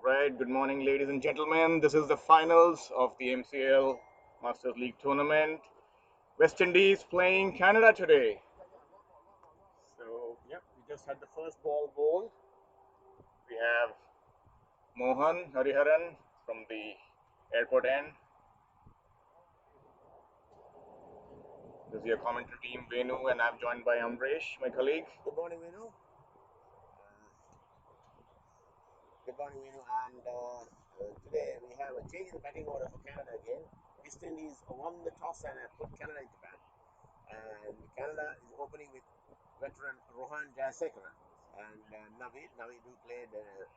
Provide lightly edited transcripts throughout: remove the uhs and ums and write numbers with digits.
Right, good morning, ladies and gentlemen. This is the finals of the MCL Masters League tournament. West Indies playing Canada today. So, yep, we just had the first ball bowled. We have Mohan Hariharan from the airport end. This is your commentary team, Venu, and I'm joined by Amresh, my colleague. Good morning, Venu. Good morning, Venu. And today we have a change in the batting order for Canada again. West Indies won the toss and put Canada into bat. And Canada is opening with veteran Rohan Jayasekara and Naveed. Naveed, who played a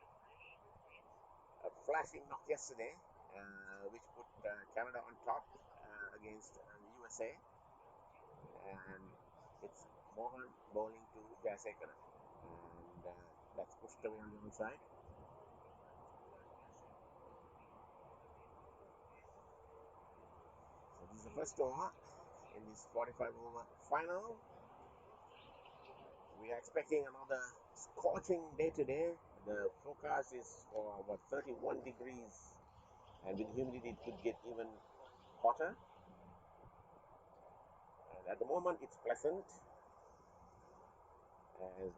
flashing knock yesterday, which put Canada on top against the USA. And it's Mohan bowling to Jayasekara. And that's pushed away on the outside. This is the first over in this 45-over final. We are expecting another scorching day today. The forecast is for about 31 degrees, and with humidity it could get even hotter. And at the moment it's pleasant as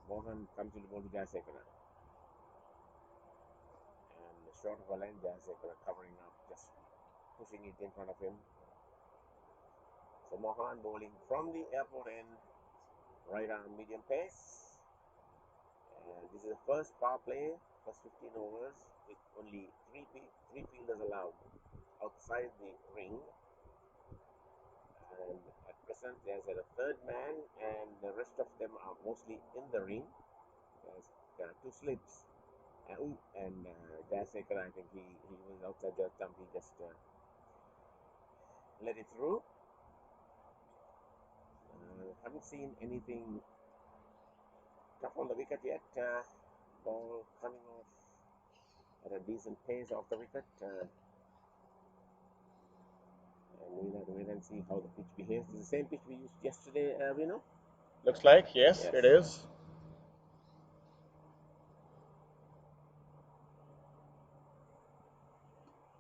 Mohan comes into the ball to Jayasekara. And short of a line, Jayasekara covering up, just pushing it in front of him. So Mohan bowling from the airport end, right arm medium pace. And this is the first power play, first 15 overs, with only three fielders allowed outside the ring. And at present there's a third man, and the rest of them are mostly in the ring. There are two slips. And Jayasekara, I think he was outside the stump, he just let it through. Haven't seen anything tough on the wicket yet. Ball coming off at a decent pace off the wicket. And we'll have to wait and see how the pitch behaves. It's the same pitch we used yesterday, Vinu? Looks like, yes, it is.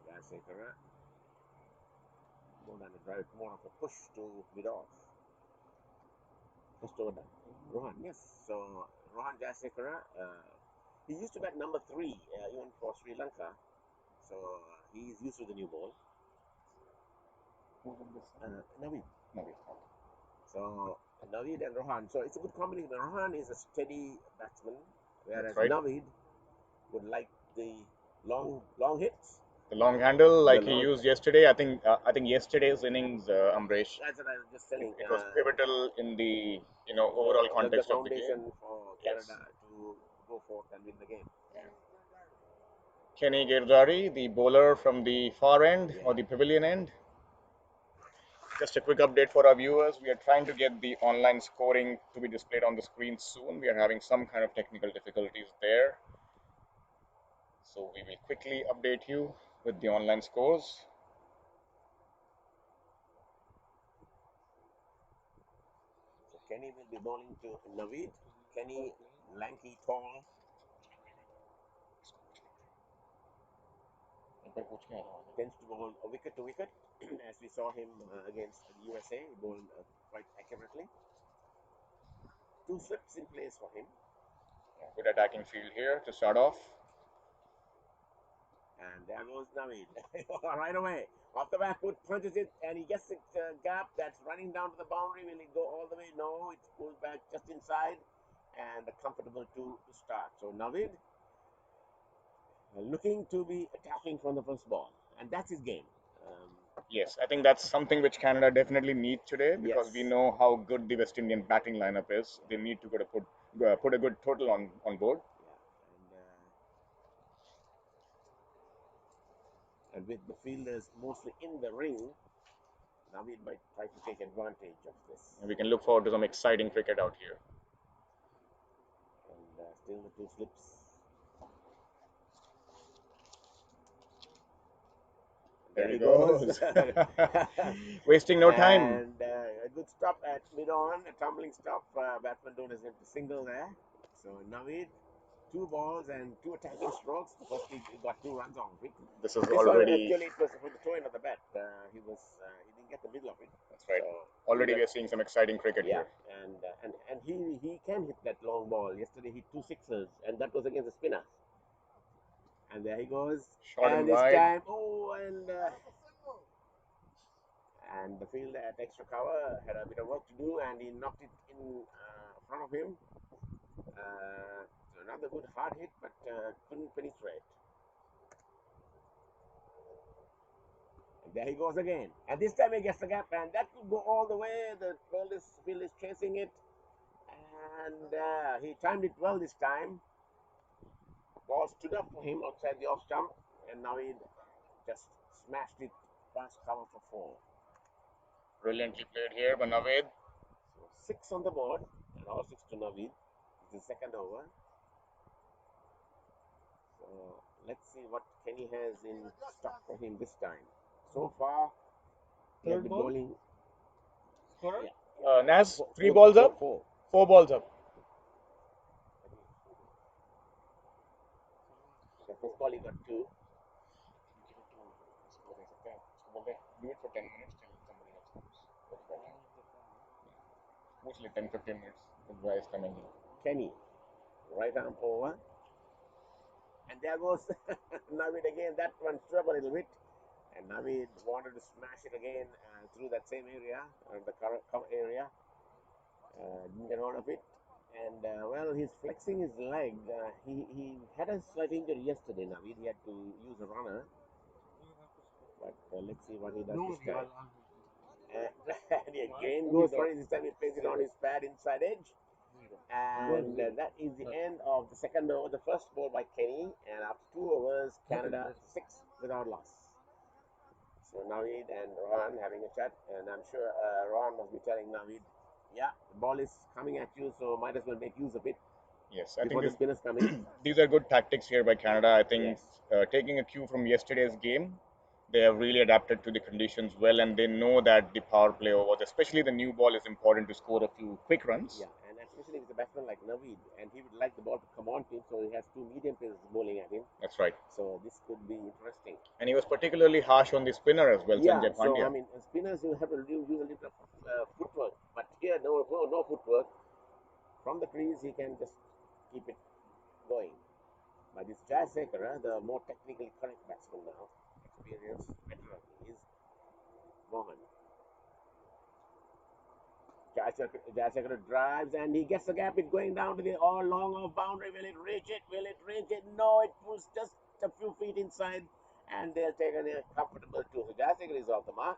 Jayasekara. More than a drive, more of a push to mid off. First over done. Rohan, yes. So Rohan Jayasekara, he used to bat number 3 even for Sri Lanka. So he's used to the new ball. Naveed. So Naveed and Rohan. So it's a good combination. Rohan is a steady batsman, whereas Naveed would like the long hits. The long handle, like he used yesterday. I think yesterday's innings, Amresh. That's what I was just telling. It was pivotal in the overall context of the game. For Canada to go forth and win the game. Kenny Girdari, the bowler from the far end or the pavilion end. Just a quick update for our viewers. We are trying to get the online scoring to be displayed on the screen soon. We are having some kind of technical difficulties there. So we will quickly update you with the online scores. So Kenny will be bowling to Naveed. Kenny, lanky, tall. Tends to bowl a wicket to wicket, as we saw him against the USA. He bowled quite accurately. 2 slips in place for him. Good attacking field here to start off. And there goes Naveed. Right away. Off the back foot, punches it, and he gets the gap that's running down to the boundary. Will it go all the way? No, it's pulled back just inside, and a comfortable 2 to start. So Naveed looking to be attacking from the first ball, and that's his game. Yes, I think that's something which Canada definitely need today, because we know how good the West Indian batting lineup is. They need to put a good total on board. And with the fielders mostly in the ring, Naveed might try to take advantage of this. And we can look forward to some exciting cricket out here. And still the 2 slips. There he goes. Wasting no time. And a good stop at mid-on, a tumbling stop. Batsman don't attempt to single there. So Naveed 2 balls and 2 attacking strokes. First he got 2 runs off of it. This is This one already. actually it was from the toe end of the bat. He didn't get the middle of it. That's right. So Already we are seeing some exciting cricket yeah, here. and he can hit that long ball. Yesterday he hit 2 sixes, and that was against the spinner. And there he goes. Short And and this wide. time, and the field at extra cover had a bit of work to do, and he knocked it in front of him. So another good hard hit, but couldn't penetrate. And there he goes again. And this time he gets the gap, and that could go all the way. The field is chasing it, and he timed it well this time. Ball stood up for him outside the off stump, and now he just smashed it past cover for 4. Brilliantly played here by Naveed. So 6 on the board, and all 6 to Naveed. It's the second over. So let's see what Kenny has in stock for him this time. So far, he has been bowling. Yeah. Naz, 3 balls up? 4 balls up. The first ball he got 2. Do it for 10 minutes till somebody else comes. Mostly 10-15 minutes. The guy is coming in. Kenny, right arm over. And there goes Naveed again. That one stood up a little bit. And Naveed wanted to smash it again through that same area, the cover area. Didn't get hold of it. And well, he's flexing his leg. He had a slight injury yesterday, Naveed. He had to use a runner. But let's see what he does this time. And he again goes for it. This time he plays it on his pad inside edge. And that is the end of the second over. The first ball by Kenny. And after 2 overs, Canada 6 without loss. So Naveed and Rohan having a chat. And I'm sure Rohan must be telling Naveed, yeah, the ball is coming at you, so might as well make use of it. Yes, I before think the spinners come in. these are good tactics here by Canada. I think Yes. taking a cue from yesterday's game, they have really adapted to the conditions well, and they know that the power play overs, especially the new ball, is important to score a few quick runs. Yeah, and especially with a batsman like Naveed, and he would like the ball to come on to him, so he has 2 medium pacers bowling at him. That's right. So this could be interesting. And he was particularly harsh on the spinner as well, Yeah, Sanjay so Pandya. I mean, spinners will have to use a little footwork, but here no footwork. From the crease, he can just keep it going. But this Jayasekara, the more technically correct batsman now, experienced veteran, is Mohan. Jayasekara drives and he gets the gap. It's going down to the long off boundary. Will it reach it? Will it reach it? No, it pulls just a few feet inside and they'll take a comfortable 2. So Jayasekara is off the mark.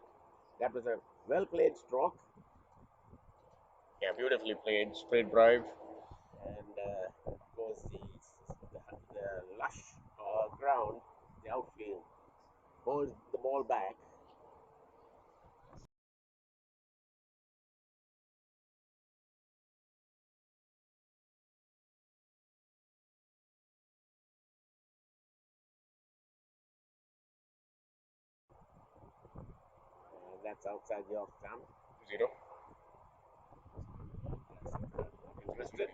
That was a well played stroke. Yeah, beautifully played, straight drive. And of course, the lush ground, the outfield, holds the ball back. And that's outside the off stump. 0. Interested.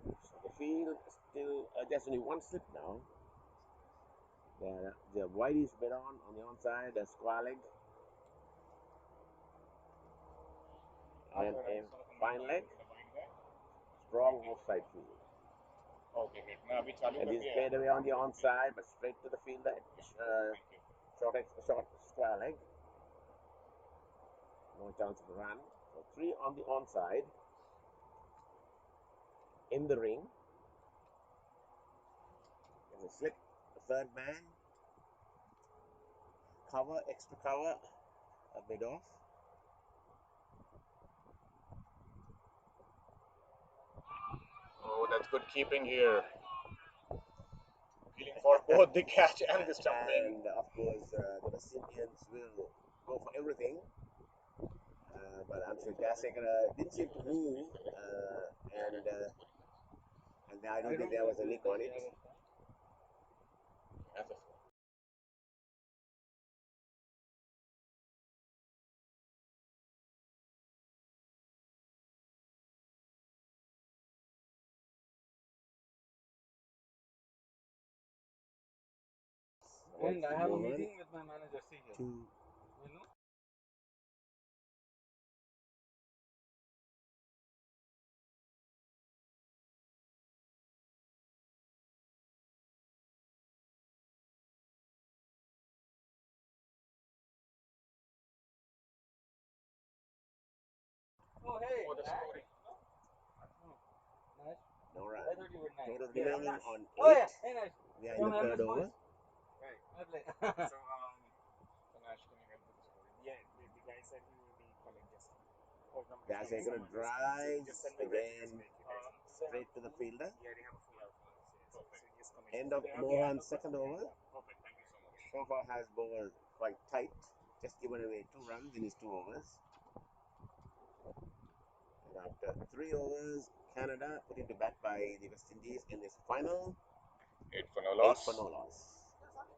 So the field still, there's only one slip now. The wide is better on the onside, the square leg. And a fine leg, strong offside field. Okay, great. And he's played away on the onside, but straight to the field short square leg. No chance of a run. So 3 on the onside. In the ring. There's a slip, the third man. Cover, extra cover, a bit off. Oh, that's good keeping here. Feeling for both the catch and the stumping. And of course, the West Indians will go for everything. But I'm sure Jayasekara didn't seem to move, and I don't think there was a nick on it. And I have a Mohan meeting with my manager. See here. to You know? Oh, hey. For the Nice. scoring. Nice. no I run. thought you were nice. Total Yeah. remaining on Oh, 8. yeah. Hey, nice. We are in From the third MS over. Boys. Right. I play. So, Panache, can you help with the scoring? Yeah, the guy said he will be calling just. Oh, no, That's he's going to on the drive just send me a message, again make it. straight to the fielder. Yeah, they have a full outfield. So he's coming. End of Mohan's second over. Perfect. Thank you so much. So far has bowled quite tight. Just given away 2 runs in his 2 overs. And after 3 overs, Canada put into bat by the West Indies in this final. 8 for no 8 loss. for no loss.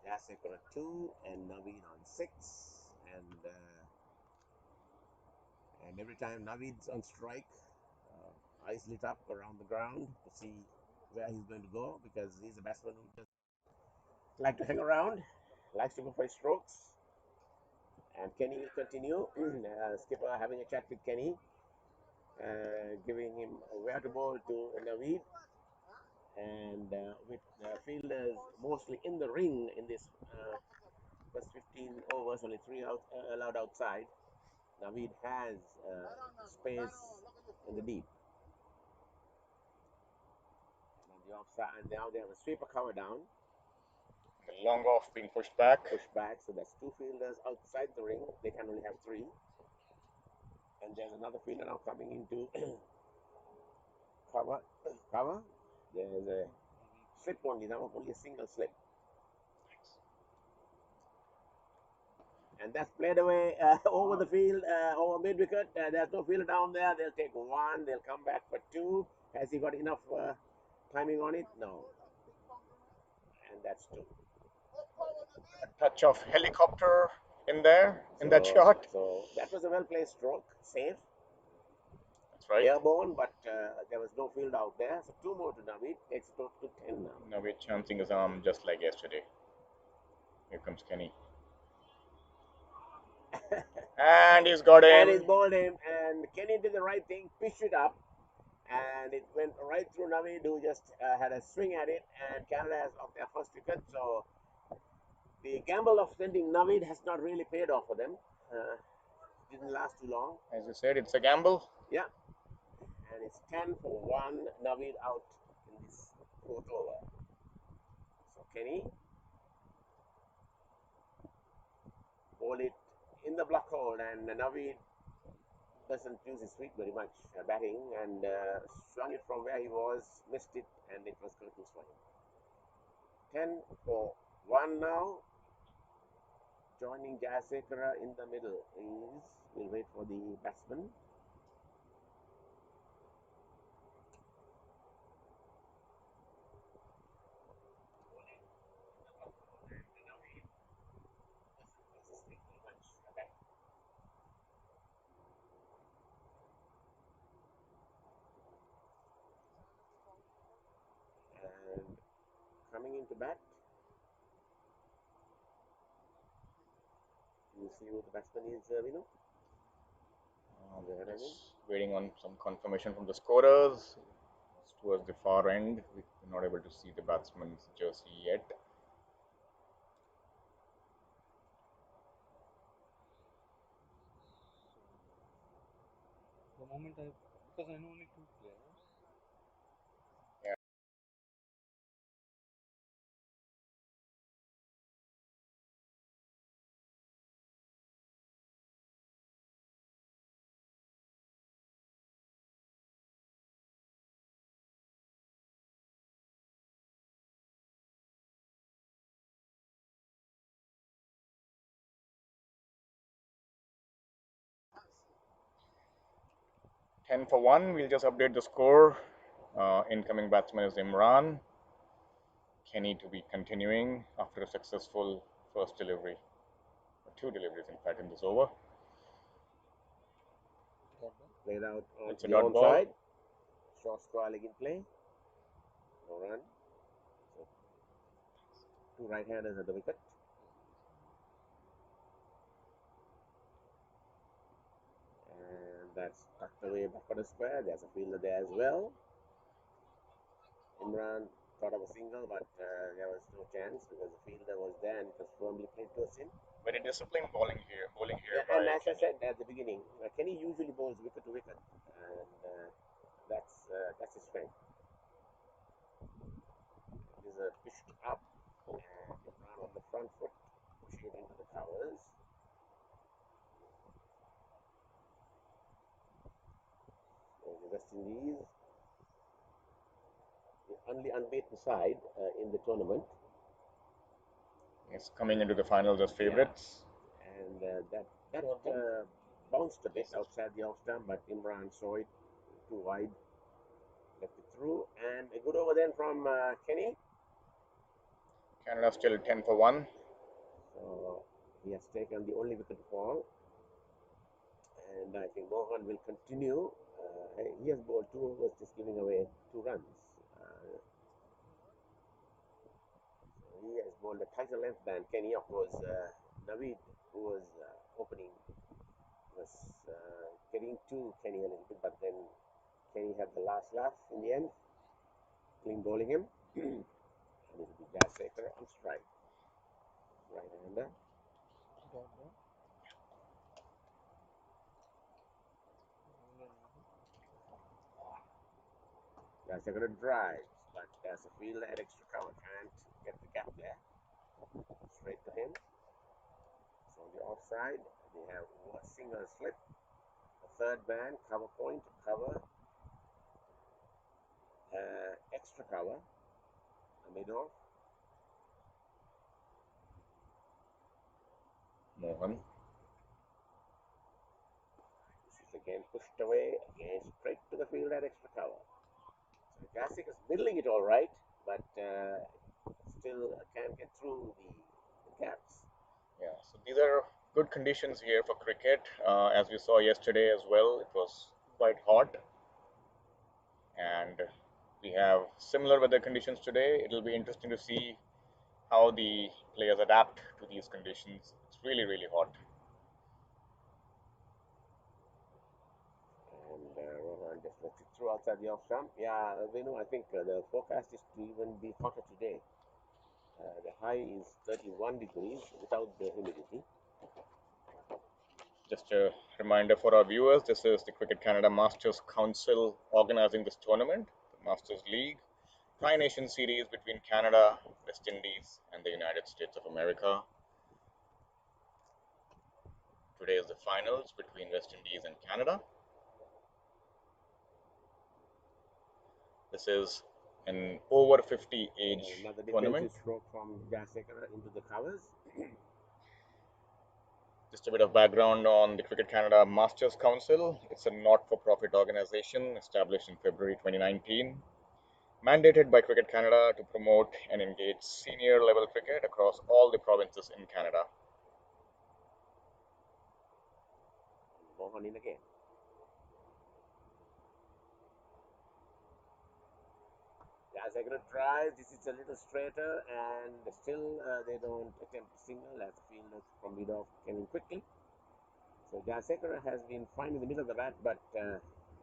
Jasek on 2 and Naveed on 6. And every time Naveed's on strike, eyes lit up around the ground to see where he's going to go, because he's a batsman who just like to hang around, likes to go for his strokes. And Kenny will continue. Skipper having a chat with Kenny, giving him where to bowl to Naveed. And with fielders mostly in the ring in this first 15 overs, only 3 allowed outside, Naveed has space in the deep. And the offside, and now they have a sweeper cover down. The long off being pushed back. Push back, so that's 2 fielders outside the ring. They can only have 3. And there's another fielder now coming into cover. There's a slip only now, only a single slip. And that's played away over the field, over mid wicket. There's no fielder down there. They'll take 1. They'll come back for 2. Has he got enough timing on it? No. And that's 2. A touch of helicopter in there, in that shot. So that was a well placed stroke, safe. That's right. Airborne, but there was no field out there. So 2 more to Naveed, takes it up to 10 now. Naveed chancing his arm just like yesterday. Here comes Kenny. And he's got him. And he's bowled him, and Kenny did the right thing, pitched it up, and it went right through Naveed, who just had a swing at it, and Canada has lost their first wicket. So the gamble of sending Naveed has not really paid off for them. Didn't last too long. As you said, it's a gamble. Yeah. And it's 10 for 1, Naveed out in this 4th over. So Kenny bowled it in the block hole, and Naveed doesn't use his feet very much batting, and swung it from where he was, missed it, and it was curtains for him. 10 for 1 now. Joining Jayasekara in the middle is, we'll wait for the batsman. And coming into bat, you see who the batsman is, Vinu? Just waiting on some confirmation from the scorers. It's towards the far end. We're not able to see the batsman's jersey yet. The moment because I know only 2 players. Yeah. Ten for 1. We'll just update the score. Incoming batsman is Imran. Kenny to be continuing after a successful first delivery. 2 deliveries, in fact, in this over. Played out on It's a the dot ball. onside. Short square leg in play. No run. So 2 right-handers at the wicket. that's tucked away back on the square. There's a fielder there as well. Imran thought of a single, but there was no chance because the fielder was there and it was firmly played towards him. Very disciplined bowling here Yeah, by and as I Kenny. said at the beginning, Kenny usually bowls wicket to wicket, and that's his strength. It is a pitched up, and Imran on the front foot, pushing it into the covers. So the West Indies, the only unbeaten side in the tournament. He's coming into the finals as favourites. And that bounced a bit outside the off stump, but Imran saw it too wide, left it through, and a good over then from Kenny. Canada still 10 for 1. So he has taken the only wicket fall, and I think Mohan will continue. He has bowled 2 overs, just giving away 2 runs. So he has bowled a tighter length than Kenny. Of course, Naveed, who was opening, was getting to Kenny a little bit, but then Kenny had the last laugh in the end, clean bowling him. And it will be Jayasekara on strike. Right-hander. Jayasekara drives, but there's a fielder at extra cover. Can't get the gap there. Straight to him. So on the offside, they have a single slip. A third man, cover point, cover. Extra cover. A mid-off. Mohan. This is again pushed away, again straight to the field at extra cover. So Jasik is middling it all right, but still can't get through the gaps. Yeah, so these are good conditions here for cricket. As we saw yesterday as well, it was quite hot. And we have similar weather conditions today. It'll be interesting to see how the players adapt to these conditions. It's really, really hot. And Rohan just lets it through outside the off stump. Yeah, Venu, I think the forecast is to even be hotter today. The high is 31 degrees without the humidity. Just a reminder for our viewers, this is the Cricket Canada Masters Council organizing this tournament, the Masters League, Tri-Nation Series between Canada, West Indies and the United States of America. Today is the finals between West Indies and Canada. This is an over 50 age Another tournament. defensive stroke from Jayasekara into the covers. Just a bit of background on the Cricket Canada Masters Council. It's a not-for-profit organization established in February 2019, mandated by Cricket Canada to promote and engage senior level cricket across all the provinces in Canada. Mohan in again. Jayasekara tries. This is a little straighter, and still they don't attempt a single as the fielder from mid-off came in quickly. So Jayasekara has been fine in the middle of the bat, but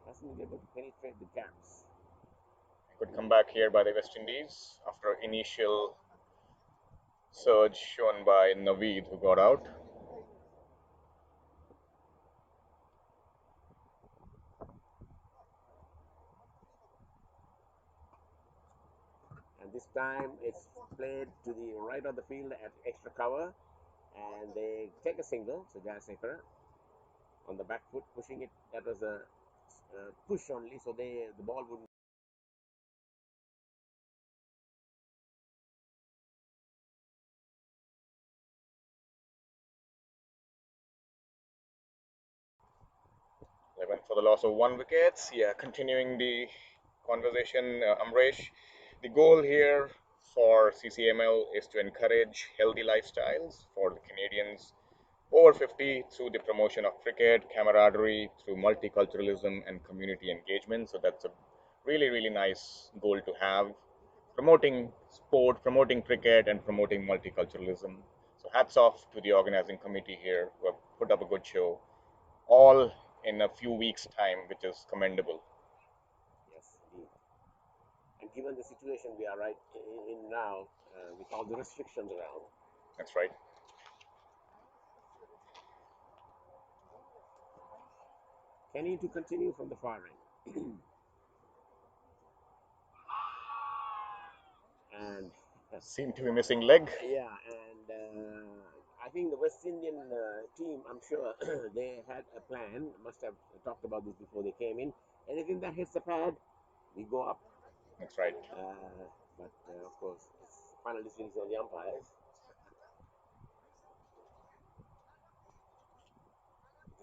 hasn't been able to penetrate the gaps. Good comeback here by the West Indies after initial surge shown by Naveed, who got out. And this time it's played to the right of the field at extra cover, and they take a single. So Jayasekara on the back foot pushing it. That was a push only, so the ball wouldn't. They went for the loss of 1 wicket. Yeah, continuing the conversation, Amresh. The goal here for CCML is to encourage healthy lifestyles for the Canadians over 50 through the promotion of cricket, camaraderie, through multiculturalism and community engagement. So that's a really, really nice goal to have. Promoting sport, promoting cricket, and promoting multiculturalism. So hats off to the organizing committee here who have put up a good show, all in a few weeks' time, which is commendable. Yes, indeed. And given the situation we are right in now, with all the restrictions around, That's right. Kenny to continue from the far end. And Seem to be missing leg. yeah, and I think the West Indian team, I'm sure they had a plan, must have talked about this before they came in. Anything that hits the pad, we go up. That's right. But of course, it's final decision is on the umpires.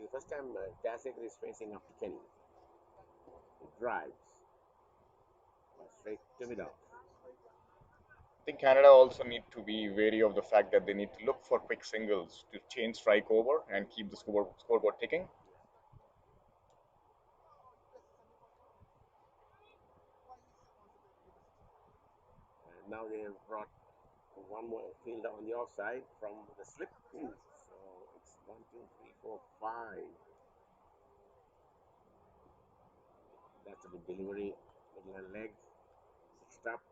The first time Dasek is facing up to Kenny. He drives straight to mid off. I think Canada also need to be wary of the fact that they need to look for quick singles to change strike over and keep the scoreboard ticking. And now they have brought one more fielder on the offside from the slip. So it's 1, 2, 3, 4, 5. That's a good delivery. Middle and leg. Next up.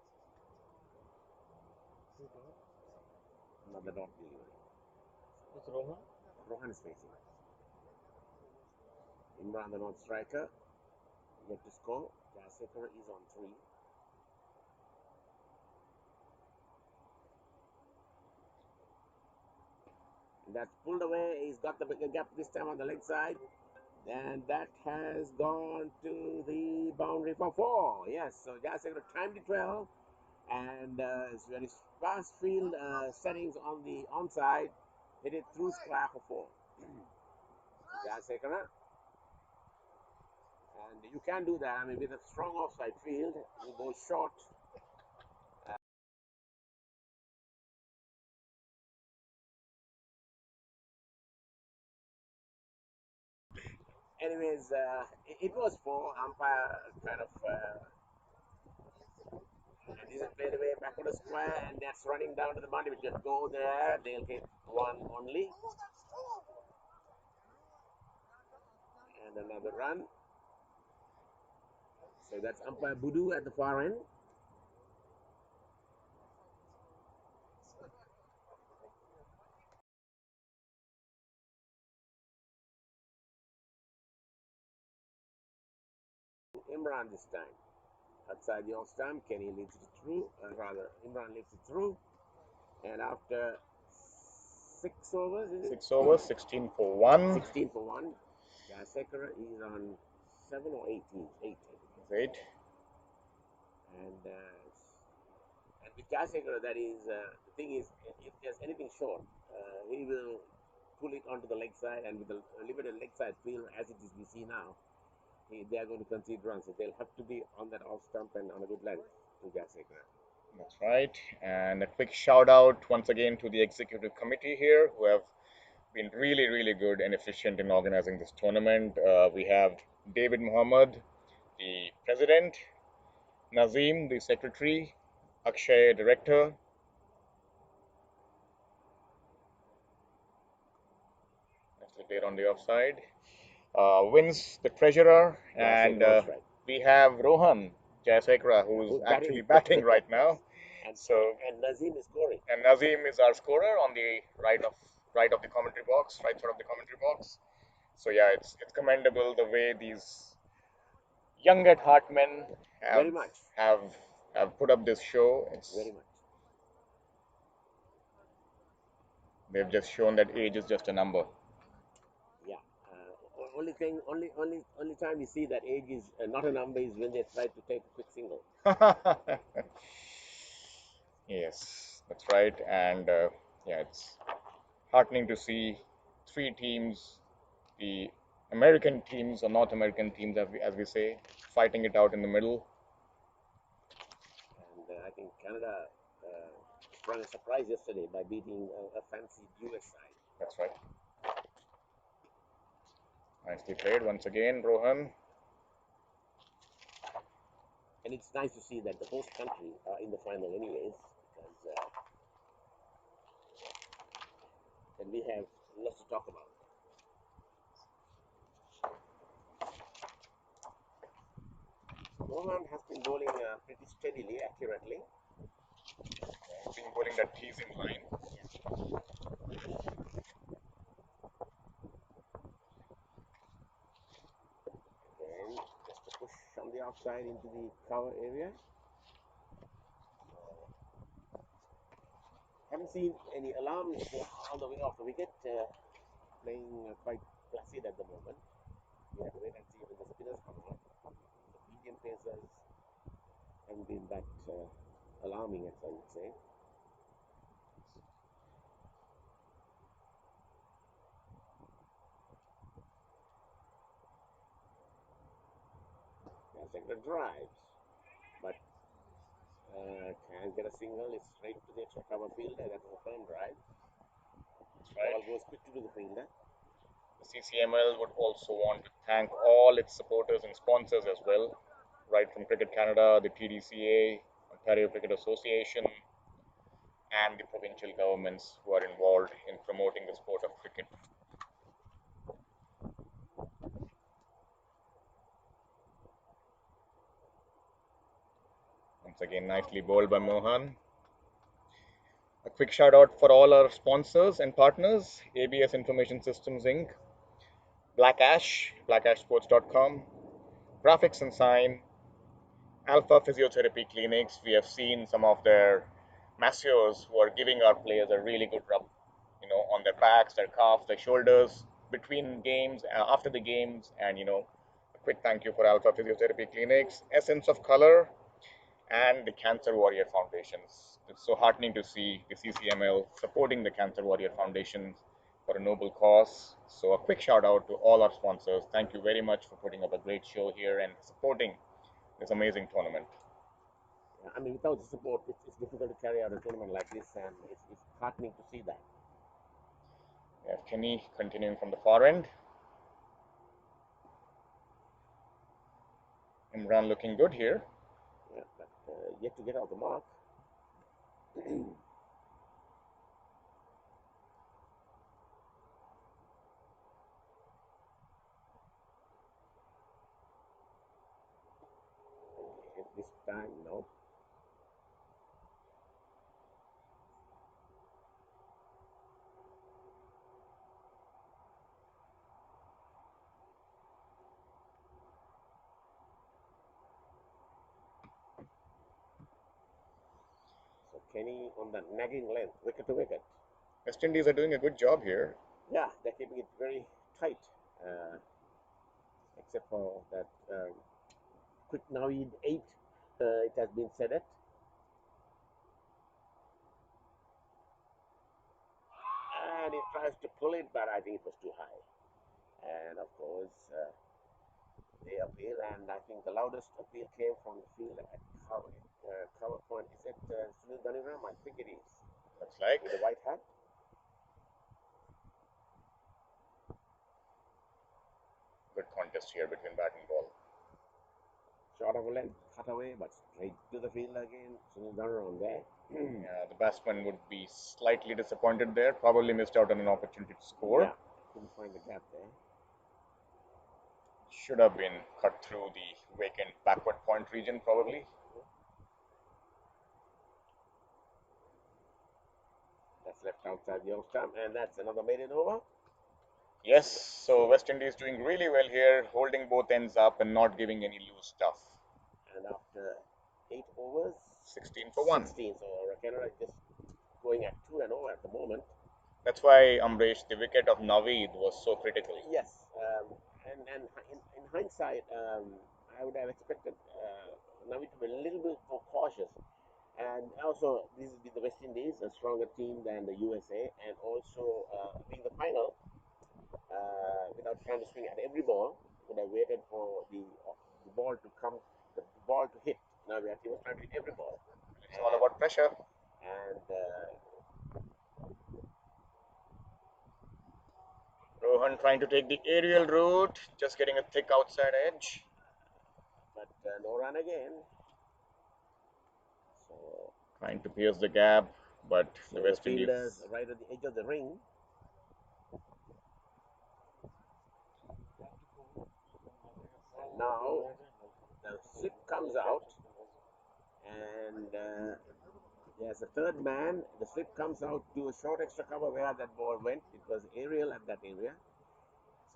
Another dot delivery. It's Rohan. Rohan is facing. Imran, the non-striker, yet to score. Jasekhar is on 3. And that's pulled away. He's got the bigger gap this time on the leg side. And that has gone to the boundary for 4. Yes, so Jasekhar timed it well. And it's very fast field settings on the onside. Hit it through square for 4. Jasekhar. And you can do that. I mean, with a strong offside field, you go short. Anyways, it was 4. Umpire kind of and this is played away back on the square, and that's running down to the boundary. We just go there. They'll get 1 only. And another run. So that's umpire Budu at the far end. Imran this time. Outside the off stump, Kenny leads it through. Imran leads it through. And after 6 overs, is it? 6 overs, 16 for 1. 16 for 1. Jasekhar is on 7 or 18? 8. 8. And with Jasekhar, that is, the thing is, if there's anything short, he will pull it onto the leg side, and with the limited leg side field as it is we see now, they are going to concede runs. So they'll have to be on that off stump and on a good length to Jasekhar. That's right. And a quick shout out once again to the executive committee here who have been really, really good and efficient in organizing this tournament. We have David Muhammad, the president, Nazim, the secretary, Akshay, director. That's the player on the offside. Vince, the treasurer, and we have Rohan Jayasekara, who's actually batting right now. And So and Nazim is scoring. and Nazim is our scorer on the right of the commentary box, right side of the commentary box. So yeah, it's commendable the way these young at heart men Very much. have put up this show. Very much. They've just shown that age is just a number. Yeah. Only time we see that age is not a number is when they try to take a quick single. Yes, that's right. And yeah, it's heartening to see 3 teams, the American teams or North American teams, as we say, fighting it out in the middle. And I think Canada sprung a surprise yesterday by beating a fancy US side. That's right. Nicely played once again, Rohan. And it's nice to see that the host country are in the final anyways, because then we have lots to talk about. Mohan has been bowling pretty steadily, accurately. He's been bowling that teasing line. And just a push from the outside into the cover area. Haven't seen any alarms all the way off the wicket. Playing quite placid at the moment. We have to wait and see when the spinners come on. The medium pacers haven't been that alarming, as I would say. Sector drives, but can't get a single. It's straight to the extra cover fielder. That's a firm drive. That's right. Ball goes quick to the fielder. The CCML would also want to thank all its supporters and sponsors as well, right from Cricket Canada, the TDCA, Ontario Cricket Association, and the provincial governments who are involved in promoting the sport of cricket. Once again, nicely bowled by Mohan. A quick shout out for all our sponsors and partners: ABS Information Systems Inc., Black Ash, blackashsports.com, Graphics and Sign, Alpha Physiotherapy Clinics. We have seen some of their masseurs who are giving our players a really good rub, on their backs, their calves, their shoulders, between games, after the games, and a quick thank you for Alpha Physiotherapy Clinics, Essence of Color, and the Cancer Warrior Foundations. It's so heartening to see the CCML supporting the Cancer Warrior Foundations for a noble cause. So a quick shout out to all our sponsors. Thank you very much for putting up a great show here and supporting this amazing tournament. I mean, without the support, it's difficult to carry out a tournament like this, and it's heartening to see that. We have Kenny continuing from the far end. Imran looking good here. Yeah, but yet to get out the mark. This time, no. So Kenny on the nagging length, wicket to wicket. West Indies are doing a good job here. Yeah, they're keeping it very tight, except for that quick Naveed 8, it has been said it. And he tries to pull it, but I think it was too high. And of course, they appeal, and I think the loudest appeal came from the field at cover point. Is it Sunil Dhaniram? I think it is. Looks like. With the white hat. Good contest here between bat and ball. Short of a length, cut away, but straight to the field again. Sunil Dhaniram there. Yeah, the batsman would be slightly disappointed there. Probably missed out on an opportunity to score. Yeah, couldn't find the gap there. Should have been cut through the vacant backward point region, probably. That's left outside the off stump, and that's another maiden over. Yes, so West Indies doing really well here, holding both ends up and not giving any loose stuff. And after 8 overs, 16 for 1. 16, so Canada is just going at 2 and 0 at the moment. That's why, Amresh, the wicket of Naveed was so critical. Yes, and in hindsight, I would have expected Naveed to be a little bit more cautious. And also, this is the West Indies, a stronger team than the USA, and also being the final, without trying to swing at every ball, would have waited for the ball to come, the ball to hit. Now he was trying to hit every ball. It's all about pressure. And Rohan trying to take the aerial route, just getting a thick outside edge. But no run again. So trying to pierce the gap, but so the West Indies right at the edge of the ring. And now the slip comes out, and there's a third man. The slip comes out to a short extra cover where that ball went. It was aerial at that area.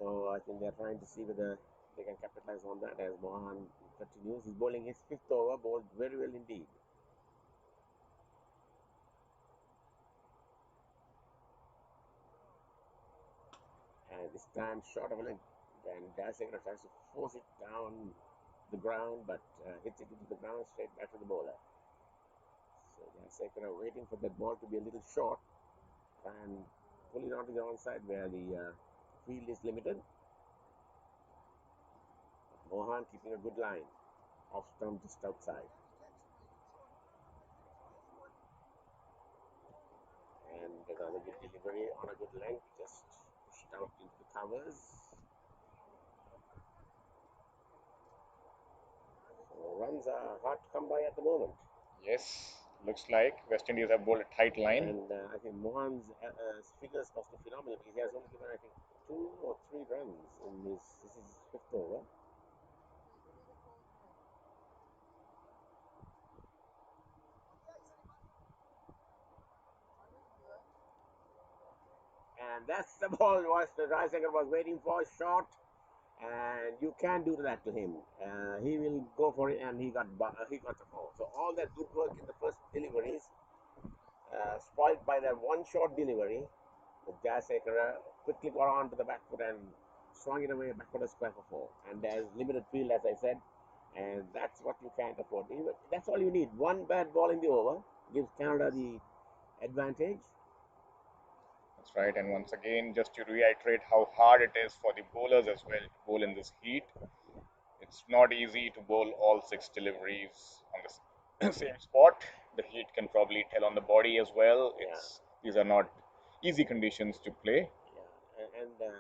So I think they're trying to see whether they can capitalize on that as Mohan continues. He's bowling his fifth over, bowled very well indeed. And this time short of a length. And Dasegra tries to force it down the ground, but hits it into the ground straight back to the bowler. So Dasegra waiting for that ball to be a little short and pull it onto the onside where the field is limited. Mohan keeping a good line, off stump just outside. And another good delivery on a good length, just pushed out into the covers. So runs are hard to come by at the moment. Yes, looks like West Indies have bowled a tight line. And I think Mohan's figures must be phenomenal because he has only given, I think, 2 or 3 runs in this is his fifth over. And that's the ball was the Dasegra was waiting for, short, and you can't do that to him. He will go for it, and he got the ball. So all that good work in the first deliveries spoiled by that one short delivery. The Dasegra quickly got on to the back foot and swung it away backward a square for 4. And there's limited field, as I said, and that's what you can't afford. That's all you need. One bad ball in the over gives Canada the advantage. That's right. And once again, just to reiterate how hard it is for the bowlers as well to bowl in this heat. It's not easy to bowl all 6 deliveries on the same spot. The heat can probably tell on the body as well. These are not easy conditions to play. Yeah, and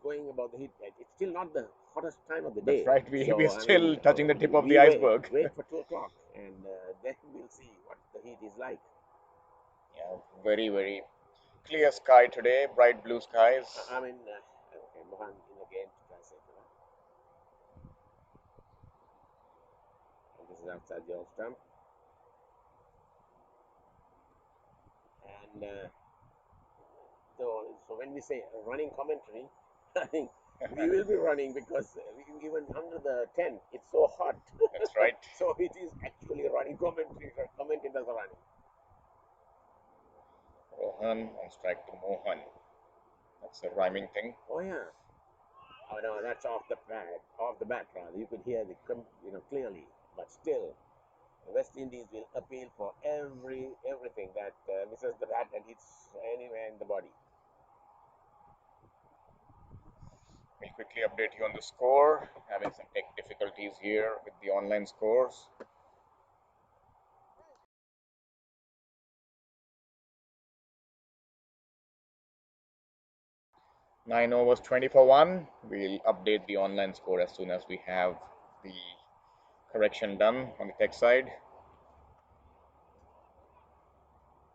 going about the heat, it's still not the hottest time of the day. That's right. We're still touching the tip of the iceberg. Wait for 2 o'clock, and then we'll see what the heat is like. Yeah, very, very clear sky today, bright blue skies. Okay, Mohan in again to Dasegra. And this is outside the off stump. And so when we say running commentary, I think we will be running because even under the tent, it's so hot. That's right. So it is actually running commentary. Commentators are running. Rohan on strike to Mohan. That's a rhyming thing. Oh yeah. Oh no, that's off the bat rather. You could hear the clearly, but still, the West Indies will appeal for everything that misses the bat and hits anywhere in the body. We'll quickly update you on the score. Having some tech difficulties here with the online scores. Nine overs, 20 for 1. We'll update the online score as soon as we have the correction done on the tech side.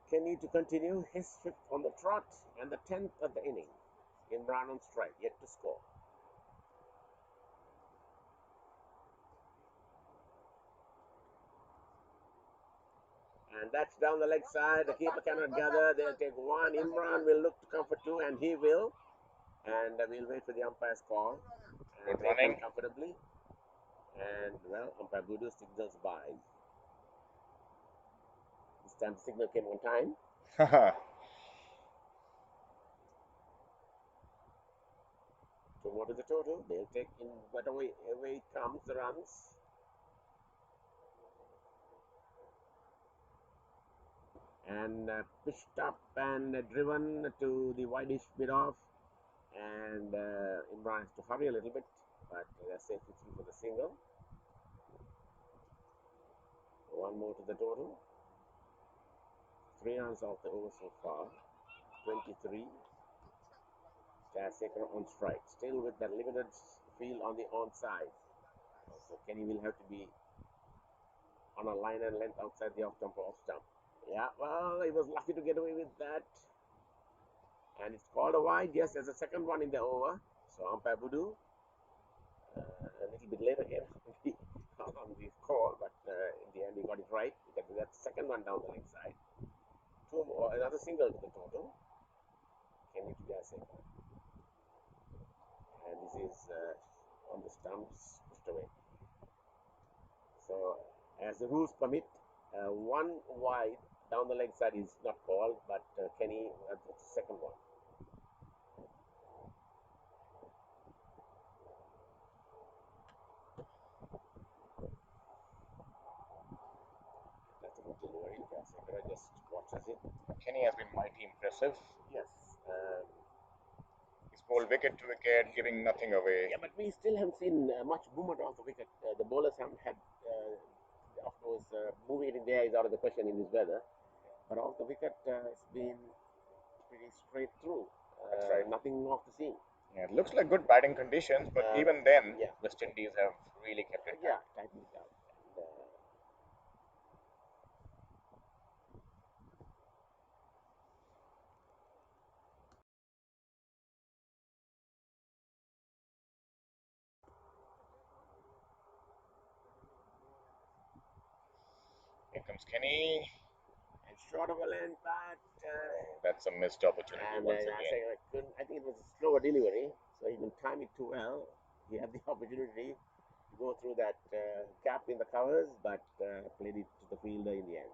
Kenny to continue his 5th on the trot and the 10th of the inning. Imran on strike, yet to score. And that's down the leg side. The keeper cannot gather. They'll take 1. Imran will look to come for 2, and he will. And we'll wait for the umpire's call. And Good running. Comfortably. And, well, umpire Budu signals by. This time the signal came on time. So what is the total? They'll take in whatever way it comes, the runs. And pitched up and driven to the wideish bit off. And Imran has to hurry a little bit, but they're safely through for the single. 1 more to the total. 3 runs off the over so far. 23. Dasegra on strike. Still with that limited field on the onside. So Kenny will have to be on a line and length outside the off stump or off stump. Yeah, well, he was lucky to get away with that. And it's called a wide. Yes, there's a second one in the over. So umpire Budu, a little bit later here, on the call, but in the end he got it right. That second one down the leg side. Two more, another single to the total. Kenny to Jaseka. And this is on the stumps, pushed away. So, as the rules permit, one wide down the leg side is not called, but Kenny had the second one. That's a good delivery. Jaseka just watches it. Kenny has been mighty impressive. Yes. He's bowled wicket to wicket, giving nothing away. Yeah, but we still haven't seen much movement off the wicket. The bowlers haven't had, of course, moving it in there is out of the question in this weather. But off the wicket, it's been pretty straight through. That's right. Nothing off the seam. Yeah, it looks like good batting conditions, but even then, yeah. West Indies have really kept it. Yeah, tightened it up. Here comes Kenny. And short of a land, but That's a missed opportunity and once again. I think it was a slower delivery, so he didn't time it too well. He had the opportunity to go through that gap in the covers, but played it to the fielder in the end.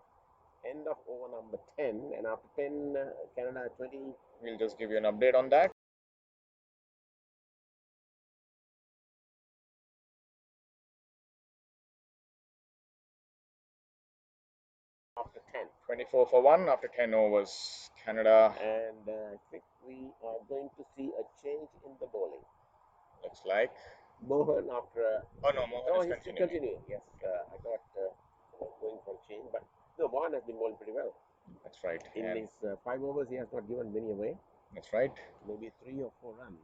End of over number 10, and after 10, Canada 20. We'll just give you an update on that. After 10. 24 for 1 after 10 overs. Canada. And I think we are going to see a change in the bowling. Looks like. Mohan after. Oh no, Mohan is continuing. Yes, I thought going for a change, but no, Mohan has been bowling pretty well. That's right. In his 5 overs, he has not given many away. That's right. Maybe 3 or 4 runs.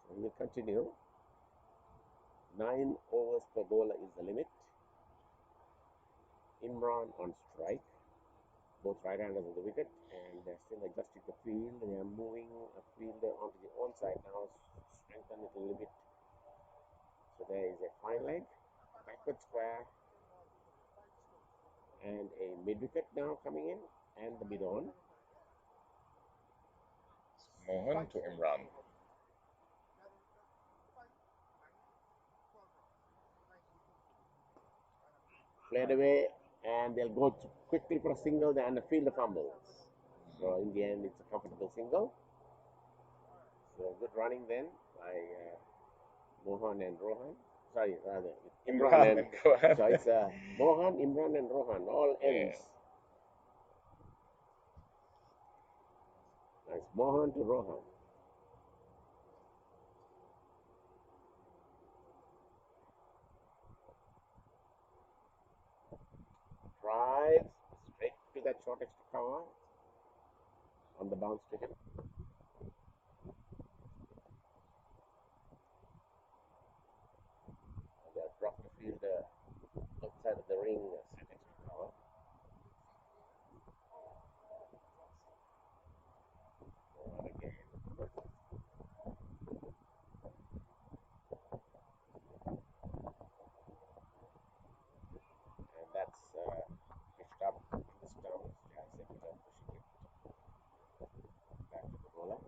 So we will continue. 9 overs per bowler is the limit. Imran on strike. Both right-handers on the wicket, and they're still adjusting the field. They are moving a fielder onto the onside now, strengthen it a little bit. So there is a fine leg, backward square, and a mid-wicket now coming in, and the mid-on. Mohan to Imran. Played away, and they'll go quickly for a single, and the fielder fumbles. So in the end, it's a comfortable single. So good running then by Mohan and Rohan. Sorry, rather Imran and Rohan. So it's Mohan, Imran, and Rohan, all ends. Nice, Mohan to Rohan. Drives straight to that short extra cover on the bounce to him. They have dropped the fielder outside of the ring, set extra cover. And again. And that's pitched up to the stumps. Jaseka pushing it back to the bowler.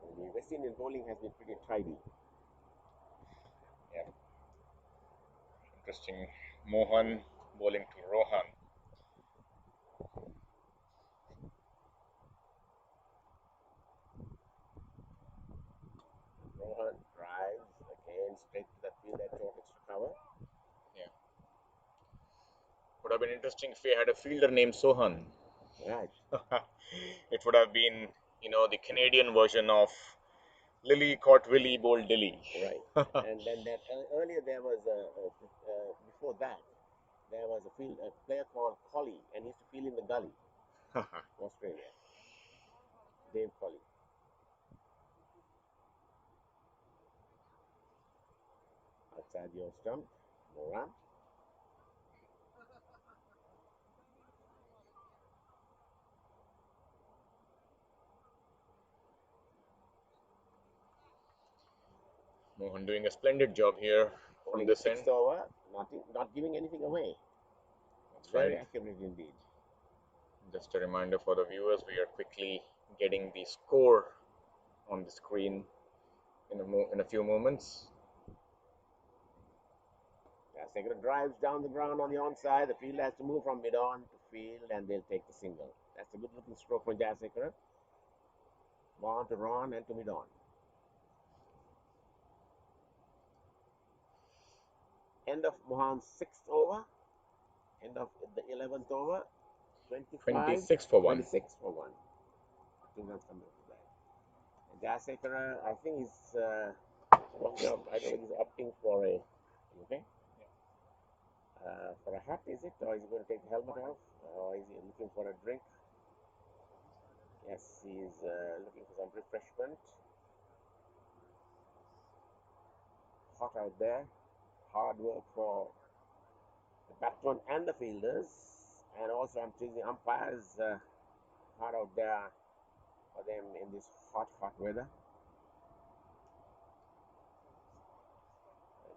So the West Indian bowling has been pretty tidy. Yeah. Interesting. Mohan bowling to Rohan. Rohan drives again straight to that field at short extra cover. Yeah. Would have been interesting if we had a fielder named Sohan. Right. It would have been, the Canadian version of Lily caught Willie, bowled Dilly. Right. And then that earlier there was before that there was a player called Colley, and he used to field in the gully, Australia. Dave Colley. Outside your stump, Moran. Mohan doing a splendid job here from Bowling this end. sixth over, not giving anything away. That's Very right. accurate indeed. Just a reminder for the viewers, we are quickly getting the score on the screen in a few moments. Jayasekara drives down the ground on the onside. The field has to move from mid-on to field and they'll take the single. That's a good looking stroke for Jayasekara. On to Ron and to mid-on. End of Mohan's sixth over. End of the 11th over. 26 for 1. 26 for 1. 2 runs coming to that. And Jayasekara, I think he's I don't think he's opting for a for a hat, is it? Or is he going to take the helmet off? Or is he looking for a drink? Yes, he's looking for some refreshment. Hot out there. Hard work for the batsmen and the fielders. And also, I'm choosing umpires hard out there for them in this hot weather.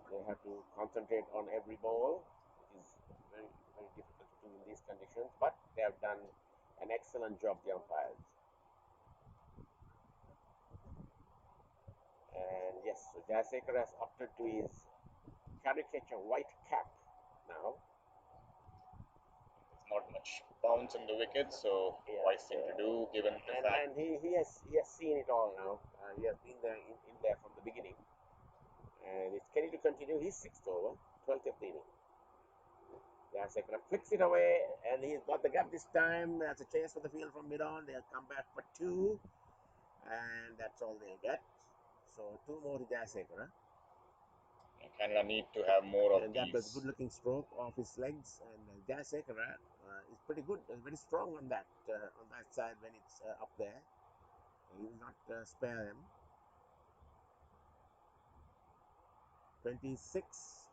They have to concentrate on every ball, which is very, very difficult to do in these conditions. But they have done an excellent job, the umpires. And yes, so Jayasekara has opted to his caricature white cap now. There's not much bounce in the wicket, so wise thing to do given the fact. And he has seen it all now. He has been there in there from the beginning. And it's Kenny to continue his sixth over, 12th of the inning. Jayasekara flicks it away, and he's got the gap this time. There's a chase for the field from mid-on. They'll come back for 2, and that's all they'll get. So 2 more to Jayasekara. Canada need to have more of And that was a these. good-looking stroke off his legs, and Jayasekara is pretty good, very strong on that side when it's up there. He will not spare them. 26.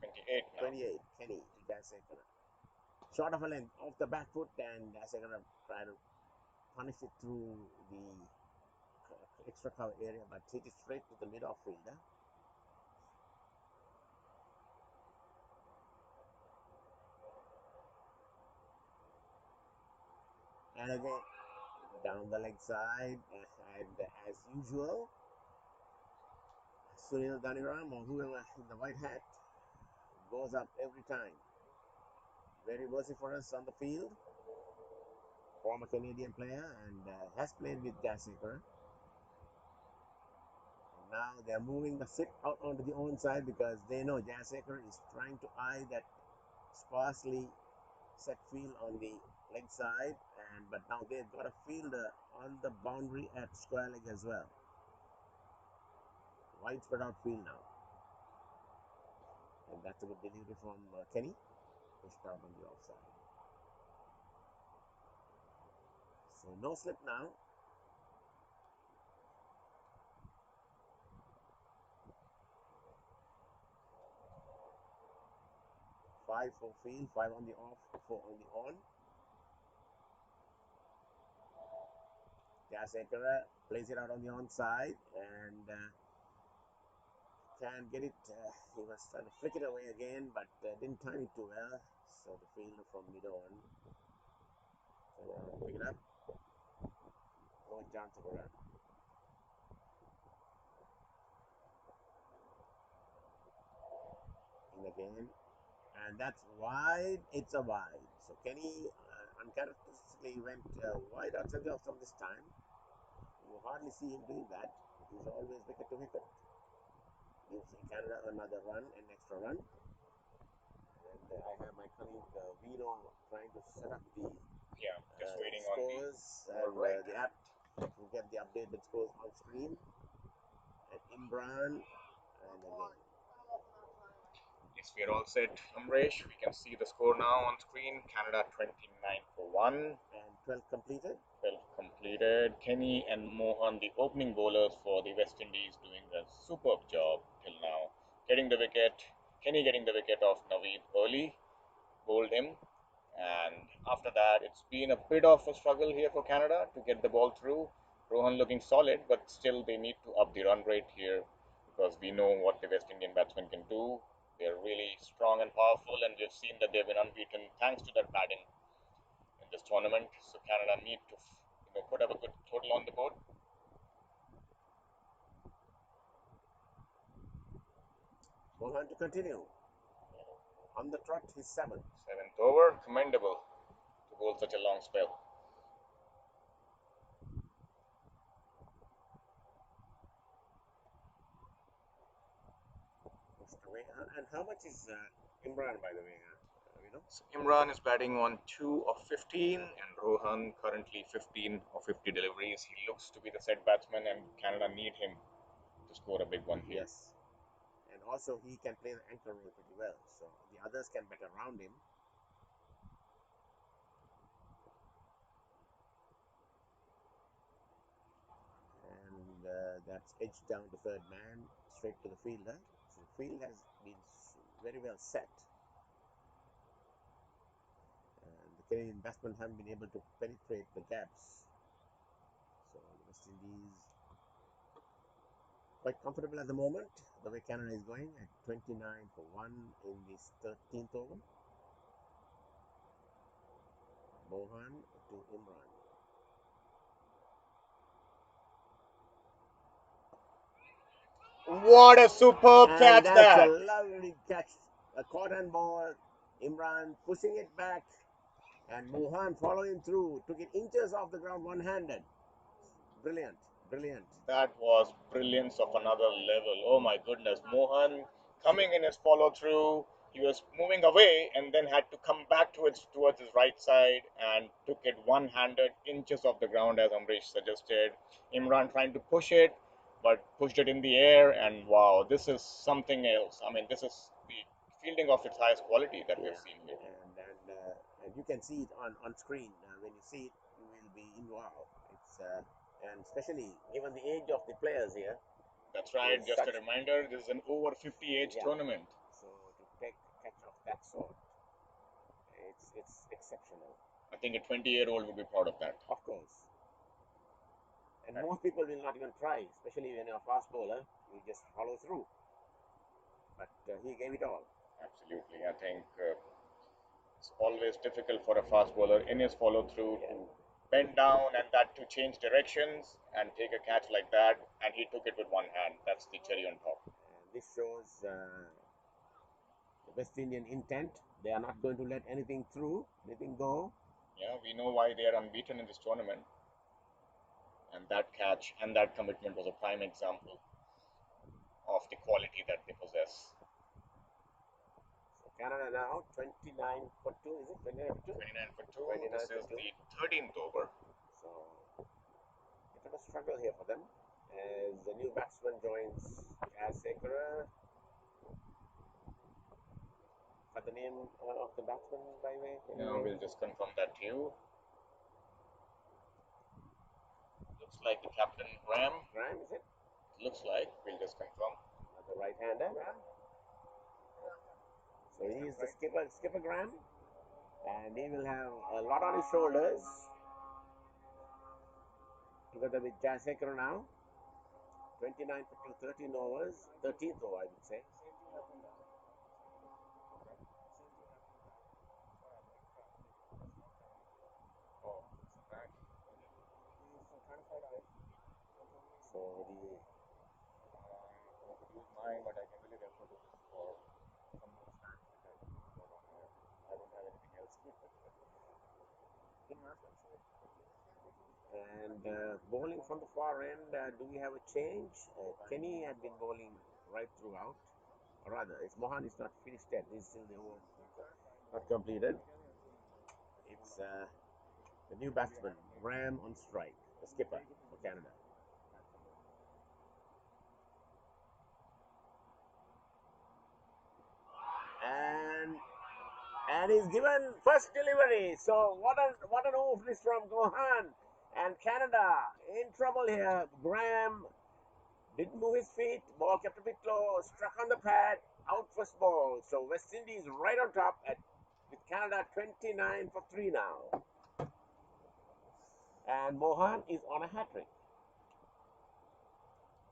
28 now. 28, Kenny to Jayasekara. Short of a length off the back foot, and Jayasekara try to punish it through the extra cover area, but hit it straight to the mid-off fielder. And again, down the leg side, and as usual, Sunil Daniram or whoever in the white hat goes up every time. Very vociferous on the field. Former Canadian player and has played with Jayasekara. Now they're moving the sit out onto the onside because they know Jayasekara is trying to eye that sparsely set field on the leg side, but now they've got a fielder on the boundary at square leg as well. Wide spread out field now. And that's a good delivery from Kenny. Pushed out on the offside. So no slip now. Five for field, 5 on the off, 4 on the on. Jayasekara plays it out on the onside and can get it. He was trying to flick it away again, but didn't time it too well. So the fielder from mid-on pick it up. No chance of a run. In again, and that's wide. It's a wide. So Kenny uncharacteristically went wide outside the off stump this time. You hardly see him doing that. He's always wicket to wicket. Gives Canada another run, an extra run. And I have my colleague Vino trying to set up the just waiting scores on and the app to get the updated scores on screen. And Imran, and again. Yes, we are all set, Amresh. We can see the score now on screen. Canada 29 for 1. And 12 completed. 12 completed. Kenny and Mohan, the opening bowlers for the West Indies, doing a superb job till now. Getting the wicket. Kenny getting the wicket of Naveed early. Bowled him. And after that, it's been a bit of a struggle here for Canada to get the ball through. Rohan looking solid, but still they need to up the run rate here because we know what the West Indian batsmen can do. They're really strong and powerful, and we've seen that they've been unbeaten thanks to their batting in this tournament. So Canada need to, put up a good total on the board. Mohan to continue. On the trot, his seventh. Seventh over, commendable to bowl such a long spell. And how much is Imran, by the way? So Imran is batting on 2 of 15, and Rohan currently 15 of 50 deliveries. He looks to be the set batsman, and Canada need him to score a big one here. Yes. And also he can play the anchor role pretty well, so the others can bet around him. And that's edged down to third man, straight to the fielder. So the field has been very well set. And the Canadian batsmen haven't been able to penetrate the gaps. So the West Indies quite comfortable at the moment, the way Canada is going at 29 for 1 in this 13th over. Mohan to Imran. What a superb And catch that's that! a lovely catch. A cotton ball. Imran pushing it back. And Mohan following through. Took it inches off the ground one-handed. Brilliant. Brilliant. That was brilliance of another level. Oh my goodness. Mohan coming in his follow through. He was moving away and then had to come back towards his right side and took it one-handed, inches off the ground, as Amrish suggested. Imran trying to push it, but pushed it in the air, and wow, this is something else. I mean, this is the fielding of its highest quality that we've seen here. And you can see it on screen. When you see it, you will be in wow. It's and especially given the age of the players here. That's right. Just a reminder, this is an over 50 age tournament. So to take a catch of that sort, it's exceptional. I think a 20-year-old would be proud of that. Of course. And most people will not even try, especially when you're a fast bowler. You just follow through. But he gave it all. Absolutely. I think it's always difficult for a fast bowler in his follow through to bend down and that to change directions and take a catch like that. And he took it with one hand. That's the cherry on top. This shows the West Indian intent. They are not going to let anything through, anything go. Yeah, we know why they are unbeaten in this tournament. And that catch and that commitment was a prime example of the quality that they possess. So Canada now 29 for 2, is it? 29 for 2? 29 for 2. This is the 13th over. So bit of a struggle here for them as the new batsman joins Jayasekara. Got the name of the batsman, by the way? No, we'll just confirm that to you. Looks like the captain, Graham. Graham, is it? Looks like. We'll just confirm. The right-hander. So he is the skipper Graham, and he will have a lot on his shoulders. Together with Jayasekara now. 29 for 2, 13 overs. 13th over, I would say. So the mine, but I can really refer to this for some more stats I don't have anything else. And bowling from the far end, do we have a change? Kenny had been bowling right throughout, or rather, it's Mohan is not finished yet. He's still the over, not completed. It's the new batsman, Graham on strike, the skipper for Canada. And he's given first delivery. So what an move this from Mohan. And Canada in trouble here. Graham didn't move his feet. Ball kept a bit low. Struck on the pad. Out first ball. So West Indies right on top with Canada 29 for 3 now. And Mohan is on a hat trick.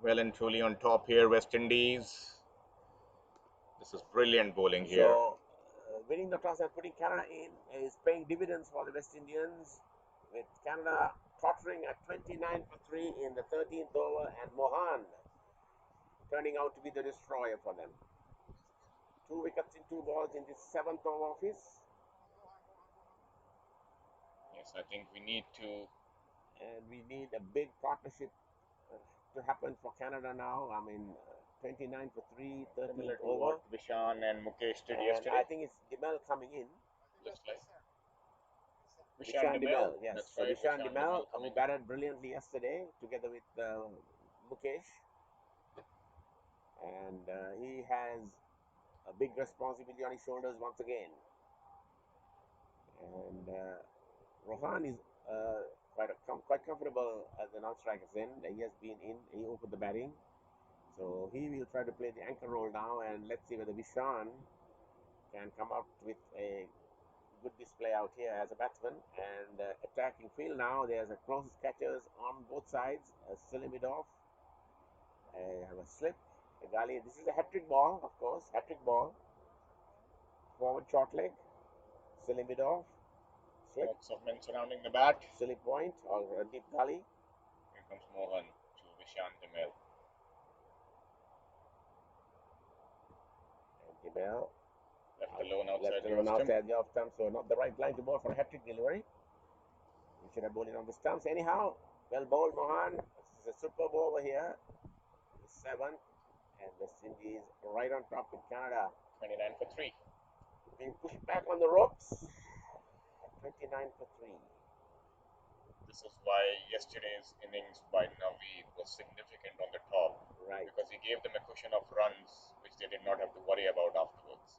well and truly on top here, West Indies. This is brilliant bowling here. So, winning the toss and putting Canada in is paying dividends for the West Indians, with Canada tottering at 29 for 3 in the 13th over, and Mohan turning out to be the destroyer for them. 2 wickets in 2 balls in this 7th over of his. Yes, I think we need to. And we need a big partnership to happen for Canada now. I mean, 29 for 3, 13th over. What Vishan and Mukesh did And yesterday. I think it's Dimel coming in. Looks like Vishan Dimel, yes. That's So right, Vishan Dimel, who coming. batted brilliantly yesterday together with Mukesh. And he has a big responsibility on his shoulders once again. And Rohan is quite comfortable at the non-striker's end. He has been in, he opened the batting. So he will try to play the anchor role now, and let's see whether Vishan can come out with a good display out here as a batsman. And attacking field now, there's a closest catchers on both sides. Silimidov, have a slip, a gully. This is a hat-trick ball, of course, hat-trick ball. Forward short leg, Silimidov, slip. Lots of men surrounding the bat. Silly point or a deep gully. Here comes Mohan to Vishan Dimel. And Dimel Left alone outside left the alone off stump. outside the off stump, so not the right line to bowl for a hat-trick delivery. We should have bowled it on the stumps. Anyhow, well bowled, Mohan. This is a superb over here. 7th, and West Indies right on top with Canada. 29 for 3. Being pushed back on the ropes. 29 for 3. This is why yesterday's innings by Naveed was significant on the top. Right. Because he gave them a cushion of runs, which they did not have to worry about afterwards.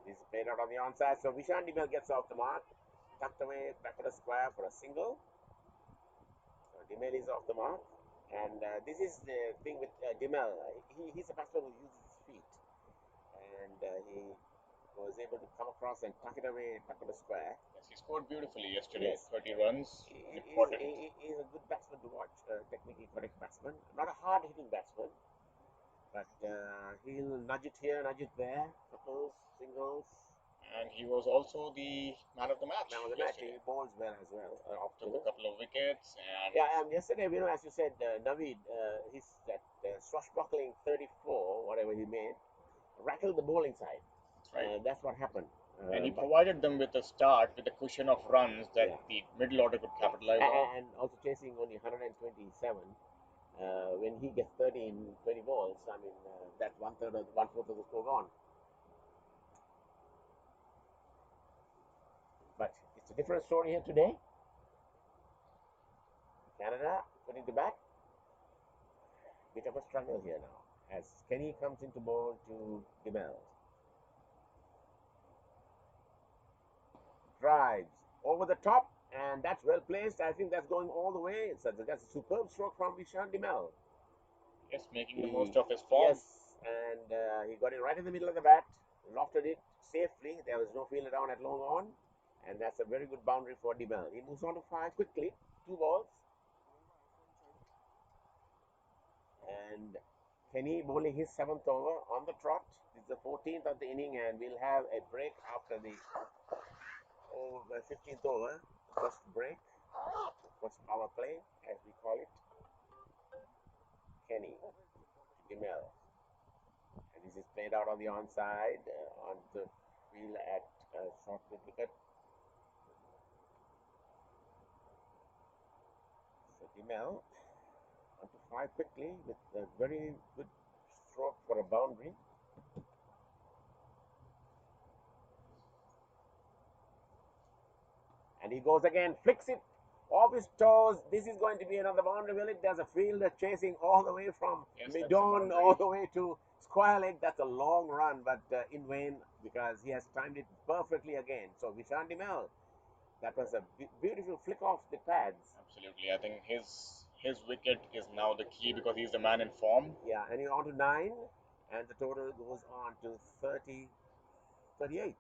This is played out on the onside, so Vishan Dimel gets off the mark. Tucked away, back of the square for a single. So Dimel is off the mark. And this is the thing with Dimel. He's a batsman who uses his feet. And he was able to come across and tuck it away, tuck of the square. Yes, he scored beautifully yesterday. Yes. 30 runs. He's a good batsman to watch, technically correct batsman. Not a hard-hitting batsman, but he'll nudge it here, nudge it there, couples, singles. And he was also the man of the match. Man of the match, he bowls well as well. Took a couple of wickets. And yeah, and yesterday, as you said, Naveed, his that swashbuckling 34, whatever he made, rattled the bowling side. That's right. That's what happened. And he provided them with a start with a cushion of runs that the middle order could capitalize on. And also chasing only 127. When he gets 30 in 20 balls, I mean, that's 1/4 of the score gone. But it's a different story here today. Canada putting the bat. Bit of a struggle here now as Kenny comes into bowl to Dimel. Drives over the top, and that's well placed. I think that's going all the way. That's a superb stroke from Vishan Dimel. Yes, making the most of his form. Yes, and he got it right in the middle of the bat, lofted it safely. There was no fielder down at long on, and that's a very good boundary for Dimel. He moves on to 5 quickly, 2 balls. And Kenny bowling his 7th over on the trot. This is the 14th of the inning, and we'll have a break after the 15th over. First break, first power play, as we call it. Kenny, Dimel. And this is played out on the onside, on the field at short wicket. So Dimel onto 5 quickly with a very good stroke for a boundary. And he goes again, flicks it off his toes. This is going to be another boundary, will it? There's a fielder chasing all the way from mid-on all the way to square leg. That's a long run, but in vain, because he has timed it perfectly again. So Vishan Dimel, that was a beautiful flick off the pads. Absolutely. I think his wicket is now the key because he's the man in form. Yeah, and he's on to 9, and the total goes on to 38.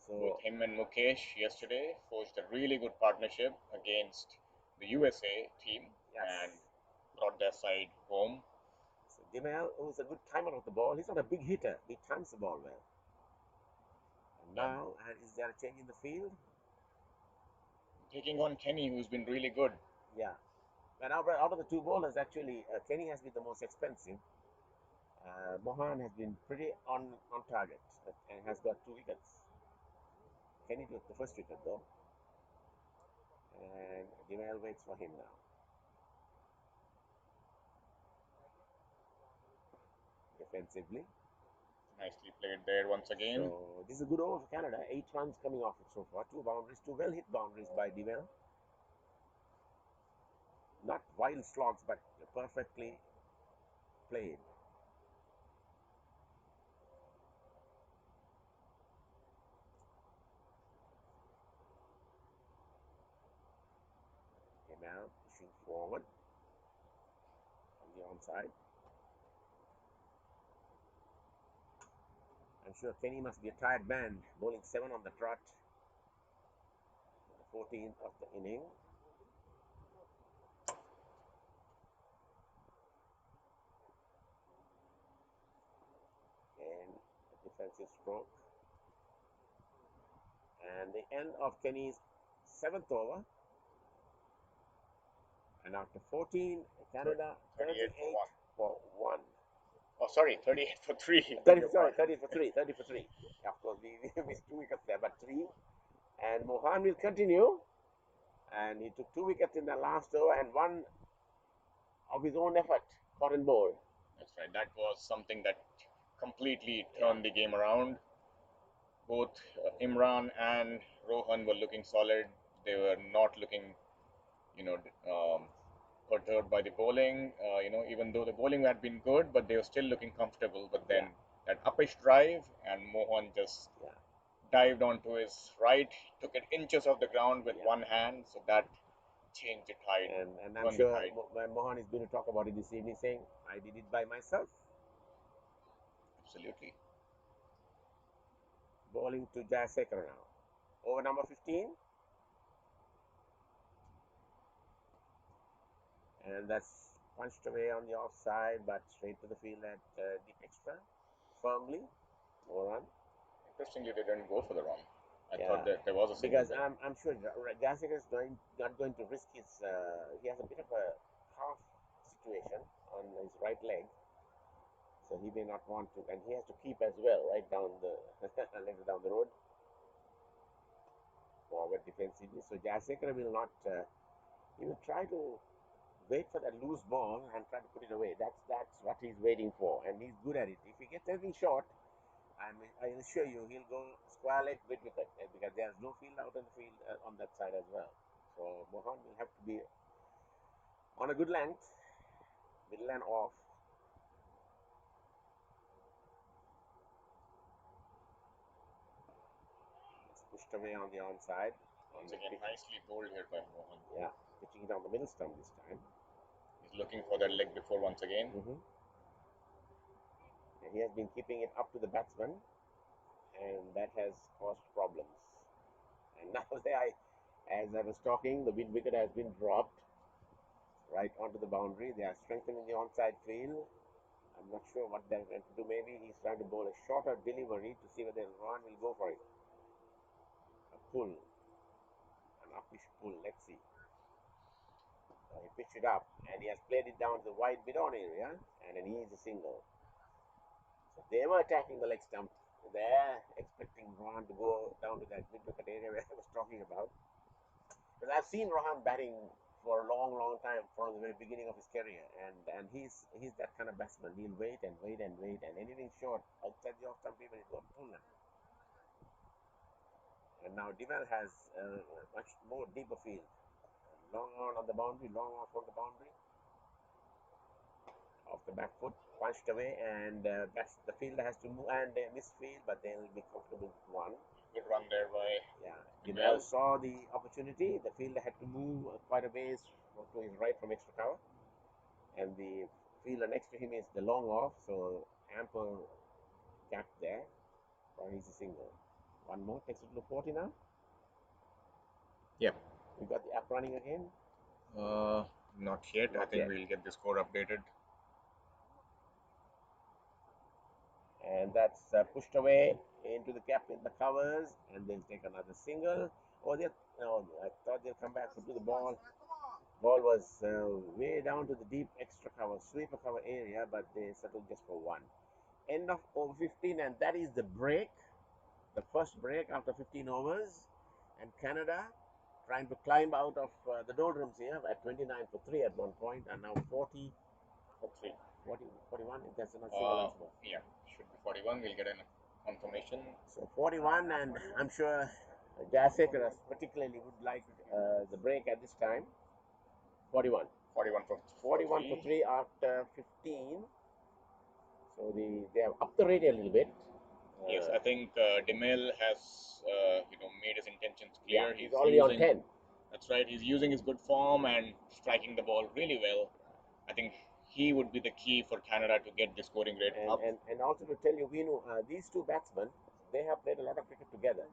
So both him and Mukesh yesterday forged a really good partnership against the USA team. and brought their side home. So Dimel, who's a good timer of the ball, he's not a big hitter. He times the ball well. And now, is there a change in the field? Taking on Kenny, who's been really good. Yeah. And out of the two bowlers, actually, Kenny has been the most expensive. Mohan has been pretty on target and has got 2 wickets. Kenny took the first wicket though. And Dimel waits for him now. Defensively. Nicely played there once again. So this is a good over for Canada. 8 runs coming off it so far. 2 boundaries, 2 well hit boundaries by Dimel. Not wild slogs, but perfectly played. Now pushing forward on the onside. I'm sure Kenny must be a tired man, bowling 7 on the trot, the 14th of the inning. And a defensive stroke. And the end of Kenny's 7th over. And after 14, Canada 38 for 1. Oh, sorry, 38 for 3. 30 for 3. 30 for 3. Of course, we missed 2 wickets there, but 3. And Mohan will continue. And he took 2 wickets in the last over and 1 of his own effort, cotton ball. That's right. That was something that completely turned the game around. Both Imran and Rohan were looking solid. They were not looking, perturbed by the bowling. Even though the bowling had been good, but they were still looking comfortable. But then that uppish drive, and Mohan just dived onto his right, took it inches off the ground with one hand, so that changed the tide. And I'm sure Mohan is going to talk about it this evening, saying, I did it by myself. Absolutely. Bowling to Jayasekara now. Over number 15. And that's punched away on the offside, but straight to the field at deep extra. Firmly. No run. Interestingly, they didn't go for the run. I thought that there was a single. Because I'm sure Jayasekara is not going to risk his. He has a bit of a half situation on his right leg. So he may not want to, and he has to keep as well, right down the later down the road. Forward defensively. So Jayasekara will not. He will try to wait for that loose ball and try to put it away. That's what he's waiting for, and he's good at it. If he gets anything short, I assure you he'll go square leg with it because there's no field out in the field on that side as well. So Mohan will have to be on a good length, middle and off. It's pushed away on the onside. Once again, nicely bowled here by Mohan. Yeah, pitching it on the middle stump this time. He's looking for that leg before once again. And he has been keeping it up to the batsman, and that has caused problems. And now as I was talking, the wind wicket has been dropped right onto the boundary. They are strengthening the onside field. I'm not sure what they're going to do. Maybe he's trying to bowl a shorter delivery to see whether Rohan will go for it. A pull, an uppish pull. Let's see. He pitched it up, and he has played it down to the wide mid-on area, and an easy single. So they were attacking the leg stump there, expecting Rohan to go down to that mid-wicket area where I was talking about. Because I've seen Rohan batting for a long time from the very beginning of his career, and he's that kind of batsman. He'll wait and wait and wait, and anything short outside the off stump, even he's going to pull them. And now Dimel has a much more deeper field. Long on the boundary, long off on the boundary. Off the back foot, punched away, and the fielder has to move and miss field, but they'll be comfortable with 1. Good run there by. Yeah, Dimel saw the opportunity. The fielder had to move quite a ways to his right from extra cover, and the fielder next to him is the long off, so ample gap there for an easy single. One more, takes it to 40 now. Yep. We got the up running again. Not yet. I Not think yet. we'll get the score updated. And that's pushed away into the gap in the covers, and they'll take another single. Oh, no, I thought they'll come back to the ball. Ball was way down to the deep extra cover, sweeper cover area, but they settled just for one. End of over 15, and that is the break, the first break after 15 overs. And Canada trying to climb out of the doldrums here at 29 for 3 at one point, and now 40 for 3. 41. That's another single. Yeah, should be 41. We'll get a confirmation. So 41, and I'm sure Jayasekara particularly would like the break at this time. 41. 41 for 41 for 3 after 15. So they have upped the rate a little bit. Yes, I think DeMille has made his intentions clear. Yeah, he's already on 10. That's right. He's using his good form and striking the ball really well. I think he would be the key for Canada to get the scoring rate up. And also to tell you, these two batsmen, they have played a lot of cricket together,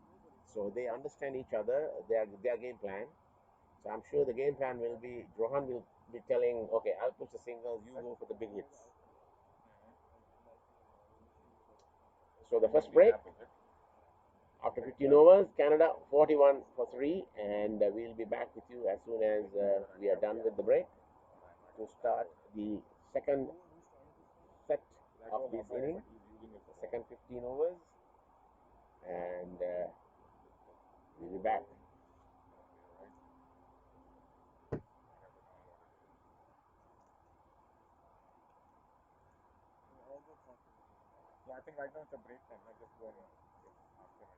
so they understand each other, their game plan. So I'm sure the game plan will be, Rohan will be telling, okay, I'll push the singles, you go for the big hits. So the first break after 15 overs, Canada 41 for 3, and we'll be back with you as soon as we are done with the break to start the second set of this inning, the second 15 overs, and we'll be back. Yeah, I think right now it's a break time. I just go and ask them.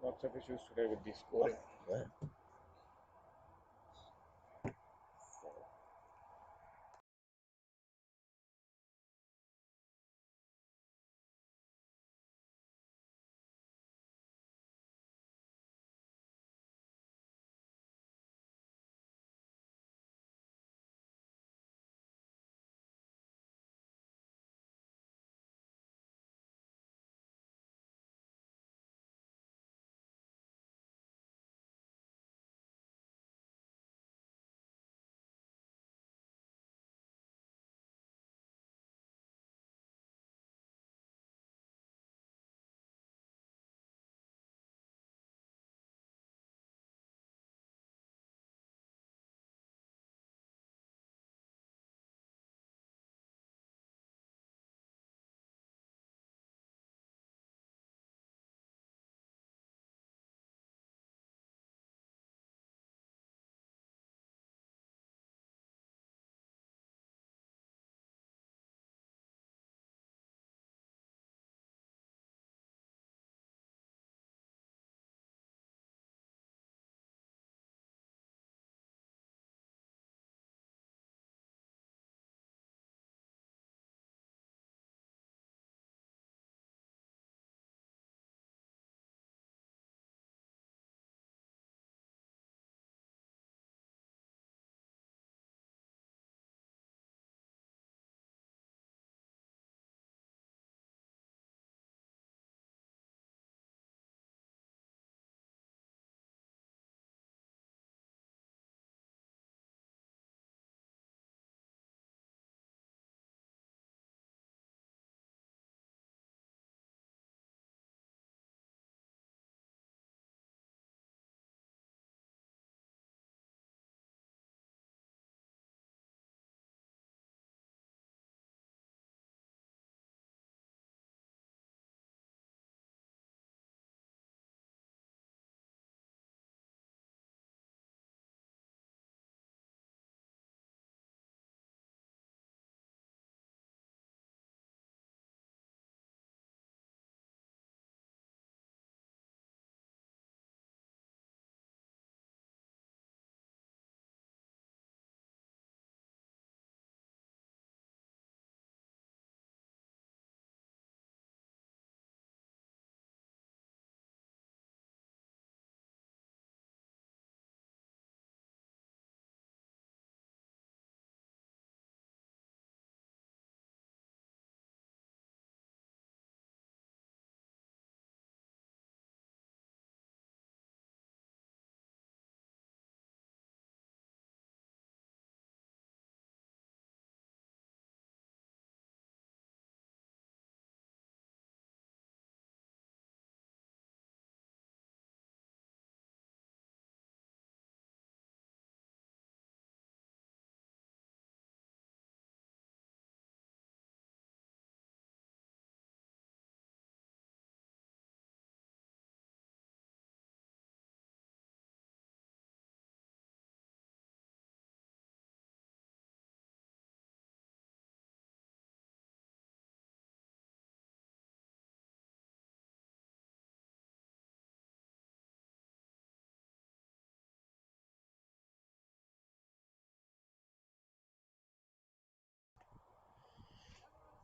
Lots of issues today with the scoring. Yeah.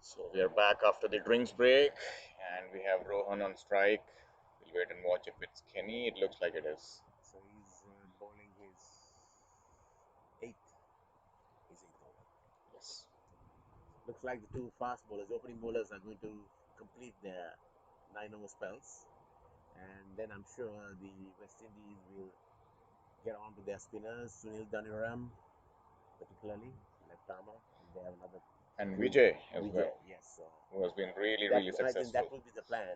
So we are back after the drinks break, and we have Rohan on strike. We'll wait and watch if it's Kenny. It looks like it is. So he's bowling his eighth. His eighth over. Yes. Looks like the two fast bowlers, opening bowlers, are going to complete their 9 over spells, and then I'm sure the West Indies will get on to their spinners. Sunil Daniram, particularly left armour, and they have another. And Vijay as Vijay, well, yes. So who has been really, that, really I think that successful. will be the plan.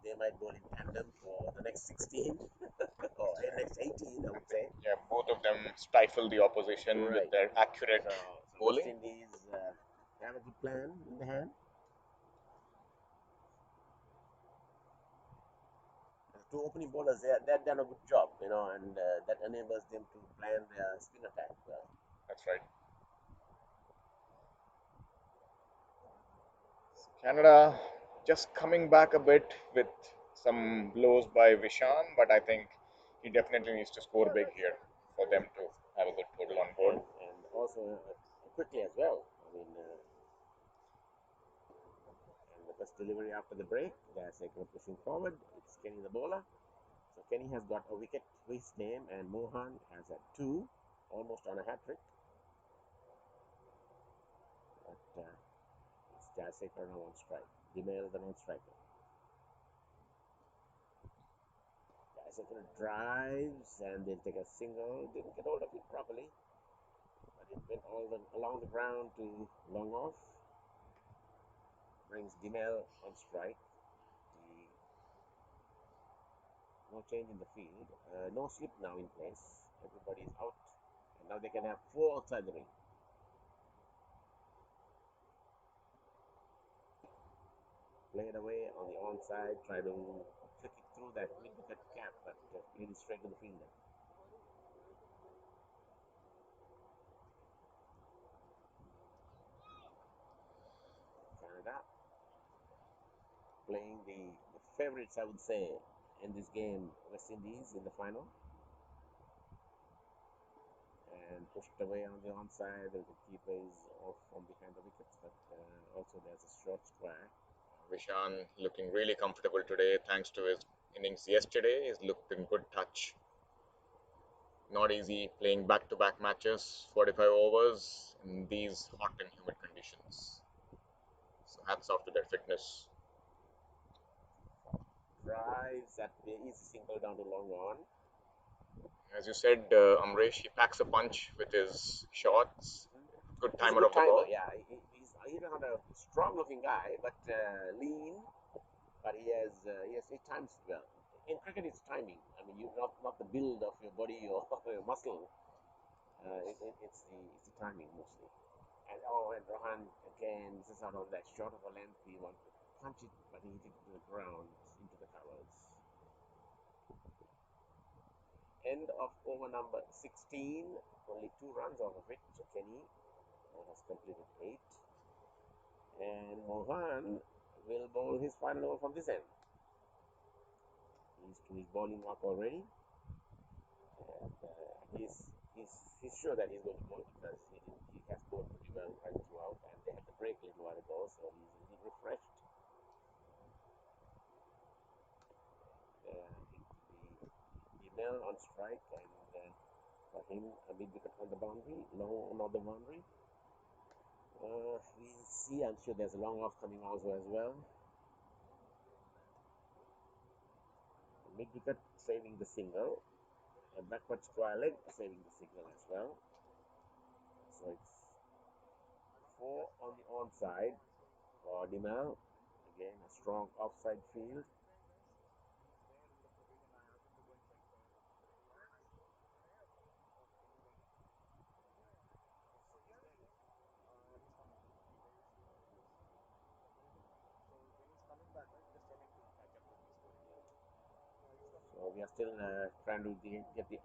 They might bowl in tandem for the next 16 or next 18, I would say. Yeah, both of them stifle the opposition with Right. their accurate So West bowling. Indies have a good plan in the hand. The two opening bowlers, they've done a good job, and that enables them to plan their spin attack well. That's right. Canada just coming back a bit with some blows by Vishan, but I think he definitely needs to score big here for them to have a good total on board. And also quickly as well. I mean, and the first delivery after the break, they're pushing forward. It's Kenny the bowler. So Kenny has got a wicket to his name, and Mohan has had 2, almost on a hat trick. But it's Jayasekar now on strike. Dimel the non-striker. Jayasekar drives, and they'll take a single. Didn't get hold of it properly, but it went along the ground to long off. Brings Dimel on strike. No change in the field. No slip now in place. Everybody is out. And now they can have 4 outside the ring. Play it away on the onside. Try to flick it through that mid-wicket cap, but played it straight to the fielder. Canada playing the favourites, I would say, in this game, West Indies in the final. And pushed away on the onside. The keeper is off from behind the wickets, but also there's a short square. Vishan looking really comfortable today thanks to his innings yesterday. He's looked in good touch. Not easy playing back-to-back matches, 45 overs in these hot and humid conditions. So hats off to their fitness. Drives at the easy single down to long on. As you said, Amresh, he packs a punch with his shots. Good He's a timer good of the timer, ball. yeah. He's not a strong-looking guy, but lean. But he times well. In cricket, it's timing. I mean, you not the build of your body or your muscle. It's the timing mostly. And Rohan again, this is out of that short of a length. He wanted to punch it, but he hit it to the ground, into the covers. End of over number 16. Only 2 runs off of it. So Kenny has completed 8. And Mohan will bowl his final over from this end. He's to his bowling mark already. And he's sure that he's going to bowl because he has bowled pretty well right throughout. And they had the break a little while ago, so he's a little refreshed. The Mel on strike, and for him, a big wicket on the boundary, long on the boundary. We'll see. I'm sure there's a long off coming also as well. Mid wicket saving the single. A backward square leg saving the single as well. So it's 4 on the onside for Dimal. Again, a strong offside field. So we are still trying to get the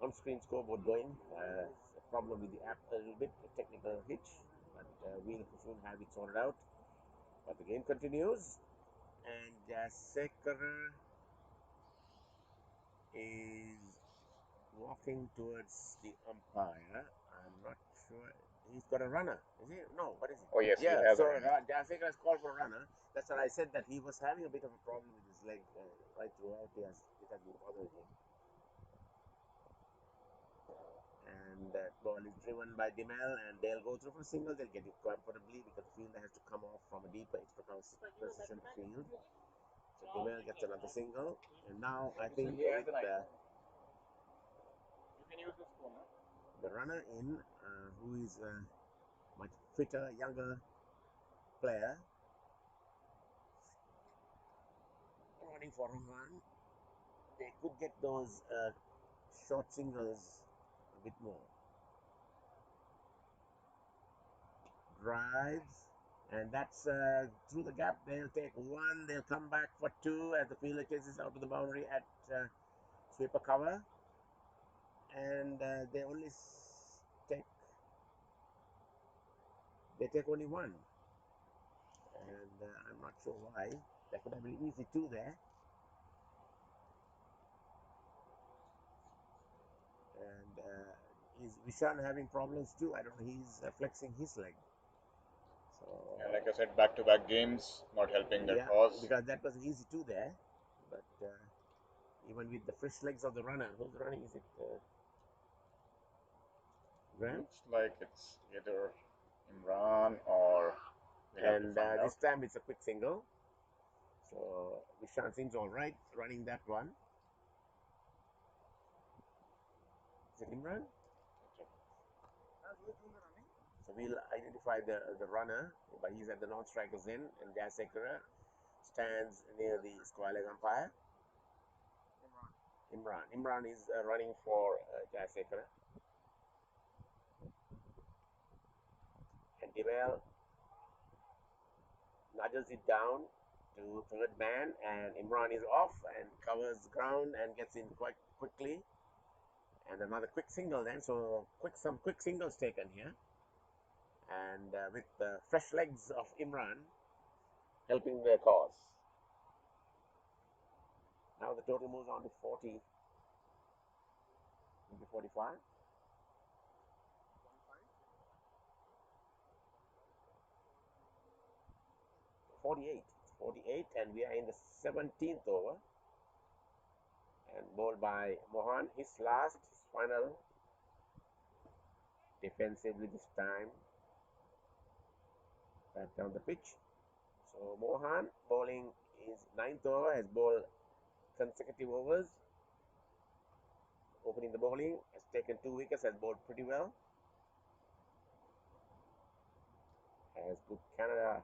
on-screen scoreboard going. A problem with the app a little bit, a technical hitch, but we'll soon have it sorted out. But the game continues, and Sekar is walking towards the umpire. I'm not sure. he's got a runner. Is he? No, what is it? Oh, yes, he Yeah, has a so runner. Jayasekara has called for a runner. That's what I said, that he was having a bit of a problem with his leg right throughout. It has been bothering him. And that ball is driven by Demel, and they'll go through for a single. They'll get it comfortably because the fielder has to come off from a deeper extra position field. So Demel gets another single, and now I think with You can use this phone, huh? the runner in, who is a much fitter, younger player, running for Rohan, they could get those short singles a bit more. Drives, and that's through the gap. They'll take one, they'll come back for two as the fielder chases out to the boundary at sweeper cover, and they only take only one, and I'm not sure why. That could have been easy two there. And is Vishan having problems too? I don't know. He's flexing his leg. So And like I said, back-to-back games not helping their yeah, cause. because that was easy too there. But even with the fresh legs of the runner, who's running? Is it Graham? Looks like it's either Imran or we have to And find this out. time it's a quick single. So Vishan seems all right running that one. Is it Imran? So we'll identify the runner, but he's at the non-striker's end, and Jayasekara stands near the square leg umpire. Imran is running for Jayasekara. And Deval nudges it down to third man, and Imran is off and covers ground and gets in quite quickly. And another quick single then. So some quick singles taken here. And with the fresh legs of Imran helping their cause. Now the total moves on to 40, into 45. 48, and we are in the 17th over. And bowled by Mohan, his final, defensively this time, back down the pitch. So Mohan bowling his 9th over, has bowled consecutive overs, opening the bowling, has taken 2 wickets, has bowled pretty well, has put Canada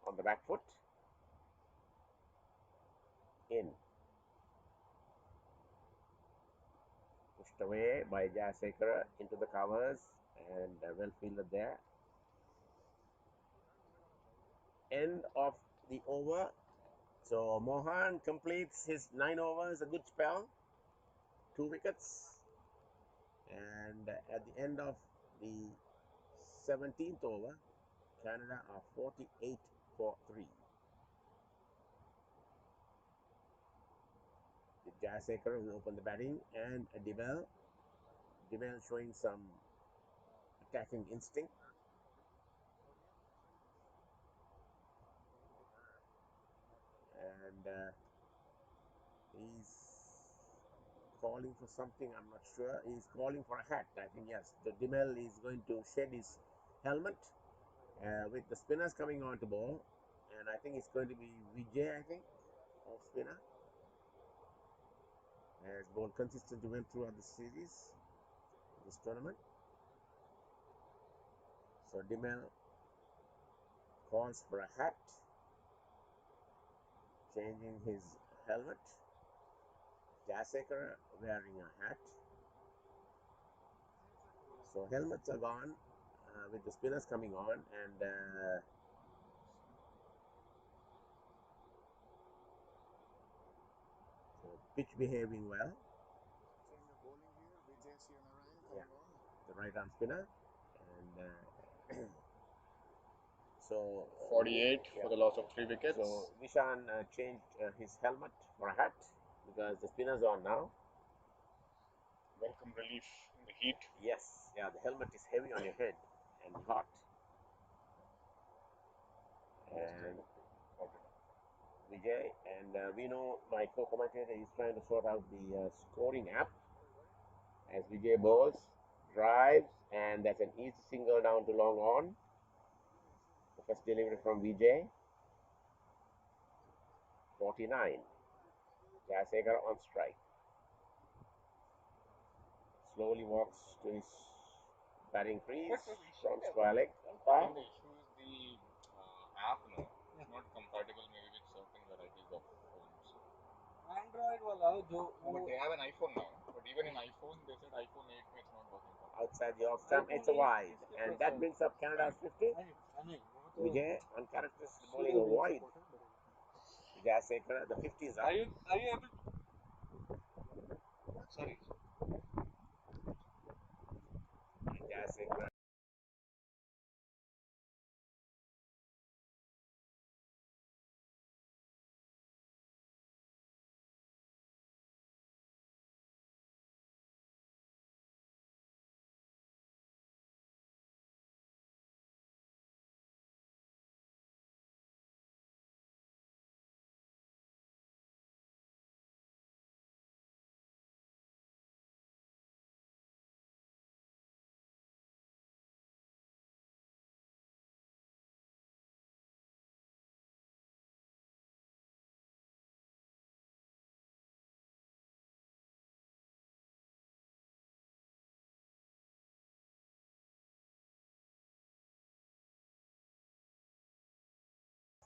on the back foot, in, pushed away by Jayasekara into the covers, and well fielded there. End of the over. So Mohan completes his 9 overs, a good spell, 2 wickets, and at the end of the 17th over, Canada are 48 for 3. Jayasekara will open the batting, and Deval showing some attacking instinct. And he's calling for something, I'm not sure. He's calling for a hat, I think, yes. The Demel is going to shed his helmet with the spinners coming on to bowl. And I think it's going to be Vijay, I think, off spinner. Has bowled consistently well throughout the series, this tournament. So Demel calls for a hat, changing his helmet. Jayasekara wearing a hat. So helmets are gone with the spinners coming on, and so pitch behaving well. Yeah, the right arm spinner, and so 48 yeah. for the loss of 3 wickets. So Vishan changed his helmet for a hat because the spinners are on now. Welcome relief The heat. Yes, yeah, the helmet is heavy on your head and hot. And Vijay, and we know my co-commentator is trying to sort out the scoring app as Vijay bowls, drives, and that's an easy single down to long on. The first delivery from Vijay. 49. Jayasekara on strike. Slowly walks to his batting crease from square leg. The issue is the app, no, it's not compatible maybe with certain varieties of phones. Android वाला जो But they have an iPhone now. But even in iPhone, they said iPhone 8 में it's not working. Outside the off stump, it's a wide. And that brings up Canada's 50. Vijay on characteristic bowling a wide. Jayasekara, the 50 is up. Are you able? Sorry. Jayasekara.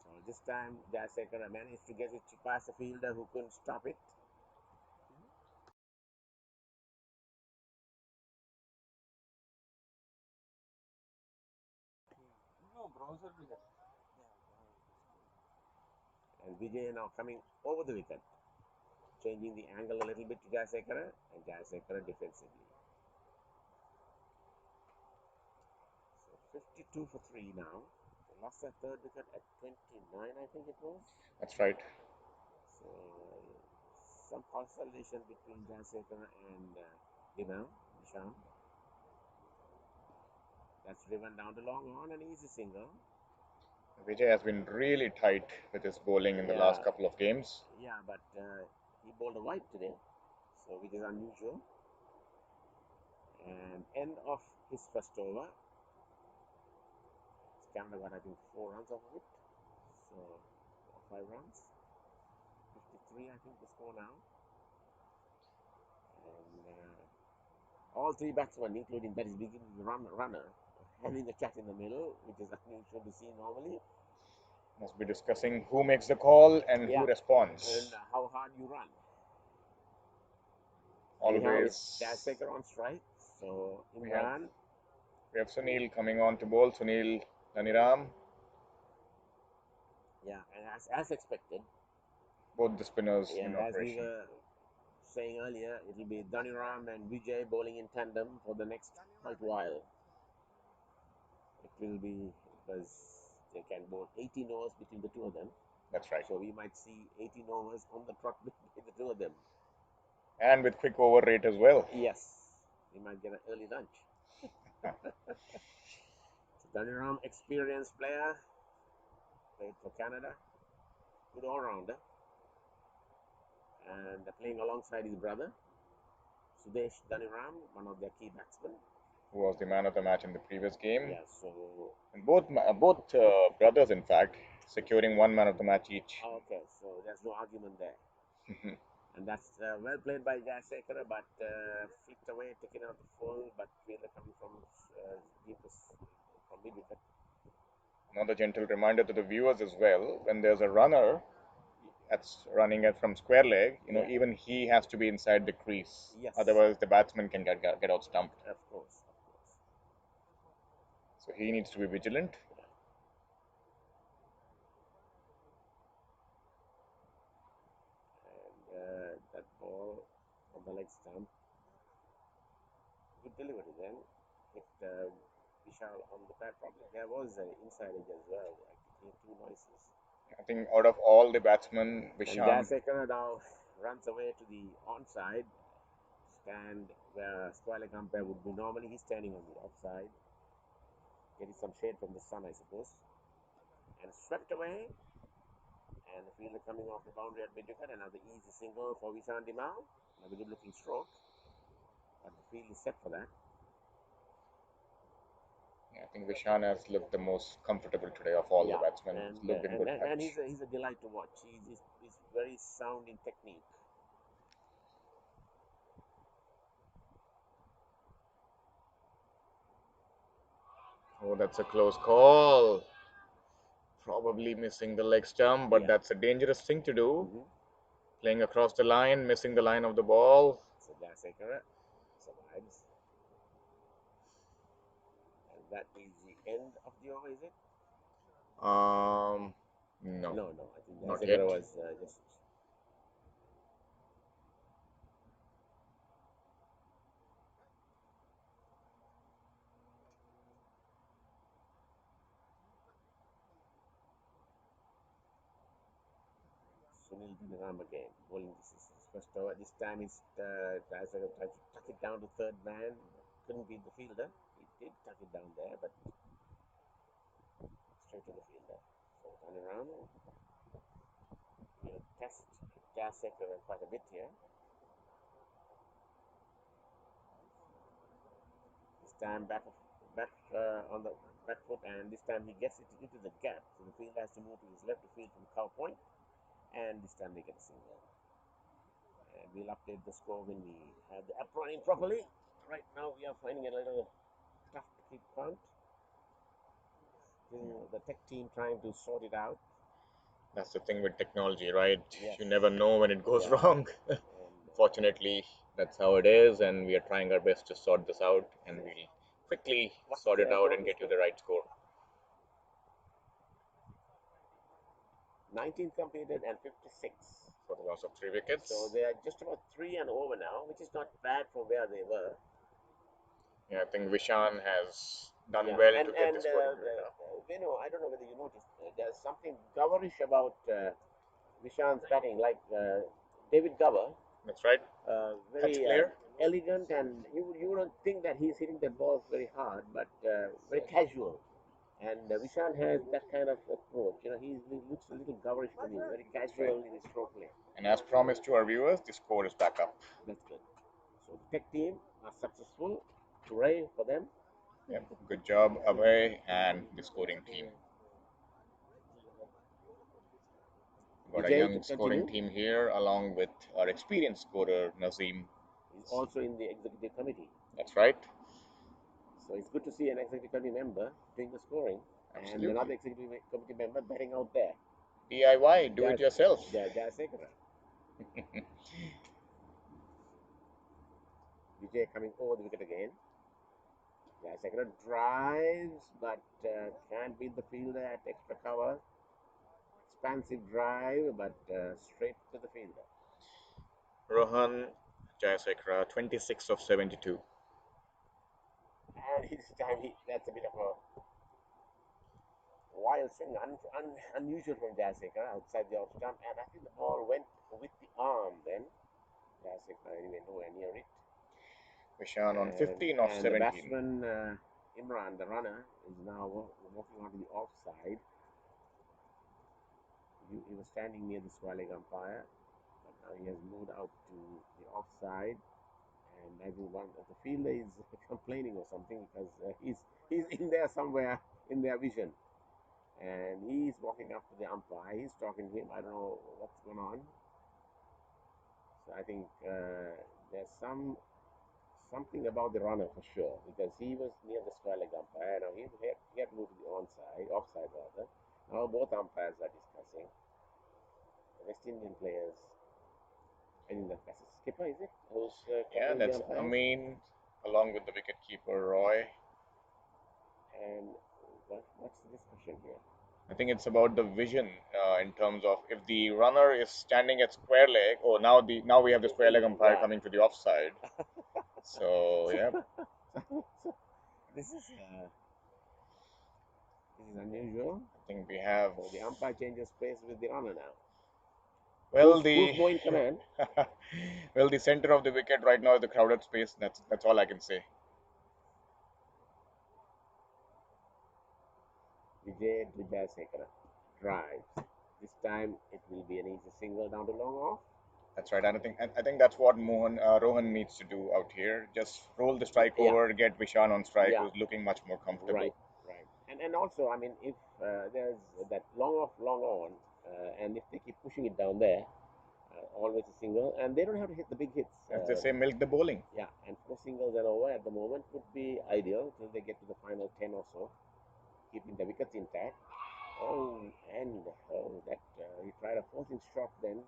So this time Jayasekara managed to get it past the fielder who couldn't stop it. No, browser will get. And Vijay now coming over the wicket, changing the angle a little bit to Jayasekara, and Jayasekara defensively. So 52 for 3 now. They lost their third wicket at 29, I think it was. That's right. So some consolidation between Jayasekara and Disham. That's driven down to long on, an easy single. Vijay has been really tight with his bowling in the last couple of games. Yeah, but he bowled a wide today, so which is unusual. And end of his first over. Canada got, I think, 4 runs off of it. So 5 runs. 53, I think, the score now. And all 3 batsmen, including that is beginning the runner, having a chat in the middle, which is unusual to see normally. Must be discussing who makes the call and who responds. And how hard you run. Always. Jayasekara on strike. So We have Sunil coming on to bowl. Sunil Daniram. Yeah, and as expected. Both the spinners in As operation. we were saying earlier, it will be Daniram and Vijay bowling in tandem for the next quite while. It will be because they can bowl 18 overs between the two of them. That's right. So we might see 18 overs on the trot between the two of them. And with quick over rate as well. Yes, we might get an early lunch. So Daniram, experienced player, played for Canada, good all-rounder, and playing alongside his brother, Sudesh Daniram, one of their key batsmen. Who was the man of the match in the previous game. Yeah, so... And both brothers, in fact, securing 1 man of the match each. Okay, so there's no argument there. And that's well played by Jayasekara, but flicked away, taken out the full, but fielder coming from mid wicket. Another gentle reminder to the viewers as well, when there's a runner that's running it from square leg, even he has to be inside the crease. Yes. Otherwise, the batsman can get out stumped. Of course. So he needs to be vigilant. And that ball on the leg stump. Good delivery then. Hit Vishal on the pad. Probably there was an inside edge as well. I could hear 2 noises. I think out of all the batsmen, Vishal. And Jayasekara now runs away to the onside, stand where square leg umpire would be normally. He's standing on the offside, getting some shade from the sun, I suppose. And swept away. And the fielder coming off the boundary at mid-wicket. Another easy single for Vishan Dimao. Another good-looking stroke. But the field is set for that. Yeah, I think Vishan has looked the most comfortable today of all the batsmen. And, He's looked in good touch. and he's a delight to watch. He's very sound in technique. Oh, that's a close call. Probably missing the leg stump, but that's a dangerous thing to do. Playing across the line, missing the line of the ball. So Jayasekara survives. And that is the end of the over, is it? No. No. I think Not Jayasekara yet. was just. Sunil Dinaram again, bowling. This is his first over. This time it's Jayasekara tried to tuck it down to third man. Couldn't beat the fielder. He did tuck it down there, but straight to the fielder. So turn around. He'll test Jayasekara quite a bit here. This time back on the back foot, and this time he gets it into the gap. So the fielder has to move to his left to field from cow point, and this time they get a single. And we'll update the score when we have the app running properly. Right now we are finding it a little tough to keep count. The tech team trying to sort it out. That's the thing with technology, right? Yes. You never know when it goes wrong. Fortunately, that's how it is, and we are trying our best to sort this out, and we'll quickly sort it out and get you the right score. 19 completed and 56 for the loss of 3 wickets. So they are just about 3 and over now, which is not bad from where they were. Yeah, I think Vishan has done well to get this score right now. I don't know whether you noticed, there's something Goverish about Vishan's batting, like David Gover. That's right. Very elegant, and you don't think that he's hitting the ball very hard, but very casual. And Vishan has that kind of approach. He looks a little Goverish to me, very casual in his stroke play. And as promised to our viewers, the score is back up. That's good. So the tech team are successful. Hooray for them. Yeah, good job, Abhay, and the scoring team. Got a young scoring team here, along with our experienced scorer, Nazim. He's also in the executive committee. That's right. So it's good to see an executive committee member doing the scoring. Absolutely. And another executive committee member batting out there. DIY, do it yourself. Jayasekara. Vijay coming over the wicket again. Jayasekara drives, but can't beat the fielder at extra cover. Expansive drive, but straight to the fielder. Rohan Jayasekara, 26 of 72. And this time that's a bit of a wild swing, unusual from Jayasekara outside the off stump. And I think the ball went with the arm then. Jayasekara anyway nowhere near it. Vishan on 15 of 17. The batsman Imran, the runner, is now walking onto the offside. He was standing near the square leg umpire, but now he has moved out to the offside. And I think one of the fielder is complaining or something because he's in there somewhere in their vision. And he's walking up to the umpire. He's talking to him. I don't know what's going on. So I think there's something about the runner for sure, because he was near the square leg umpire. Now he had moved to the offside rather. Now both umpires are discussing. The West Indian players. I think that's a skipper, is it? Yeah, that's Amin, along with the wicketkeeper Roy. And what's the discussion here? I think it's about the vision in terms of if the runner is standing at square leg. Oh, now we have the square leg umpire coming to the offside. So yeah. This is unusual. I think we have. So the umpire changes place with the runner now. Well, Who's the more in command? well, the center of the wicket right now is the crowded space. That's all I can say. Vijay Vijayasekara drives. This time it will be an easy single down to long off. That's right. And I think that's what Rohan needs to do out here. Just roll the strike Yeah, over, get Vishan on strike, yeah, who's looking much more comfortable. right, right. And also, I mean, if there's that long off, long on, and if they keep pushing it down there, always a single, and they don't have to hit the big hits. As they say, milk the bowling. Yeah, and 4 singles and over at the moment would be ideal till they get to the final 10 or so, keeping the wickets intact. Oh, and that he tried a forcing shot then.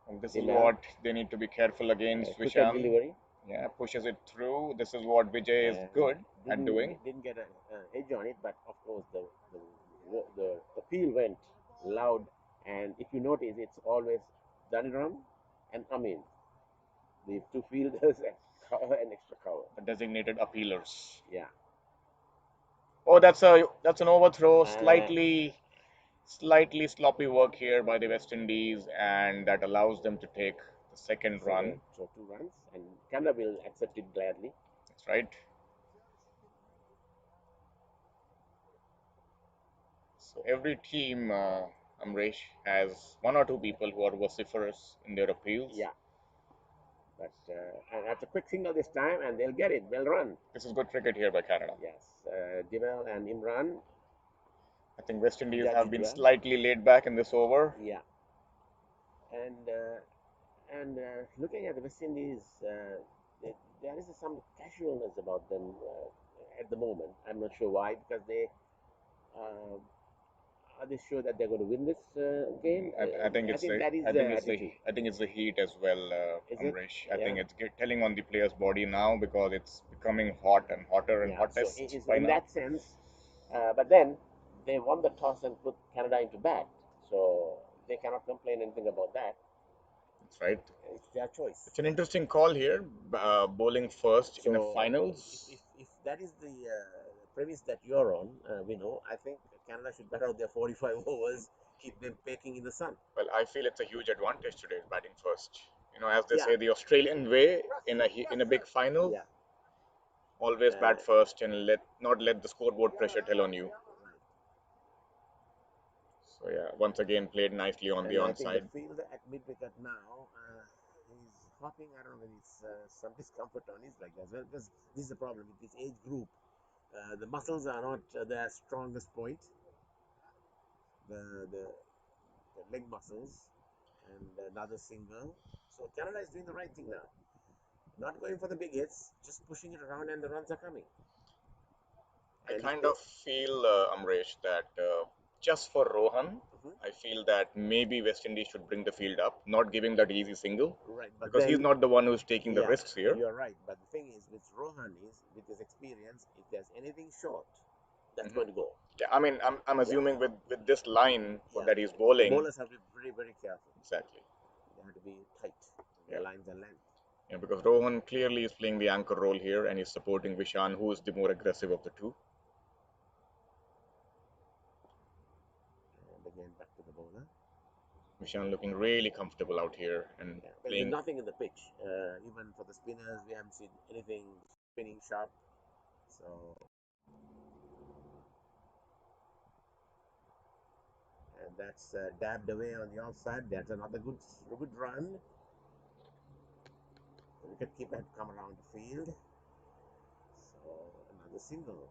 And this is Dinner, what they need to be careful against. quicker Vishan, delivery. yeah, pushes it through. This is what Vijay is good at doing. Didn't get an edge on it, but of course the field went loud, and if you notice, it's always Daniram and Amin, the two fielders and cover and extra cover. The designated appealers. Yeah, Oh, that's an overthrow. Slightly sloppy work here by the West Indies, and that allows them to take the second run. so 2 runs, and Canada will accept it gladly. That's right. So every team, Amresh, has one or two people who are vociferous in their appeals. Yeah, but and that's a quick signal this time, and they'll get it. Well run. This is good cricket here by Canada. Yes, Divel and Imran. I think West Indies Judge have it been well. slightly laid back in this over. Yeah, and looking at the West Indies, there is some casualness about them at the moment. I'm not sure why, because they uh, are they sure that they're going to win this game? I think I it's think the that is I the think it's the attitude. I think it's the heat as well, Is it? Amresh. I think Yeah. it's telling on the player's body now because it's becoming hot and hotter and Yeah. So hottest by in now. that sense, but then they won the toss and put Canada into bat, so they cannot complain anything about that. That's right. It's their choice. It's an interesting call here, bowling first in a So finals. if that is the premise that you're on, we know. I think Canada should bat out their 45 overs, keep them baking in the sun. Well, I feel it's a huge advantage today batting first. You know, as they Yeah. say, the Australian way in a big final, Yeah. always bat first and not let the scoreboard pressure tell on you. So yeah, once again played nicely on the And I think onside. the fielder at mid wicket now is hopping. I don't know whether it's some discomfort on his leg as well, because this is the problem with this age group. The muscles are not their strongest point. The leg muscles, and another single. So Canada is doing the right thing now. Not going for the big hits, just pushing it around, and the runs are coming. I And kind of feel, Amresh, that just for Rohan, I feel that maybe West Indies should bring the field up, not giving that easy single, right, but because he's then not the one who's taking the yeah, risks here. you're right. But the thing is, with Rohan is with his experience, if there's anything short, that's going to go. Yeah, I mean, I'm assuming with this line Yeah. that he's The bowling. bowlers have to be very, very careful. Exactly. They have to be tight. Yeah. The lines and length. Yeah, because Rohan clearly is playing the anchor role here and he's supporting Vishan, who is the more aggressive of the two. And again, back to the bowler. Vishan looking really comfortable out here and Well, playing. there's nothing in the pitch. Even for the spinners, we haven't seen anything spinning sharp. So, and that's dabbed away on the outside. That's another good run. The wicketkeeper had come around the field. So another single.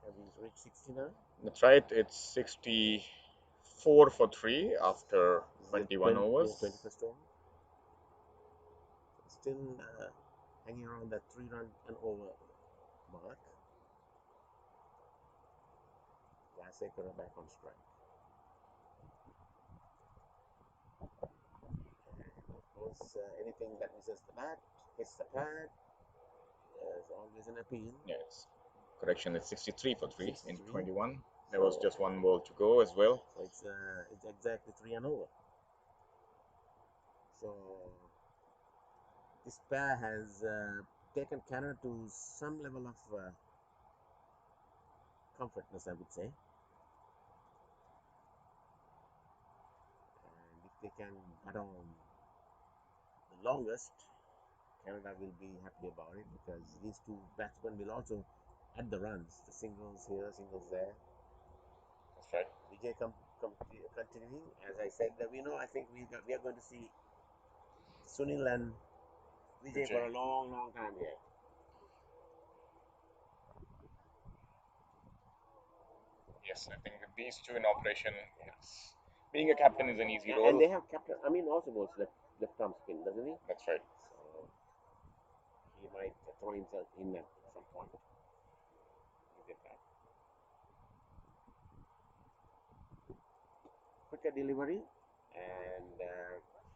Have we reached 60 now? That's right. It's 64 for 3 after 21 overs. 21st over. Still hanging around that 3 run and over mark. Jayasekara back on strike. And of course, anything that misses the bat, hits the pad, is always an appeal. Yes. Correction, it's 63 for 3 in 63. 21. There was just one ball to go as well. So it's exactly 3 and over. So this pair has taken Canada to some level of comfortness, I would say. And if they can bat on the longest, Canada will be happy about it, because these two batsmen will also add the runs, the singles here, singles there. That's right. Vijay continuing, as I said, that I think we are going to see Sunil and Vijay for a long time here. Yes, I think these two in operation, being a captain is an easy role. And they have captain. Also bowls left arm spin, doesn't he? That's right. So he might throw himself in at some point. Get that. Quicker delivery, and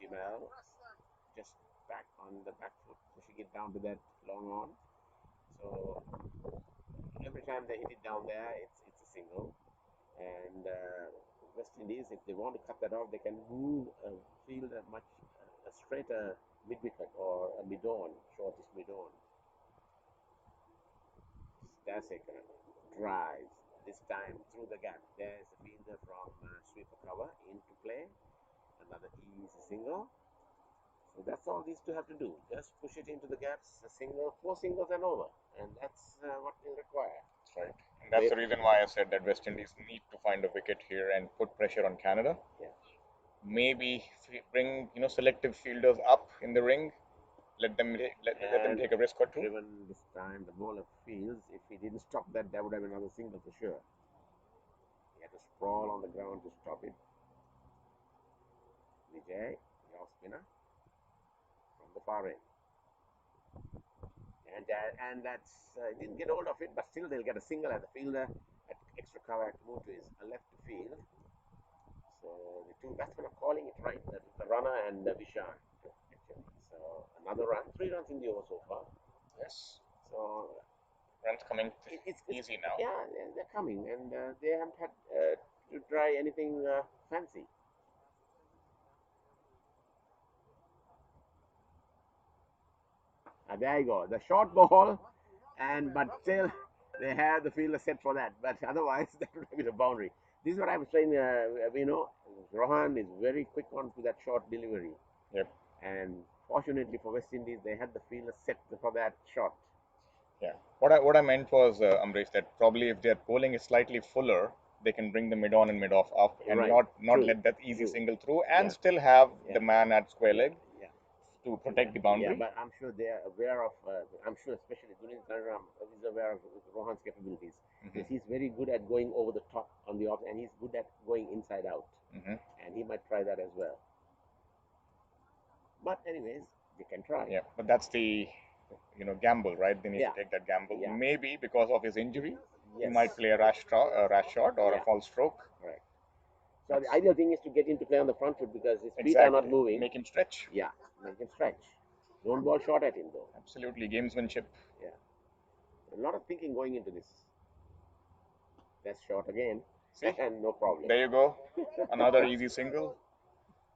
Female just back on the back foot, pushing it down to that long on. So every time they hit it down there, it's a single. And West Indies, if they want to cut that off, they can move field a straighter mid wicket or a mid on, shortest mid on. Dasek drives this time through the gap. There's a fielder from sweeper cover into play. Another easy single. So that's all these two have to do. Just push it into the gaps, a single, 4 singles and over. And that's what they require. That's right. And that's the reason why I said that West Indies need to find a wicket here and put pressure on Canada. Yeah. Maybe bring selective fielders up in the ring. Let them take a risk or two. Driven this time, the bowler feels if he didn't stop that, there would have been another single for sure. He had to sprawl on the ground to stop it. Vijay, the off spinner from the far end. And that's didn't get hold of it, but still they'll get a single as the fielder at extra cover to move to his left field. So the two batsmen are calling it right, the runner and Vishan. So another run, 3 runs in the over so far. Yes. So runs coming it's easy now. Yeah, they're coming, and they haven't had to try anything fancy. There you go, the short ball, but still they have the fielder set for that. But otherwise, that would have been a boundary. This is what I was saying. Rohan is very quick on to that short delivery. Yep. And fortunately for West Indies, they had the fielder set for that shot. Yeah. What I meant was, Amrish, that probably if their bowling is slightly fuller, they can bring the mid on and mid off up and not let that easy single through and still have the man at square leg to protect the boundary. Yeah, but I'm sure they are aware of. I'm sure, especially Dunit Naram is aware of Rohan's capabilities. Because he's very good at going over the top on the off, and he's good at going inside out. And he might try that as well. But anyways, they can try. Yeah, but that's the gamble, right? They need to take that gamble. Yeah. Maybe because of his injury, he might play a rash shot or a false stroke. Right. So the ideal thing is to get him to play on the front foot because his feet are not moving. Make him stretch. Yeah, make him stretch. Don't ball short at him though. Absolutely, gamesmanship. Yeah. A lot of thinking going into this. That's short again. See? And no problem. There you go. Another easy single.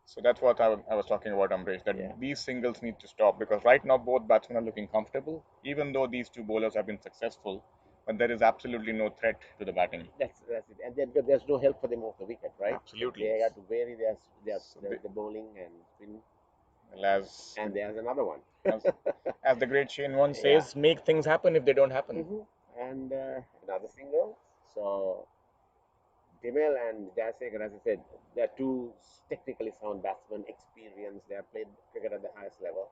So that's what I was talking about, Amrish, that these singles need to stop because right now both batsmen are looking comfortable, even though these two bowlers have been successful, but there is absolutely no threat to the batting. That's it. And then there's no help for them off the wicket, right? Absolutely. They have to vary their bowling and spin. And there's another one. As the great Shane once says, make things happen if they don't happen. And another single. So Danville and Dasek, as I said, they're two technically sound batsmen, experienced. They have played cricket at the highest level.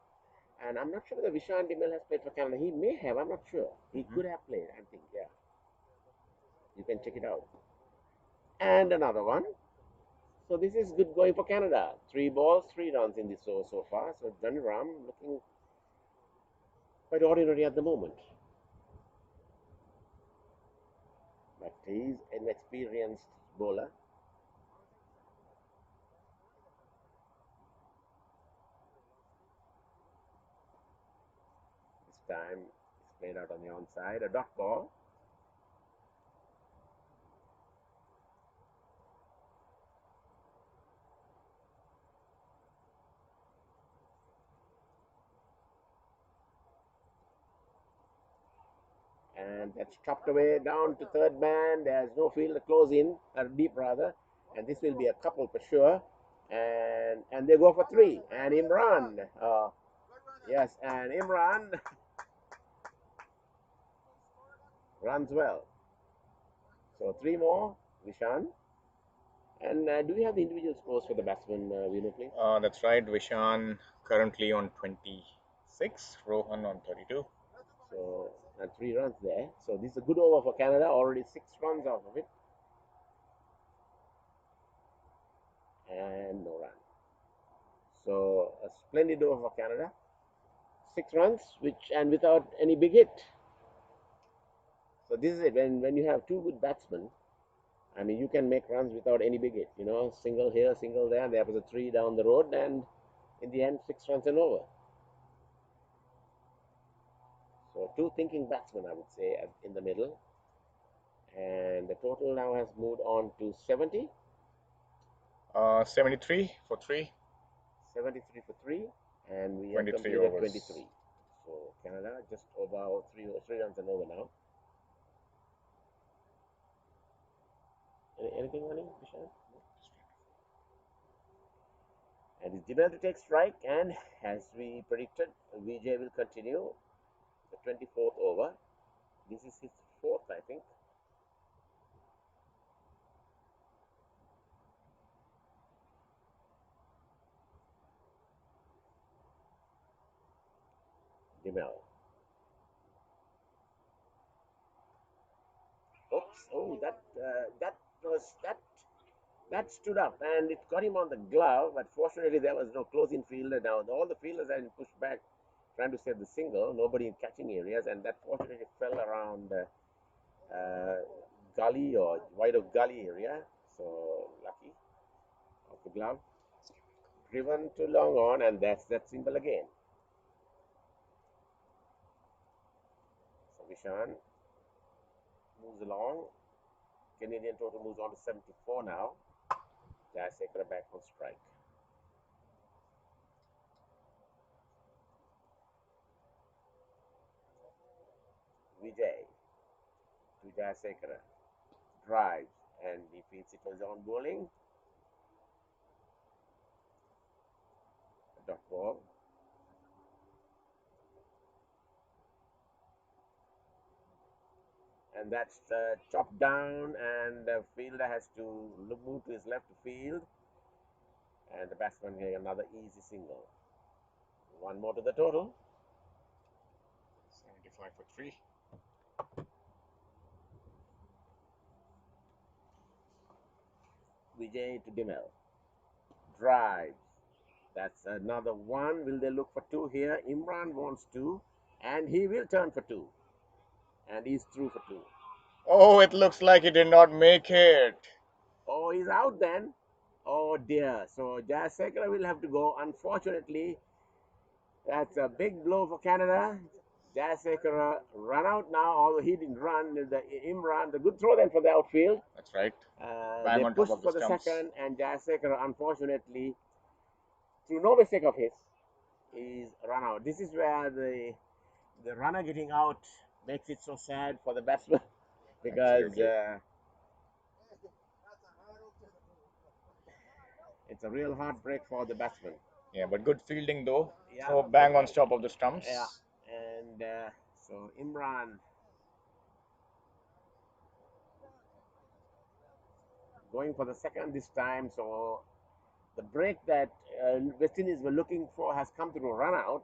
And I'm not sure whether Vishan Danville has played for Canada. He may have, I'm not sure. He could have played, I think, yeah. You can check it out. And another one. So this is good going for Canada. 3 balls, 3 runs in this over so far. So Daniram looking quite ordinary at the moment. But he's an experienced bowler. This time it's played out on the onside, a dot ball. And that's chopped away down to third man. There's no field to close in, or deep rather. And this will be a couple for sure. and they go for 3. And Imran, yes, and Imran runs well. So 3 more, Vishan. And do we have the individual scores for the batsman, Vinu, please? That's right. Vishan currently on 26, Rohan on 32. So, and 3 runs there. So this is a good over for Canada. Already 6 runs out of it. And no run. So a splendid over for Canada. 6 runs, and without any big hit. So this is it. When you have 2 good batsmen, I mean, you can make runs without any big hit. You know, single here, single there. There was a 3 down the road, and in the end, 6 runs and over. So 2 thinking batsmen, I would say, in the middle. And the total now has moved on to 70. 73 for 3. 73 for 3. And we have 23 completed overs. 23. So Canada just over 3 runs and over now. Anything running, Vishal? And it's Dimel to take strike, and as we predicted, Vijay will continue the 24th over. This is his 4th, I think. Dimel. Oops! Oh, that stood up, and it got him on the glove. But fortunately, there was no closing fielder. Now all the fielders had pushed back, trying to save the single. Nobody in catching areas, and that fortunately fell around gully or wide of gully area. So lucky of the glove. Driven to long on, and that's that single again. So Vishan moves along. Canadian total moves on to 74 now. Jayasekara back on strike. Vijay to Jayasekara. Drives, and he feeds it on his own bowling. A dot ball. And that's chopped down, and the fielder has to move to his left field, and the batsman getting another easy single. 1 more to the total. 75 for 3. Vijay to Dimel. Drives. That's another 1. Will they look for 2 here? Imran wants 2, and he will turn for 2. And he's through for 2. Oh, it looks like he did not make it. Oh, he's out then. Oh dear. So Jayasekara will have to go. Unfortunately, that's a big blow for Canada. Jayasekara run out now, although he didn't run. The Imran, the good throw then for the outfield. That's right. They Bang on top pushed of the for the stumps. second, and Jayasekara, unfortunately, through no mistake of his, is run out. This is where the runner getting out makes it so sad for the batsman because it's a real heartbreak for the batsman. Yeah, but good fielding though. Yeah, Throw bang on top of the stumps. Yeah, and so Imran going for the second this time. So the break that West Indies were looking for has come through a run out,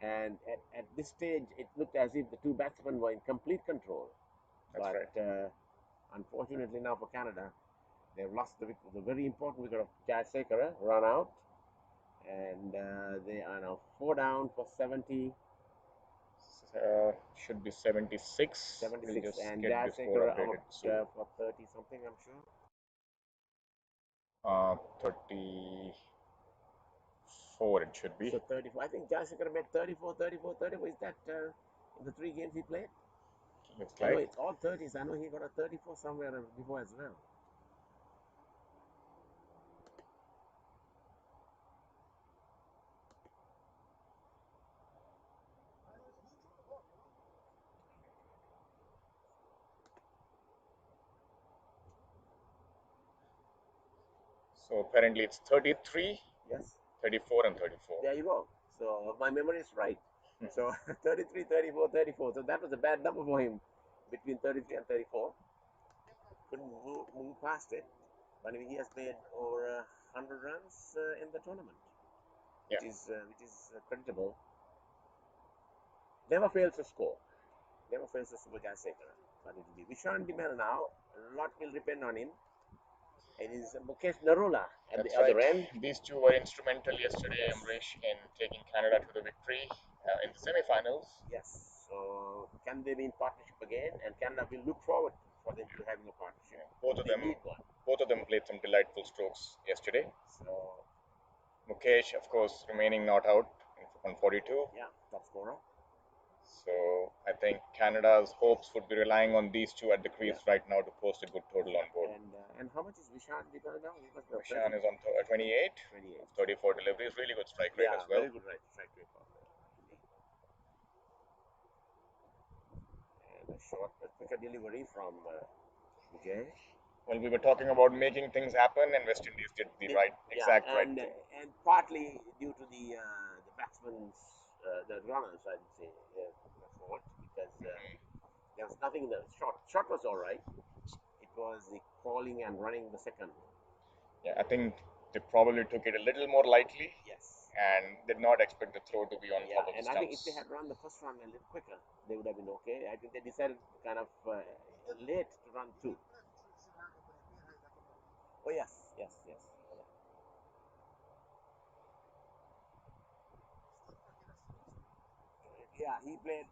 and at this stage it looked as if the 2 batsmen were in complete control. That's But right. unfortunately now for Canada, they've lost the very important wicket of Jayasekara, run out, and they are now 4 down for 70. Should be 76. 76, We'll just and get this score Jayasekara updated out soon. for 30 something, I'm sure. 34 it should be. So 34. I think Jayasekara made 34, 34, 34. Is that in the 3 games he played? Looks I know like. it's all 30s. I know he got a 34 somewhere before as well. So apparently it's 33, Yes, 34 and 34. there you go. So my memory is right. So 33, 34, 34. So that was a bad number for him between 33 and 34. Couldn't move past it. But he has made over 100 runs in the tournament, Yeah. which is creditable. Never fails to score. Never fails to score Jayasekara. But it will be Vishan Dimel now. A lot will depend on him. It is Mukesh Narula at That's the other right. end. These two were instrumental yesterday, Yes. Amrish, in taking Canada to the victory in the semi-finals. Yes. So can they be in partnership again? And Canada will look forward for them to having a partnership. Both of They them, need one. both of them played some delightful strokes yesterday. So Mukesh, of course, remaining not out on 42. yeah, top scorer. So I think Canada's hopes would be relying on these two at the crease right now to post a good total on board. And how much is Vishan Dimel now? He must be Vishan is on 28, 28. 34 deliveries, really good strike rate Yeah, as well. very good strike rate. And a short, quicker delivery from Vijay. Well, we were talking about making things happen, and West Indies did the exact right thing. And partly due to the batsmen's, the runners, I would say, fault, because there was nothing in the shot. Shot was all right. It was the calling and running the second. Yeah, I think they probably took it a little more lightly. Yes. And did not expect the throw to be on top of the And stumps. I think if they had run the first run a little quicker, they would have been okay. I think they decided kind of late to run two. Oh yes. Yeah, he played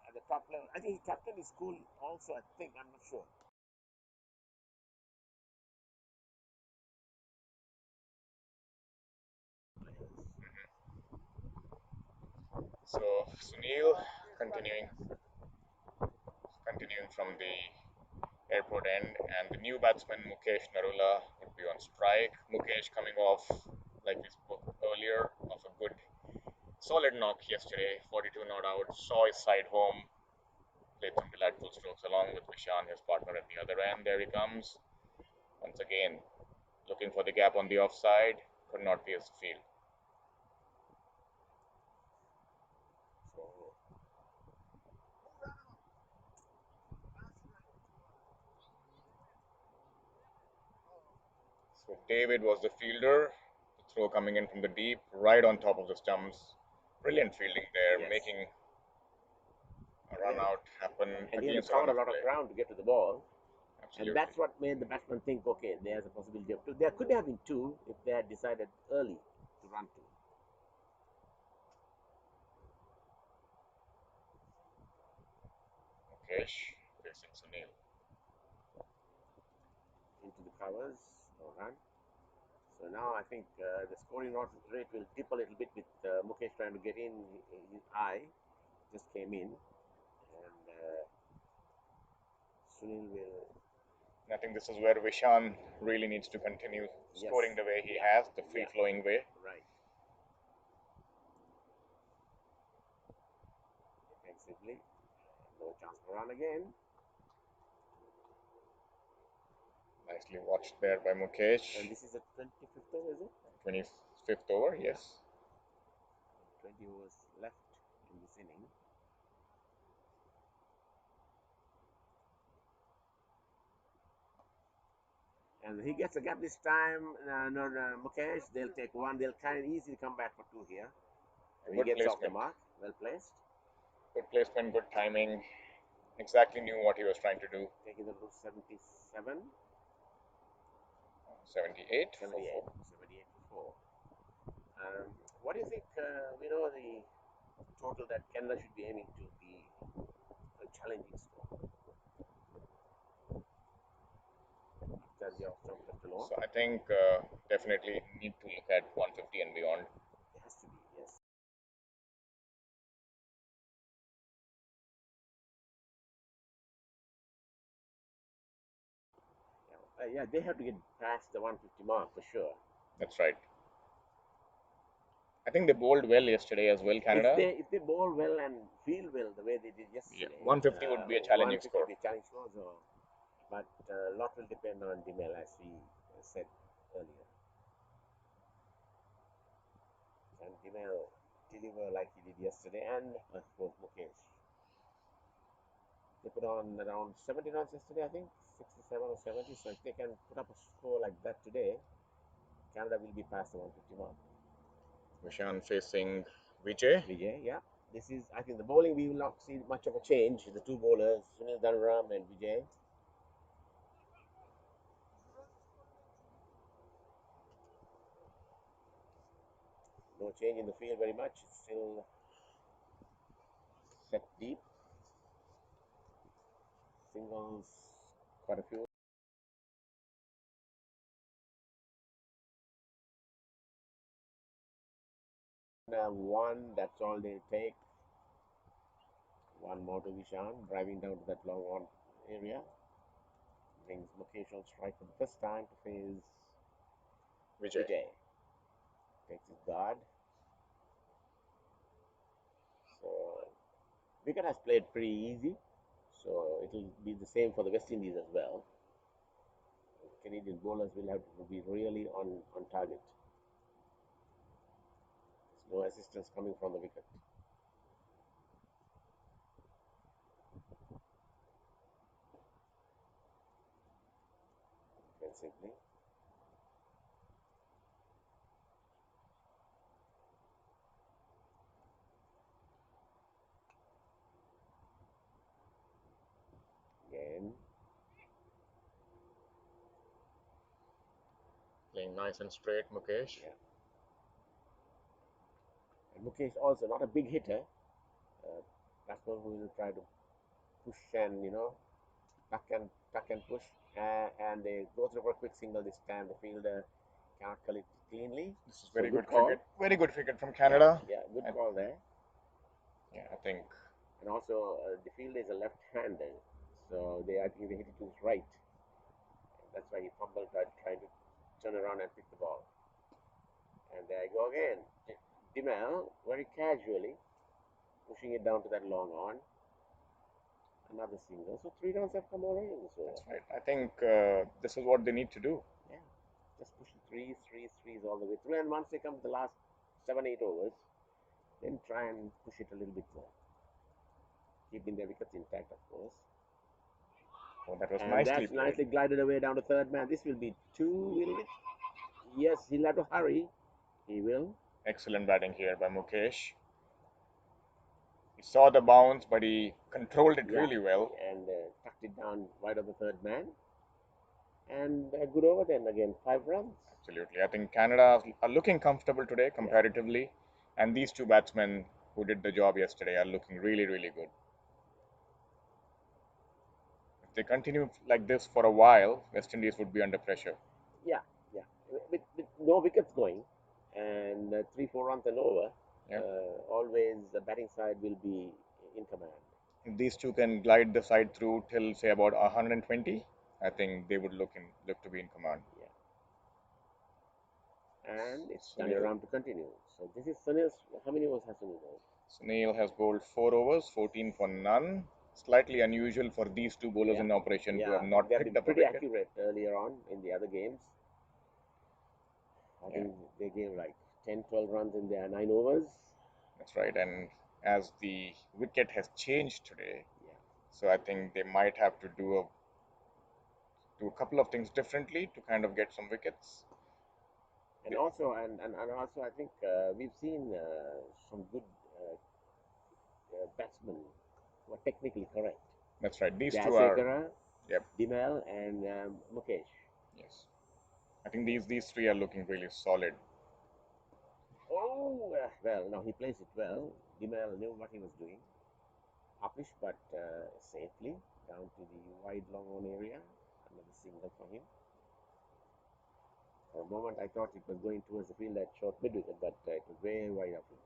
at the top level. I think he captained his school also. I think I'm not sure. So Sunil continuing from the airport end, and the new batsman Mukesh Narula would be on strike. Mukesh coming off, like we spoke earlier, of a good solid knock yesterday, 42 not out, saw his side home, played some delightful strokes along with Vishan, his partner at the other end. There he comes once again, looking for the gap on the offside, could not pierce the field. So David was the fielder. The throw coming in from the deep, right on top of the stumps. Brilliant fielding there, making a run out happen. And he had to cover a lot of ground to get to the ball. Absolutely. And that's what made the batsman think, okay, there's a possibility of two. There could have been two if they had decided early to run two. Mukesh facing Sunil. Into the covers, no run. So now I think the scoring rate will dip a little bit with Mukesh trying to get in. His eye just came in. And Sunil will. I think this is where Vishan really needs to continue scoring the way he has, the free-flowing way. Right. Defensively. No chance for run again. Nicely watched there by Mukesh. And this is the 25th over, is it? 25th over, yes. 20 overs left in this inning. And he gets a gap this time. Mukesh, they'll take one. They'll kind of easily come back for two here. He gets off the mark. Well placed. Good placement, good timing. Exactly knew what he was trying to do. Taking the loose 77. 78. 78 for 4. What do you think? We know the total that Canada should be aiming to be a challenging score. After the off-stump left alone. So I think definitely need to look at 150 and beyond. It has to be, yes. Yeah, they have to get past the 150 mark for sure. That's right. I think they bowled well yesterday as well, Canada. If they bowl well and feel well the way they did yesterday, 150 would be a challenging score. But a lot will depend on Dimel, as we said earlier. Dimel deliver like he did yesterday, and of course Mukesh. They put on around 70 runs yesterday, I think, 67 or 70. So if they can put up a score like that today, Canada will be past the 150 mark. Vishan facing Vijay. Vijay, yeah. This is, I think, the bowling we will not see much of a change. The two bowlers, Sunil Dhanram and Vijay. No change in the field very much. It's still set deep. Singles, quite a few. One, that's all they take. One more to Vishan, driving down to that long on area. Brings Mukesh on strike for the first time to face Vijay. Vijay. Takes his guard. So, wicket has played pretty easy. So, it will be the same for the West Indies as well. Canadian bowlers will have to be really on target. There's no assistance coming from the wicket. Defensively. Again. Playing nice and straight, Mukesh. Yeah. And Mukesh also not a big hitter. Batsman who will try to push and tuck and push, and they go through for a quick single this time. The fielder cannot kill it cleanly. This is very good call. cricket. Very good cricket from Canada. Yeah, good call there. Yeah, I think. And also the fielder is a left-hander, so I think they hit it to his right. That's why he fumbled, trying to turn around and pick the ball. And there I go again. Dimel very casually pushing it down to that long on. Another single. So 3 runs have come already. So That's right. I think this is what they need to do. yeah, just push the threes all the way through. And once they come to the last 7-8 overs, then try and push it a little bit more, keeping their wickets intact, of course. Oh, that was And nicely that's played. nicely glided away down to third man. This will be 2, will it? Yes, he'll have to hurry. He will. Excellent batting here by Mukesh. He saw the bounce, but he controlled it really well. And tucked it down wide of the third man. And a good over then again, 5 runs. Absolutely. I think Canada are looking comfortable today comparatively. And these two batsmen who did the job yesterday are looking really, really good. If they continue like this for a while, West Indies would be under pressure. Yeah. With no wickets going and 3-4 runs and over, always the batting side will be in command. If these two can glide the side through till say about 120, I think they would look to be in command. Yeah. And it's Danville around to continue. So this is Sunil's. How many overs has Sunil bowled? Sunil has bowled 4 overs, 14 for none. Slightly unusual for these two bowlers in operation to have not picked up a wicket. Pretty accurate earlier on in the other games. I think they gave like 10, 12 runs in their 9 overs. That's right. And as the wicket has changed today, so I think they might have to do a couple of things differently to kind of get some wickets. And also, and also, I think we've seen some good batsmen who are technically correct. That's right. These two are. Dimel and Mukesh. Yes. I think these three are looking really solid. Oh, well, no, he plays it well. Dimel knew what he was doing. Uppish, but safely down to the wide long on area. Another single for him. For a moment, I thought it was going towards the field at short mid wicket, but it was way wide of him.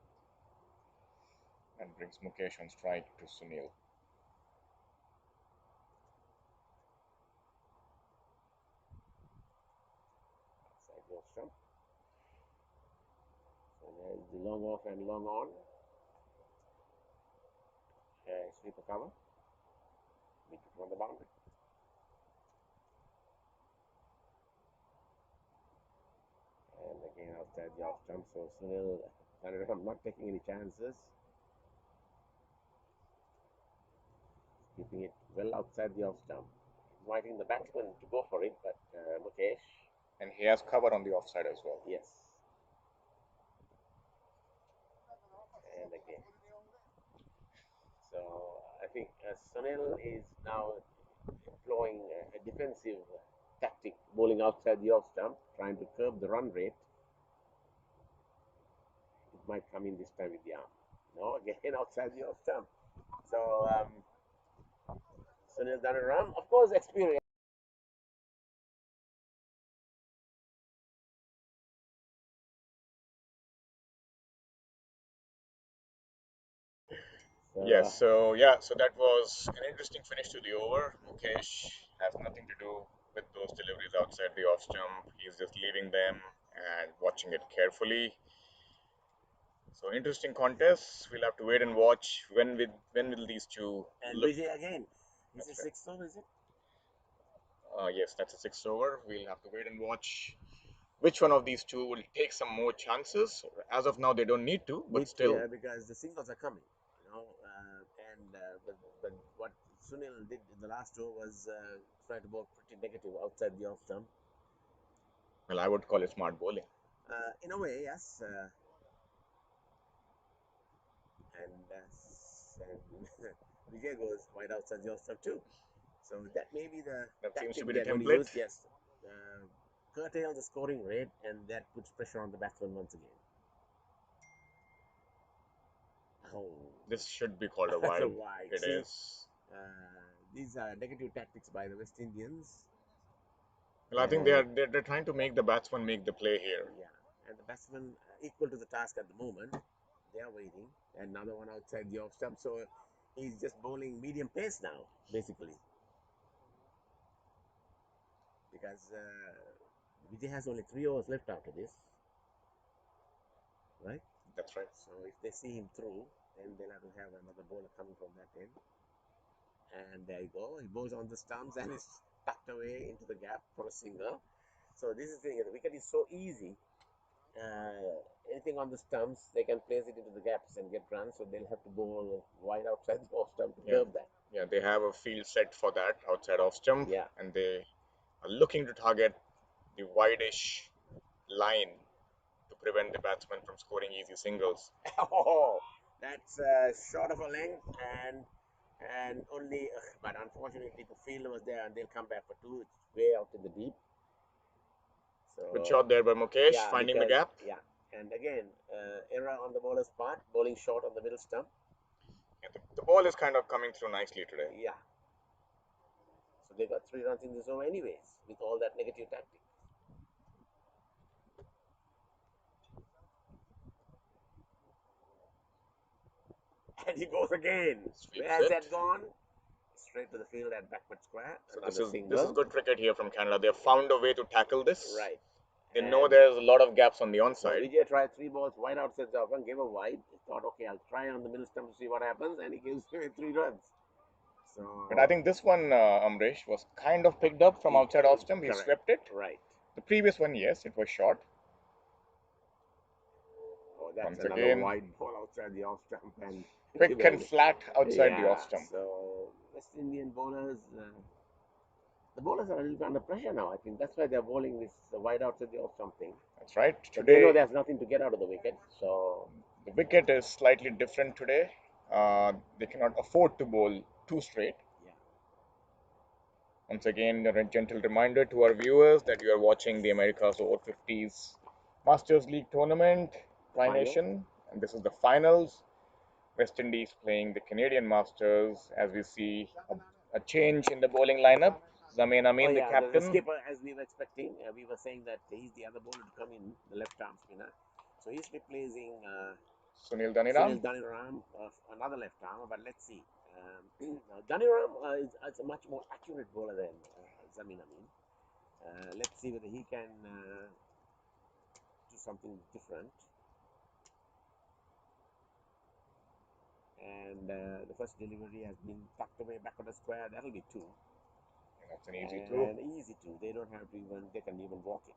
And brings Mukesh on strike to Sunil. Side goes stump. So there's the long off and long on. Sweeper cover. Wicket on the boundary. And again outside the off stump. So Sunil I'm not taking any chances. Keeping it well outside the off stump. Inviting the batsman to go for it, but Mukesh. And he has cover on the offside as well. Yes. And again. So I think Sunil is now employing a defensive tactic, bowling outside the off stump, trying to curb the run rate. It might come in this time with the arm. No, again outside the off stump. So Sunil done a run. Of course, experience. Yes, so that was an interesting finish to the over. Mukesh has nothing to do with those deliveries outside the off stump. He's just leaving them and watching it carefully. So interesting contest. We'll have to wait and watch when will these two And look. Vijay again. Is it That's right. 6 over, is it? Yes, that's a six over. We'll have to wait and watch which one of these two will take some more chances. As of now, they don't need to, but still. Yeah, because the singles are coming, but what Sunil did in the last over was try to bowl pretty negative outside the off stump. Well, I would call it smart bowling. In a way, yes. And Vijay goes wide outside the off stump too. So that may be the That seems to tactic be the they're going to use. template. Yes, curtail the scoring rate, and that puts pressure on the batsman once again. Oh, This should be called a that's a wide. wide. It See, is. these are negative tactics by the West Indians. Well, I think they're trying to make the batsman make the play here. Yeah, and the batsman equal to the task at the moment. They are waiting. Another one outside the off stump. So he's just bowling medium pace now, basically. Because Vijay has only 3 overs left after this. Right? That's right. So if they see him through, then they'll have to have another bowler coming from that end. And there you go. He bowls on the stumps and is tucked away into the gap for a single. So this is the thing. The wicket is so easy. Anything on the stumps, they can place it into the gaps and get runs. So they'll have to bowl wide outside the off stump to curb that. Yeah, they have a field set for that outside off stump. Yeah. And they are looking to target the wideish line to prevent the batsman from scoring easy singles. Oh, that's short of a length and only, but unfortunately the fielder was there and they'll come back for two. It's way out in the deep. So Good shot there by Mukesh, yeah, finding the gap. Yeah, and again, error on the bowler's part, bowling short on the middle stump. Yeah, the ball is kind of coming through nicely today. Yeah. So they got 3 runs in this over anyways with all that negative tactic. And he goes again. Where has that gone? Straight to the field at backward square. So this is good cricket here from Canada. They have found a way to tackle this. Right. They know there's a lot of gaps on the onside. So Vijay tried 3 balls wide outside the open, gave a wide. He thought, okay, I'll try on the middle stump to see what happens, and he gives away 3 runs. So, but I think this one, Amrish, was kind of picked up from outside off stump. He swept it. Right. The previous one, yes, it was short. Oh, that's Once another again, wide ball outside the off stump and quick and flat outside the off stump. So West Indian bowlers, the bowlers are a little bit under pressure now. I think that's why they're bowling this wide outside the off stump thing. That's right. But they know there's nothing to get out of the wicket. So the wicket is slightly different today. They cannot afford to bowl too straight. yeah. Once again, a gentle reminder to our viewers that you are watching the Americas over 50s Masters League tournament, Tri Nation, and this is the finals. West Indies playing the Canadian Masters. As we see a change in the bowling lineup. Zamin Amin, the captain. The skipper, as we were expecting, we were saying that he's the other bowler to come in, the left arm spinner. So he's replacing Sunil Daniram, another left arm. But let's see. Daniram is a much more accurate bowler than Zamin Amin. Let's see whether he can do something different. And the first delivery has been tucked away back on the square. That'll be 2. That's an easy 2. And easy 2. They don't have to even. They can even walk it.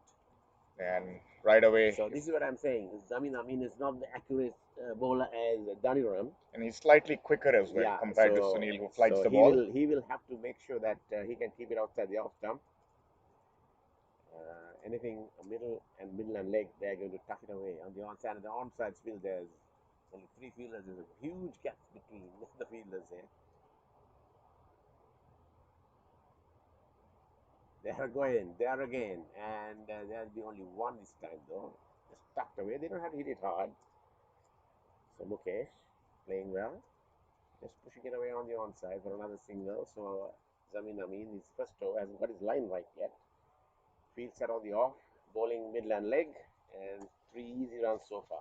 And right away, So this is what I'm saying. Zamin Amin is not the accurate bowler as Daniram. and he's slightly quicker as well Yeah, compared to so Sunil, who flights so the ball. he will have to make sure that he can keep it outside the off stump. Anything middle and leg, they're going to tuck it away. On the onside and the onside field, there's only 3 fielders. There's a huge gap between the fielders there. They are going there again, and there'll be only one this time though. Just tucked away. They don't have to hit it hard. So Mukesh playing well, just pushing it away on the onside for another single. So Zamin Amin, his first over, hasn't got his line right yet. Field set on the off, bowling midland leg, and 3 easy runs so far.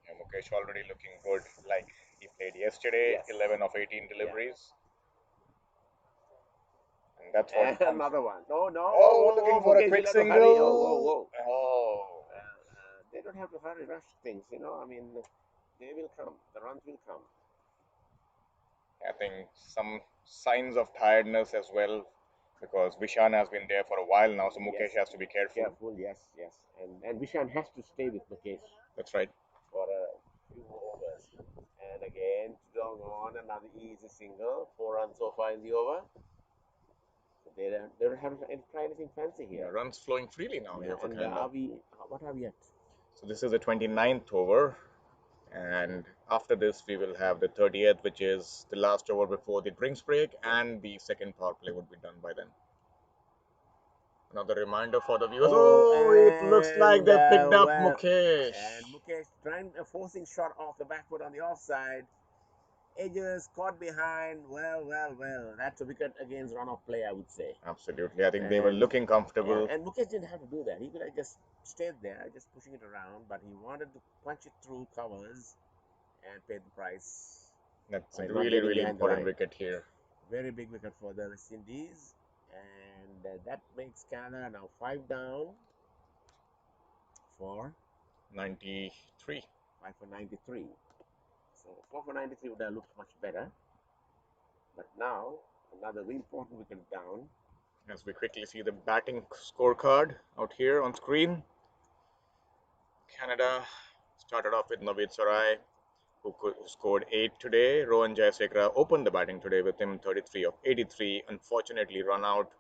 Yeah, Mukesh already looking good, like he played yesterday. Yes. 11 of 18 deliveries, and that's And what comes. another one. No, no. Oh, looking for a Mukesh, quick you'll have to hurry. single. Oh. Oh, They don't have to hurry, rush things. I mean, they will come. The runs will come. I think some signs of tiredness as well, because Vishan has been there for a while now, so Mukesh Yes. has to be careful. Careful, yes. And Vishan has to stay with Mukesh That's right. for a few more overs. And again, Tudong on another easy single. 4 runs so far in the over. So they don't have to try anything fancy Yeah, here. runs flowing freely now here for And Canada. what are we at? So this is the 29th over, and after this we will have the 30th, which is the last over before the drinks break, and the second power play would be done by then. Another reminder for the viewers. Oh, it looks like they picked up Mukesh. And Mukesh trying a forcing shot off the back foot on the offside. Edges caught behind. Well. That's a wicket against run-off play, I would say. Absolutely. I think they were looking comfortable. Yeah, and Mukesh didn't have to do that. He could have just stayed there, just pushing it around, but he wanted to punch it through covers and pay the price. That's a by not really, getting really behind the important line. wicket here. Very big wicket for the West Indies. And that makes Canada now 5 down for 93. 5 for 93. So 4 for 93 would have looked much better. But now another very important wicket down. As we quickly see the batting scorecard out here on screen. Canada started off with Naveed Sarai, who scored 8 today. Rohan Jayasekara opened the batting today with him 33 of 83. Unfortunately run out.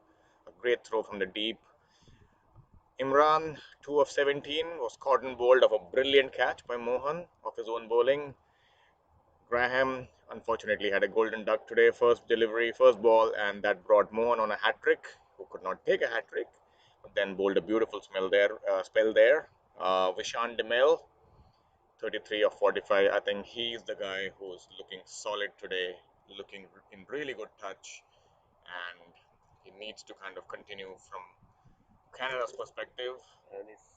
A great throw from the deep. Imran, 2 of 17, was cotton bowled of a brilliant catch by Mohan of his own bowling. Graham unfortunately had a golden duck today, first delivery, first ball, and that brought Mohan on a hat trick, who could not take a hat trick, but then bowled a beautiful spell there. Vishan Demel, 33 of 45. I think he's the guy who's looking solid today, looking in really good touch, and he needs to kind of continue from Canada's perspective. And it's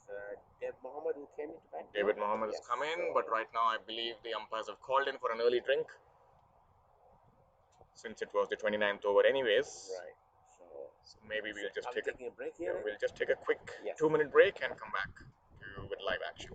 Deb Mohammed who came into bat. David Mohammed has come in, but right now I believe the umpires have called in for an early drink, since it was the 29th over anyways. Right. So maybe we'll just taking a break here. we'll just take a quick Yes. 2-minute break and come back with live action.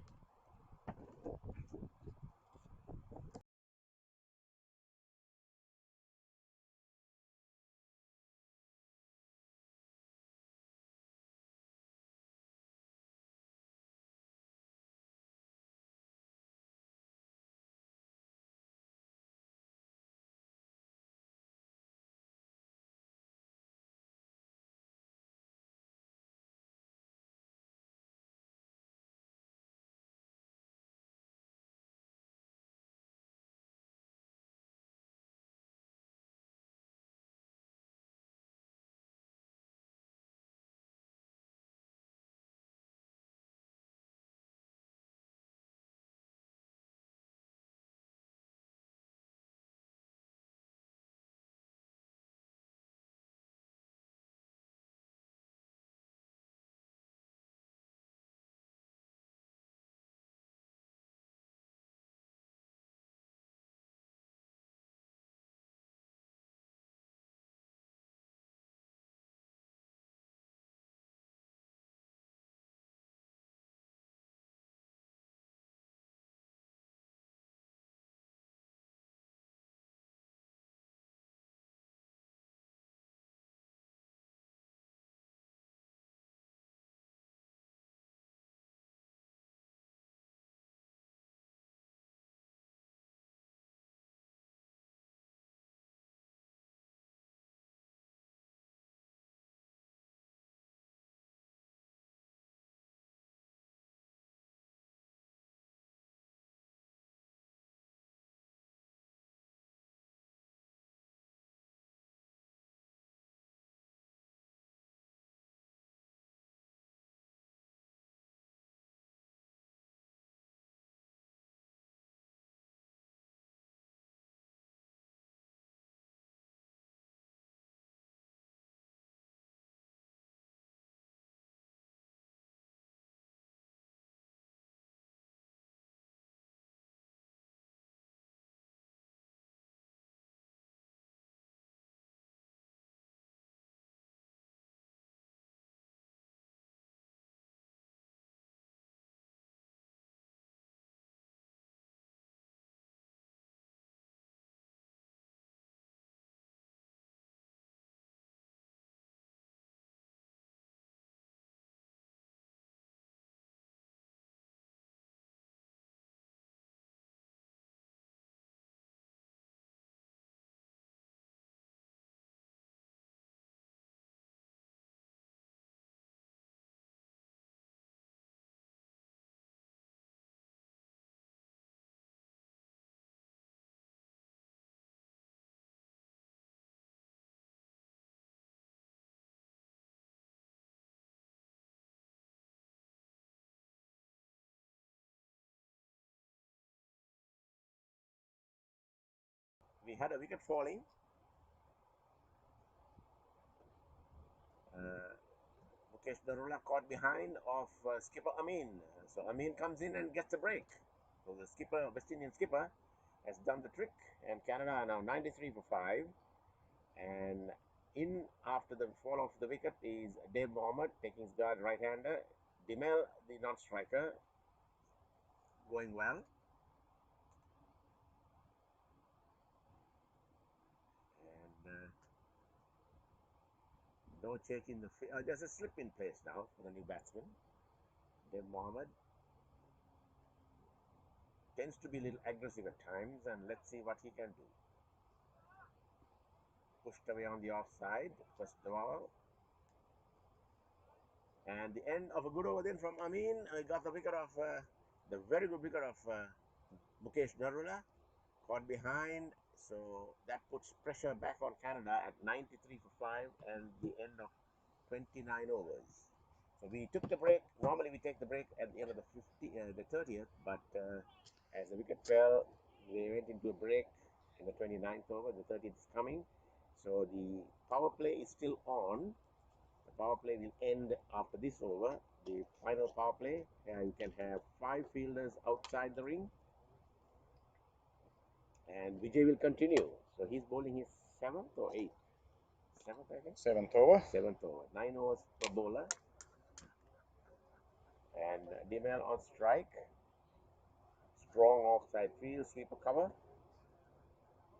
we had a wicket falling. Mukesh Darula caught behind of skipper Amin. So Amin comes in and gets the break. So the skipper, West Indian skipper, has done the trick, and Canada are now 93 for 5. And in after the fall of the wicket is Dave Mohammed taking his guard right-hander. Dimel, the non-striker, going well. And no change in the there's a slip in place now for the new batsman. Dave Mohammed tends to be a little aggressive at times, and let's see what he can do. Pushed away on the offside, first ball. And the end of a good over then from Amin. Got the wicket of the very good wicket of Mukesh Darula. Caught behind, so that puts pressure back on Canada at 93 for 5 and the end of 29 overs. So we took the break. Normally we take the break at the end of the 30th, but as the wicket fell, we went into a break in the 29th over. The 30th is coming, so the power play is still on. The power play will end after this over. The final power play, you can have 5 fielders outside the ring. And Vijay will continue. So he's bowling his 7th or 8th? 7th, I think. 7th over. 7th over. 9 overs per bowler. And Dimel on strike. Strong offside field, sweeper cover.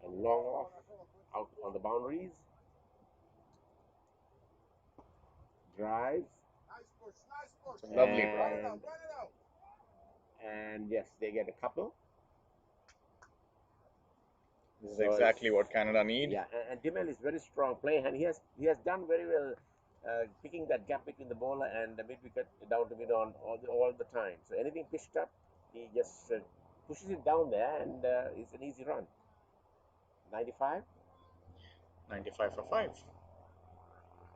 And long off out on the boundaries. Drives. It's a lovely drive. And yes, they get a couple. This is exactly what Canada need. Yeah, and Dimel is very strong player, and he has done very well picking that gap between the bowler and the mid wicket down to mid on all the time. So anything pitched up, he just pushes it down there, and it's an easy run. 95. 95 for 5.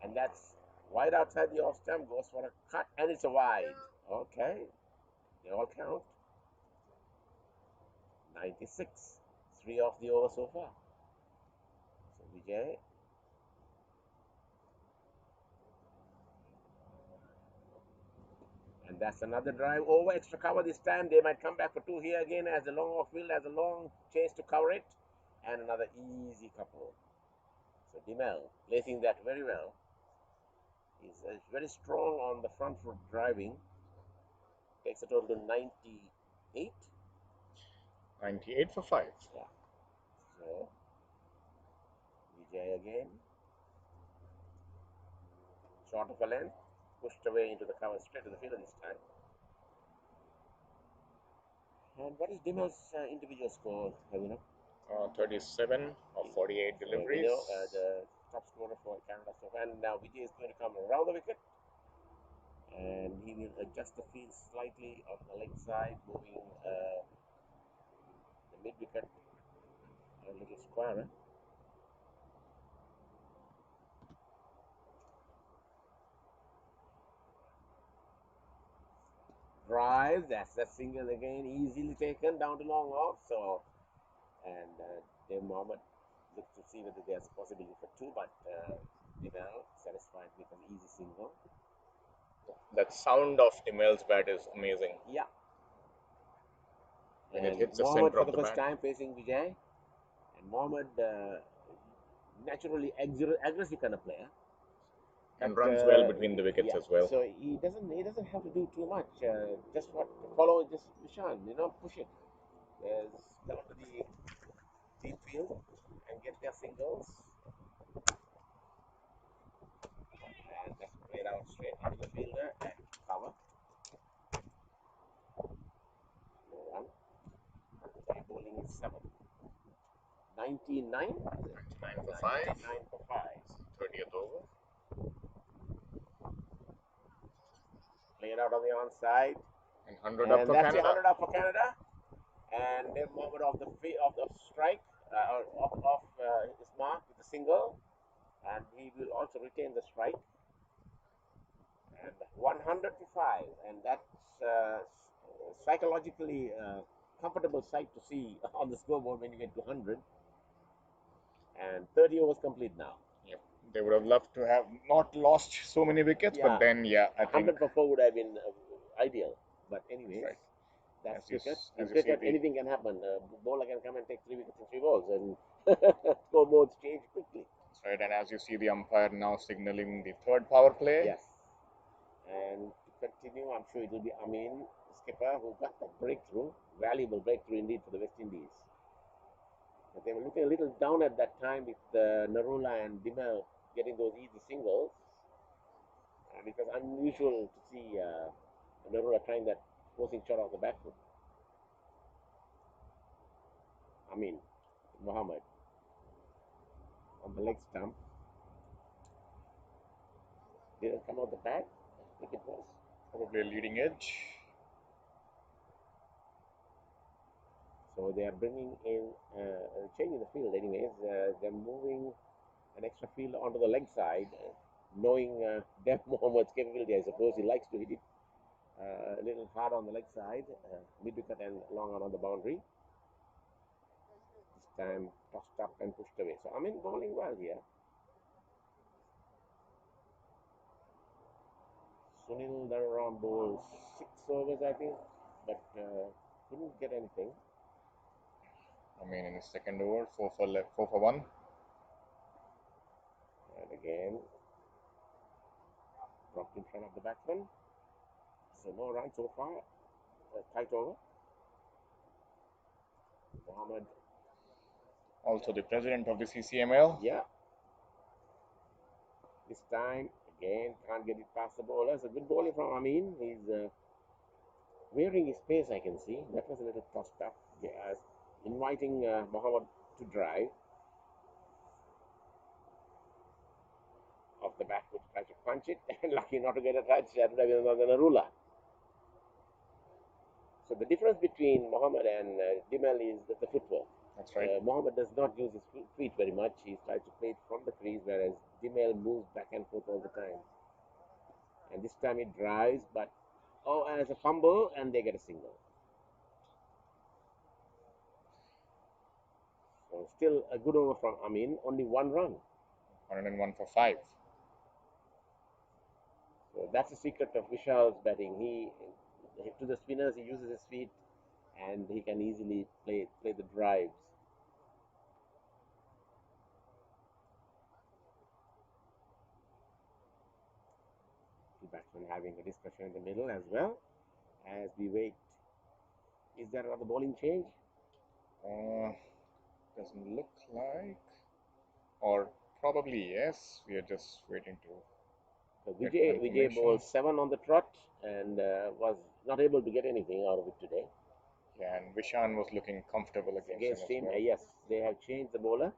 And that's wide outside the off stump, goes for a cut, and it's a wide. Okay, they all count. 96. 3 off the over so far. So Vijay. And that's another drive over extra cover this time. They might come back for 2 here again as the long off field has a long chase to cover it. And another easy couple. So Dimel placing that very well. He's very strong on the front foot driving. Takes a total to 98. 98 for 5. Yeah. So Vijay again. Short of a length. Pushed away into the cover straight to the fielder this time. And what is Dimel's individual score, you know? 37 of 48 deliveries. You know, the top scorer for Canada so far. And now Vijay is going to come around the wicket. And he will adjust the field slightly on the leg side, moving the mid wicket a little squarer. Drive, that's that single again, easily taken down to long off. So, and Dave Mohammed looks to see whether there's a possibility for 2, but Dimel satisfied with an easy single. That sound of Dimel's bat is amazing. Yeah. When And it hits the Mohammed center for of the the first bat. time facing Vijay. And Mohammed, naturally aggressive kind of player. And But, runs well between the wickets yeah, as well. So he doesn't have to do too much. Just what follow just Vishan, push it. Down to the deep field and get their singles. And that's played out straight into the fielder and cover. No run. They're bowling is 7. 99. 99 for 5. 99 for 5. 30th over. Played out on the onside. And 100 up And for that's Canada. 100 up for Canada. And the moment of the strike, off his mark with a single. And he will also retain the strike. And 100 to 5. And that's psychologically comfortable sight to see on the scoreboard when you get to 100. And 30 overs complete now. Yep. They would have loved to have not lost so many wickets, but then, yeah, I think 100 for 4 would have been ideal. But anyways, right. that's As you, cricket. as In you see cricket, the anything can happen. Bowler can come and take 3 wickets in 3 balls, and scoreboards change quickly. that's right, and as you see the umpire now signaling the third power play. Yes. And to continue, I'm sure it will be Amin, skipper, who got that breakthrough, valuable breakthrough indeed for the West Indies. But they were looking a little down at that time with Narula and Dimel getting those easy singles. And it was unusual to see Narula trying that forcing shot off the back foot. Amin, Mohammed on the leg stump. Didn't come out the back. I think it was. Probably a leading edge. So they are bringing in, changing the field anyways. They're moving an extra field onto the leg side, knowing Dev Mohammed's capability. I suppose he likes to hit it a little hard on the leg side, mid-wicket and long on the boundary. This time tossed up and pushed away. So Amin bowling well here. Sunil Dharam bowled 6 overs, I think, but couldn't get anything. I mean, in the second over, 4 for 1. And again, dropped in front of the batsman. So no runs so far. Tight over. Mohammed. Also the president of the CCML. Yeah. This time, again, can't get it past the bowler. It's a good bowling from Amin. He's wearing his pace, I can see. That was a little tossed up. Inviting Mohammed to drive. Off the back foot, try to punch it. And lucky not to get a touch. That would have been another Narula. So the difference between Mohammed and Dimel is the footwork. That's right. Mohammed does not use his feet very much. He tries to play it from the crease, whereas Dimel moves back and forth all the time. And this time it drives, but and it's a fumble, and they get a single. So still a good over from Amin, only 1 run. 101 for 5. So that's the secret of Vishal's batting. He to the spinners, he uses his feet, and he can easily play the drives. The batsman having a discussion in the middle as well as we wait. Is there another bowling change? Doesn't look like, or probably yes. We are just waiting to. So Vijay bowled 7 on the trot and was not able to get anything out of it today. Yeah, and Vishan was looking comfortable against him. Well. Yes, they have changed the bowler.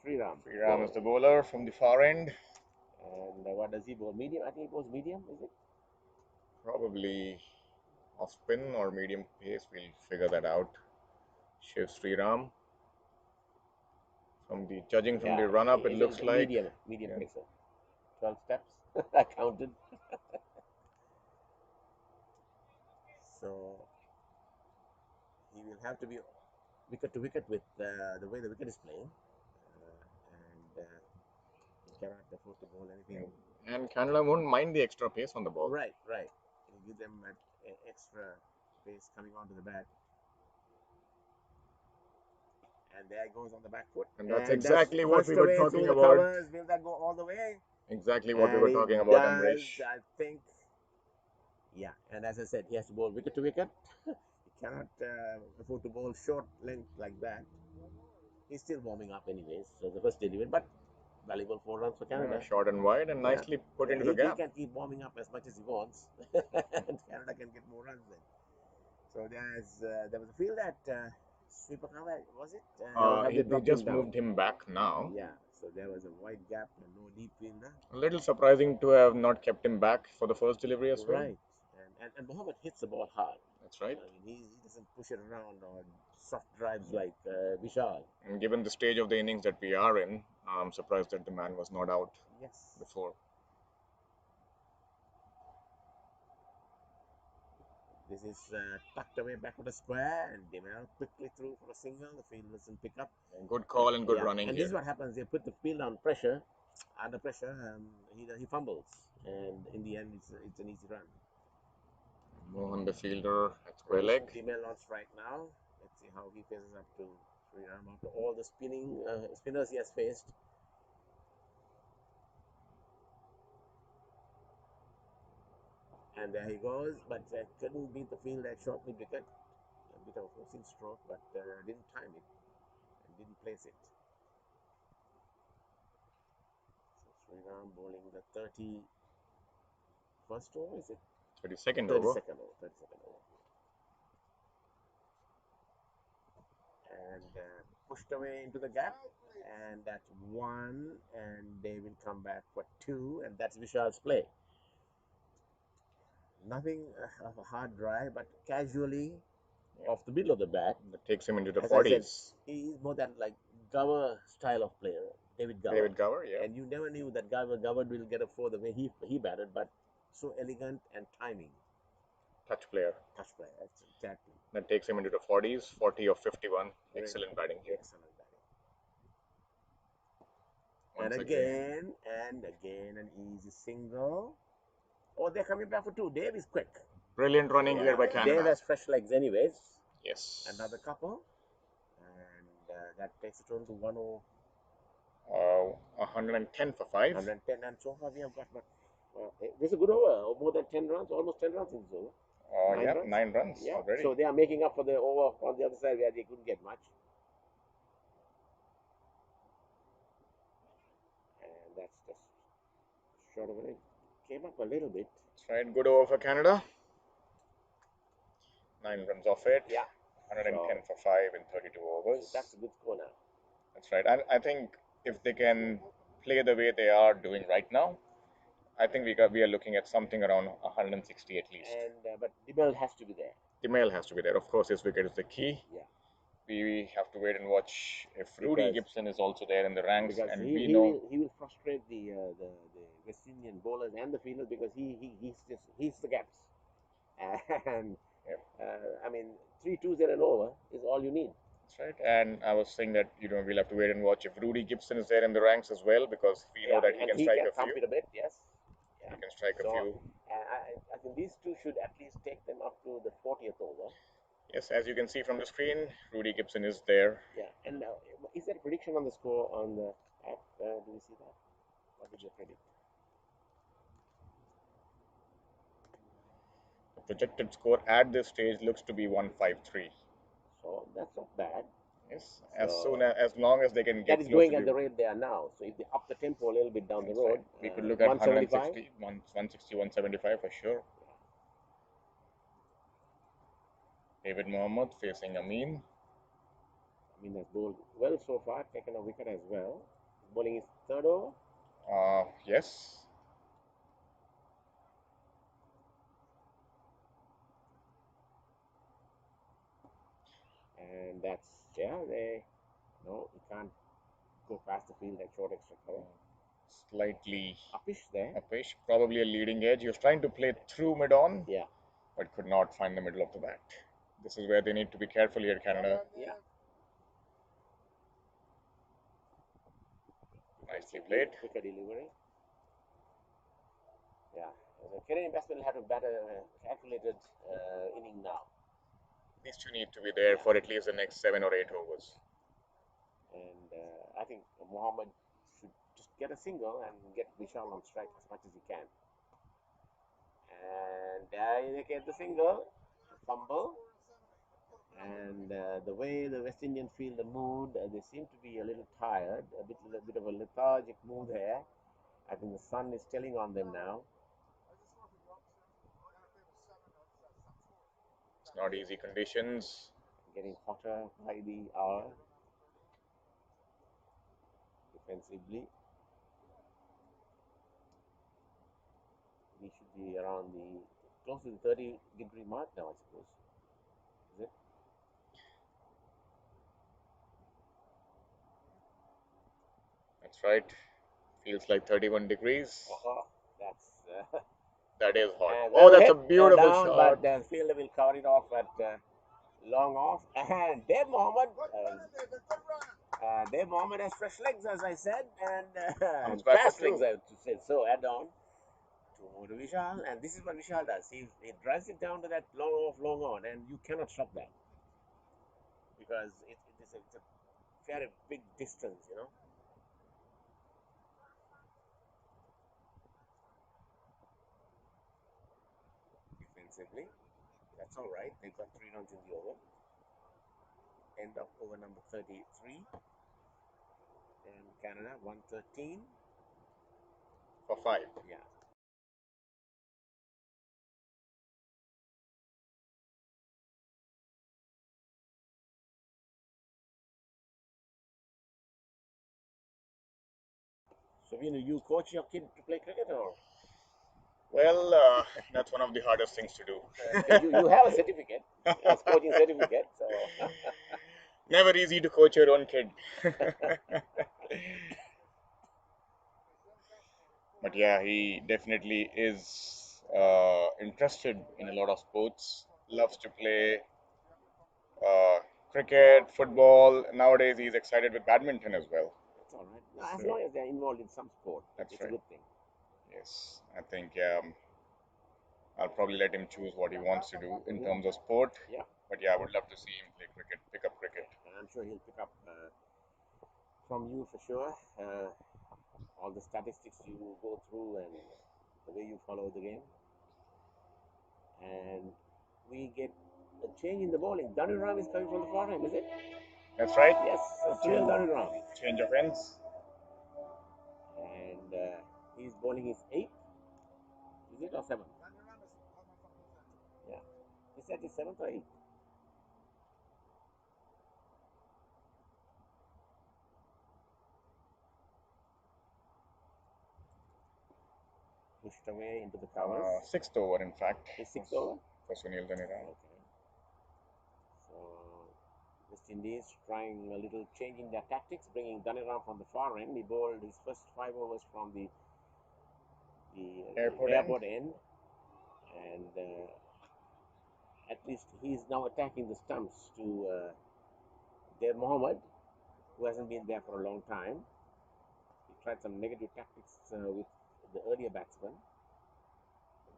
Sriram. Sriram is the bowler from the far end. And what does he bowl? Medium? I think he bowls medium, is it? Probably off spin or medium pace. We'll figure that out. Shiv Sriram. From the judging from the run up, it looks like medium pacer. 12 steps. I counted. So he will have to be wicket to wicket with the way the wicket is playing, and he cannot afford to bowl anything. And Canada won't mind the extra pace on the ball. Right. He'll give them an extra pace coming onto the bat. And there goes on the back foot. And that's exactly what we were talking about. Covers. Will that go all the way? Exactly what we were talking about, Amrish. I think. Yeah, and as I said, he has to bowl wicket to wicket. He cannot afford to bowl short length like that. He's still warming up anyways. So the first delivery, but valuable 4 runs for Canada. Yeah, short and wide and nicely put into the gap. He can keep warming up as much as he wants. And Canada can get more runs then. So there was a field that sweeper cover, was it? They just moved him back now. Yeah, so there was a wide gap and no deep fielder. A little surprising to have not kept him back for the first delivery as well. Right, and Mohammed hits the ball hard. That's right. I mean, he doesn't push it around or soft drives like Vishal. And given the stage of the innings that we are in, I'm surprised that the man was not out before. This is tucked away back of the square, and Demel quickly through for a single. The field doesn't pick up. Good call and good Yeah, running and here. this is what happens. They put the field on pressure, under pressure. He fumbles, and in the end, it's an easy run. Mohan the fielder at square leg. Demel on strike now. Let's see how he faces up to Sriram after all the spinners he has faced. And there he goes, but couldn't beat the field at short mid wicket. A bit of a forcing stroke, but didn't time it and didn't place it. So Sriram bowling the 31st over, is it? 32nd 32nd over. over. 32nd over. And pushed away into the gap, and that's one, and they will come back for two, and that's Vishal's play. Nothing of a hard drive, but casually off the middle of the bat. That takes him into the As I said, 40s. he is more than like Gower style of player, David Gower. David Gower, yeah. And you never knew that Gower will get a four the way he batted, but so elegant and timing. Touch player. Touch player, that's exactly. That takes him into the 40s, 40 of 51. Excellent batting here. Excellent batting. Once And again, an easy single. Oh, they're coming back for two. Dave is quick. Brilliant running here by Dave Canada. has fresh legs anyways. Yes. Another couple. And that takes it on to 110 for 5. 110, and so far we have got this is a good over, more than 10 runs, almost 10 runs in this over. 9 runs Yeah, already. so they are making up for the over on the other side where they couldn't get much. And that's just short of it. Came up a little bit. That's right, good over for Canada. 9 runs off it. Yeah. 110 for 5 in 32 overs. So that's a good score now. That's right. I think if they can play the way they are doing right now, I think we are looking at something around 160 at least. And but Demel has to be there. Demel has to be there. Of course, his wicket is the key. Yeah. We have to wait and watch if Rudy Gibson is also there in the ranks, Because and he will frustrate the West Indian bowlers and the fielders because he's the gaps. And I mean 3 2s and an over is all you need. That's right. And I was saying that we'll have to wait and watch if Rudy Gibson is there in the ranks as well, because we know that he can strike a few. It a bit, yes. Yeah. He can strike a few. I think these two should at least take them up to the 40th over. Yes, as you can see from the screen, Rudy Gibson is there. Yeah, and is there a prediction on the score on the app? Do we see that? What did you predict? The projected score at this stage looks to be 153. So that's not bad. Yes, as long as they can get that is going at the rate they are now. So if they up the tempo a little bit down the road, right. We could look at 160, 175 for sure. David Mohammed facing Amin. Amin has bowled well so far, taken a wicket as well. Bowling his third over. Yes. And that's you can't go past the field at short extra cover. Slightly uppish there. Uppish, probably a leading edge. He was trying to play through mid-on. Yeah. But could not find the middle of the bat. This is where they need to be careful here, Canada. Yeah. Nicely played. Quicker delivery. Yeah. The Canadian batsmen will have a better calculated inning now. These two need to be there for at least the next 7 or 8 overs. And I think Mohammed should just get a single and get Vishal on strike as much as he can. And they get the single, fumble. And the way the West Indians feel the mood, they seem to be a little tired, a bit of a lethargic mood there. I think the sun is telling on them now. It's not easy conditions. Getting hotter by the hour. Defensively, we should be around close to the 30-degree mark now, I suppose. Is it? That's right. Feels like 31 degrees. That's That is hot. And Oh, that'll that's a hit beautiful down, shot. but the fielder will cover it off at long off. And Dave Mohammed has fresh legs, as I said, Comes and back for fast legs, two. I have to say. So add on to Vishal, and this is what Vishal does. He drives it down to that long off, long on, and you cannot stop that because it's a very big distance, you know. Defensively, that's all right. They've got 3 runs in the over. End of over number 33. And Canada 113 For 5. Yeah. So you coach your kid to play cricket, or Well, that's one of the hardest things to do. because you have a certificate, a coaching certificate, so Never easy to coach your own kid. But yeah, he definitely is interested in a lot of sports. Loves to play cricket, football. Nowadays, he's excited with badminton as well. it's all right. No, as So long as they're involved in some sport, that's it's a right. good thing. Yes, I think I'll probably let him choose what he wants to do in Mhm. terms of sport. Yeah, But yeah, I would love to see him play cricket, pick up cricket. and I'm sure he'll pick up from you for sure. All the statistics you go through and the way you follow the game. And we get a change in the bowling. Danville Ram is coming from the far end, is it? That's right. Yes, Sunil Danville Ram. Change of ends. And he's bowling his 8th. Is it or 7th? Yeah. He said it's 7th or 8th. Pushed away into the covers. Sixth over, in fact. His 6th over? For Sunil Dhanira. Okay. So West Indies trying a little change in their tactics, bringing Daniram from the far end. He bowled his first 5 overs from the airport end. And at least he's now attacking the stumps to Dave Mohammed, who hasn't been there for a long time. He tried some negative tactics with the earlier batsman.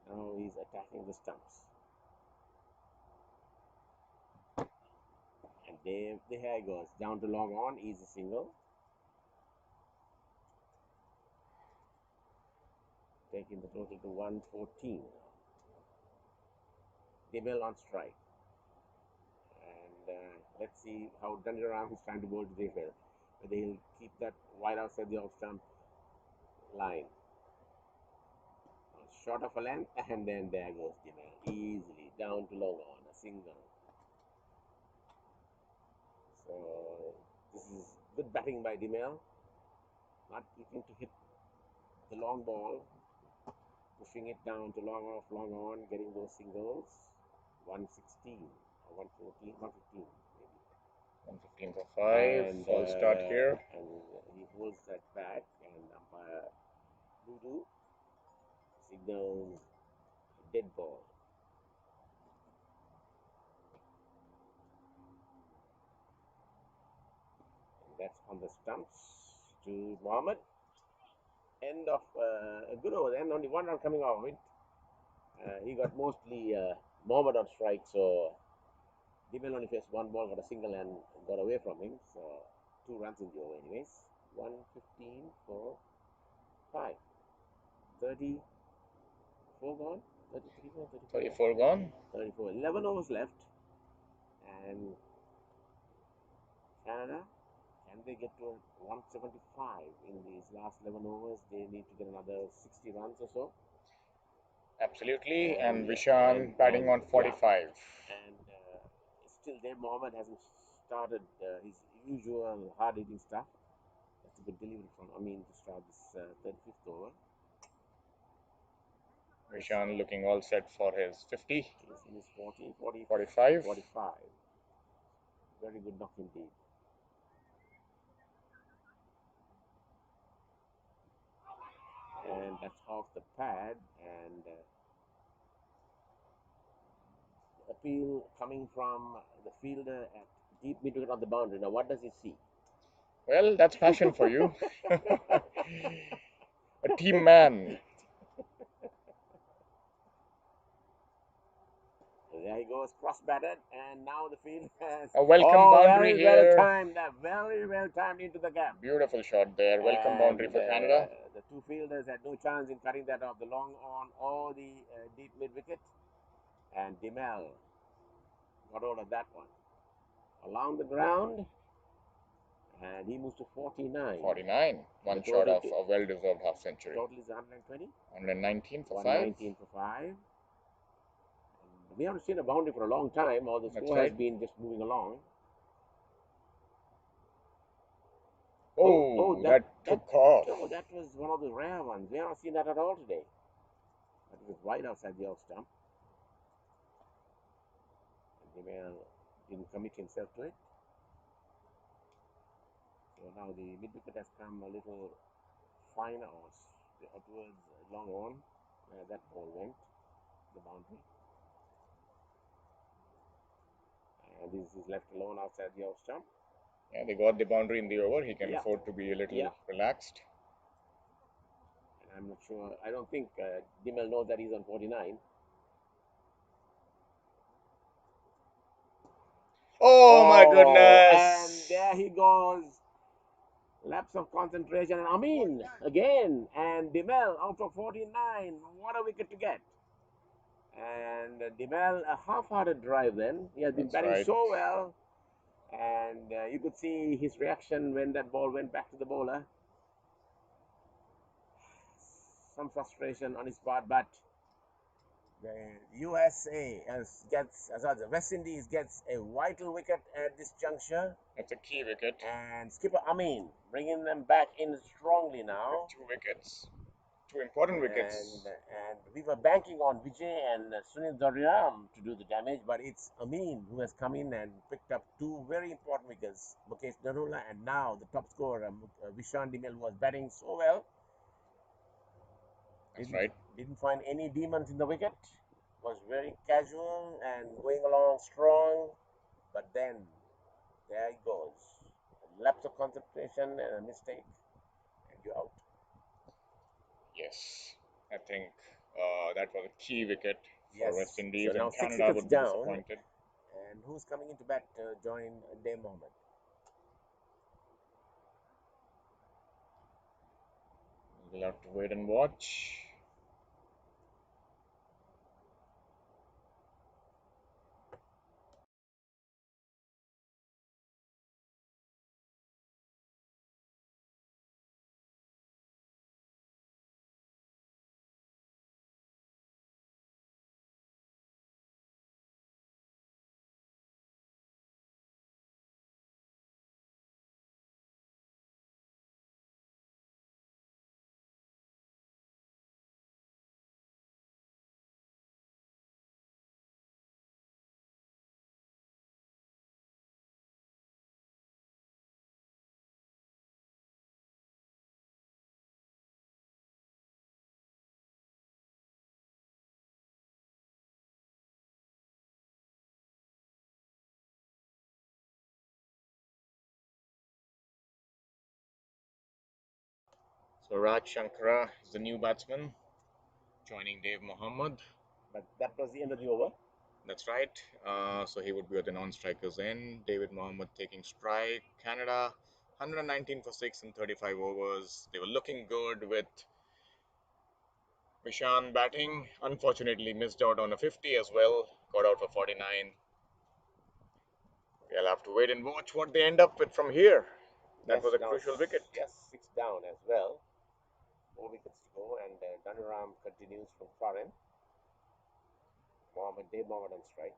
Now he's attacking the stumps. And there he goes. Down to long on, easy single. Taking the total to 114. Debel on strike. And let's see how Dandaram is trying to bowl to Debel. Whether he'll keep that wide outside the off stump line. Short of a length, and then there goes Debel. Easily down to long on, a single. So this is good batting by Demel. Not looking to hit the long ball. Pushing it down to long off, long on, getting those singles. 116 or 114, 115 maybe. 115 for 5. And, False start here. And he holds that back, and umpire Dudu signals dead ball. And that's on the stumps to Mohammed. End of a good over then, only 1 run coming out of it. He got mostly Mohammed on strike, so Dibel only faced 1 ball, got a single and got away from him. So 2 runs in the over anyways. 115 for 5. 34 gone? 33 gone? 34 gone. 34. 11 overs left. And Canada, can they get to 175 in these last 11 overs? They need to get another 60 runs or so. Absolutely. And Vishan batting on 45. Yeah. And still, Dave Mohammed hasn't started his usual hard hitting stuff. That's a good delivery from Amin to start this 35th over. Vishan looking all set for his 50. He's in his 45. 45. Very good knock indeed. And that's off the pad. And appeal coming from the fielder at deep mid wicket on the boundary. Now, what does he see? Well, that's passion for you. A team man. There he goes, cross-batted, and now the field has... A welcome boundary very well here. timed. Very well timed into the gap. Beautiful shot there. Welcome boundary for Canada. The two fielders had no chance in cutting that off the long on or the deep mid-wicket. And Dimel got hold of that one. Along the ground, and he moves to 49. 49. One shot of a well-deserved half century. Total is 120. 119 for 5. 119 for 5. And we haven't seen a boundary for a long time, or the score has been just moving along. That took off. Oh, that was one of the rare ones. We haven't seen that at all today. But it was wide outside the off stump. And Dimel didn't commit himself to it. So now the mid-wicket has come a little finer towards long on, where that ball went, the boundary. And this is left alone outside the off stump. Yeah, they got the boundary in the over. He can afford to be a little relaxed. And I'm not sure, I don't think Dimel knows that he's on 49. Oh my goodness! And there he goes. Lapse of concentration. And Amin again. And Dimel out of 49. What a wicket to get. And Dimel, a half-hearted drive then. He has been batting so well. And you could see his reaction when that ball went back to the bowler. Some frustration on his part, but the USA the West Indies gets a vital wicket at this juncture. That's a key wicket. And skipper Amin bringing them back in strongly now. 2 wickets. 2 important wickets. And we were banking on Vijay and Sunil Doriam to do the damage, but it's Amin who has come in and picked up 2 very important wickets. Mukesh Narula and now the top scorer, Vishan Dimel, was batting so well. Didn't find any demons in the wicket. Was very casual and going along strong. But then, there he goes. A lapse of concentration and a mistake. And you're out. Yes. I think that was a key wicket for West Indies. So now and Canada would be disappointed. And who's coming into bat to join Dave Mohammed? We'll have to wait and watch. So Raj Shankara is the new batsman, joining Dave Mohammed. But that was the end of the over. That's right. So he would be at the non-strikers end. David Mohammed taking strike. Canada 119 for 6 in 35 overs. They were looking good with Vishan batting. Unfortunately missed out on a 50 as well. Got out for 49. We'll have to wait and watch what they end up with from here. That was a crucial wicket. Yes, 6 down as well. 4 wickets to go, and Danaram continues from far end. Dave Mohammed on strike.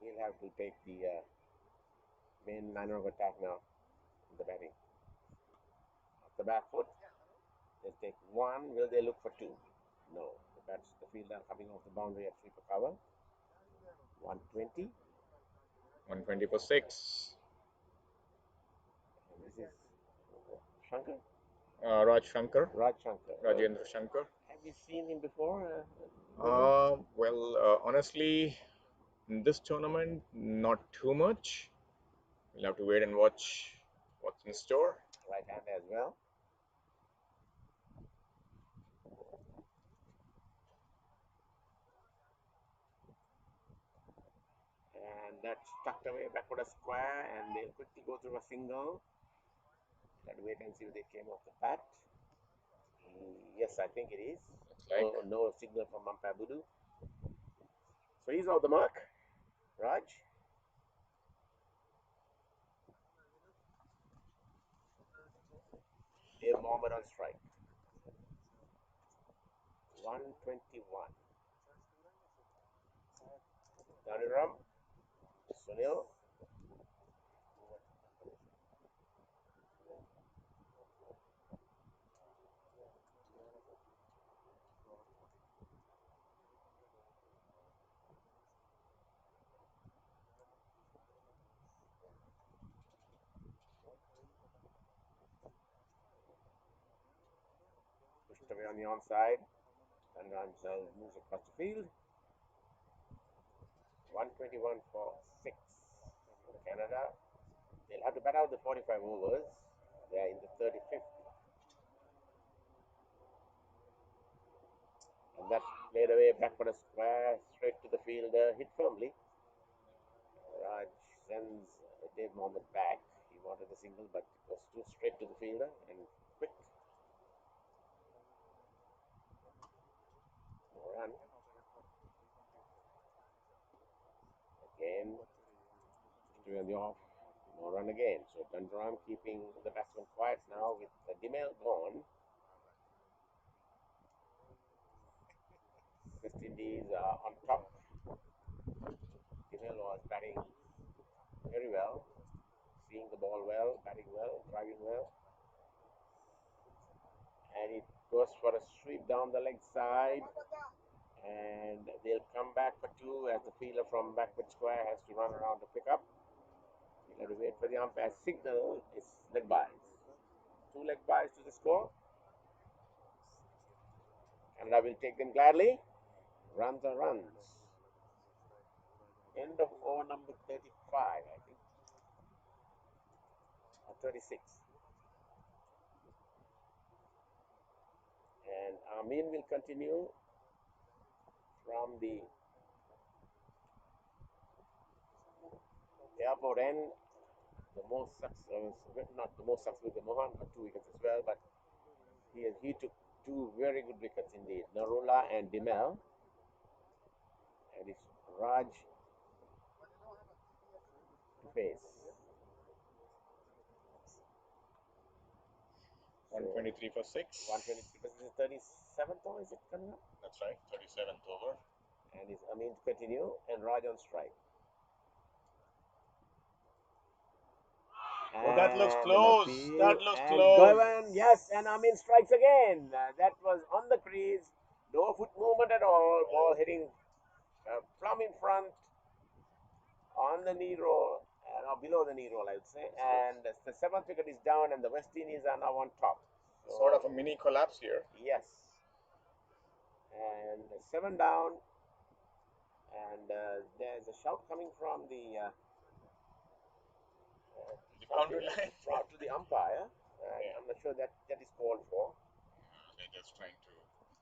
He'll have to take the main liner of attack now in the batting. Off the back foot, they'll take 1. Will they look for 2? No. That's the fielder coming off the boundary at sweeper cover. 120. 120 for 6. And this is Shankar? Raj Shankar. Raj Shankar. Rajendra Shankar. Have you seen him before? Well, honestly, in this tournament, not too much. We'll have to wait and watch what's in store. Right hand as well. And that's tucked away backward a square, and they'll quickly go through a single. Let's wait and see if they came off the bat. Yes, I think it is. Like No signal from umpire Budu. So he's off the mark. Raj. Dave Mohammed on strike. 121. Daniram. Sunil. Pushed away on the onside. And Ranjal moves across the field. 121 for 6 for Canada. They'll have to bat out the 45 overs. They are in the 35th. And that's played away back for a square, straight to the fielder, hit firmly. Raj sends Dave Mohammed back. He wanted the single, but it was too straight to the fielder and quick. No run. Again, on the off. No run again. So Danville keeping the batsman quiet now with Dimel gone. West Indies are on top. Dimel was batting very well, seeing the ball well, batting well, driving well. And it goes for a sweep down the leg side. And they'll come back for 2 as the fielder from backward square has to run around to pick up. You'll have to wait for the umpire's signal. It's leg byes. 2 leg byes to the score. Canada will take them gladly. Runs are runs. End of over number 35, I think. Or 36. And Amin will continue from the airport end. The most successful, not the most successful, the Mohan got 2 wickets as well, but he took 2 very good wickets indeed. Narula and Dimel. And it's Raj to face. 123 for 6. 123 for 6. 37th over, is it coming up? That's right, 37th over. And it's Amin to continue, and Raj on strike. Oh, that looks close. That looks and close. Govan, yes, and Amin strikes again. That was on the crease. No foot movement at all. Ball hitting plumb in front on the knee roll, or below the knee roll, I would say. And the 7th wicket is down, and the West Indies are now on top. So, Sort of a mini collapse here. yes. And 7 down. And there's a shout coming from the boundary line. Brought to the umpire. I'm not sure that is called for. They're just trying to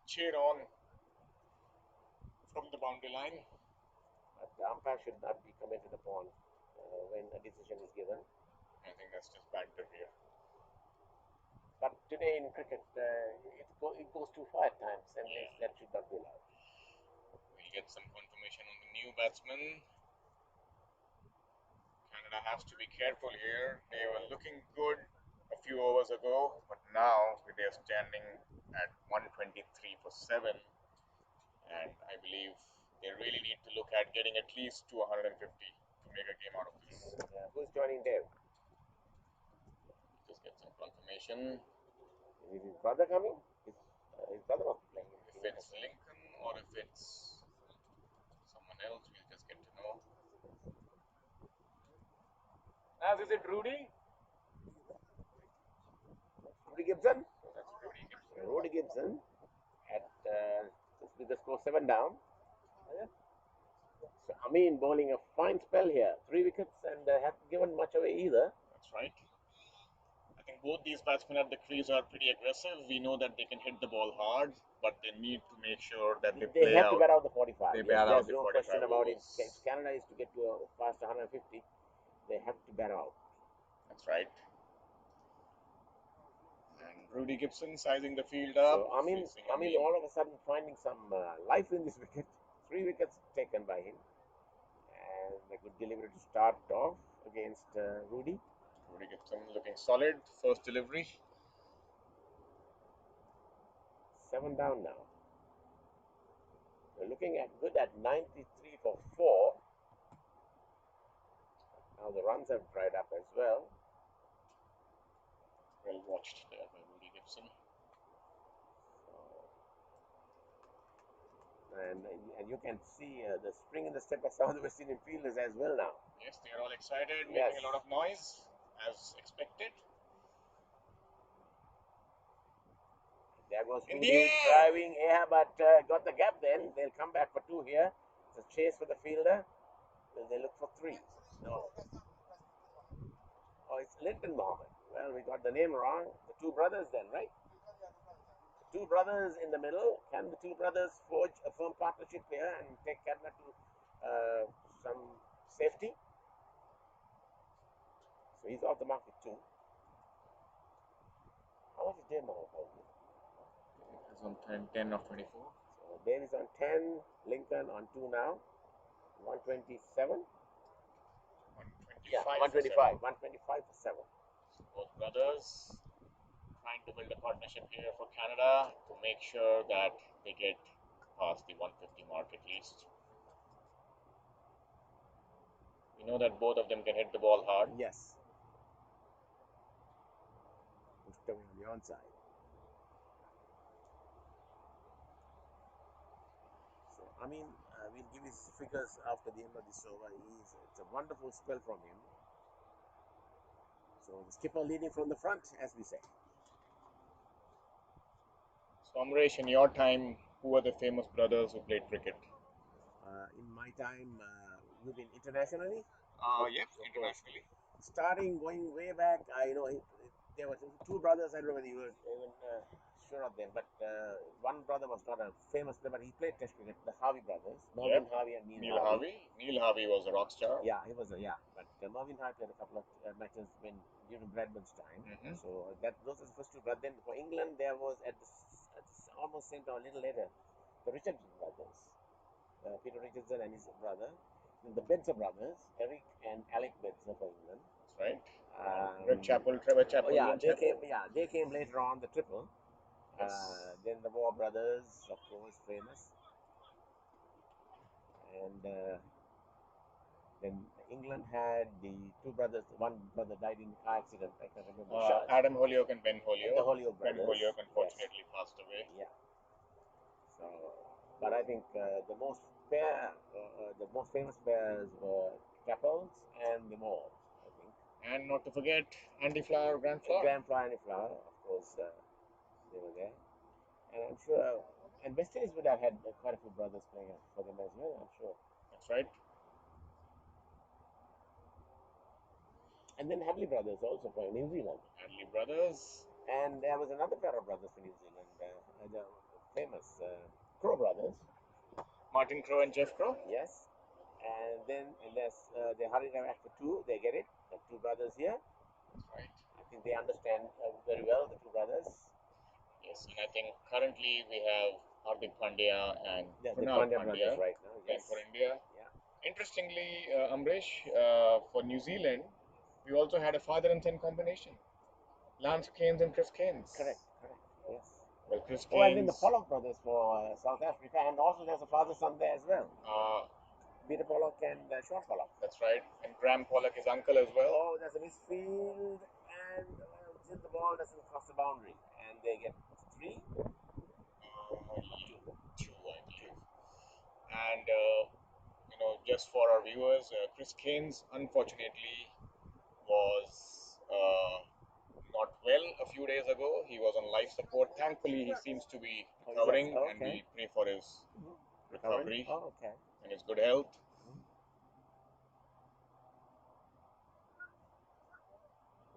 cheer on from the boundary line. But the umpire should not be commented upon when a decision is given. I think that's just banter here. But today in cricket, it goes too far at times, and that should not be allowed. We'll get some confirmation on the new batsman. Canada has to be careful here. They were looking good a few overs ago, but now they're standing at 123 for 7. And I believe they really need to look at getting at least to 150 to make a game out of this. Who's joining Dave? Just get some confirmation. Is his brother coming? His brother must be playing. If it's Lincoln or if it's someone else, we'll just get to know. As is it Rudy? Rudy Gibson? That's Rudy Gibson. Rudy Gibson at with the score 7 down. So Amin bowling a fine spell here, 3 wickets and haven't given much away either. That's right. I think both these batsmen at the crease are pretty aggressive. We know that they can hit the ball hard, but they need to make sure that they play have out. to bat out the 45. They Yes, bat out there's the no 45 question about it. overs. If Canada is to get to a fast 150, they have to bat out. That's right. And Rudy Gibson sizing the field up. So Amin all of a sudden finding some life in this wicket. 3 wickets taken by him, and a good delivery to start off against Rudy. Rudy Gibson looking solid. First delivery. 7 down now. We're looking at good at 93 for 4. Now the runs have dried up as well. Well watched there by Rudy Gibson. And you can see the spring in the step of some of the West Indian fielders as well now. Yes, they are all excited, Yes. making a lot of noise, as expected. There goes In Rudy the air! driving, but got the gap then. They'll come back for 2 here. It's a chase for the fielder. Will they look for 3? No. Oh, it's Linton Mohammed. Well, we got the name wrong. The 2 brothers then, right? 2 brothers in the middle. Can the 2 brothers forge a firm partnership here and take Canada to some safety? So he's off the mark with 2. How much is Dave Mohammed? He's on 10 of 24. So Dave is on 10, Lincoln on 2 now. 127. 125. Yeah, for 125. 125 for 7. Both brothers trying to build a partnership here for Canada to make sure that they get past the 150 mark at least. We know that both of them can hit the ball hard. Yes. Pushed away on the onside. So, I mean, we'll give his figures after the end of this over. It's a wonderful spell from him. So, the skipper leading from the front, as we say. So, Amresh, in your time, who were the famous brothers who played cricket? In my time, you've been internationally? Yes, internationally. Starting going way back, there were 2 brothers. I don't know whether you were even sure of them, but one brother was not a famous player, but he played Test cricket. The Harvey brothers, Mervyn Harvey and Neil Harvey. Neil Harvey was a rock star. Yeah, he was but Mervyn Harvey played a couple of matches during Bradman's time. So those are the first 2. But then for England, there was at almost same time, a little later, the Richardson brothers, Peter Richardson and his brother. The Bedser brothers, Eric and Alec Bedser for England. That's right. Trevor Chappell. They came later on, the triple. Yes. Then the War brothers, of course, famous. And then England had the 2 brothers. One brother died in a car accident. I can't remember. Adam Holyoke and Ben Holyoke. The Holyoke brothers. Ben Holyoke unfortunately passed away. Yeah. So, but I think the most famous pairs were Chappells and the Moores, I think. And not to forget Andy Flower, Grant Flower. Grant Flower and Flower, of course, they were there. And I'm sure, and West Indies would have had quite a few brothers playing for them as well, I'm sure. That's right. And then Hadley brothers also for New Zealand. Hadley brothers. And there was another pair of brothers for New Zealand, the famous Crow brothers. Martin Crowe and Jeff Crowe. Yes. And then they hurry back for 2. They get it. The 2 brothers here. That's right. I think they understand very well, the 2 brothers. Yes, and I think currently we have Hardik Pandya and The Krunal Pandya brothers right now. playing Yes. for India. Yeah. Interestingly, Amresh, for New Zealand, we also had a father and son combination. Lance Keynes and Chris Keynes. Correct. Yes. Well, Chris Oh, and then Keynes. the Pollock brothers for South Africa, and also there's a father-son there as well. Peter Pollock and Sean Pollock. That's right. And Graham Pollock, his uncle as well. Oh, there's a misfield, and the ball doesn't cross the boundary, and they get 3. 2, I believe. And just for our viewers, Chris Keynes unfortunately was not well a few days ago. He was on life support. Thankfully, he seems to be Oh, is that recovering, so? and we Okay. pray for his Recovering? recovery Oh, okay. and his good health.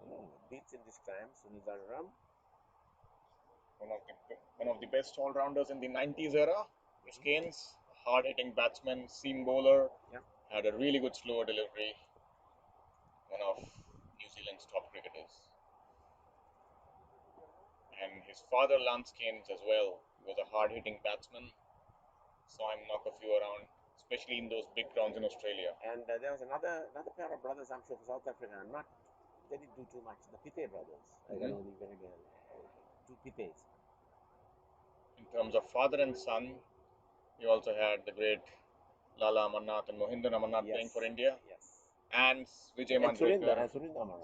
Oh, beats in this time, Sunil Zanram. One of the best all-rounders in the 90s era. Chris Gaines, hard-hitting batsman, seam bowler, Yeah. had a really good slower delivery. One of New Zealand's top cricketers. And his father, Lance Gaines, as well, was a hard-hitting batsman. Saw him knock a few around, especially in those big grounds in Australia. And there was another pair of brothers, I'm sure, for South Africa. They didn't do too much. The Pite brothers. I don't know two Pites. In terms of father and son, we also had the great Lala Amarnath and Mohinder Amarnath playing for India. Yes. And Vijay And Manjrekar.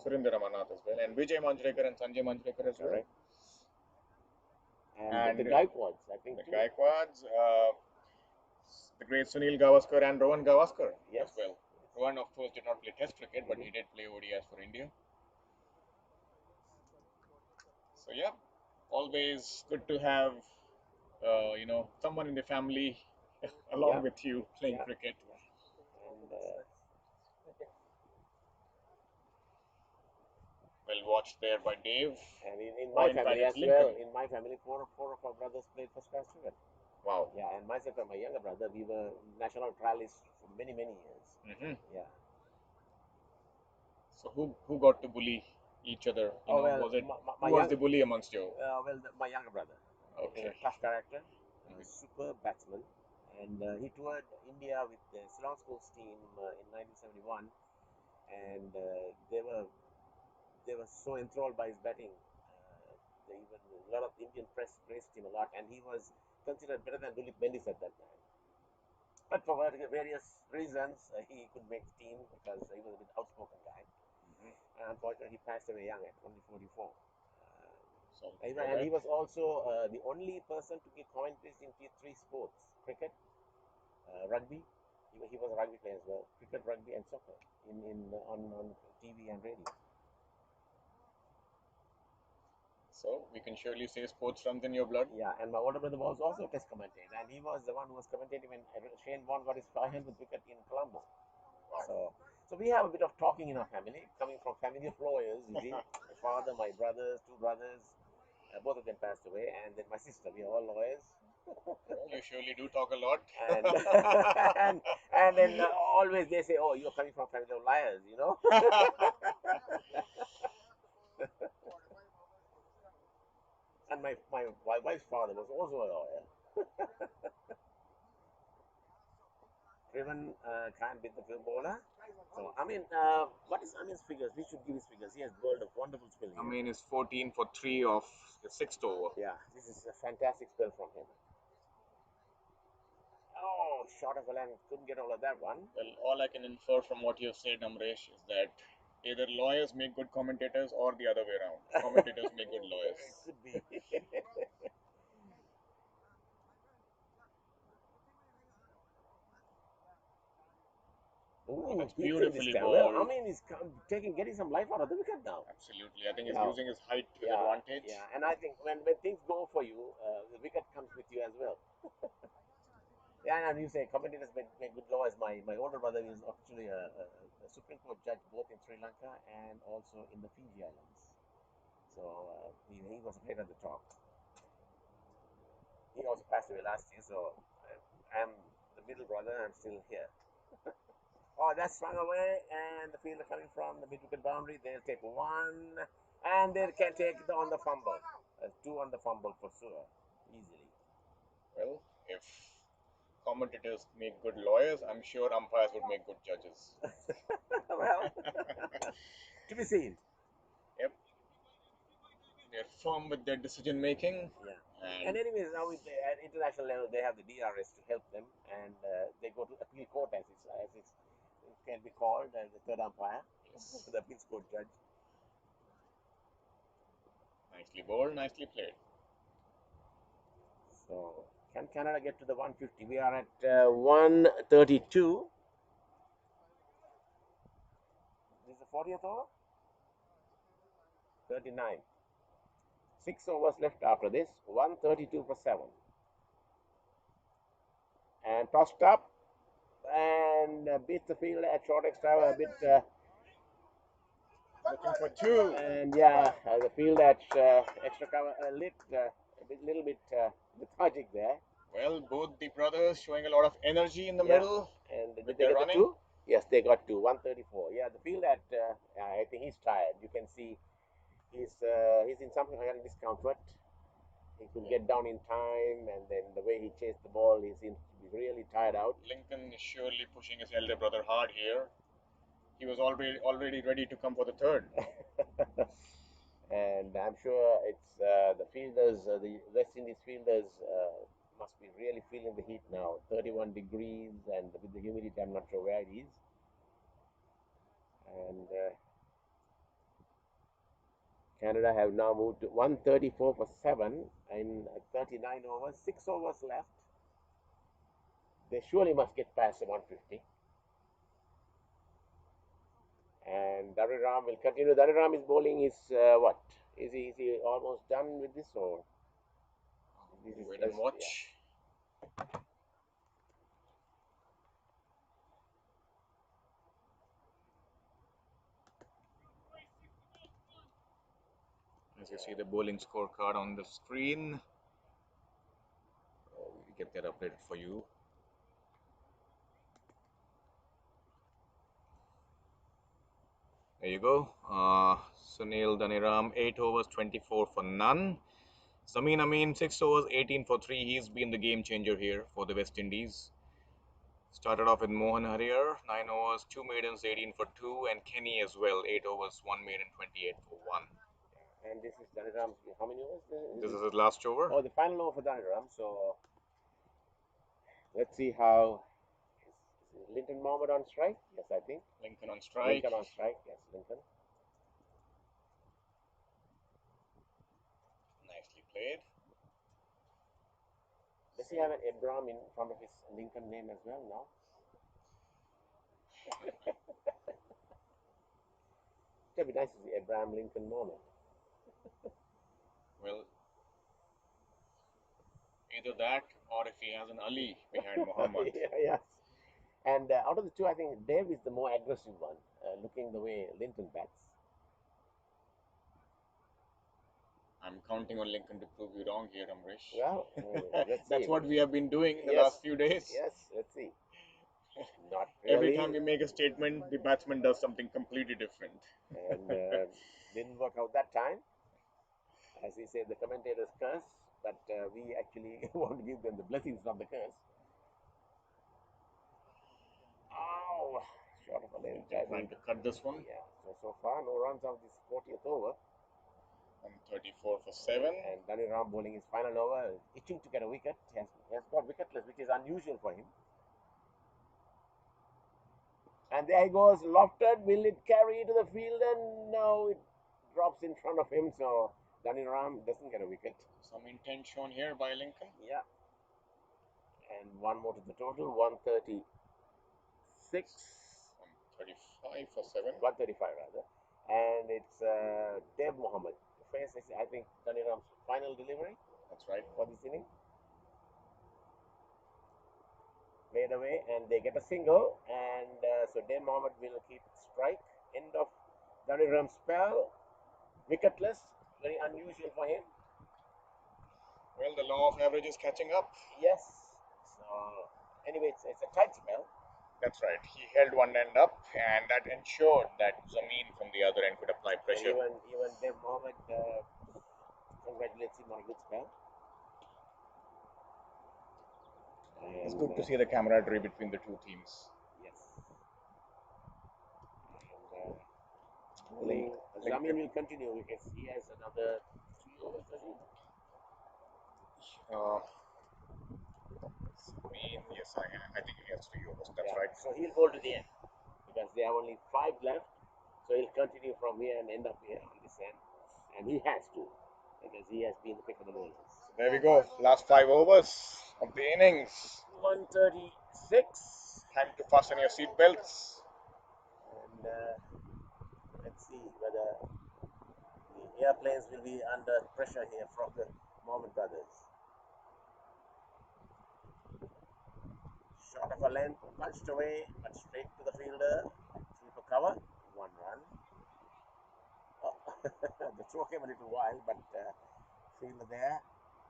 Surinder Amarnath as well. And Vijay Manjrekar and Sanjay Manjrekar as well. And the Gaikwads, I think. The Gaikwads, the great Sunil Gavaskar and Rohan Gavaskar as well. Rohan, of course, did not play Test cricket, but he did play ODIs for India. So yeah, always good to have someone in the family along with you playing cricket. And well watched there by Dave. And in my family as well, in my family, four of our brothers played first class cricket. Wow. Yeah, and myself and my younger brother, we were national trialists for many years. Yeah. So who got to bully each other? Was it who was the bully amongst you? My younger brother. Okay. Tough character, super batsman, and he toured India with the Ceylon Schools team in 1971, and they were so enthralled by his batting. A lot of Indian press praised him a lot, and he was considered better than Dulip Bellis at that time. But for various reasons, he couldn't make the team because he was a bit outspoken guy. And unfortunately, he passed away young at only 44. And he was also the only person to give commentaries in three sports: cricket, rugby. He was a rugby player as well. Cricket, rugby, and soccer on TV and radio. So we can surely say sports runs in your blood. Yeah, and my older brother was also a test commentator, and he was the one who was commentating when Shane Warne got his 500th wicket in Colombo. So we have a bit of talking in our family, coming from family of lawyers. You see, my father, my brothers, two brothers, both of them passed away, and then my sister. We are all lawyers. Well, you surely do talk a lot. And then always they say, "Oh, you're coming from family of liars," you know. And my wife's father was also a lawyer. Driven can't beat the film bowler. So, what is Amin's figures? We should give his figures. He has bowled a wonderful spell here. Amin is 14 for 3 of the 6th over. Yeah, this is a fantastic spell from him. Oh, short of a length. Couldn't get all of that one. Well, all I can infer from what you have said, Amresh, is that either lawyers make good commentators or the other way around. Commentators make good lawyers. Could be. Ooh, that's beautifully bowled. Well, Amin is getting some life out of the wicket now. Absolutely. I think he's using his height to his advantage. Yeah, and I think when things go for you, the wicket comes with you as well. Yeah, and you say commentators make good lawyers. My older brother is actually a Supreme Court judge both in Sri Lanka and also in the Fiji Islands. So he was great at the top. He also passed away last year, so I'm the middle brother. I'm still here. Oh, that's swung away, and the fielder coming from the mid-wicket boundary. They'll take one, and they can take on the fumble. 2 on the fumble for sure, easily. Well, if commentators make good lawyers, I'm sure umpires would make good judges. Well, to be seen. Yep. They're firm with their decision making. Yeah. And anyways, now at international level, they have the DRS to help them, and they go to appeal court as it can be called as the third umpire, the appeals court judge. Nicely bowled, nicely played. So, can Canada get to the 150? We are at 132. This is the 40th over? 39. 6 overs left after this. 132 for 7. And tossed up and beats the field at short extra a bit. Looking for two. And yeah, the field at extra cover little bit lethargic there. Well, both the brothers showing a lot of energy in the Yeah. middle. And did With they their get the running? two? Yes, they got two. 134. Yeah, the field at I think he's tired. You can see he's in some kind of discomfort. He could get down in time, and then the way he chased the ball, he seems to be really tired out. Lincoln is surely pushing his elder brother hard here. He was already ready to come for the third. And I'm sure it's the fielders, the West Indies fielders must be really feeling the heat now. 31 degrees, and with the humidity, I'm not sure where it is. And Canada have now moved to 134 for 7 in 39 overs, 6 overs left. They surely must get past the 150. And Ram will continue. Ram is bowling his what? Is he almost done with this, or? Wait and watch. As you see the bowling scorecard on the screen. We'll get that updated for you. There you go. Sunil Dhaniram, 8 overs, 24 for none. Zameen Amin, 6 overs, 18 for 3. He's been the game changer here for the West Indies. Started off with Mohan Harrier, 9 overs, 2 maidens, 18 for 2. And Kenny as well, 8 overs, 1 maiden, 28 for 1. And this is Dhaniram's, how many overs? This is his last over. Oh, the final over for Dhaniram. So let's see how. Is Linton Mohammed on strike? Yes, I think. Lincoln on strike. Lincoln on strike. Yes, Lincoln. Nicely played. Does he have an Abraham in front of his Lincoln name as well now? It'd be nice to see Abraham Lincoln Mohammed. Well, either that or if he has an Ali behind Muhammad. Yes. And out of the two, I think Dave is the more aggressive one, looking the way Linton bats. I'm counting on Lincoln to prove you wrong here, Amrish. Well, let's That's see. what we have been doing in the Yes. last few days. Yes, let's see. Not really. Every time we make a statement, the batsman does something completely different. And didn't work out that time. As we say, the commentators curse, but we actually want to give them the blessings from the curse. Ow! Short of a lane. Trying to cut this one. Yeah. So far, no runs out this 40th over. 134 for 7. And Dhaniram bowling his final over, itching to get a wicket. He has got wicketless, which is unusual for him. And there he goes, lofted. Will it carry to the field? And no, it drops in front of him. So Dhaniram doesn't get a wicket. Some intent shown here by Lincoln. Yeah. And one more to the total, 136. 135 for 7. 135 rather. And it's Dave Mohammed. I think Dhaniram's final delivery. That's right. For this inning. Played away, and they get a single, and so Dave Mohammed will keep strike. End of Dhaniram's spell. Wicketless, very unusual for him. Well, the law of average is catching up. Yes. So anyway, it's a tight spell. That's right. He held one end up, and that ensured that Zameen from the other end could apply pressure. Even Dave Mohammed congratulates him on a good spell. It's good to see the camaraderie between the two teams. Yes. And bowling, Zameen will continue because he has another 3 overs, does he? Zameen, yes, I think he has 3 overs. That's Yeah. right. So he'll bowl to the end because they have only 5 left. So he'll continue from here and end up here on this end. And he has to because he has been the pick of the bowlers. There we go. Last 5 overs of the innings. 136. Time to fasten your seat belts. And let's see whether the airplanes will be under pressure here from the Mohammed brothers. Shot of a length, punched away, but straight to the fielder. Keeper cover, 1 run. Oh, the throw came a little wild, but fielder there,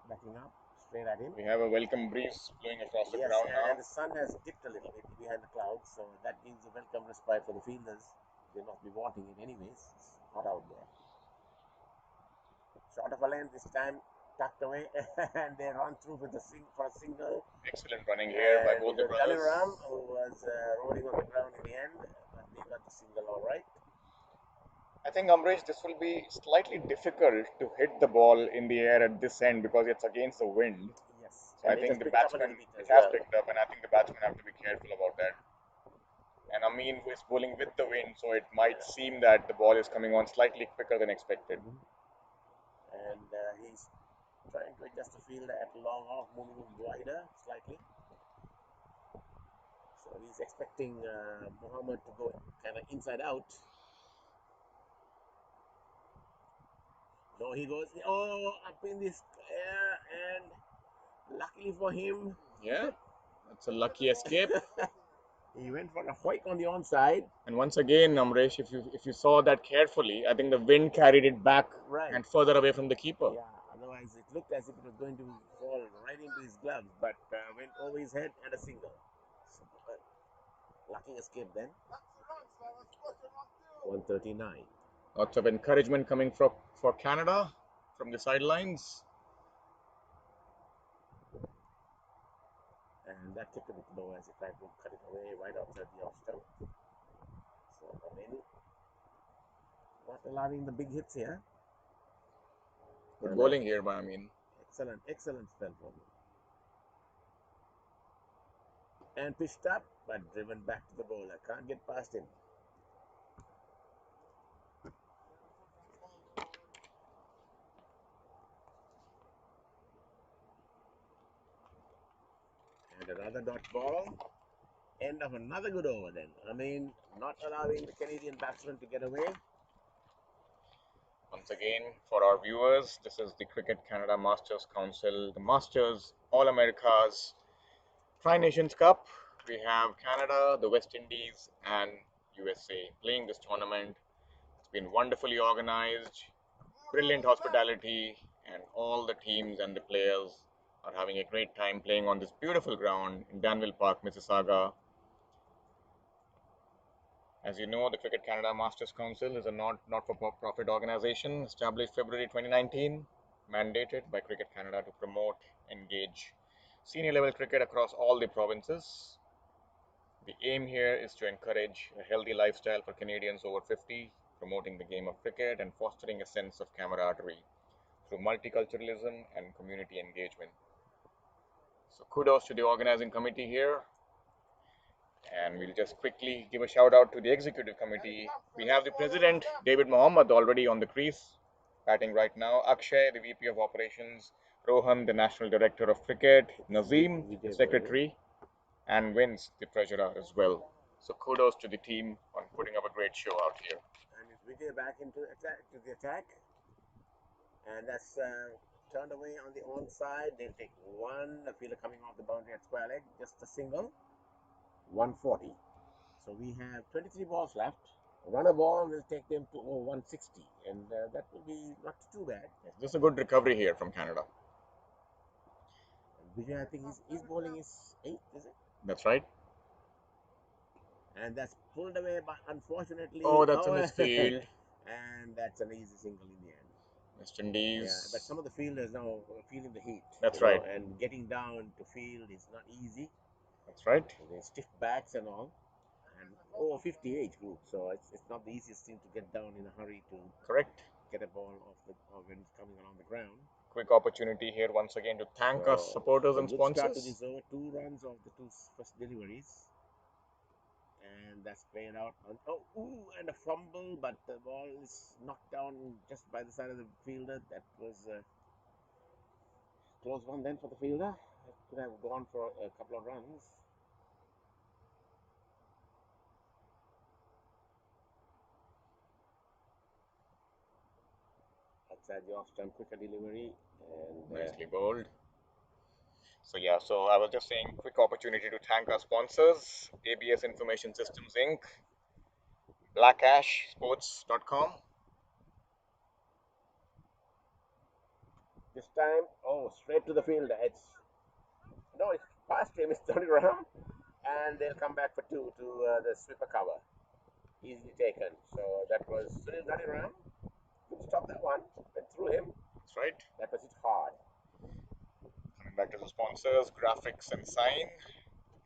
backing up, straight at him. We have a welcome breeze blowing across the Yes, ground now. and the sun has dipped a little bit behind the clouds, so that gives a welcome respite for the fielders. They'll not be wanting it anyways. It's hot out there. Short of a length this time, tucked away, and they run through with for a single. Excellent running here by both the brothers. Daliram, who was rolling on the ground in the end, but they got the single all right. I think, Amrish, this will be slightly difficult to hit the ball in the air at this end because it's against the wind. Yes. So I think the batsman has picked up, and I think the batsmen have to be careful about that. And Amin is bowling with the wind, so it might seem that the ball is coming on slightly quicker than expected. And he's trying to adjust the field at long off, moving wider slightly. So he's expecting Mohammed to go kind of inside out. No, he goes up in this air, and luckily for him, Yeah, that's a lucky escape. he went for a white on the onside. And once again, Amrish, if you saw that carefully, I think the wind carried it back and further away from the keeper. Yeah, otherwise it looked as if it was going to fall right into his gloves, but went over his head and a single. So, lucky escape then. 139. Lots of encouragement coming for Canada from the sidelines. And that tipped a bit low as he tried to cut it away right outside the off stump. So, I mean, not allowing the big hits here. Good bowling here by Amin. Excellent spell for him. And pitched up, but driven back to the bowler. Can't get past him. And another dot ball. End of another good over then. I mean, not allowing the Canadian batsman to get away. Once again, for our viewers, this is the Cricket Canada Masters Council, the Masters All-Americas Tri-Nations Cup. We have Canada, the West Indies, and USA playing this tournament. It's been wonderfully organized, brilliant hospitality, and all the teams and the players are having a great time playing on this beautiful ground in Danville Park, Mississauga. As you know, the Cricket Canada Masters Council is a not-for-profit organization established February 2019, mandated by Cricket Canada to promote, engage senior level cricket across all the provinces. The aim here is to encourage a healthy lifestyle for Canadians over 50, promoting the game of cricket and fostering a sense of camaraderie through multiculturalism and community engagement. So kudos to the organizing committee here. And we'll just quickly give a shout out to the executive committee. We have the president, David Mohammed, already on the crease, batting right now. Akshay, the VP of Operations. Rohan, the National Director of Cricket. Nazim, the Secretary. And Vince, the Treasurer as well. So kudos to the team on putting up a great show out here. And it's Vijay back into the attack. And that's turned away on the onside. They'll take one. The fielder coming off the boundary at square leg. Just a single. 140. So we have 23 balls left. Run a ball will take them to 160, and that will be not too bad. This is a good recovery here from Canada. And Vijay, I think his bowling is 8, is it? That's right. And that's pulled away, but unfortunately, that's a misfield. And that's an easy single in the end. West Indies. Yeah, but some of the fielders now are feeling the heat. That's right. And getting down to field is not easy. That's right. They stiff backs and all. And over 50 age group, so it's not the easiest thing to get down in a hurry to get a ball off when it's coming along the ground. Quick opportunity here once again to thank our supporters and sponsors. Start to this over. 2 runs of the 2 first deliveries, and that's played out. And a fumble, but the ball is knocked down just by the side of the fielder. That was a close one then for the fielder. It could have gone for a couple of runs. outside the off stump quicker delivery and Nicely bowled. So yeah, so I was just saying, quick opportunity to thank our sponsors, ABS Information Systems Inc., blackashsports.com. this time, straight to the field. It's past him. It's Johnny Ram, and they'll come back for two to the sweeper cover. Easily taken. So that was Sunil Johnny Ram. Couldn't stop that one. Went through him. That's right. That was it hard. Coming back to the sponsors, Graphics and Sign,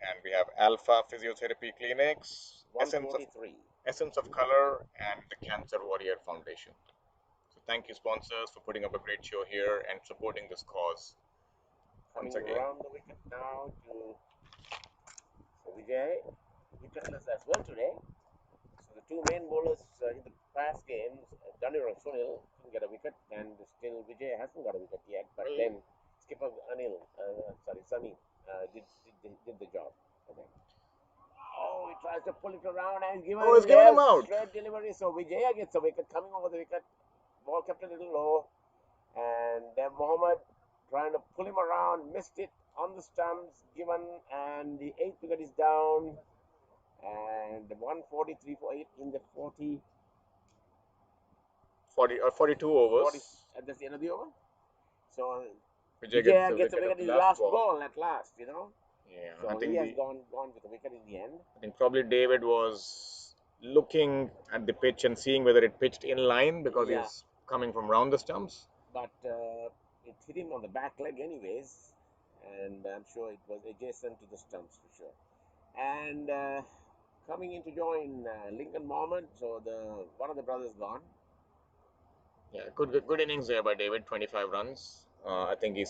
and we have Alpha Physiotherapy Clinics, Essence of Color, and the Cancer Warrior Foundation. So thank you, sponsors, for putting up a great show here and supporting this cause. Coming around the wicket now to Vijay. Wicketless as well today. So the two main bowlers in the past games, Danville and Sunil couldn't get a wicket, and still Vijay hasn't got a wicket yet. But then skipper Sami did the job for them. Oh, he tries to pull it around and given him out. Straight delivery. So Vijaya gets a wicket coming over the wicket. Ball kept a little low, and then Mohammed trying to pull him around, missed it on the stumps, given, and the 8th wicket is down. And 143 for 8 in the 42 overs. That's the end of the over. So Vijay gets a wicket in his last ball at last, Yeah, so I think he has gone with the wicket in the end. I think probably David was looking at the pitch and seeing whether it pitched in line because he's coming from round the stumps. But it hit him on the back leg anyways, and I'm sure it was adjacent to the stumps for sure. And coming in to join Lincoln Mohammed, so one of the brothers gone. Yeah, good innings there by David. 25 runs. I think he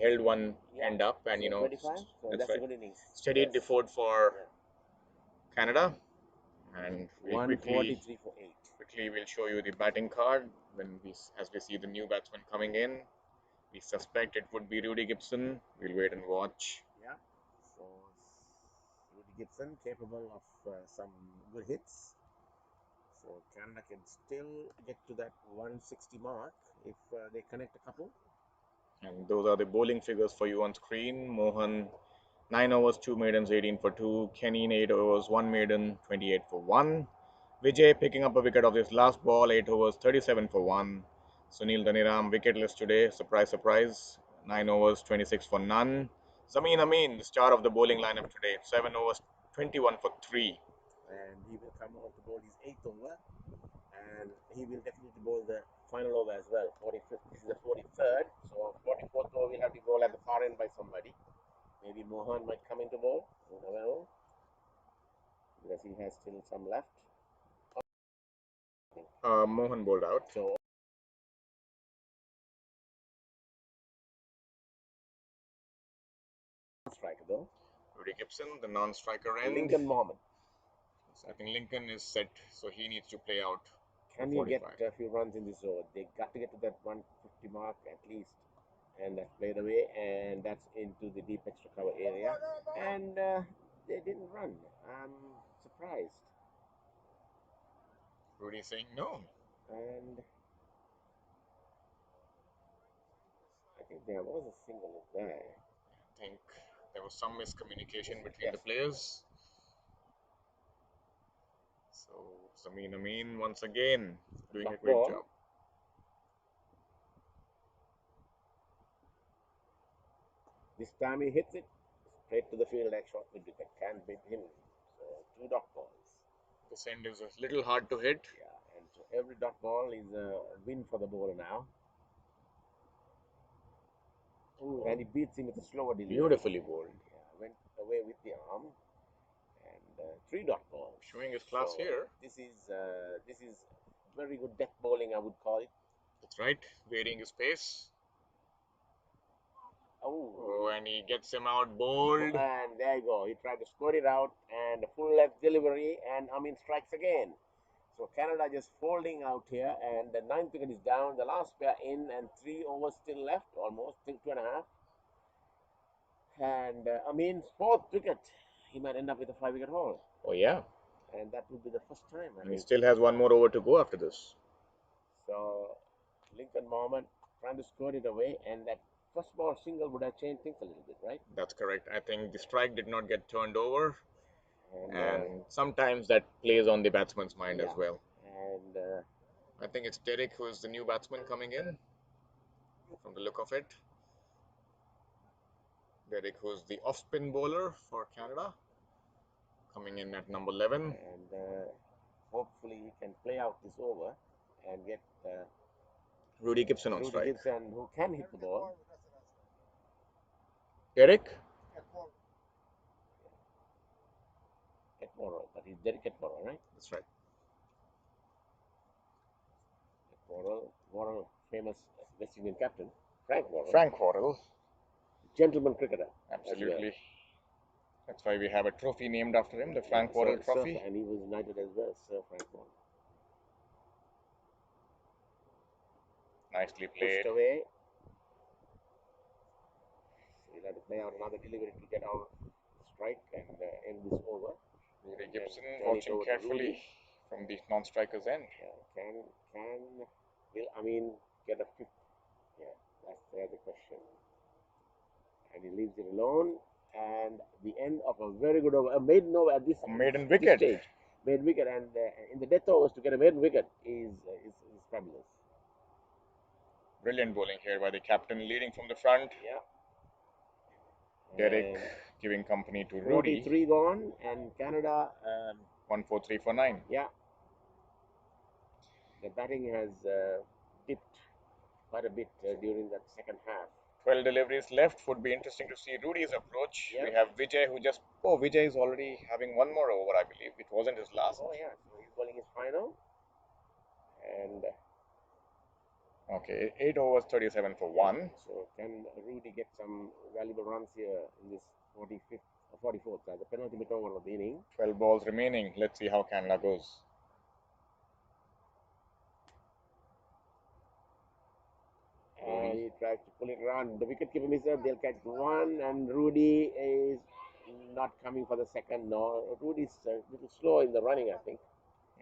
held one end up, and 25. So that's right. a good innings. Steadied the fort for Canada, and 143 for 8. Quickly, we'll show you the batting card as we see the new batsman coming in. We suspect it would be Rudy Gibson. We'll wait and watch. Yeah. So Rudy Gibson capable of some good hits. So Canada can still get to that 160 mark if they connect a couple. And those are the bowling figures for you on screen. Mohan, 9 overs, 2 maidens, 18 for 2. Kenny, 8 overs, 1 maiden, 28 for 1. Vijay picking up a wicket of his last ball, 8 overs, 37 for 1. Sunil Dhaniram, wicketless today, surprise, surprise, 9 overs, 26 for none. Zameen Amin, the star of the bowling lineup today, 7 overs, 21 for 3. And he will come on to bowl his 8th over, and he will definitely bowl the final over as well. 45th, this is the 43rd, so 44th over will have to bowl at the far end by somebody. Maybe Mohan might come into bowl, you never know, because he has still some left. Mohan bowled out. So striker though. Rudy Gibson, the non-striker end. Lincoln Mohammed. I think Lincoln is set, so he needs to play out. Can he get a few runs in this over? They got to get to that 150 mark at least, and that's played away, and that's into the deep extra cover area, and they didn't run. I'm surprised. Rudy saying no. And I think there was a single there. I think there was some miscommunication between the players. So Zameen Amin once again doing a great job. This time he hits it straight to the field like short mid wicket. Can't beat him. So 2 dot balls. This end is a little hard to hit. Yeah, and so every dot ball is a win for the bowler now. Ooh, and he beats him with a slower delivery. Beautifully bowled. Yeah, went away with the arm. And 3 dot balls. Showing his class here. This is very good death bowling, I would call it. That's right. Varying his pace. Oh, and he gets him out bowled. And there you go. He tried to squirt it out, and a full left delivery, and Amin strikes again. So Canada just folding out here, and the 9th wicket is down. The last pair in, and 3 overs still left, almost 2.5. And Amin's 4th wicket, he might end up with a 5-wicket haul. Oh yeah. And that would be the first time. And he still has 1 more over to go after this. So Lincoln Mohammed trying to score it away, and that first ball single would have changed things a little bit, right? That's correct. I think the strike did not get turned over, And and sometimes that plays on the batsman's mind as yeah, well. and I think it's Derek who is the new batsman coming in from the look of it. Derek, who's the off-spin bowler for Canada, coming in at number 11. and hopefully he can play out this over and get Rudy Gibson on Rudy strike. Gibson, who can hit the ball. Derek? Atwater, but he's Derek Atwater, right? That's right. Atwater, famous West Indian captain, Frank Worrell. Frank Worrell. Gentleman cricketer. Absolutely. That's why we have a trophy named after him, the Frank Worrell Trophy. And he was knighted as well, Sir Frank Worrell. Nicely played. Pushed away. So he'll have to play out another delivery to get out strike and end this over. Rudy Gibson watching carefully from the non-striker's end. Will get a fifth? Yeah, that's the other question. And he leaves it alone. And the end of a very good over, a maiden over at this wicket. This stage. Maiden wicket, and in the death overs to get a maiden wicket is fabulous. Brilliant bowling here by the captain, leading from the front. Yeah. Derek giving company to Rudy. 43 gone, and Canada 1 4 3 for 9. Yeah. The batting has dipped quite a bit during that second half. 12 deliveries left. Would be interesting to see Rudy's approach. Yep. We have Vijay who just... Oh, Vijay is already having one more over, I believe. It wasn't his last. Oh, yeah. So he's bowling his final. And... Okay, 8 overs, 37 for 1. So can Rudy get some valuable runs here in this 45th or 44th, the penultimate over of the inning? 12 balls remaining. Let's see how Canada goes. And he tries to pull it around. The wicketkeeper misses. They'll catch one, and Rudy is not coming for the second. No, Rudy's a little slow in the running, I think.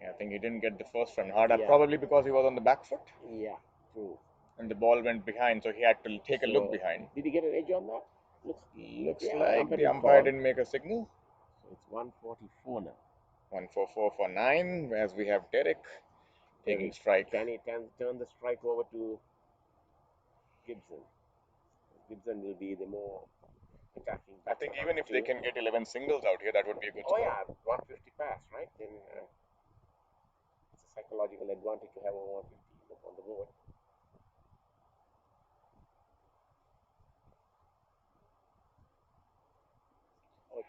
Yeah, I think he didn't get the first run harder, Yeah. probably because he was on the back foot. Yeah, true. And the ball went behind, so he had to take a look behind. Did he get an edge on that? Looks like the umpire didn't make a signal. So it's 144 now. 144 for 9, as we have Derek taking strike. Can he turn the strike over to Gibson? Gibson will be the more attacking. I think even if they can get 11 singles out here, that would be a good score. Oh yeah, 150 pass, right? Then it's a psychological advantage to have over 150 on the board.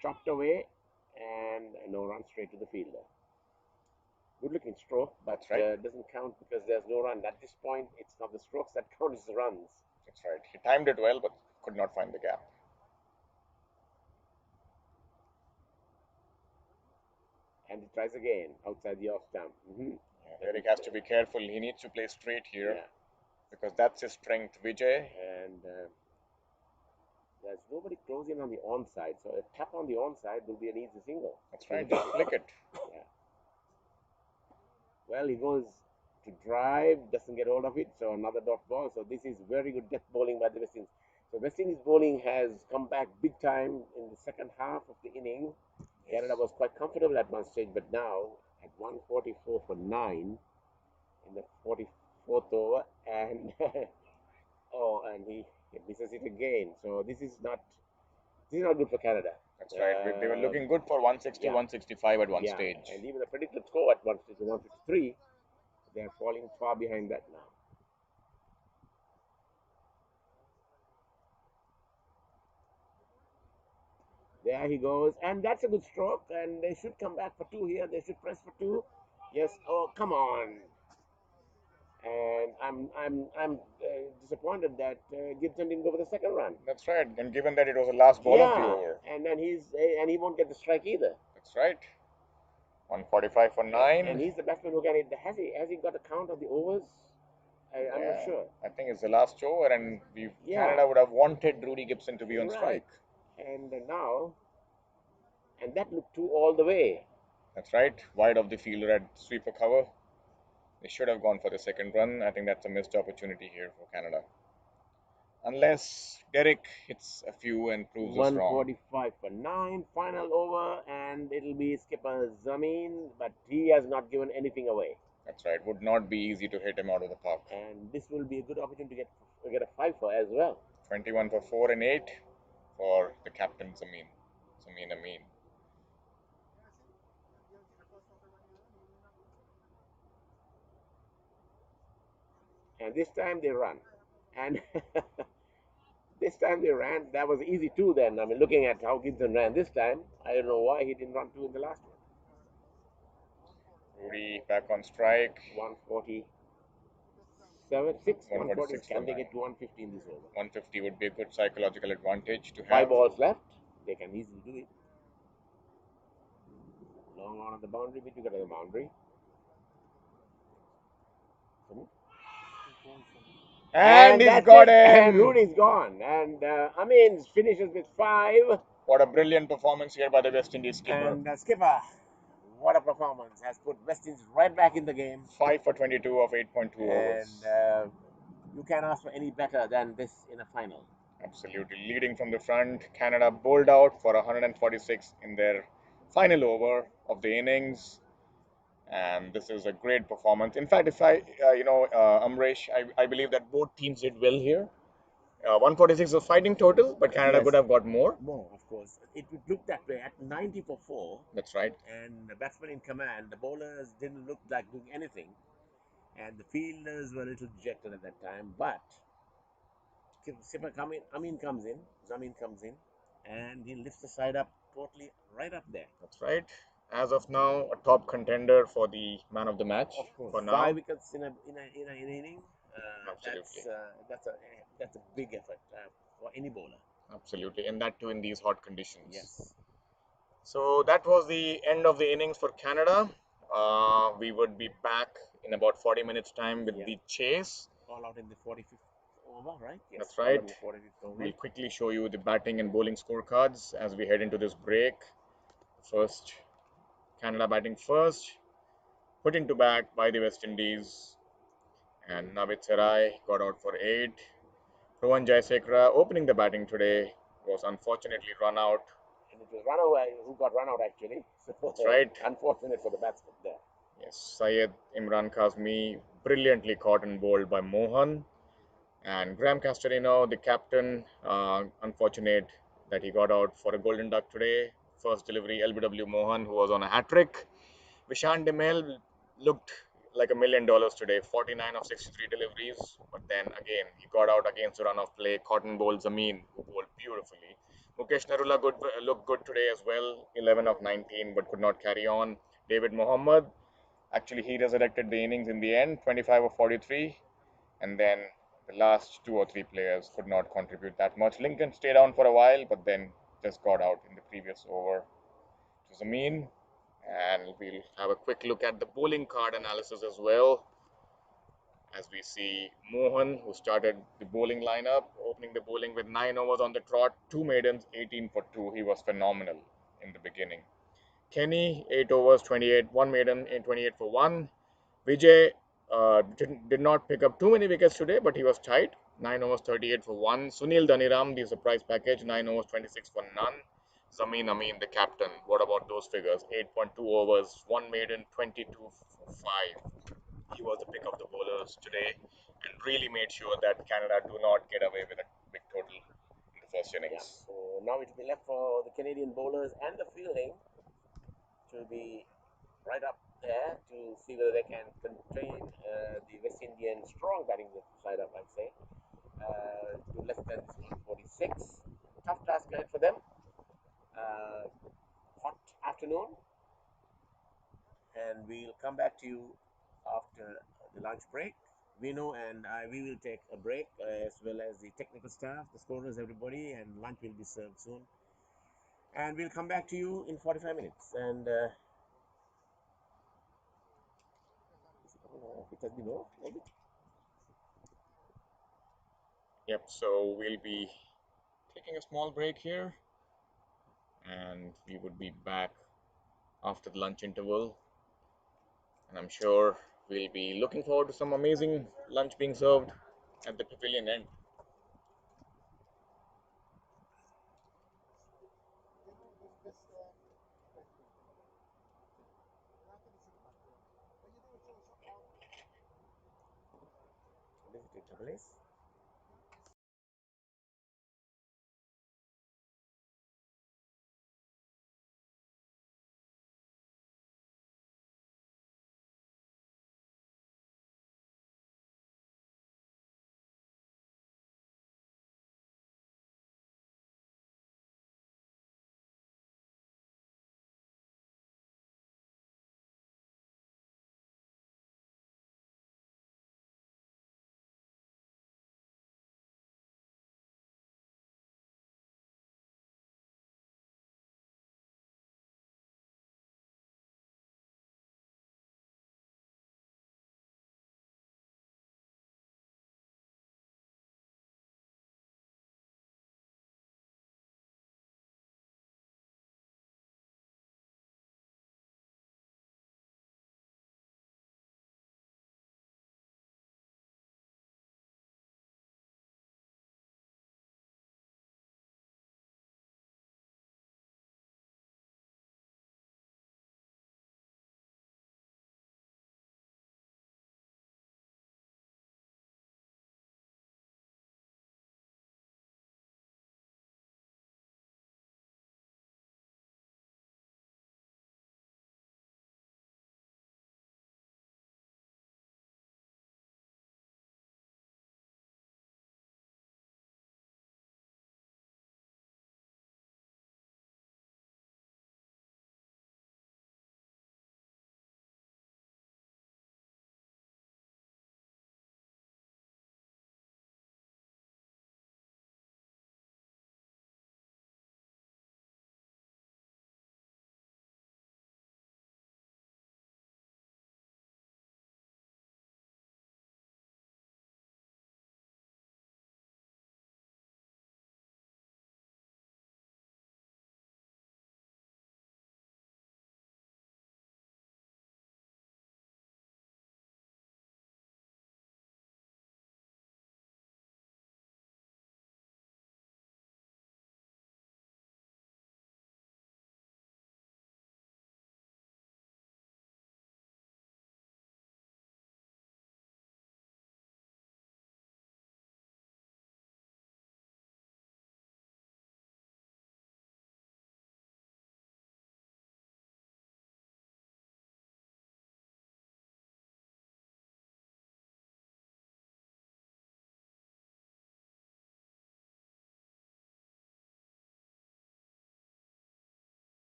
Chopped away, and no run straight to the fielder. Good looking stroke, but doesn't count because there's no run. At this point, it's not the strokes that count, it's the runs. That's right. He timed it well, but could not find the gap. And he tries again outside the off stump. Yeah, Derek has to be careful. He needs to play straight here because that's his strength, Vijay. And there's nobody closing on the onside, so a tap on the onside will be an easy single. That's right, just flick it. Yeah. Well, he goes to drive, doesn't get hold of it, so another dot ball. So this is very good death bowling by the West Indies. So West Indies bowling has come back big time in the second half of the inning. Canada was quite comfortable at one stage, but now at 144 for 9 in the 44th over, and and he misses it again. So this is not good for Canada. That's right. They were looking good for 160, 165 at one stage. And even the predicted score at 150, 153, they are falling far behind that now. There he goes, and that's a good stroke, and they should come back for 2 here. They should press for 2. Yes. Oh, come on. And I'm disappointed that Gibson didn't go for the second run. That's right. And given that it was the last ball of the over, and then he won't get the strike either. That's right. 145 for 9. And he's the batsman who can hit. Has he got a count of the overs? I'm not sure. I think it's the last over, and Canada would have wanted Rudy Gibson to be on strike. And now, and that looked 2 all the way. That's right. Wide of the fielder at sweeper cover. They should have gone for the second run. I think that's a missed opportunity here for Canada. Unless Derek hits a few and proves us wrong. 145 for 9, final over, and it'll be skipper Zameen, but he has not given anything away. That's right. Would not be easy to hit him out of the park. And this will be a good opportunity to get a 5 for as well. 21 for 4 and 8 for the captain Zameen. Zameen Amin. And this time they run. And this time they ran. That was easy too then. I mean, looking at how Gibson ran this time, I don't know why he didn't run 2 in the last one. Rudy back on strike. 147, 6, 146. Can they get to 150 in this over? 150 would be a good psychological advantage to have. 5 balls left. They can easily do it. Long on the boundary, bit to get to the boundary. And he's got it. him. And Rooney's gone. And Amin finishes with 5. What a brilliant performance here by the West Indies skipper. And skipper, what a performance. Has put West Indies right back in the game. 5 for 22 of 8.2 overs. And you can't ask for any better than this in a final. Absolutely. Leading from the front, Canada bowled out for 146 in their final over of the innings. And this is a great performance. In fact, if Amresh, I believe that both teams did well here. 146 was fighting total, but Canada could have got more. More, of course. It would look that way at 90 for 4. That's right. And the batsman in command, the bowlers didn't look like doing anything. And the fielders were a little dejected at that time. But skipper Amin comes in, Zameen comes in, and he lifts the side up totally right up there. That's right. As of now, a top contender for the man of the match. Of course, for now. 5 wickets in an inning. Absolutely. That's a big effort for any bowler. Absolutely, and that too in these hot conditions. Yes. So that was the end of the innings for Canada. We would be back in about 40 minutes time with the chase. All out in the 45th over, right? Yes. That's right. 45th over. We'll quickly show you the batting and bowling scorecards as we head into this break. First, Canada batting first, put into bat by the West Indies, and Navid Sarai got out for 8. Rohan Jaisekara opening the batting today was unfortunately run out. And it was Rana who got run out actually. So that's right. Unfortunate for the batsman there. Yes, Syed Imran Kazmi brilliantly caught and bowled by Mohan. And Graham Castorino, the captain, unfortunate that he got out for a golden duck today. First delivery, LBW Mohan, who was on a hat-trick. Vishant Demel looked like $1 million today, 49 of 63 deliveries. But then again, he got out against the run of play. Cotton bowled Zameen, who bowled beautifully. Mukesh Narula looked good today as well, 11 of 19, but could not carry on. David Mohammad, actually he resurrected the innings in the end, 25 of 43. And then the last 2 or 3 players could not contribute that much. Lincoln stayed on for a while, but then just got out in the previous over. It was Zameen. And we'll have a quick look at the bowling card analysis as well. As we see Mohan, who started the bowling lineup, opening the bowling with 9 overs on the trot, 2 maidens, 18 for 2. He was phenomenal in the beginning. Kenny, 8 overs, 28, 1 maiden, 28 for 1. Vijay did not pick up too many wickets today, but he was tight. 9 overs, 38 for 1. Sunil Dhaniram, the surprise package, 9 overs, 26 for none. Zameen Amin, the captain. What about those figures? 8.2 overs, 1 maiden, 22 for 5. He was the pick of the bowlers today and really made sure that Canada do not get away with a big total in the first innings. Yeah. So now it will be left for the Canadian bowlers and the fielding to be right up there to see whether they can contain the West Indian strong batting side up, I'd say, to less than 146. Tough task ahead for them. Hot afternoon, and we'll come back to you after the lunch break. Vino and we will take a break as well as the technical staff, the scorers, everybody, and lunch will be served soon. And we'll come back to you in 45 minutes. And it has been off, was it? Yep, so we'll be taking a small break here and we would be back after the lunch interval, and I'm sure We'll be looking forward to some amazing lunch being served at the pavilion end. This is the place.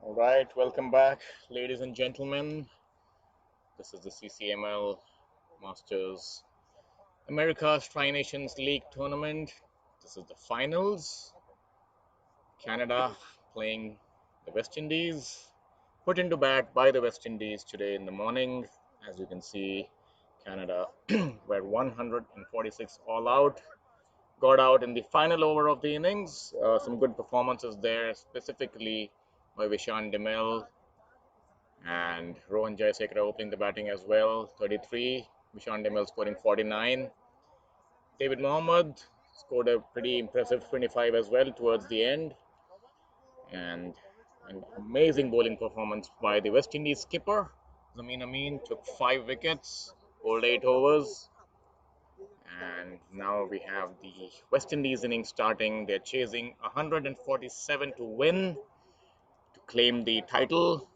All right, welcome back, ladies and gentlemen. This is the CCML Masters America's Tri Nations League tournament. This is the finals. Canada playing the West Indies. Put into bat by the West Indies today in the morning. As you can see, Canada were 146 all out. Got out in the final over of the innings. Some good performances there, specifically by Vishan Demel and Rohan Jayasekara opening the batting as well, 33. Vishan Demel scoring 49. David Mohammad scored a pretty impressive 25 as well towards the end. And an amazing bowling performance by the West Indies skipper. Zameen Amin took 5 wickets, bowled 8 overs. And now we have the West Indies innings starting. They're chasing 147 to win to claim the title.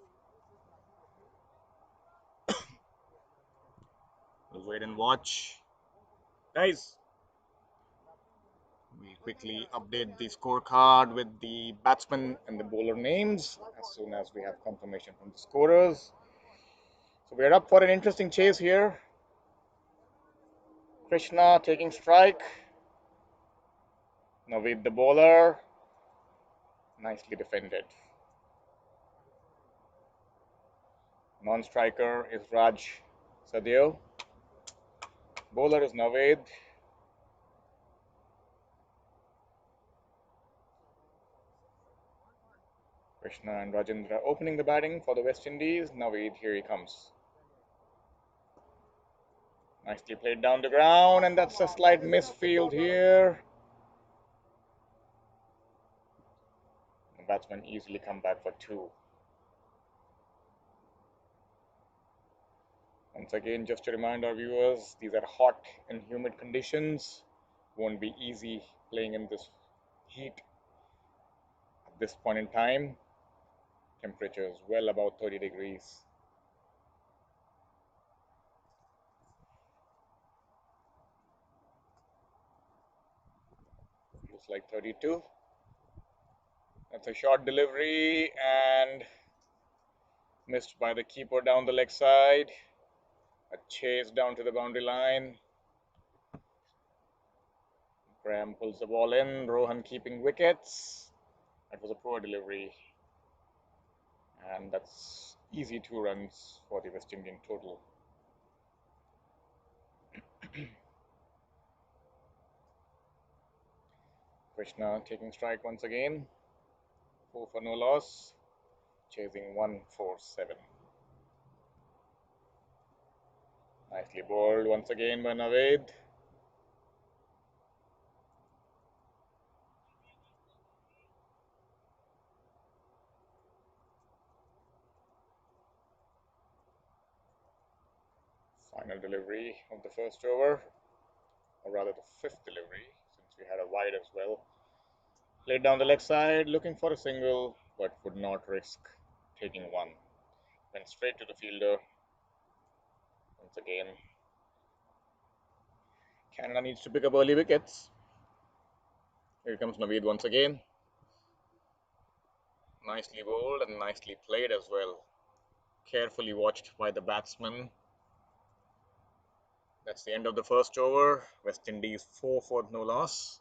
We'll wait and watch. Guys, we quickly update the scorecard with the batsman and the bowler names as soon as we have confirmation from the scorers. So we're up for an interesting chase here. Krishna taking strike. Naveed the bowler. Nicely defended. Non-striker is Raj Sadeo. Bowler is Naveed. Krishna and Rajendra opening the batting for the West Indies. Naveed, here he comes. Nicely played down the ground, and that's a slight misfield here. The batsman easily come back for 2. Once again, just to remind our viewers, these are hot and humid conditions. Won't be easy playing in this heat at this point in time. Temperatures well above 30 degrees. Looks like 32. That's a short delivery and missed by the keeper down the leg side. A chase down to the boundary line. Graham pulls the ball in. Rohan keeping wickets. That was a poor delivery. And that's easy 2 runs for the West Indian total. Krishna taking strike once again. 4 for no loss. Chasing 147. Nicely bowled once again by Naveed. Final delivery of the first over, or rather the 5th delivery, since we had a wide as well. Played down the leg side, looking for a single, but would not risk taking one. Went straight to the fielder. Once again, Canada needs to pick up early wickets. Here comes Naveed once again. Nicely bowled and nicely played as well. Carefully watched by the batsman. That's the end of the first over. West Indies 4 for no loss.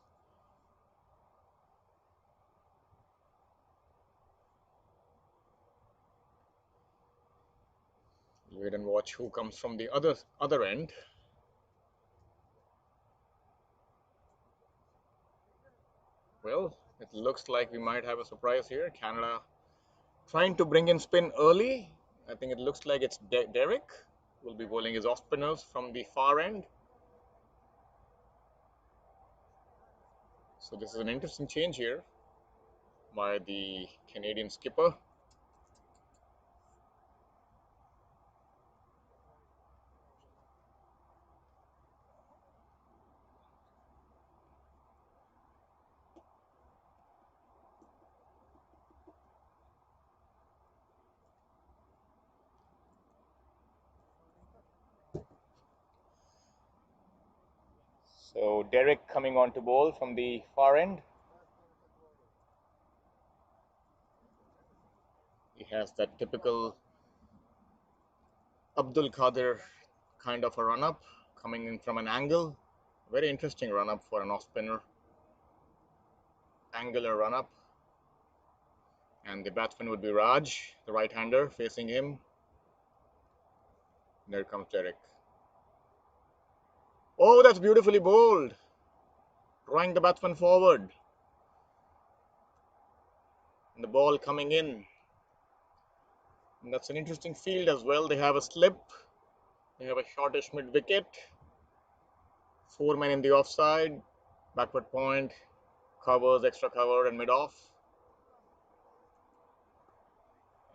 Wait and watch who comes from the other end. Well, it looks like we might have a surprise here. Canada trying to bring in spin early. I think it looks like it's Derek will be bowling his off spinners from the far end. So this is an interesting change here by the Canadian skipper. So Derek coming on to bowl from the far end. The has that typical Abdul Qadir kind of a run up coming in from an angle. Very interesting run up for an off spinner. Angular run up. And the batsman would be Raj, the right hander, facing him. There comes Derek. Oh, that's beautifully bowled. Drawing the batsman forward. And the ball coming in. And that's an interesting field as well. They have a slip. They have a shortish mid wicket. 4 men in the offside. Backward point. Covers, extra cover, and mid off.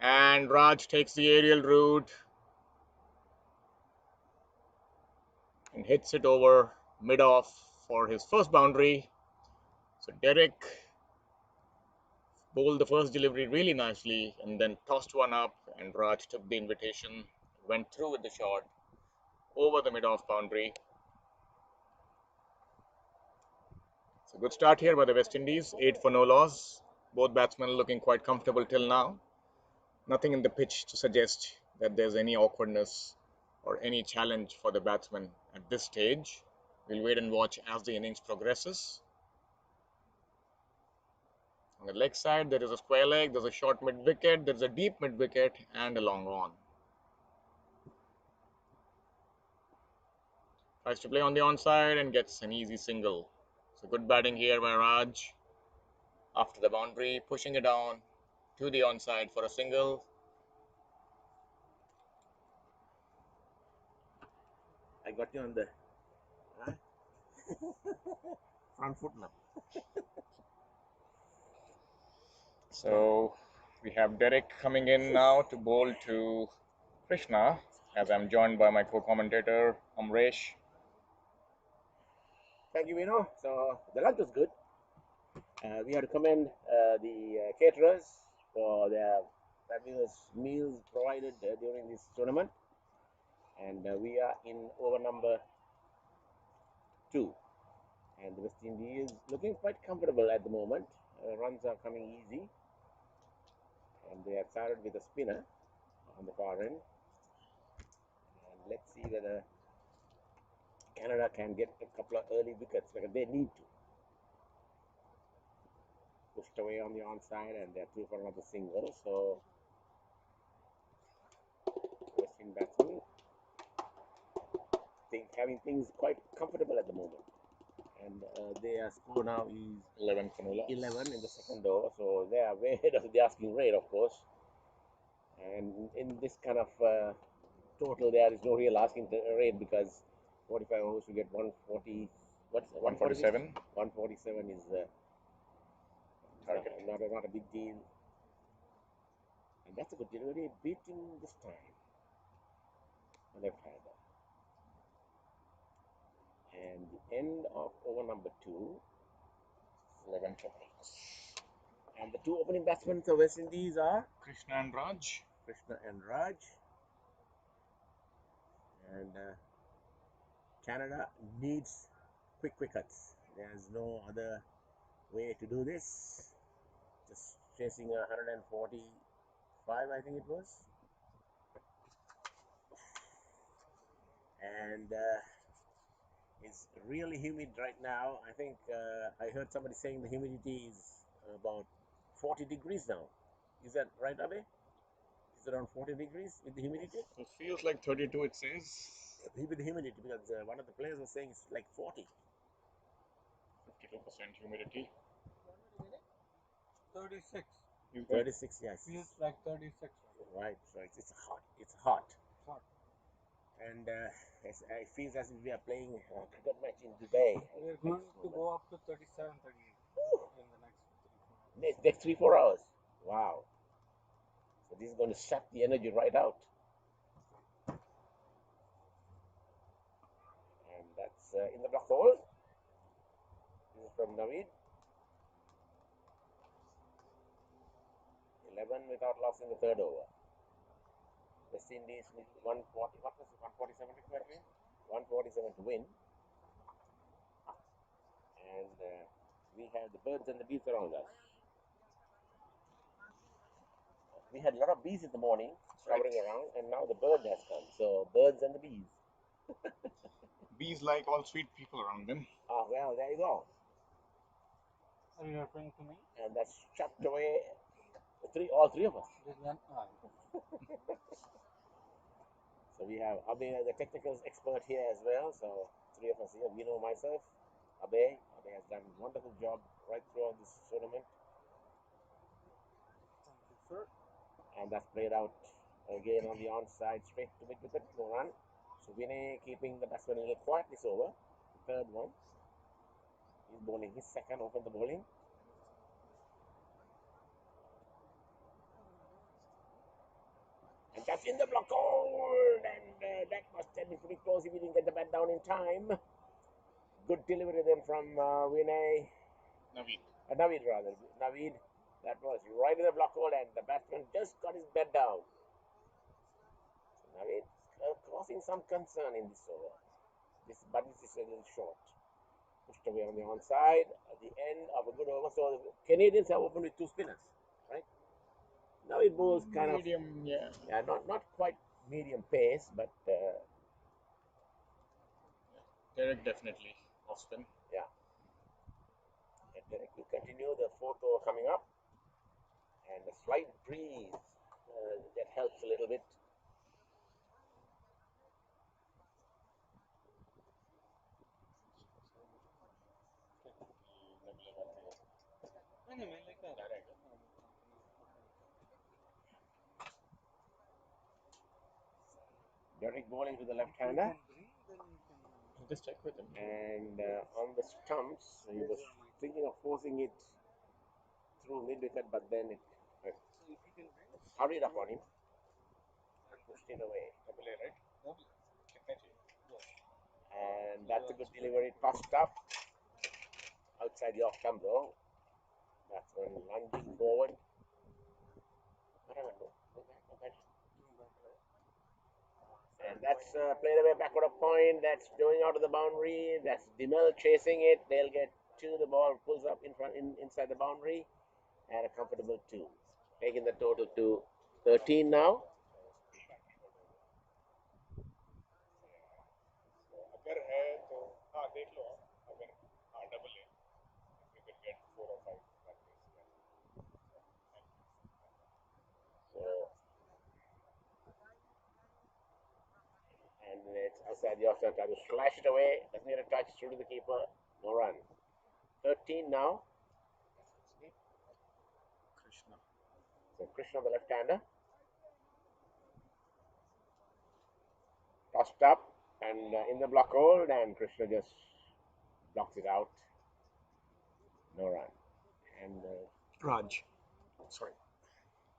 And Raj takes the aerial route and hits it over mid off for his first boundary. So Derek bowled the first delivery really nicely and then tossed one up, and Raj took the invitation, went through with the shot over the mid off boundary. It's a good start here by the West Indies, 8 for no loss. Both batsmen looking quite comfortable till now. Nothing in the pitch to suggest that there's any awkwardness or any challenge for the batsman at this stage. We'll wait and watch as the innings progresses. On the leg side, there is a square leg, there's a short mid wicket, there's a deep mid wicket, and a long on. Tries to play on the onside and gets an easy single. So good batting here by Raj. After the boundary, pushing it down to the onside for a single. I got you on the front foot now. So we have Derek coming in now to bowl to Krishna, as I'm joined by my co-commentator Amresh. Thank you, Vino. So the lunch was good. We have to commend the caterers for their fabulous meals provided during this tournament. And we are in over number 2. And the West Indies looking quite comfortable at the moment. Runs are coming easy. And they have started with a spinner on the far end. And let's see whether Canada can get a couple of early wickets, because they need to. Pushed away on the onside, and they're through for another single. So West Indian batsmen having things quite comfortable at the moment. And their score now is 11 for no loss. 11 in the second over, so they are way ahead of the asking rate, of course. And in this kind of total, there is no real asking rate, because 45 overs you get 140. What's 147? 147 is Target. not a big deal. And that's a good delivery, beating this time. Left hander. And the end of over number 2. 11 for no loss. And the 2 opening batsmen of West Indies are Krishna and Raj. Krishna and Raj. And Canada needs quick wickets. There's no other way to do this. Just chasing 145, I think it was. And it's really humid right now. I think I heard somebody saying the humidity is about 40 degrees now. Is that right, Abe? Is it around 40 degrees with the humidity? It feels like 32, it says. With the humidity, because one of the players was saying it's like 40. 52% humidity. 36. 36, yes. Feels like 36. Right, so it's hot. It's hot. Hot. And it feels as if we are playing a cricket match in Dubai. We're going to go up to 37, 38 in the Next 3-4 hours. Wow. So this is going to suck the energy right out. And that's in the block hole. This is from Naveed. 11 without loss in the third over. West Indies with 140. What was it? 147 required win? 147 to win. And we have the birds and the bees around us. we had a lot of bees in the morning hovering around, and now the bird has come. So birds and the bees. Bees like all sweet people around them. Ah, well, there you go. Are you referring to me? And that's chucked away all three of us. This one? So we have Abe as the technical expert here as well. So three of us here. We know myself, Abe. Abe has done a wonderful job right throughout this tournament. Thank you, sir. And that's played out again on the onside, straight to mid wicket, no run. So Vinay keeping the batsman a little quiet this over. The third one. He's bowling his second, open the bowling. And that's in the block hold, and that must have been pretty close if he didn't get the bat down in time. Good delivery then from Vinay. Naveed rather. Naveed. That was right in the block hold, and the batsman just got his bat down. So Naveed causing some concern in this over. But this is a little short. Pushed away on the onside at the end of a good over. So the Canadians have opened with two spinners, right? Now it bowls kind medium, of yeah, not quite medium pace, but Derek definitely off spin. yeah. And Derek will continue the fourth over coming up, and a slight breeze that helps a little bit. Anyway, like that. Derek bowling to the left-hander. Just check with him. And on the stumps, he was thinking of forcing it through mid-wicket, but then it hurried up on him and pushed it away. Double A, right? And that's a good delivery, tossed up outside the off stump though. That's when lunging forward. And that's played away backward of point. That's going out of the boundary. That's Dimel chasing it. They'll get two. The ball pulls up inside the boundary, and a comfortable two, taking the total to 13 now. अगर है तो हाँ देख लो अगर हाँ double A you can get 4 or 5 that is So, and it's outside the offside, trying to slash it away. Doesn't get a touch through to the keeper. No run. 13 now. Krishna. So Krishna, the left-hander, tossed up and in the block hold, and Krishna just blocks it out. No run. And Raj. Sorry.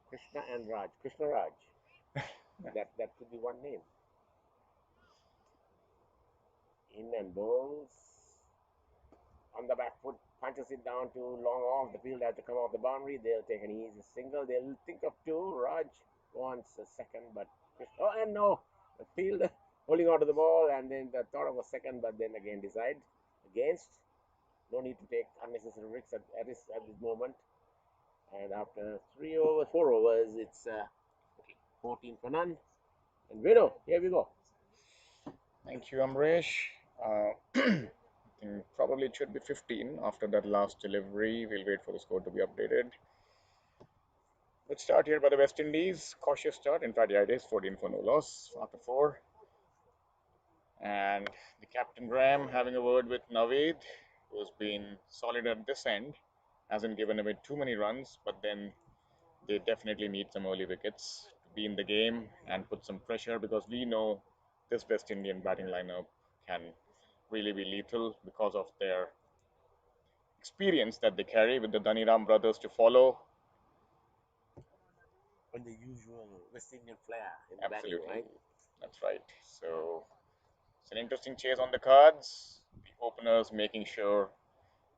Krishna and Raj. Krishna Raj. that could be one name. In and bowls. On the back foot, punches it down to long off. The field has to come off the boundary. They'll take an easy single. They'll think of two. Raj wants a second, but oh, and no, the fielder holding on to the ball, and then the thought of a second, but then again decide against. No need to take unnecessary risks at this moment. And after 4 overs, it's 14 for none. And Vino, here we go. Thank you, Amresh. I think probably it should be 15 after that last delivery. We'll wait for the score to be updated. Let's start here by the West Indies. Cautious start. In fact, yeah, it is 14 for no loss after 4. And the captain Graham having a word with Naveed, who's been solid at this end. Hasn't given away too many runs, but then they definitely need some early wickets to be in the game and put some pressure, because we know this West Indian batting lineup can really be lethal because of their experience that they carry with the Dhaniram brothers to follow. And the usual West Indian flair in the Absolutely, batting, right? That's right. So it's an interesting chase on the cards. The openers making sure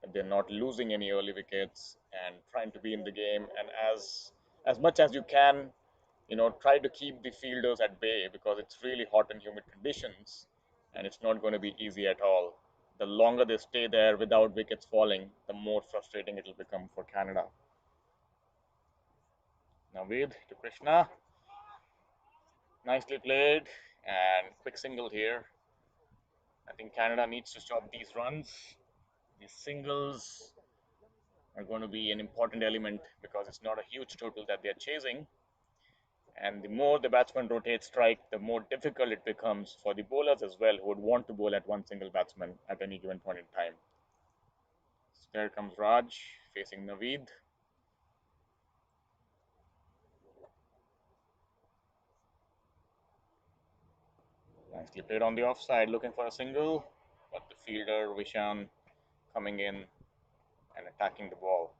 that they're not losing any early wickets and trying to be in the game, and as much as you can, try to keep the fielders at bay, because it's really hot and humid conditions and it's not going to be easy at all. The longer they stay there without wickets falling, the more frustrating it will become for Canada. Naveed to Krishna. Nicely played and quick single here. I think Canada needs to stop these runs. These singles are going to be an important element because it's not a huge total that they're chasing. And the more the batsman rotates strike, the more difficult it becomes for the bowlers as well who would want to bowl at one single batsman at any given point in time. So there comes Raj facing Naveed. Nicely played on the offside, looking for a single, but the fielder Vishan coming in and attacking the ball,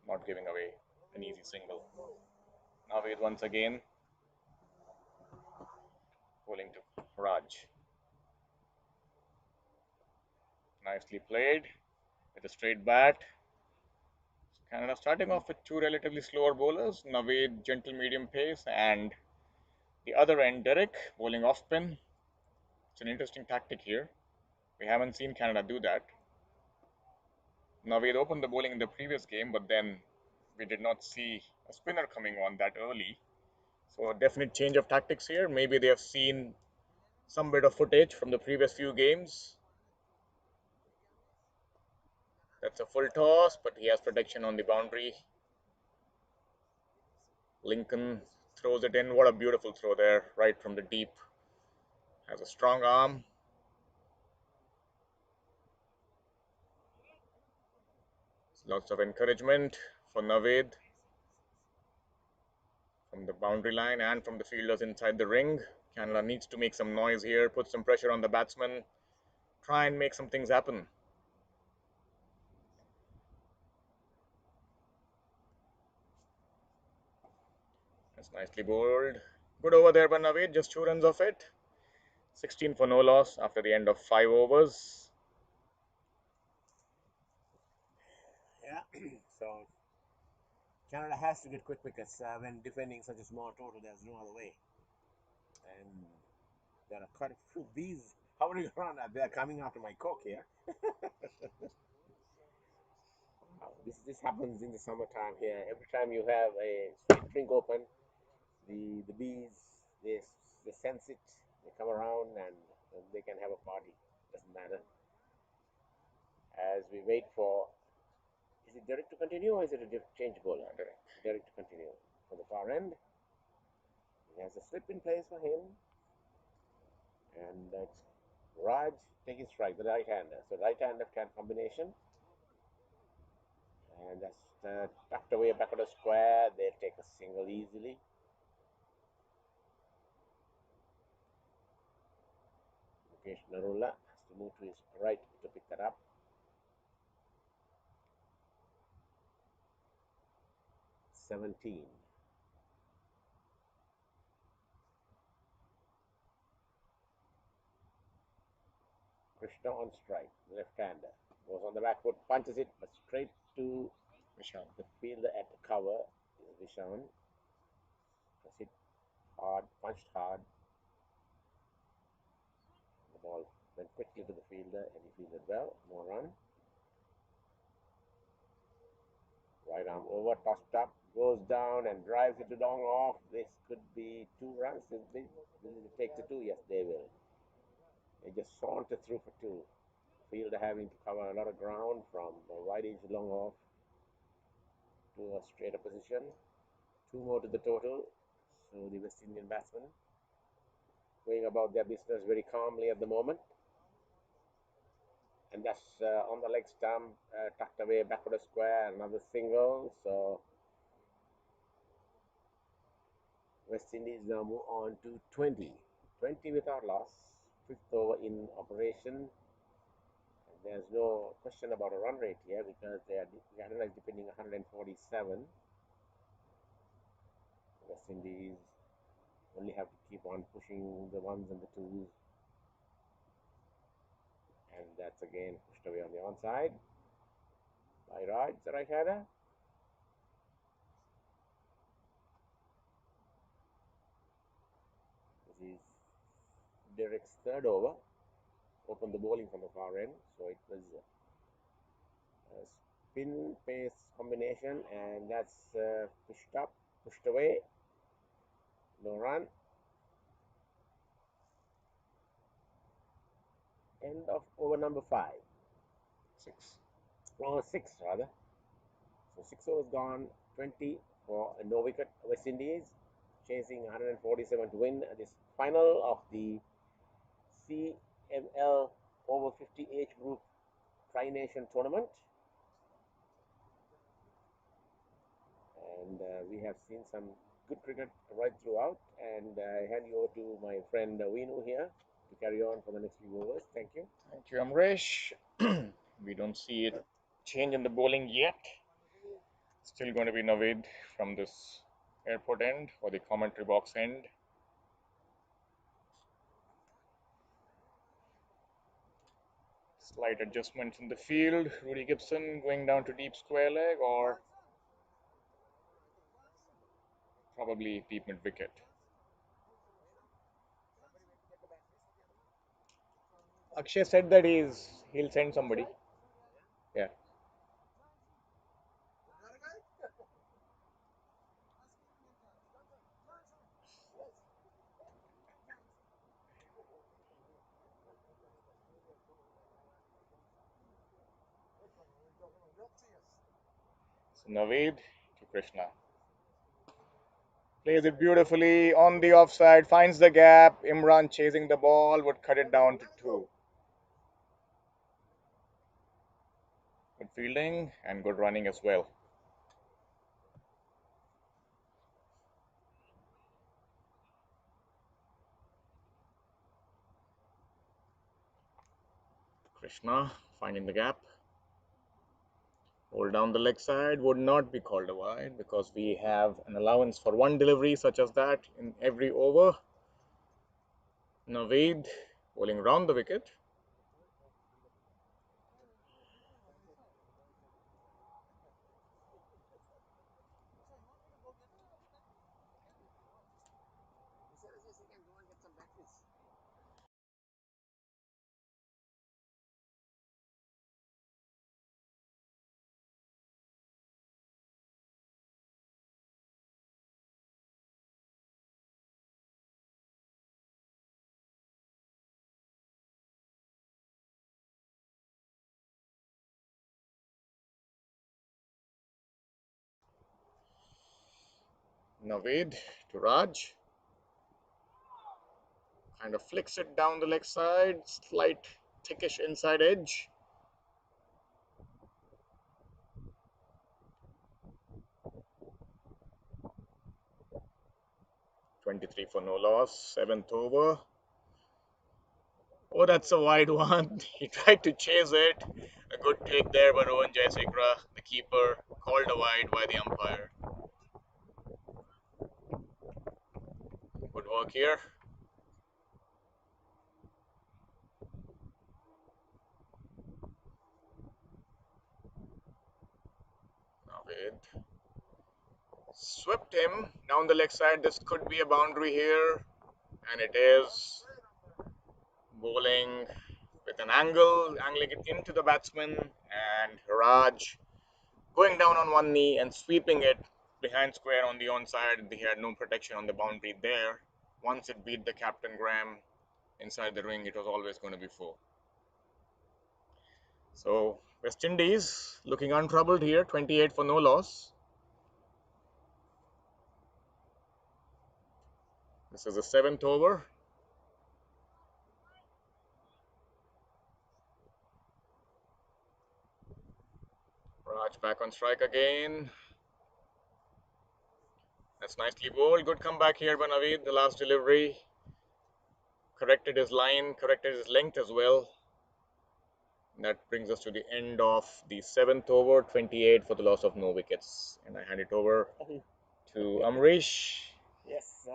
not giving away an easy single. Naveed once again bowling to Raj. Nicely played with a straight bat. Canada starting off with two relatively slower bowlers, Naveed gentle medium pace, and the other end Derek bowling off spin. It's an interesting tactic here. We haven't seen Canada do that. Naveed opened the bowling in the previous game, but then we did not see a spinner coming on that early. So a definite change of tactics here. Maybe they have seen some bit of footage from the previous few games. That's a full toss, but he has protection on the boundary. Lincoln throws it in. What a beautiful throw there, right from the deep. Has a strong arm. Lots of encouragement for Naveed from the boundary line and from the fielders inside the ring. Canada needs to make some noise here, put some pressure on the batsman, try and make some things happen. That's nicely bowled. Good over there by Naveed, just 2 runs off it. 16 for no loss after the end of 5 overs. Yeah, so Canada has to get quick wickets when defending such a small total. There's no other way. And there are quite a few bees hovering around. They're coming after my coke here. This happens in the summertime here. Every time you have a sweet drink open, the bees they sense it. They come around and they can have a party. Doesn't matter. As we wait for, is it Derek to continue or is it a change bowler? Derek to continue for the far end. He has a slip in place for him, and that's Raj taking strike, the right-hander. So right-hand left-hand combination, and that's tucked away back of the square. They'll take a single easily. Mukesh Narula has to move to his right to pick that up. $17. Krishna on strike, left-hander. Goes on the back foot, punches it, but straight to Vishan. the fielder at the cover is Vishan. Press it hard, punched hard. The ball went quickly to the fielder and he fielded well. No run. Right arm over, tossed up, goes down and drives it to long off. This could be 2 runs. Will they take the 2? Yes, they will. They just saunter through for 2. Fielder having to cover a lot of ground from the right edge long off to a straighter position. 2 more to the total. So the West Indian batsmen going about their business very calmly at the moment. And that's on the leg stump, tucked away back of the square, another single. So West Indies now move on to 20. 20 without loss, 5th over in operation. And there's no question about a run rate here because Canada is defending 147. West Indies only have to keep on pushing the 1s and the 2s. And that's again pushed away on the onside by Raj, the right-hander. This is Derek's 3rd over. Opened the bowling from the far end, so it was a spin pace combination, and that's pushed up Pushed away. No run. End of over number 5. 6. Oh, 6 rather. So 6 overs gone. 20 for a no wicket West Indies, chasing 147 to win this final of the CML over 50 age group Tri-Nation tournament. And we have seen some good cricket right throughout. And I hand you over to my friend Veenu here to carry on for the next few overs. Thank you. Thank you, Amresh. We don't see it change in the bowling yet. Still going to be Naveed from this airport end or the commentary box end. Slight adjustments in the field. Rudy Gibson going down to deep square leg or probably deep mid wicket. Akshay said that he'll send somebody. Yeah. So Naveed to Krishna. Plays it beautifully on the offside, finds the gap. Imran chasing the ball would cut it down to 2. Good fielding and good running as well. Krishna finding the gap. Hold down the leg side would not be called a wide because we have an allowance for 1 delivery such as that in every over. Naveed bowling round the wicket. Naveed to Raj. Kind of flicks it down the leg side. Slight thickish inside edge. 23 for no loss. 7th over. Oh, that's a wide one. He tried to chase it. A good take there by Rohan Jaisekara, the keeper, called a wide by the umpire. Good work here. Naveed swept him down the leg side. This could be a boundary here, and it is. Bowling with an angle, angling it into the batsman, and Raj going down on one knee and sweeping it behind square on the onside. They had no protection on the boundary there. Once it beat the captain Graham inside the ring, it was always going to be 4. So West Indies looking untroubled here, 28 for no loss. This is the 7th over. Raj back on strike again. That's nicely bowled. Good comeback here by Naveed. The last delivery corrected his line, corrected his length as well. That brings us to the end of the 7th over, 28 for the loss of no wickets. And I hand it over to Amrish. Yes.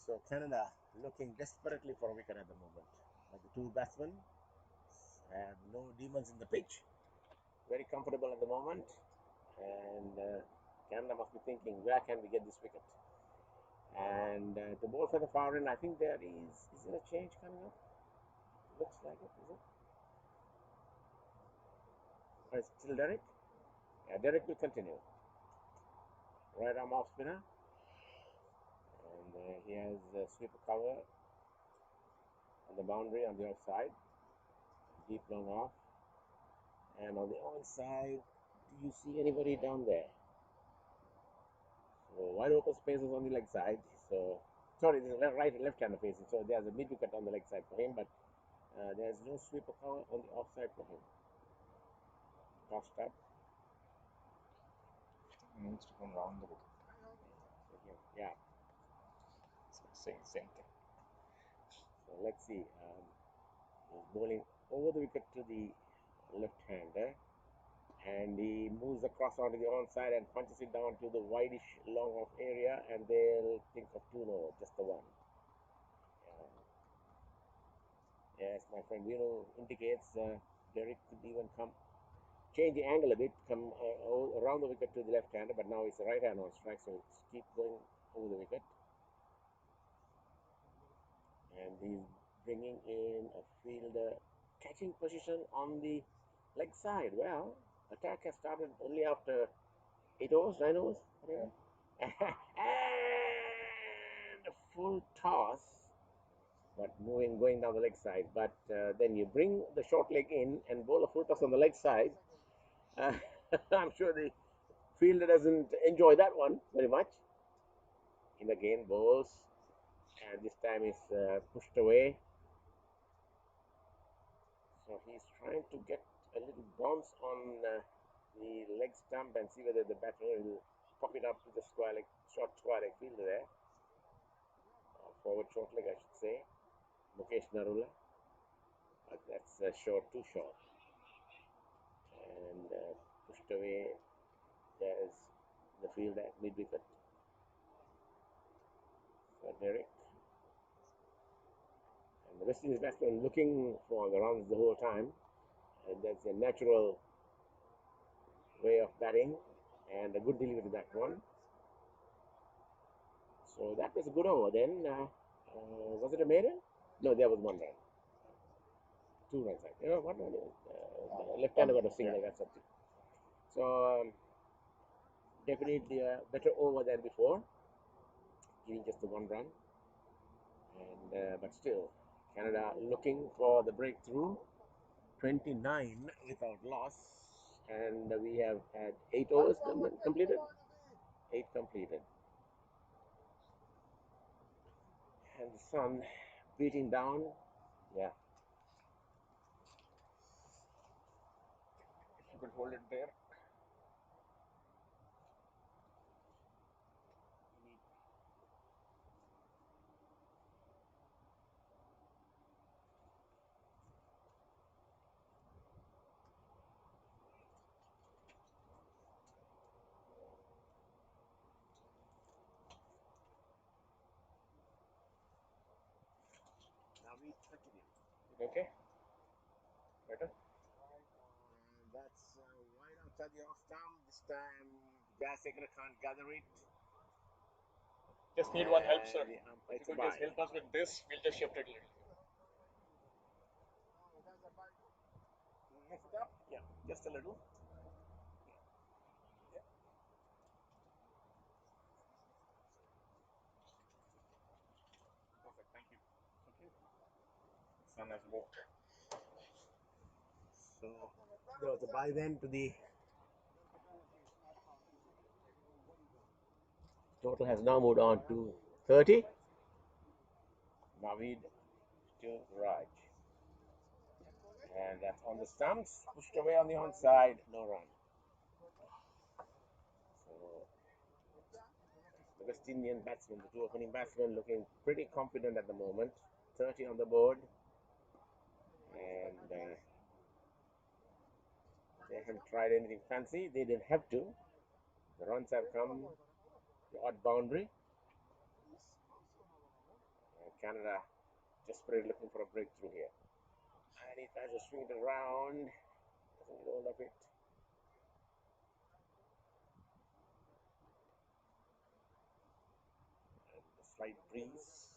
So Canada looking desperately for a wicket at the moment. But the two batsmen have no demons in the pitch. Very comfortable at the moment. And Canada must be thinking, where can we get this wicket? And to bowl for the far end, I think there is there a change coming up? Looks like it, is it? Or is it still Derek? Yeah, Derek will continue. right arm off spinner, and he has a sweeper cover on the boundary on the offside, deep long off, and on the onside, do you see anybody down there? So wide open spaces on the leg side. So sorry, this is right and left hander facing. So there's a mid wicket on the leg side for him, but there's no sweeper cover on the offside for him. Tossed up. Needs to come round the wicket. Yeah. Same thing. So let's see. He's bowling over the wicket to the left-hander, and he moves across onto the onside and punches it down to the wideish long off area, and they'll think of 2 just the one. Yes, my friend Vino indicates Derek could even come change the angle a bit, come around the wicket to the left-hander, but now it's the right hand on strike, so it's keep going over the wicket. And he's bringing in a fielder catching position on the leg side. Well, attack has started only after 8 overs, 9 overs, whatever. And a full toss, but going down the leg side. But then you bring the short leg in and bowl a full toss on the leg side. I'm sure the fielder doesn't enjoy that one very much. In again, bowls, and this time is pushed away. So he's trying to get a little bounce on the leg stump and see whether the batter will pop it up to the square leg, short square leg fielder there. Forward short leg, I should say. Mukesh Narula. But that's short, too short. And pushed away. There's the field at mid wicket. So Derek. And the West Indies batsman looking for the runs the whole time. And that's a natural way of batting, and a good delivery to that one. So that was a good over then. Was it a maiden? No, there was 1 run. 2 runs, I think. 1 run. Left-hander got a single, that's something. So definitely a better over than before, giving just the 1 run. And but still, Canada looking for the breakthrough. 29 without loss, and we have had 8 overs completed. 8 completed. And the sun beating down. Yeah. If you could hold it there. Now we continue. Okay. Better. That's wide outside the off stump. This time, Jayasekara can't gather it. Just need one help, sir. The umpire If you could just help us with this, we'll just shift it a little. Lift up, yeah, just a little. Perfect. Thank you. Okay. Sun has moved. So there was a bye then to the total has now moved on to 30. Naveed to Raj. And that's on the stumps, pushed away on the onside, no run. So the West Indian batsmen, the 2 opening batsmen, looking pretty confident at the moment. 30 on the board. And they haven't tried anything fancy. They didn't have to. The runs have come. The odd boundary. Canada desperately looking for a breakthrough here. And he tries to swing it around. Doesn't get hold of it. And a slight breeze.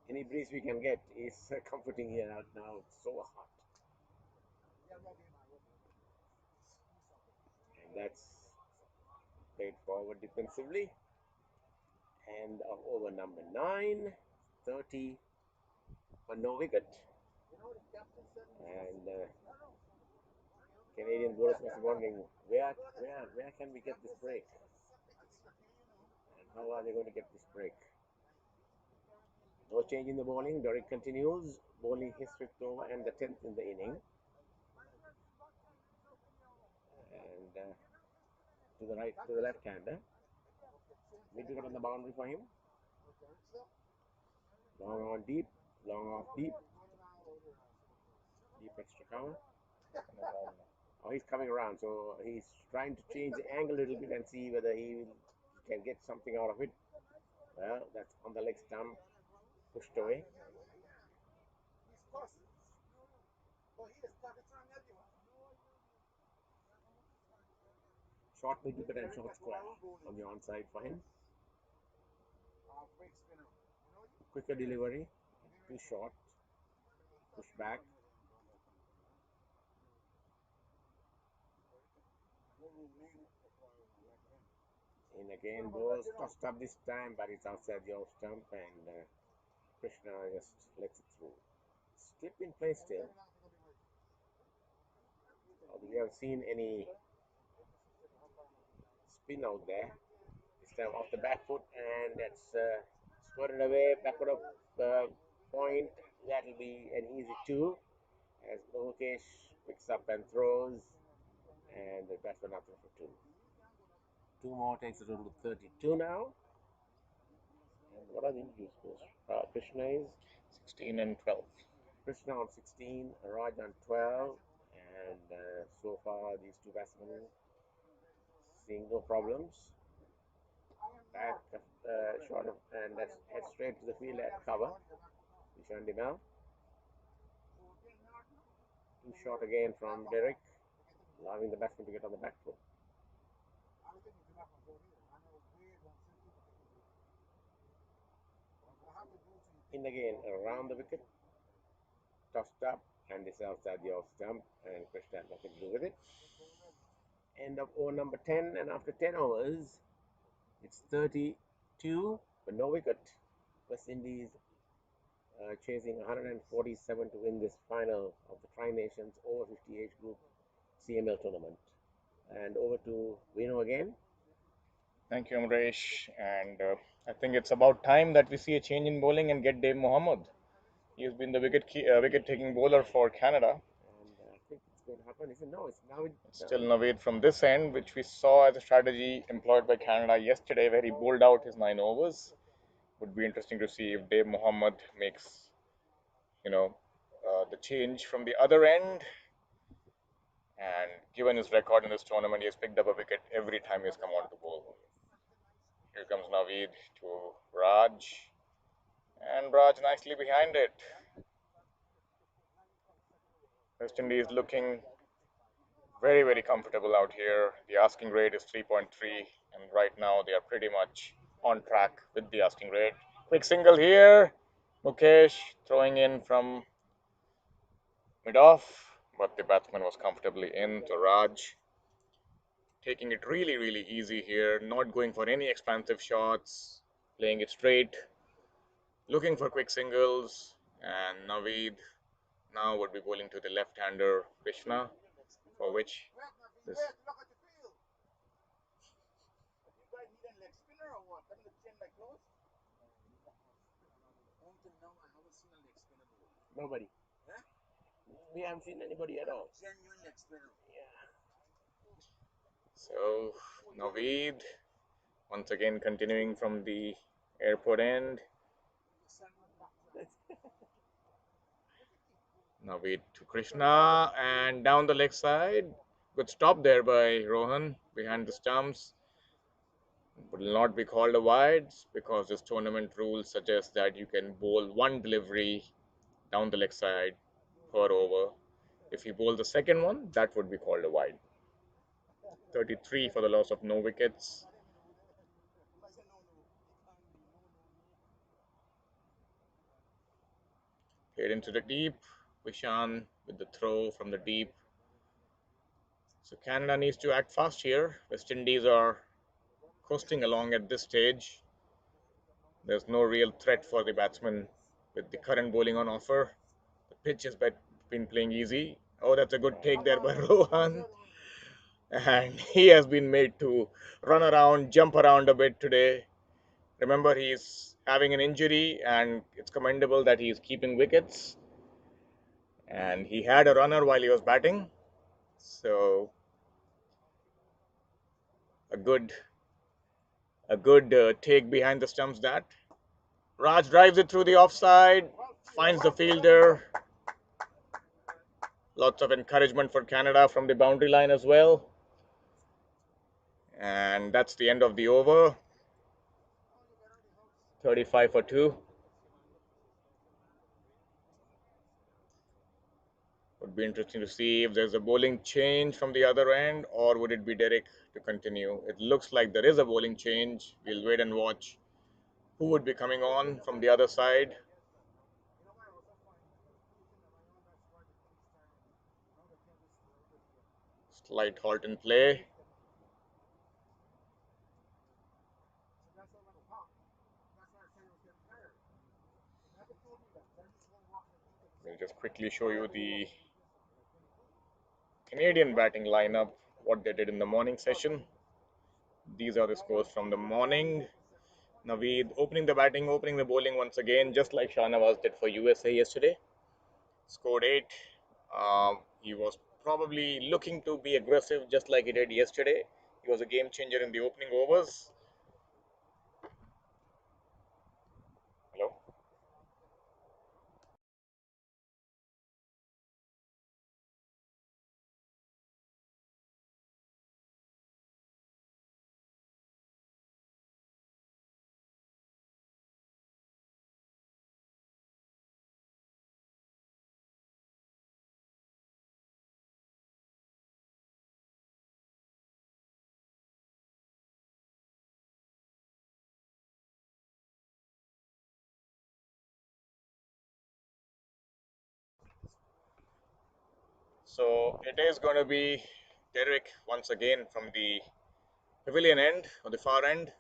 Any breeze we can get is comforting here out now. It's so hot. And that's played forward defensively. End of over number 9, 30 for no wicket. And Canadian bowlers must be wondering where can we get this break? And how are they going to get this break? No change in the bowling. Derek continues bowling his 5th over and the 10th in the inning. And to the right, to the left-hander. Mid wicket on the boundary for him. Long on deep, long off deep. Deep extra cover. Oh, he's coming around, so he's trying to change the angle a little bit and see whether he can get something out of it. Well, that's on the leg stump, pushed away. Short mid wicket and short square on the onside for him. Quicker delivery, too short, push back. In again, goes tossed up this time, but it's outside the off stump, and Krishna just lets it through. Slip in play still. We haven't seen any spin out there. This time off the back foot, and that's squirted away, backward of point. That will be an easy 2 as Mukesh picks up and throws, and the batsman up for 2. 2 more takes it to 32 now. And what are the injuries? Krishna is 16 and 12. Krishna on 16, Raj on 12, and so far these 2 batsmen seeing no problems. Back shot of, and that's head straight to the field at cover. Ishan Dimal. Too short again from Derek, allowing the batsman to get on the back foot. In again, around the wicket, tossed up, and this outside the off stump, and Krishna had nothing to do with it. End of over number 10, and after 10 overs, it's 32 for no wicket. West Indies chasing 147 to win this final of the Tri Nations over 50 age group CML tournament. And over to Vino again. Thank you, Amresh. And I think it's about time that we see a change in bowling and get Dave Mohammed. He's been the wicket-taking bowler for Canada. And I think it's going to happen. Is it? No, it's now. It's still Naveed from this end, which we saw as a strategy employed by Canada yesterday, where he bowled out his 9 overs. Would be interesting to see if Dave Mohammed makes, the change from the other end. And given his record in this tournament, he has picked up a wicket every time he has come on to bowl. Here comes Naveed to Raj, and Raj nicely behind it. West Indies looking very, very comfortable out here. The asking rate is 3.3, and right now they are pretty much on track with the asking rate. Quick single here. Mukesh throwing in from mid-off, but the batsman was comfortably in to Raj. Taking it really, really easy here, not going for any expansive shots, playing it straight, looking for quick singles, and Naveed now would be bowling to the left-hander Krishna, for which this Nobody. We haven't seen anybody at all. So Naveed once again continuing from the airport end. Naveed to Krishna and down the leg side. Good stop there by Rohan behind the stumps. Will not be called a wide because this tournament rule suggests that you can bowl 1 delivery down the leg side per over. If you bowl the second one, that would be called a wide. 33 for the loss of no wickets. Played into the deep. Vishan with the throw from the deep. So Canada needs to act fast here. West Indies are coasting along at this stage. There's no real threat for the batsman with the current bowling on offer. The pitch has been playing easy. Oh, that's a good take there by Rohan. And he has been made to run around, jump around a bit today. Remember, he's having an injury, and it's commendable that he's keeping wickets. And he had a runner while he was batting. So a good take behind the stumps that. Raj drives it through the offside, finds the fielder. Lots of encouragement for Canada from the boundary line as well. And that's the end of the over. 35 for 2. Would be interesting to see if there's a bowling change from the other end, or would it be Derek to continue? It looks like there is a bowling change. We'll wait and watch who would be coming on from the other side. Slight halt in play. We'll just quickly show you the Canadian batting lineup, what they did in the morning session. These are the scores from the morning. Naveed opening the batting, opening the bowling once again, just like Shahnawaz did for USA yesterday. Scored 8. He was probably looking to be aggressive just like he did yesterday. He was a game changer in the opening overs. Hello? So it is going to be Derek once again from the pavilion end or the far end.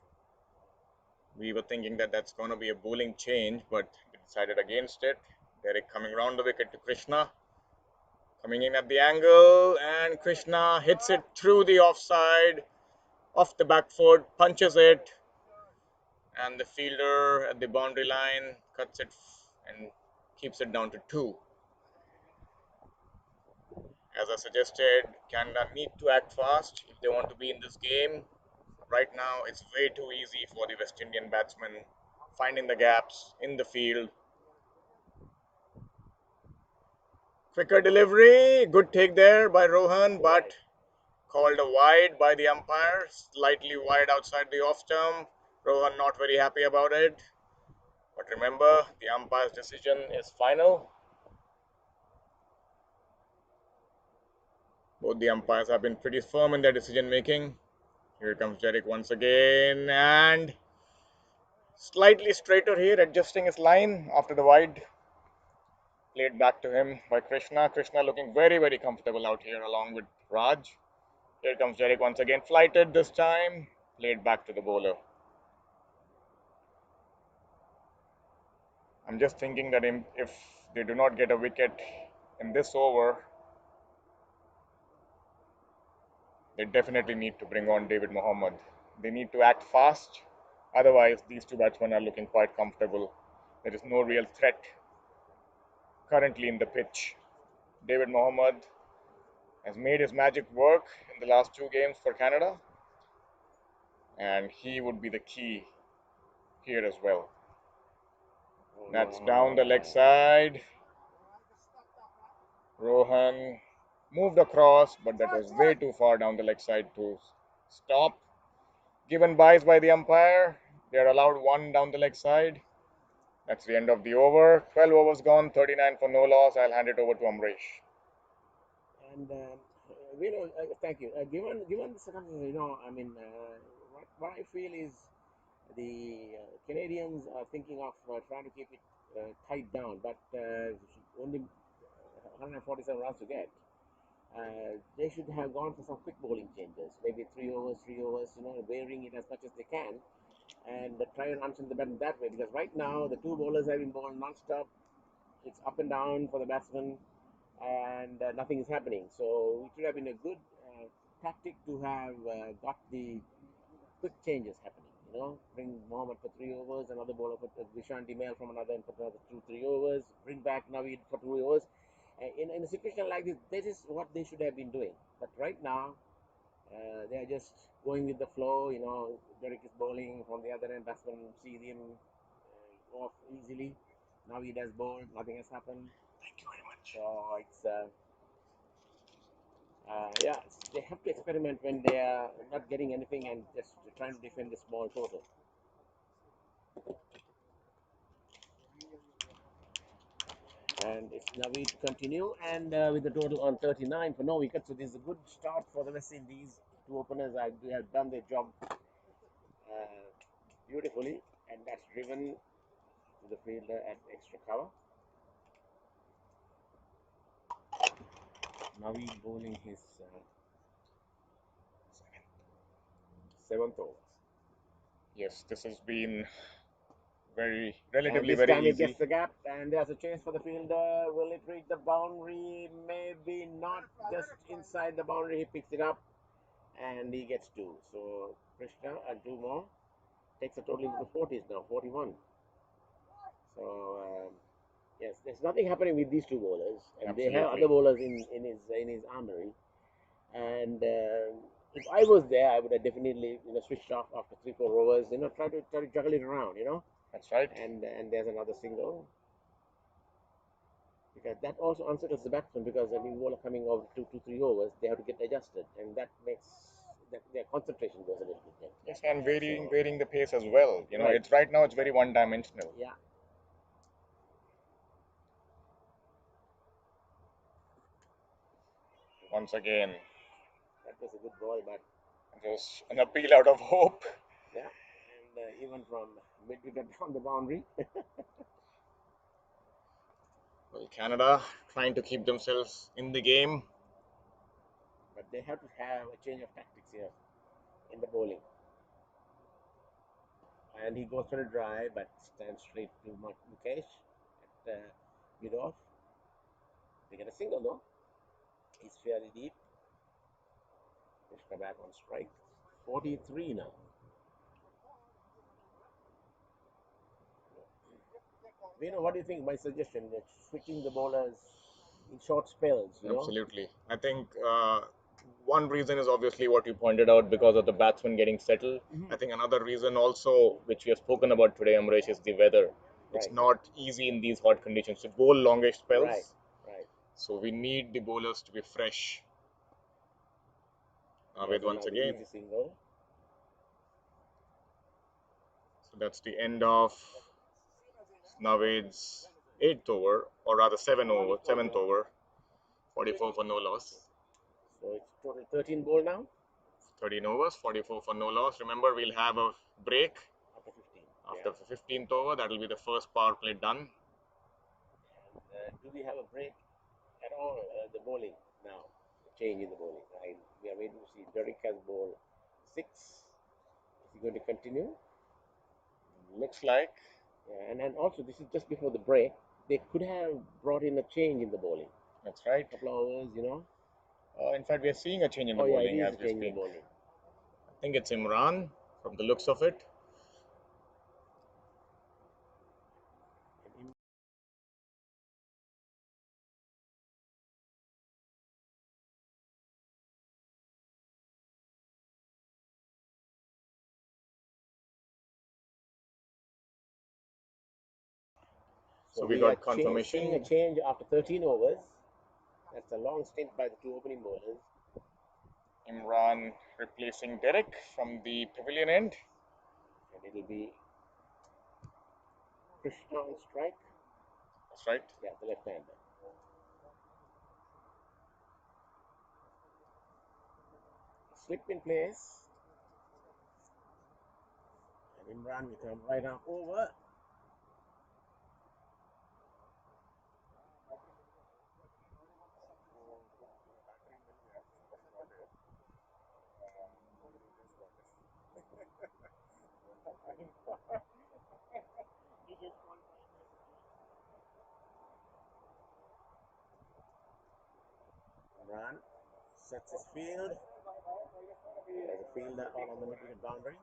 We were thinking that that's going to be a bowling change, but we decided against it. Derek coming round the wicket to Krishna. Coming in at the angle, and Krishna hits it through the offside, off the back foot, punches it, and the fielder at the boundary line cuts it and keeps it down to 2. As I suggested, Canada need to act fast if they want to be in this game. Right now, it's way too easy for the West Indian batsmen finding the gaps in the field. Quicker delivery, good take there by Rohan, but called a wide by the umpire, slightly wide outside the off stump. Rohan not very happy about it. But remember, the umpire's decision is final. Both the umpires have been pretty firm in their decision making. Here comes Derek once again, and slightly straighter here, adjusting his line after the wide. Played back to him by Krishna. Krishna looking very, very comfortable out here along with Raj. Here comes Derek once again, flighted this time. Played back to the bowler. I'm just thinking that if they do not get a wicket in this over, they definitely need to bring on David Mohammad. They need to act fast. Otherwise, these two batsmen are looking quite comfortable. There is no real threat currently in the pitch. David Mohammad has made his magic work in the last 2 games for Canada, and he would be the key here as well. That's down the leg side. Rohan moved across, but that was way too far down the leg side to stop. Given byes by the umpire. They are allowed 1 down the leg side. That's the end of the over. 12 overs gone, 39 for no loss. I'll hand it over to Amresh. And thank you. Given the circumstances, I mean, what I feel is the Canadians are thinking of trying to keep it tight down, but only 147 runs to get. They should have gone for some quick bowling changes, maybe 3 overs, varying it as much as they can, and try and answer the batter that way. Because right now the two bowlers have been bowled non-stop. It's up and down for the batsman, and nothing is happening. So it would have been a good tactic to have got the quick changes happening. Bring Mohammed for 3 overs, another bowler for Vishanti Mail from another and for another 2-3 overs. Bring back Naveed for 2 overs. In a situation like this is what they should have been doing. But right now, they are just going with the flow. Derek is bowling from the other end. Batsman see him off easily. Naveed has bowled. Nothing has happened. Thank you very much. So it's they have to experiment when they are not getting anything and just trying to defend the small total. And it's Naveed to continue, and with the total on 39 for no wickets. So this is a good start for the West Indies. Two openers have done their job beautifully, and that's driven to the fielder at extra cover. Naveed bowling his seventh over. Yes, this has been And relatively this very time it easy. gets the gap, and there's a chase for the fielder. Will it reach the boundary? Maybe not. Just inside the boundary, he picks it up, and he gets two. So Krishna and two more takes a total into the 40s now, 41. So yes, there's nothing happening with these two bowlers, and they have Absolutely. other bowlers in his armory. And if I was there, I would have definitely switched off after 3-4 overs. Try to juggle it around. That's right. And there's another single. Because that also unsettles the batsman, because a new bowler coming over 2-3 overs, they have to get adjusted, and that makes their concentration goes a little bit. Yes, and varying So, varying the pace as well. right. It's right now it's very one-dimensional. Yeah. Once again, That was a good ball, but just an appeal out of hope. yeah, and even from mid-wicket down the boundary. Well, Canada trying to keep themselves in the game. But they have to have a change of tactics here in the bowling. And he goes for a drive, but stands straight to Mukesh at mid-off. They get a single though. He's fairly deep. Krishna back on strike. 43 now. What do you think? My suggestion is switching the bowlers in short spells. Absolutely. I think one reason is obviously what you pointed out because of the batsman getting settled. I think another reason also, which we have spoken about today, Amresh, is the weather. It's Right. not easy in these hot conditions to bowl longish spells. Right. So we need the bowlers to be fresh. There's With once another again. easy single. So that's the end of Naved's 8th over, or rather 7th over, 44 for no loss. So it's total 13 ball now. 13 overs, 44 for no loss. Remember, we'll have a break After 15. after the 15th over. That will be the first power play done. Do we have a break at all? The bowling now, change in the bowling. We are waiting to see. Derek has bowled 6. Is he going to continue? Looks like. Yeah, and then also this is just before the break. They could have brought in a change in the bowling. That's right. A couple of hours. In fact, we are seeing a change in the Yeah, bowling it as is a we change in the speak. bowling. I think it's Imran from the looks of it. So we got confirmation. Seeing a change after 13 overs. That's a long stint by the two opening bowlers. Imran replacing Derek from the pavilion end. And it'll be Krishna on strike. That's right. Yeah, the left-hander. Slip in place. And Imran with a right arm over. Imran sets his field. There's a fielder out on the mid-wicket boundary.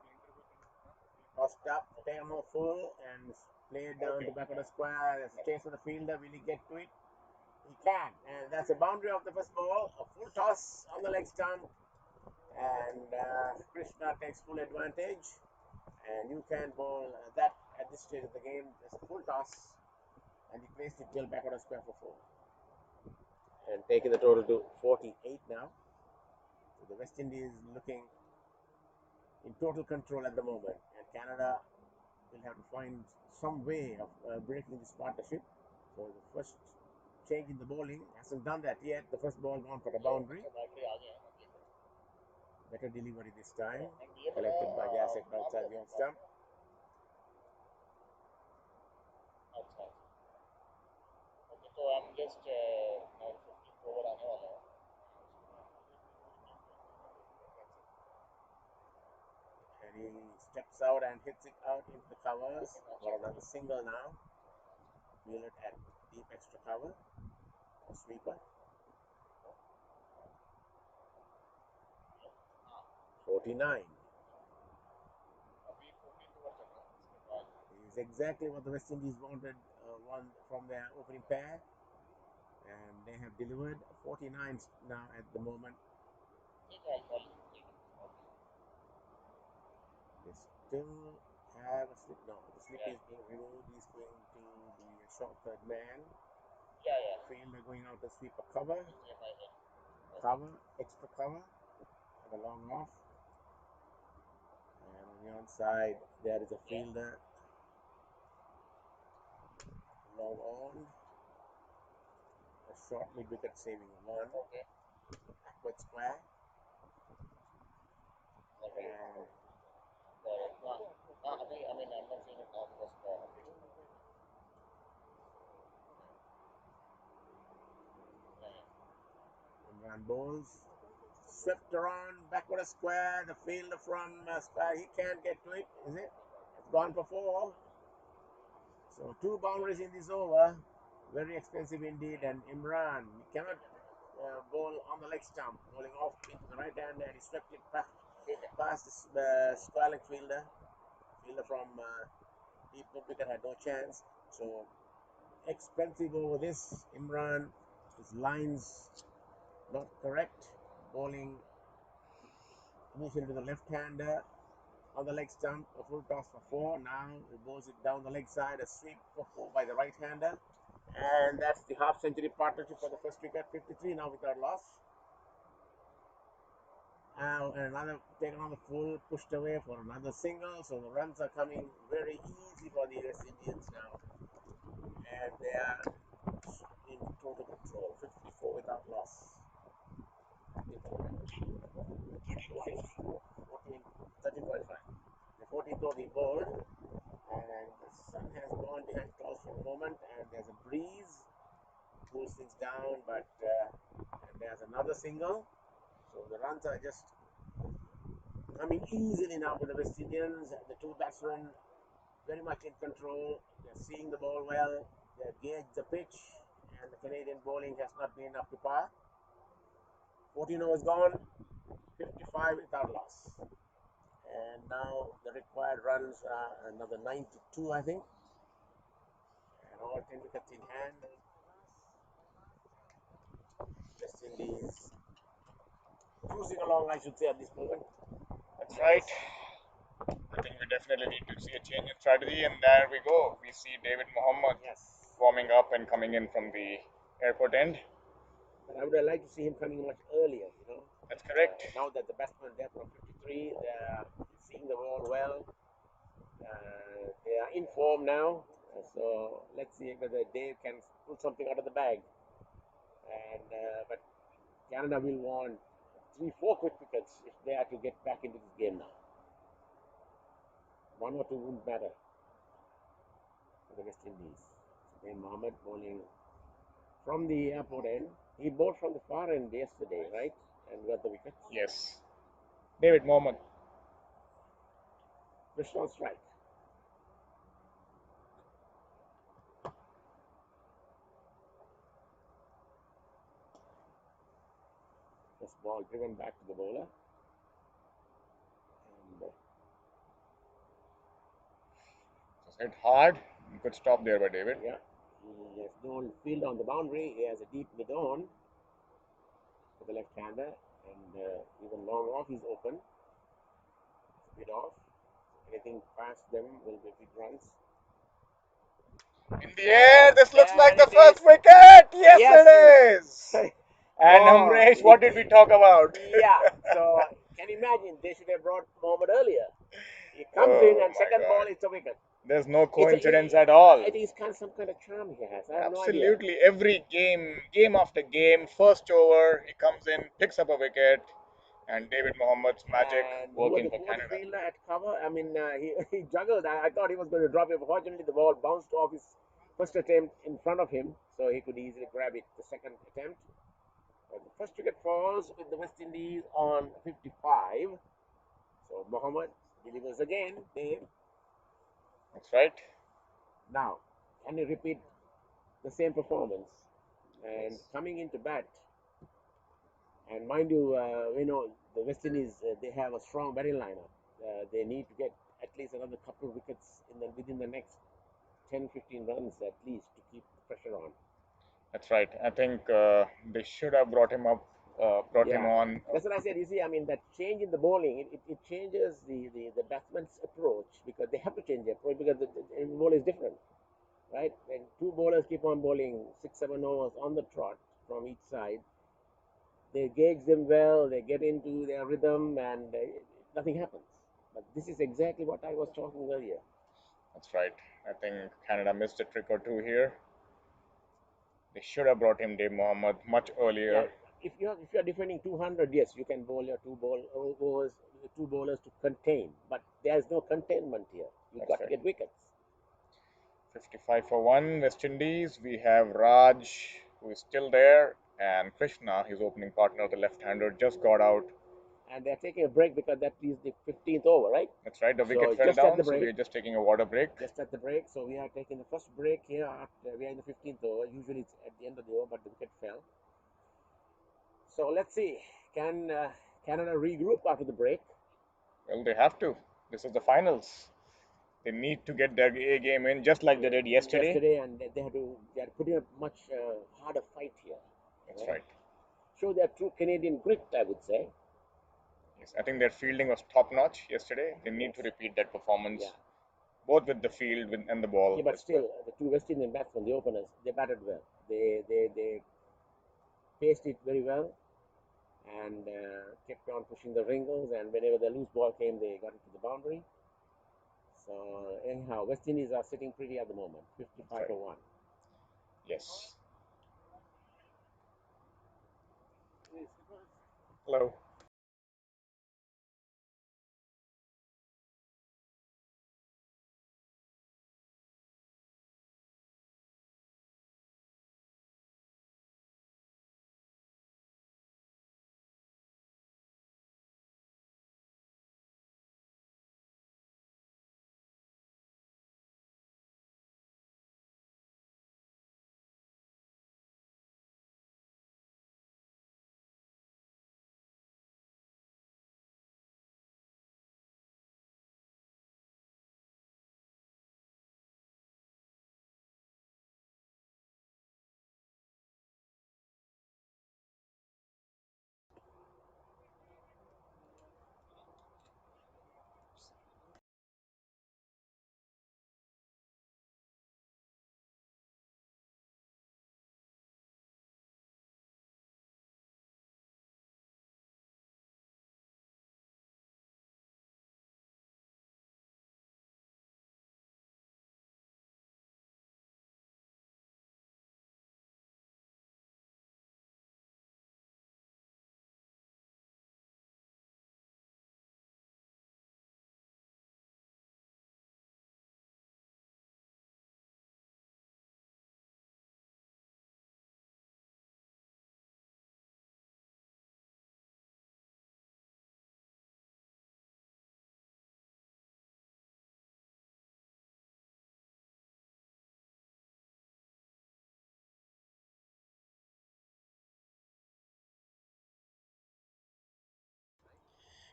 Tossed up, taken off full, and played down to back of the square. There's a chase for the fielder. Will he get to it? He can. And that's the boundary of the first ball. A full toss on the leg stump. And Krishna takes full advantage. And you can bowl that at this stage of the game. There's a full toss. And he placed it till back of the square for 4. And taking the total to 48 now. So the West Indies looking in total control at the moment, and Canada will have to find some way of breaking this partnership. So the first change in the bowling hasn't done that yet. The first ball gone for a boundary. Better delivery this time, collected by Jasek outside the off stump. So I'm just now 54 आने वाला है. And he steps out and hits it out into the covers for another single now. Fielded at deep extra cover. A sweeper. 49. Is exactly what the West Indies wanted, one from their opening pair, and they have delivered 49 now at the moment. They still have a slip. No, the slip is being removed. He's going to be a short third man. Fielder going out to sweep a cover. Cover, extra cover, and a long off. And on the onside, there is a fielder. Long on. A short mid-wicket saving 1. Backward square. And I mean, I'm not seeing it now because Imran bowls. Swept around, backward square. The fielder from square, he can't get to it, is it? It's gone for 4. So 2 boundaries in this over. Very expensive indeed. And Imran, he cannot bowl on the leg stump. Bowling off into the right hand, and he swept it past the square leg fielder. Fielder from deep mid-wicket had no chance. So expensive over this. Imran, his lines not correct. Bowling initially to the left-hander on the leg stump, a full toss for 4. Now he bowls it down the leg side, a sweep for 4 by the right-hander. And that's the half-century partnership for the first wicket, 53 now without loss. Now another taken on the full, pushed away for another single. So the runs are coming very easy for the West Indians now. And they are in total control, 54 without loss. 13.5. The 14th over bowled, and the sun has gone behind clouds for a moment, and there's a breeze, cools things down, but and there's another single. So the runs are just coming easily now for the West Indians. The 2 batsmen very much in control. They're seeing the ball well. They've gauged the pitch, and the Canadian bowling has not been up to par. 14 overs gone, 55 without loss. And now the required runs are another 92, I think. And all 10 wickets in hand. West Indies cruising along, I should say, at this moment. That's right. I think we definitely need to see a change in strategy, and there we go. We see David Mohammed warming up and coming in from the airport end. But I would have liked to see him coming much earlier, you know. That's correct. Now that the batsmen there from 53, they're seeing the ball well. They are in form now. So let's see whether Dave can pull something out of the bag. And but Canada will want 3-4 quick wickets if they are to get back into this game now. 1 or 2 wouldn't matter for the West Indies. Then Mohammed bowling from the airport end. He bowled from the far end yesterday, right? And got the wicket. Yes. David Mohammed. Krishna strike. This ball driven back to the bowler. And Just hit hard. Good stop there by David. yeah, he has no field on the boundary. He has a deep mid on for the left-hander, and even long off is open. Mid off. Anything past them will be big runs. In the air, this looks like There the it first is. wicket. Yes, Yes, it is. And Oh, Amresh, what did we talk about? Yeah, so can you imagine they should have brought Mohammed earlier. He comes in Oh and my second ball God. it's a wicket. There's no It's a, coincidence at all. I think it's kind of some kind of charm he has. I have no idea. Absolutely. Every game after game, first over, he comes in, picks up a wicket, and David Mohammed's magic And who working for was the Canada. fielder at cover? I mean, he juggled. I thought he was going to drop it. Fortunately, the ball bounced off his first attempt in front of him, so he could easily grab it the second attempt. The first wicket falls with the West Indies on 55. So Mohammed delivers again, Dave. That's right. Now, can you repeat the same performance? And coming into bat, and mind you, the West Indies they have a strong batting lineup. They need to get at least another couple of wickets within the next 10, 15 runs at least to keep the pressure on. That's right. I think they should have brought him up, brought him Yeah, on. that's what I said. You see, I mean, that change in the bowling, it changes the batsman's approach because they have to change their approach because the ball is different, right? When two bowlers keep on bowling 6, 7 overs on the trot from each side, they gauge them well, they get into their rhythm, and nothing happens. But this is exactly what I was talking earlier. That's right. I think Canada missed a trick or two here. They should have brought him Dave Mohammed much Yeah, earlier. if you're defending 200, yes, you can bowl your two bowlers to contain, but there's no containment here. You've That's got to right. get wickets. 55 for 1, West Indies. We have Raj, who is still there, and Krishna, his opening partner, the left-hander, just got out. And they're taking a break because that is the 15th over, right? That's right. The wicket So fell just at the down, so we break, are just taking a water break. so we are taking the first break here. After we are in the 15th over. Usually it's at the end of the over, but the wicket fell. So let's see. Can Canada regroup after the break? Well, they have to. This is the finals. They need to get their A game in, just like they did yesterday. And they are putting a much harder fight here. That's right. Show their true Canadian grit, I would say. Yes, I think their fielding was top notch yesterday. They need to repeat that performance, Yeah. both with the field and the ball. Yeah, but still, the two West Indian batsmen, the openers, they batted well. They paced it very well and kept on pushing the wrinkles. And whenever the loose ball came, they got it to the boundary. So anyhow, West Indies are sitting pretty at the moment, 55 for 1. Yes. Hello.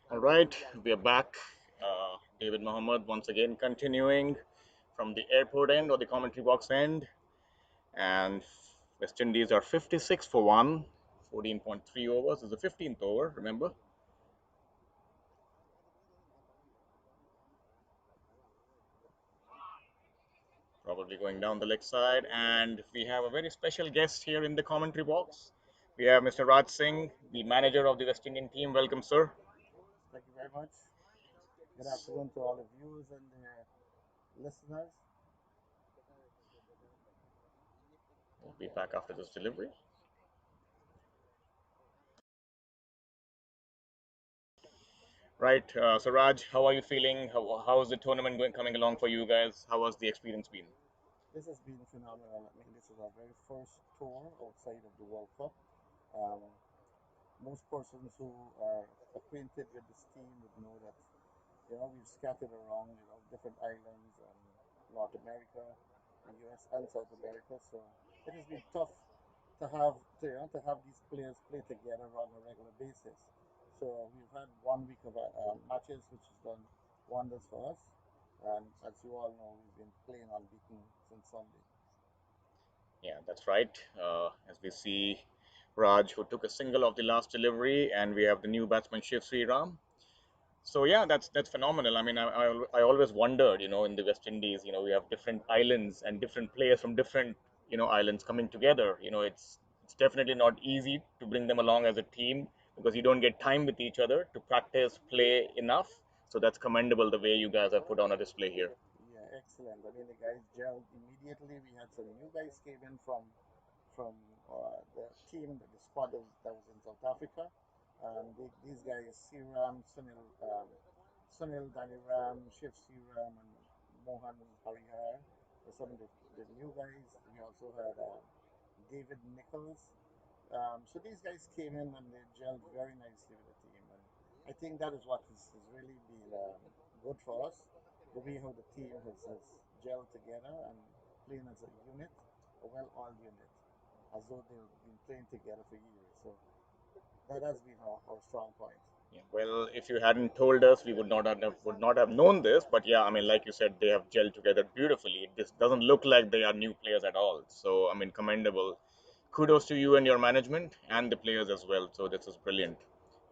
All right, we are back. David Mohammed once again continuing from the airport end or the commentary box end. And West Indies are 56 for 1, 14.3 overs is the 15th over, remember? Probably going down the leg side. And we have a very special guest here in the commentary box. We have Mr. Raj Singh, the manager of the West Indian team. Welcome, sir. Thank you very much. Good afternoon to all the viewers and the listeners. We'll be back after this delivery. Right, so Raj, how are you feeling? How is the tournament coming along for you guys? How has the experience been? This has been phenomenal. I mean, this is our very first tour outside of the World Cup. Um, most persons who are acquainted with this team would know that we've scattered around different islands and North America, the U.S. and South America. So it has been tough to have these players play together on a regular basis. So we've had 1 week of matches, which has done wonders for us. And as you all know, we've been playing unbeaten since Sunday. Yeah, that's right. As we see Raj, who took a single of the last delivery, and we have the new batsman Shiv Ram. So yeah, that's phenomenal. I mean, I always wondered, in the West Indies, we have different islands and different players from different islands coming together. It's definitely not easy to bring them along as a team because you don't get time with each other to practice, play enough. So that's commendable the way you guys have put on a display here. Yeah, excellent. I mean, the guys gelled immediately. We had some new guys came in from the team, the squad that was in South Africa. These guys, Siram, Sunil Daniram, Shiv Siram, and Mohan Harihar were some of the new guys. We also had David Nichols. So these guys came in and they gelled very nicely with the team. And I think that is what has really been good for us. The way how the team has gelled together and playing as a unit, a well-oiled unit, as though they've been playing together for years. So that has been our strong point. Yeah, well, if you hadn't told us, we would not have known this. But yeah, I mean, like you said, they have gelled together beautifully. This doesn't look like they are new players at all. So I mean, commendable. Kudos to you and your management and the players as well. So this is brilliant.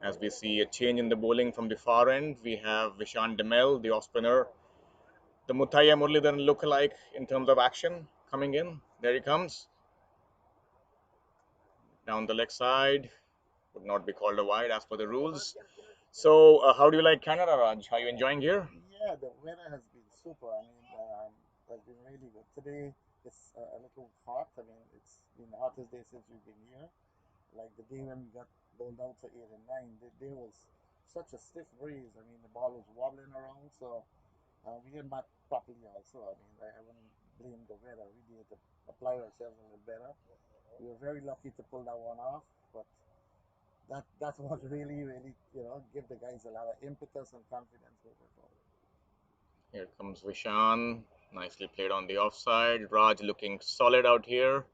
As we see a change in the bowling from the far end, we have Vishan Demel, the off spinner, the Muthaiya Muralidharan look-alike in terms of action coming in. There he comes down the leg side. Would not be called a wide as per the rules. So, how do you like Canada, Raj? Are you enjoying here? Yeah, the weather has been super. I mean, has been really good. Today it's a little hot. I mean, it's been the hottest day since we've been here. Like the day when we got bowled out to 8 and 9, there was such a stiff breeze. I mean, the ball was wobbling around, so we didn't bat properly also. I mean, I wouldn't blame the weather. We needed to apply ourselves a little better. We were very lucky to pull that one off, but that's what really give the guys a lot of impetus and confidence moving forward. Here comes Vishan. Nicely played on the offside. Raj looking solid out here.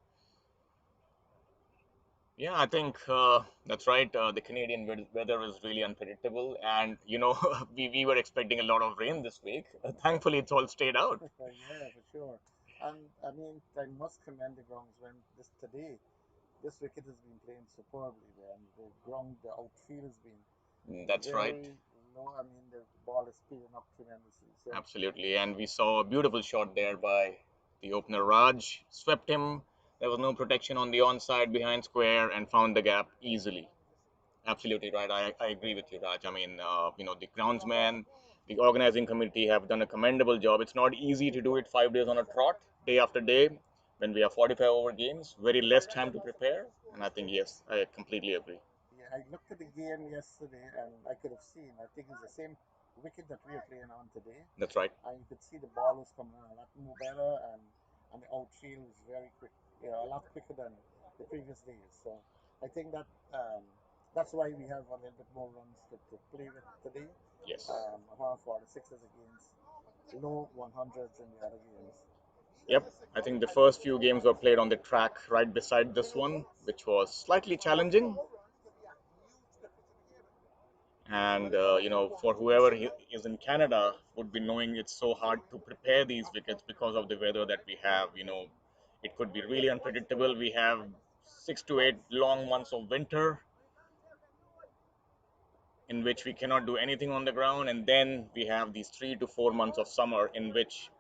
Yeah, I think that's right. The Canadian weather is really unpredictable, and we were expecting a lot of rain this week. Thankfully, it's all stayed out. Yeah, for sure. And I mean, I must commend the groundsmen this wicket has been playing superbly, and the ground, the outfield has been That's right. very low. I mean, the ball is speeding up tremendously. So Absolutely. And we saw a beautiful shot there by the opener Raj. Swept him. There was no protection on the onside behind square and found the gap easily. Absolutely right. I agree with you, Raj. I mean, the groundsman, the organizing committee have done a commendable job. It's not easy to do it 5 days on a trot, day after day, when we have 45 over games, very less time to prepare. And I think, yes, I completely agree. yeah, I looked at the game yesterday, and I could have seen. I think it's the same wicket that we are playing on today, That's right. and you could see the ball was coming on a lot more better, and the outfield was very quick, a lot quicker than the previous days. So I think that's why we have a little bit more runs to play with today. Yes. 146 against low 100s in the other games. Yep. I think the first few games were played on the track right beside this one, which was slightly challenging. And for whoever is in Canada would be knowing it's so hard to prepare these wickets because of the weather that we have. It could be really unpredictable. We have 6 to 8 long months of winter in which we cannot do anything on the ground, and then we have these 3 to 4 months of summer in which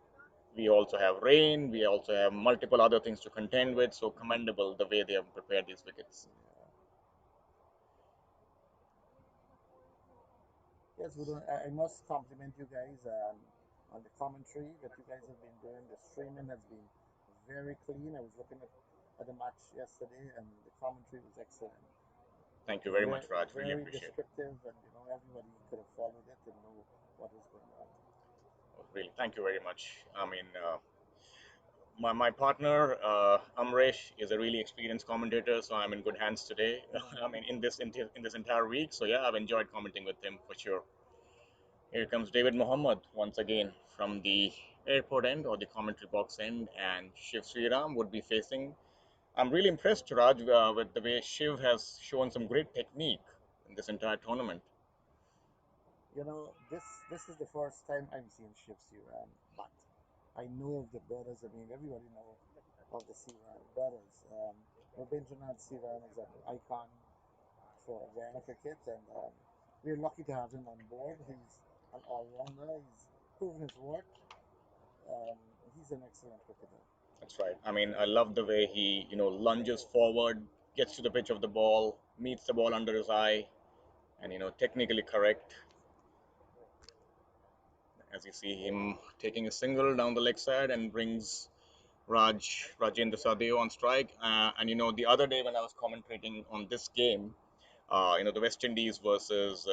we also have rain, we also have multiple other things to contend with. So commendable the way they have prepared these wickets. Yes, I must compliment you guys on the commentary that you guys have been doing. The streaming has been very clean. I was looking at the match yesterday, and the commentary was excellent. Thank you very much, Raj. Really Very appreciate it. descriptive, and everybody could have followed it and know what was going on. Really, thank you very much. I mean, my partner Amresh is a really experienced commentator, so I'm in good hands today. I mean, in this entire week. So yeah, I've enjoyed commenting with him for sure. Here comes David Mohammed once again from the airport end or the commentary box end, and Shiv Sriram would be facing. I'm really impressed, Raj, with the way Shiv has shown some great technique in this entire tournament. This is the first time I've seen Shiv Siran, but I know of the brothers. I mean, everybody know of the Siran brothers. Rabindranath Siran is an icon for Guyana cricket, and we're lucky to have him on board. He's an all-rounder. He's proven his worth. Um, he's an excellent cricketer. That's right. I mean, I love the way he, lunges forward, gets to the pitch of the ball, meets the ball under his eye, and technically correct. As you see him taking a single down the leg side and brings Rajendra Sadeo on strike. And the other day when I was commentating on this game, the West Indies versus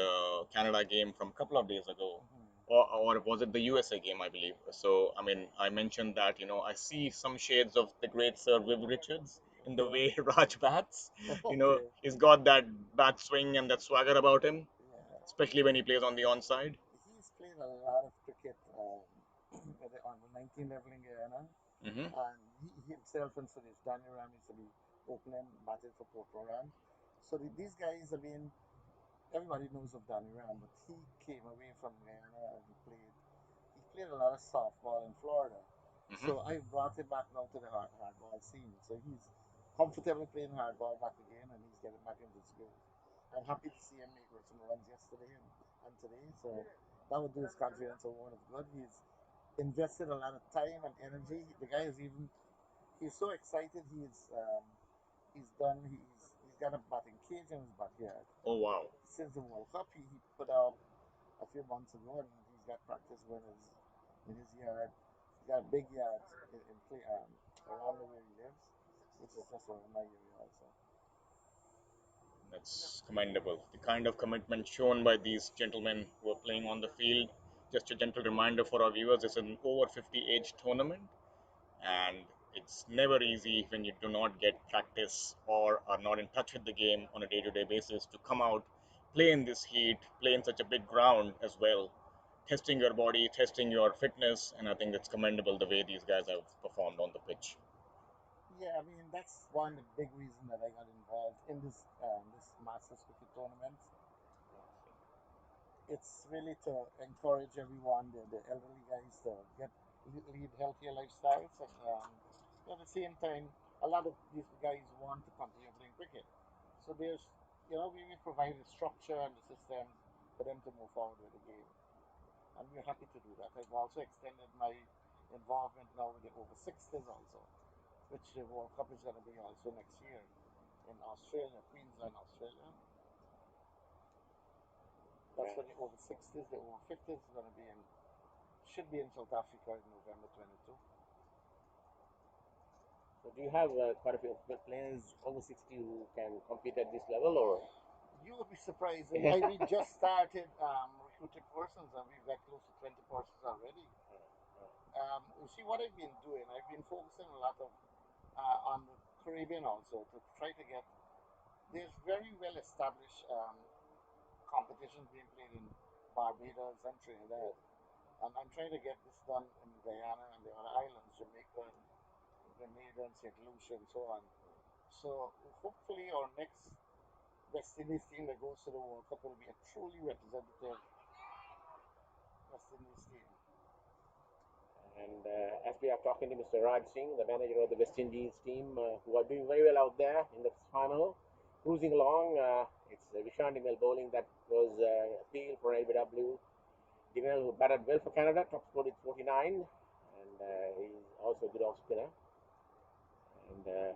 Canada game from a couple of days ago, or was it the USA game, I believe. So, I mean, I mentioned that, I see some shades of the great Sir Viv Richards in the way Raj bats. He's got that bat swing and that swagger about him, Yeah. especially when he plays on the onside. He's played a lot of cricket on the 19 level in Guyana, Hmm. and he himself and Suresh Daniram used to be opening batting for Port Royal. So these guys, I mean, everybody knows of Danny Ram, but he came away from Guyana and he played a lot of softball in Florida. Hmm. So I brought him back now to the hardball scene. So he's comfortable playing hardball back again, and he's getting back into his groove. I'm happy to see him make some runs yesterday and today. So that would do his confidence a world of good. He's invested a lot of time and energy. The guy is he's so excited. He's got a batting cage in his backyard. Oh, wow. Since the World Cup, he put up a few months ago, and he's got practice winners in his yard. He's got a big yard in play around where he lives, which is just around my area also. That's commendable. The kind of commitment shown by these gentlemen who are playing on the field. Just a gentle reminder for our viewers, it's an over 50 age tournament, and it's never easy when you do not get practice or are not in touch with the game on a day to day basis to come out, play in this heat, play in such a big ground as well, testing your body, testing your fitness, and I think it's commendable the way these guys have performed on the pitch. Yeah, I mean that's one of the big reason that I got involved in this Masters cricket tournament. It's really to encourage everyone, the elderly guys, to lead healthier lifestyles, and at the same time, a lot of these guys want to continue playing cricket. So we provide the structure and the system for them to move forward with the game, and we're happy to do that. I've also extended my involvement now with the over 60s also, which the World Cup is going to be also next year in Australia, Queensland, Australia. That's for the over 60s. The over 50s is going to be should be in South Africa in November 22. So do you have quite a few players over 60 who can compete at this level, or? You would be surprised. We just started recruiting persons, and we've got close to 20 persons already. You see, what I've been doing, I've been focusing a lot of on the Caribbean also to try to get. There's very well established competitions being played in Barbados and Trinidad, and I'm trying to get this done in Guyana and the other islands, Jamaica, Grenada, and St. Lucia, and so on. So hopefully, our next West Indies team that goes to the World Cup will be a truly representative West Indies team. And as we are talking to Mr. Raj Singh, the manager of the West Indies team, who are doing very well out there in the final, cruising along. It's Vishant Dingle bowling that was appeal for LBW. Dingle, who batted well for Canada, top scored with 49, and he's also a good off spinner. And this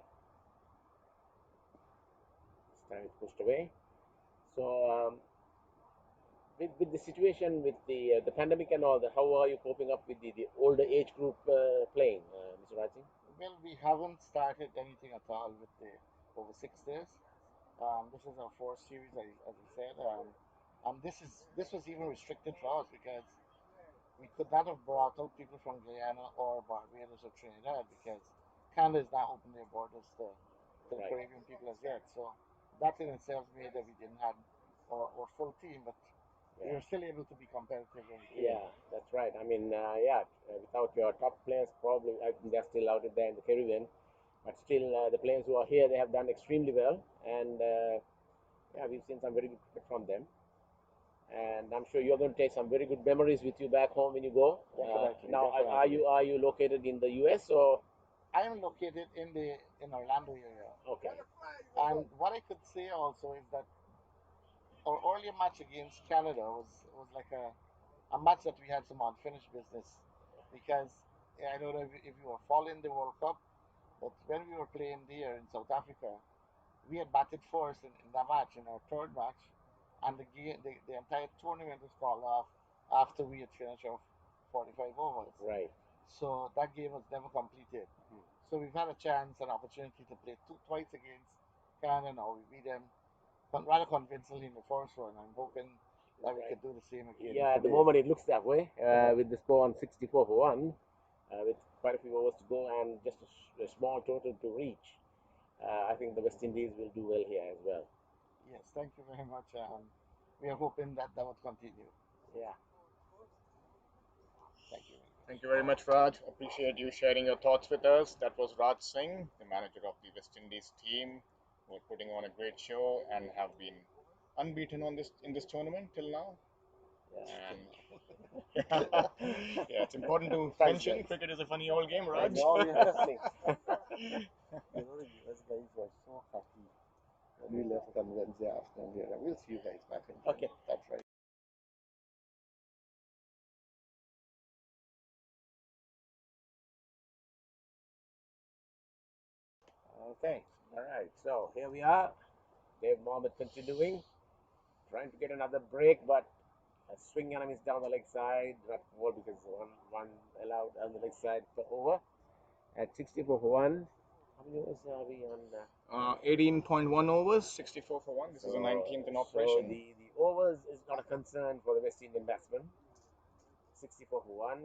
time it's pushed away. So with the situation with the pandemic and all that, how are you coping up with the older age group playing, Mr. Raj Singh? Well, we haven't started anything at all with the over 60s. This is our fourth series, as I said. This was even restricted for us because we could not have brought out people from Guyana or Barbados or Trinidad because Canada has now opened their borders to the Right. Caribbean people as yet. So that in itself made that we didn't have our full team, but we Yeah. were still able to be competitive. Yeah, that's right. I mean, without your top players, probably I think they're still out there in the Caribbean, but still the players who are here, they have done extremely well, and yeah, we've seen some very good cricket from them. And I'm sure you're going to take some very good memories with you back home when you go. Definitely, Now, definitely. are you located in the US or I am located in Orlando area, okay? and what I could say also is that our earlier match against Canada was like a match that we had some unfinished business because I don't know if you were following the World Cup, but when we were playing there in South Africa, we had batted first in that match, in our third match, and the entire tournament was called off after we had finished our 45 overs. Right. So that game was never completed. So we've had a chance, an opportunity to play twice against Canada now. We beat them rather convincingly in the first one. I'm hoping that we Right. could do the same again Yeah, at the today. moment it looks that way with the score on 64 for 1, with quite a few overs to go and just a small total to reach. I think the West Indies will do well here as well. Yes, thank you very much. We are hoping that that would continue. Yeah. Thank you. Thank you very much, Raj. Appreciate you sharing your thoughts with us. That was Raj Singh, the manager of the West Indies team, who are putting on a great show and have been unbeaten on this in this tournament till now. Yeah. And yeah, it's important to Thanks, mention guys. cricket is a funny old game, I Raj. know, interesting. You know, the US guys were so happy when we left on Wednesday afternoon here. We'll see you guys back in. Okay. That's right. Okay. All right. So here we are. Dave Mohammed continuing, trying to get another break, but a swing and a miss down the leg side. Not more because one allowed on the leg side for over at 64 for 1. How many overs are we on? 18.1 overs, 64 for 1. This is the 19th in operation. So the overs is not a concern for the West Indian batsman. 64 for 1.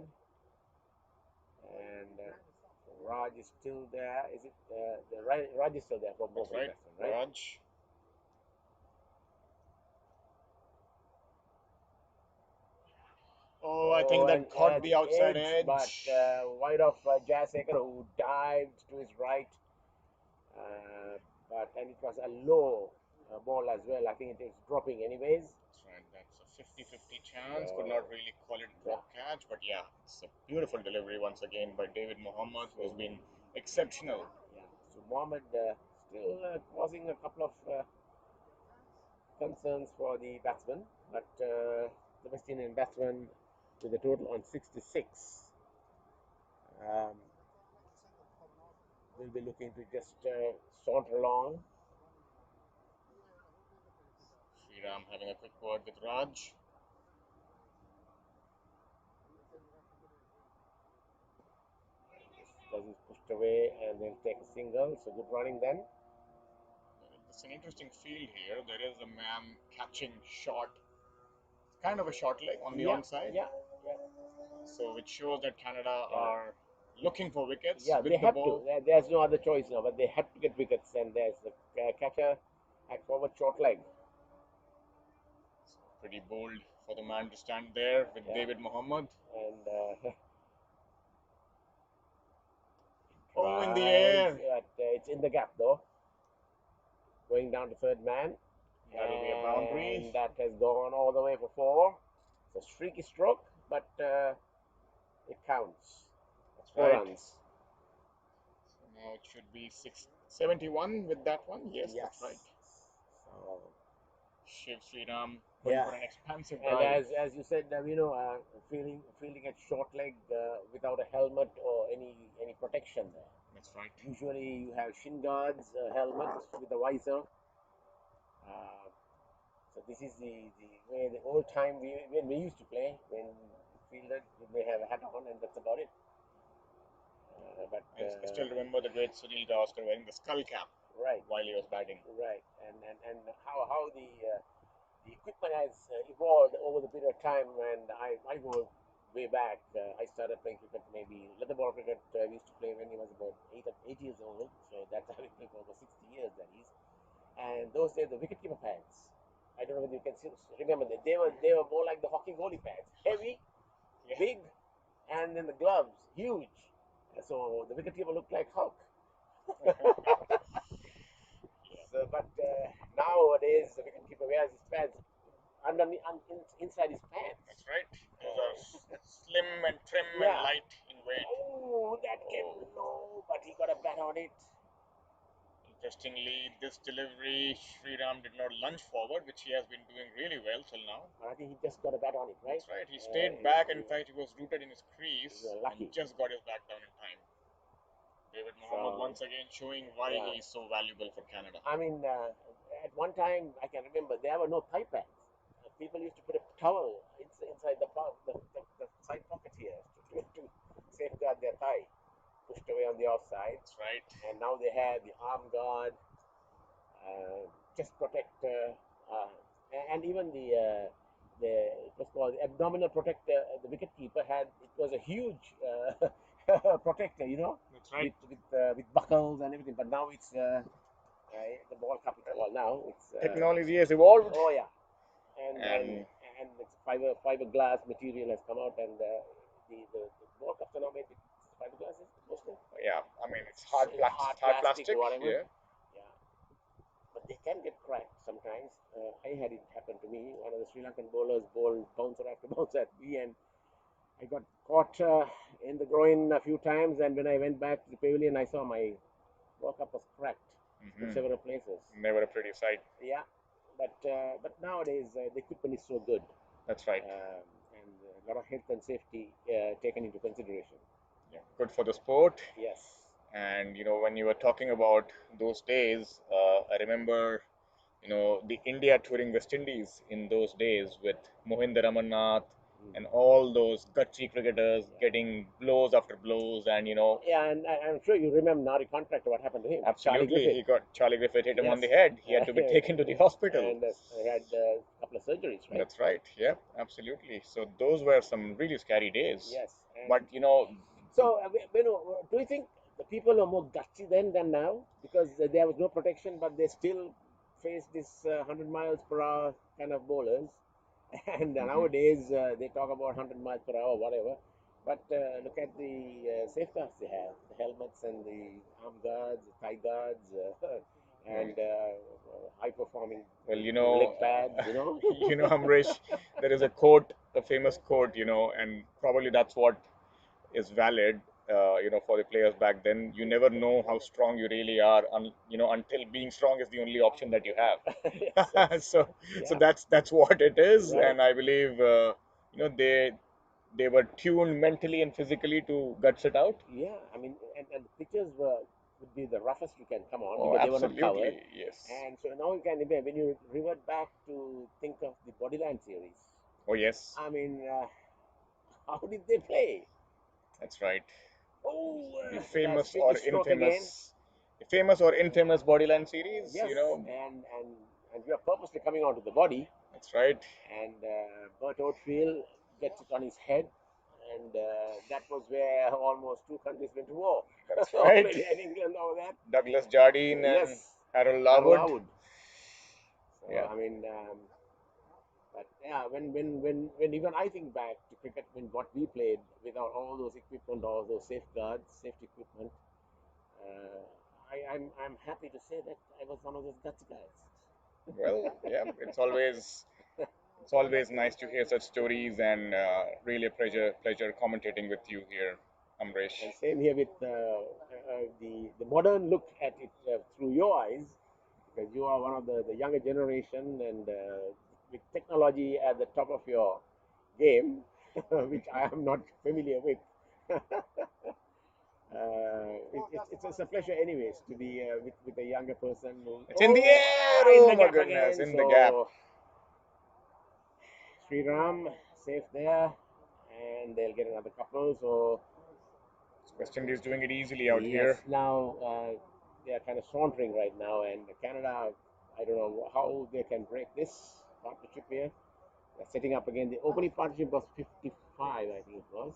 And Raj is still there. Is it Raj is still there for both That's right, batsmen, right? Raj. Oh, I think that caught the outside edge. But wide of Jayasekar, who dived to his right. And it was a low ball as well. I think it is dropping anyways. That's right. That's a 50-50 chance. Could not really call it drop catch, but yeah, it's a beautiful delivery once again by David Mohammed, who's been exceptional. Yeah. So Mohammed still causing a couple of concerns for the batsman, but the West Indian batsman with a total on 66 um, will be looking to just saunter along. Sriram having a quick word with Raj. He's pushed away and they'll take a single. So good running then. It's an interesting field here. There is a man catching short, kind of a short leg on the onside. Yeah. So which shows that Canada are looking for wickets. Yeah, with they the have ball. to. There's no other choice now, but they have to get wickets. And there's the catcher at forward short leg. Pretty bold for the man to stand there with David Mohammed. And oh, in the air. But, it's in the gap though. Going down to third man. That'll be a boundary. And that has gone all the way for 4. It's a streaky stroke, but it counts. That's 4 Right. runs. So now it should be 671 with that one. Yes, that's right. So, Shiv Sriram going for an expansive and drive. as you said, fielding at short leg without a helmet or any protection there. That's right. Usually you have shin guards, helmet with a visor. So this is the way the old time when we used to play, when fielded, you may have a hat on and that's about it. I still remember the great Sunil Gavaskar wearing the skull cap Right, while he was batting. right, and how the equipment has evolved over the period of time. And I go way back. I started playing cricket, maybe leather ball cricket. We used to play when he was about 8 years old. So that's how we played for over 60 years, that is. And those days, the wicketkeeper pads. I don't know whether you can remember that they were more like the hockey goalie pads, heavy, big, and then the gloves huge. So the wicketkeeper looked like Hulk. So, but nowadays the wicketkeeper wears his pads inside his pants. That's right. Those are slim and trim and light in weight. Oh, that came low, but he got a bat on it. Interestingly, this delivery, Sriram did not lunge forward, which he has been doing really well till now. But I think he just got a bat on it, right? That's right. He stayed back. In fact, he was rooted in his crease and just got his back down in time. David Mohammed once again showing why he is so valuable for Canada. I mean, at one time, I can remember, there were no thigh pads. People used to put a towel inside the side pocket here to safeguard their thigh, pushed away on the offside. That's right. And now they have the arm guard, chest protector, and even the what's called the abdominal protector. The wicketkeeper had, it was a huge protector, you know. That's right. With buckles and everything. But now it's the ball capital. Now it's technology has evolved. Oh yeah, and it's fiberglass material has come out, and the ball cups are now made with fiberglass mostly. Yeah, I mean it's hard plastic, whatever. Yeah. Yeah, but they can get cracked sometimes. I had it happen to me. One of the Sri Lankan bowlers bowled bouncer after bouncer at me, and I got caught in the groin a few times. And when I went back to the pavilion, I saw my ball cup was cracked in several places. Never a pretty sight. Yeah, but nowadays the equipment is so good. That's right. And a lot of health and safety taken into consideration. Yeah, good for the sport. Yes. And when you were talking about those days, I remember, the India touring West Indies in those days with Mohinder Amarnath and all those gutsy cricketers getting blows after blows, and Yeah, and I'm sure you remember Nari Contractor, what happened to him. Absolutely, Charlie Griffith hit him on the head. He had to be taken to the hospital. And had a couple of surgeries, right? That's right. Yeah, absolutely. So those were some really scary days. Yes. But So do you think the people are more gutsy then than now, because there was no protection, but they still face this 100 miles per hour kind of bowlers? And nowadays they talk about 100 miles per hour, whatever. But look at the safeguards they have, the helmets and the arm guards, the thigh guards, and high-performing leg pads, Amrish, there is a quote, a famous quote, and probably that's what is valid, for the players back then. You never know how strong you really are, until being strong is the only option that you have. So that's what it is, Right. and I believe, they were tuned mentally and physically to guts it out. Yeah, I mean, and the pictures would be the roughest you can come on, Oh, because they were not absolutely, covered. yes. And so now you can, when you revert back to think of the Bodyline series, Oh, yes, I mean, how did they play? that's right. Oh, The that famous streaky or stroke again. infamous Bodyline series, Yes, and you are purposely coming onto the body, That's right. and Bert Oatfield gets it on his head, and that was where almost two countries went to war. That's right. Australia and England, all that. Douglas Jardine and Yes. Harold Larwood. So, Yeah. I mean, but yeah, when even I think back to cricket, when what we played without all those equipment, all those safeguards, safety equipment, I'm happy to say that I was one of those gutsy guys. Well, yeah, it's always nice to hear such stories, and really a pleasure commentating with you here, Amresh. And same here with the modern look at it through your eyes, because you are one of the younger generation, and with technology at the top of your game, which I am not familiar with. It's a pleasure, anyways, to be with a younger person. It's in the air. In Oh the my gap goodness, again. in the gap. So Sri Ram safe there, and they'll get another couple. So West Indies doing it easily out yes, here. now they are kind of sauntering right now, and Canada, I don't know how they can break this partnership here. They're setting up again. The opening partnership was 55, I think it was,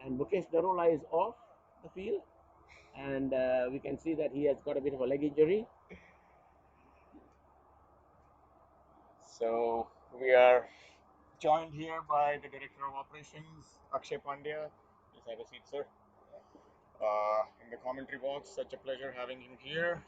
and Mukesh Darola is off the field, and we can see that he has got a bit of a leg injury. So we are joined here by the Director of Operations, Akshay Pandya. Please have a seat, sir. In the commentary box, such a pleasure having him here.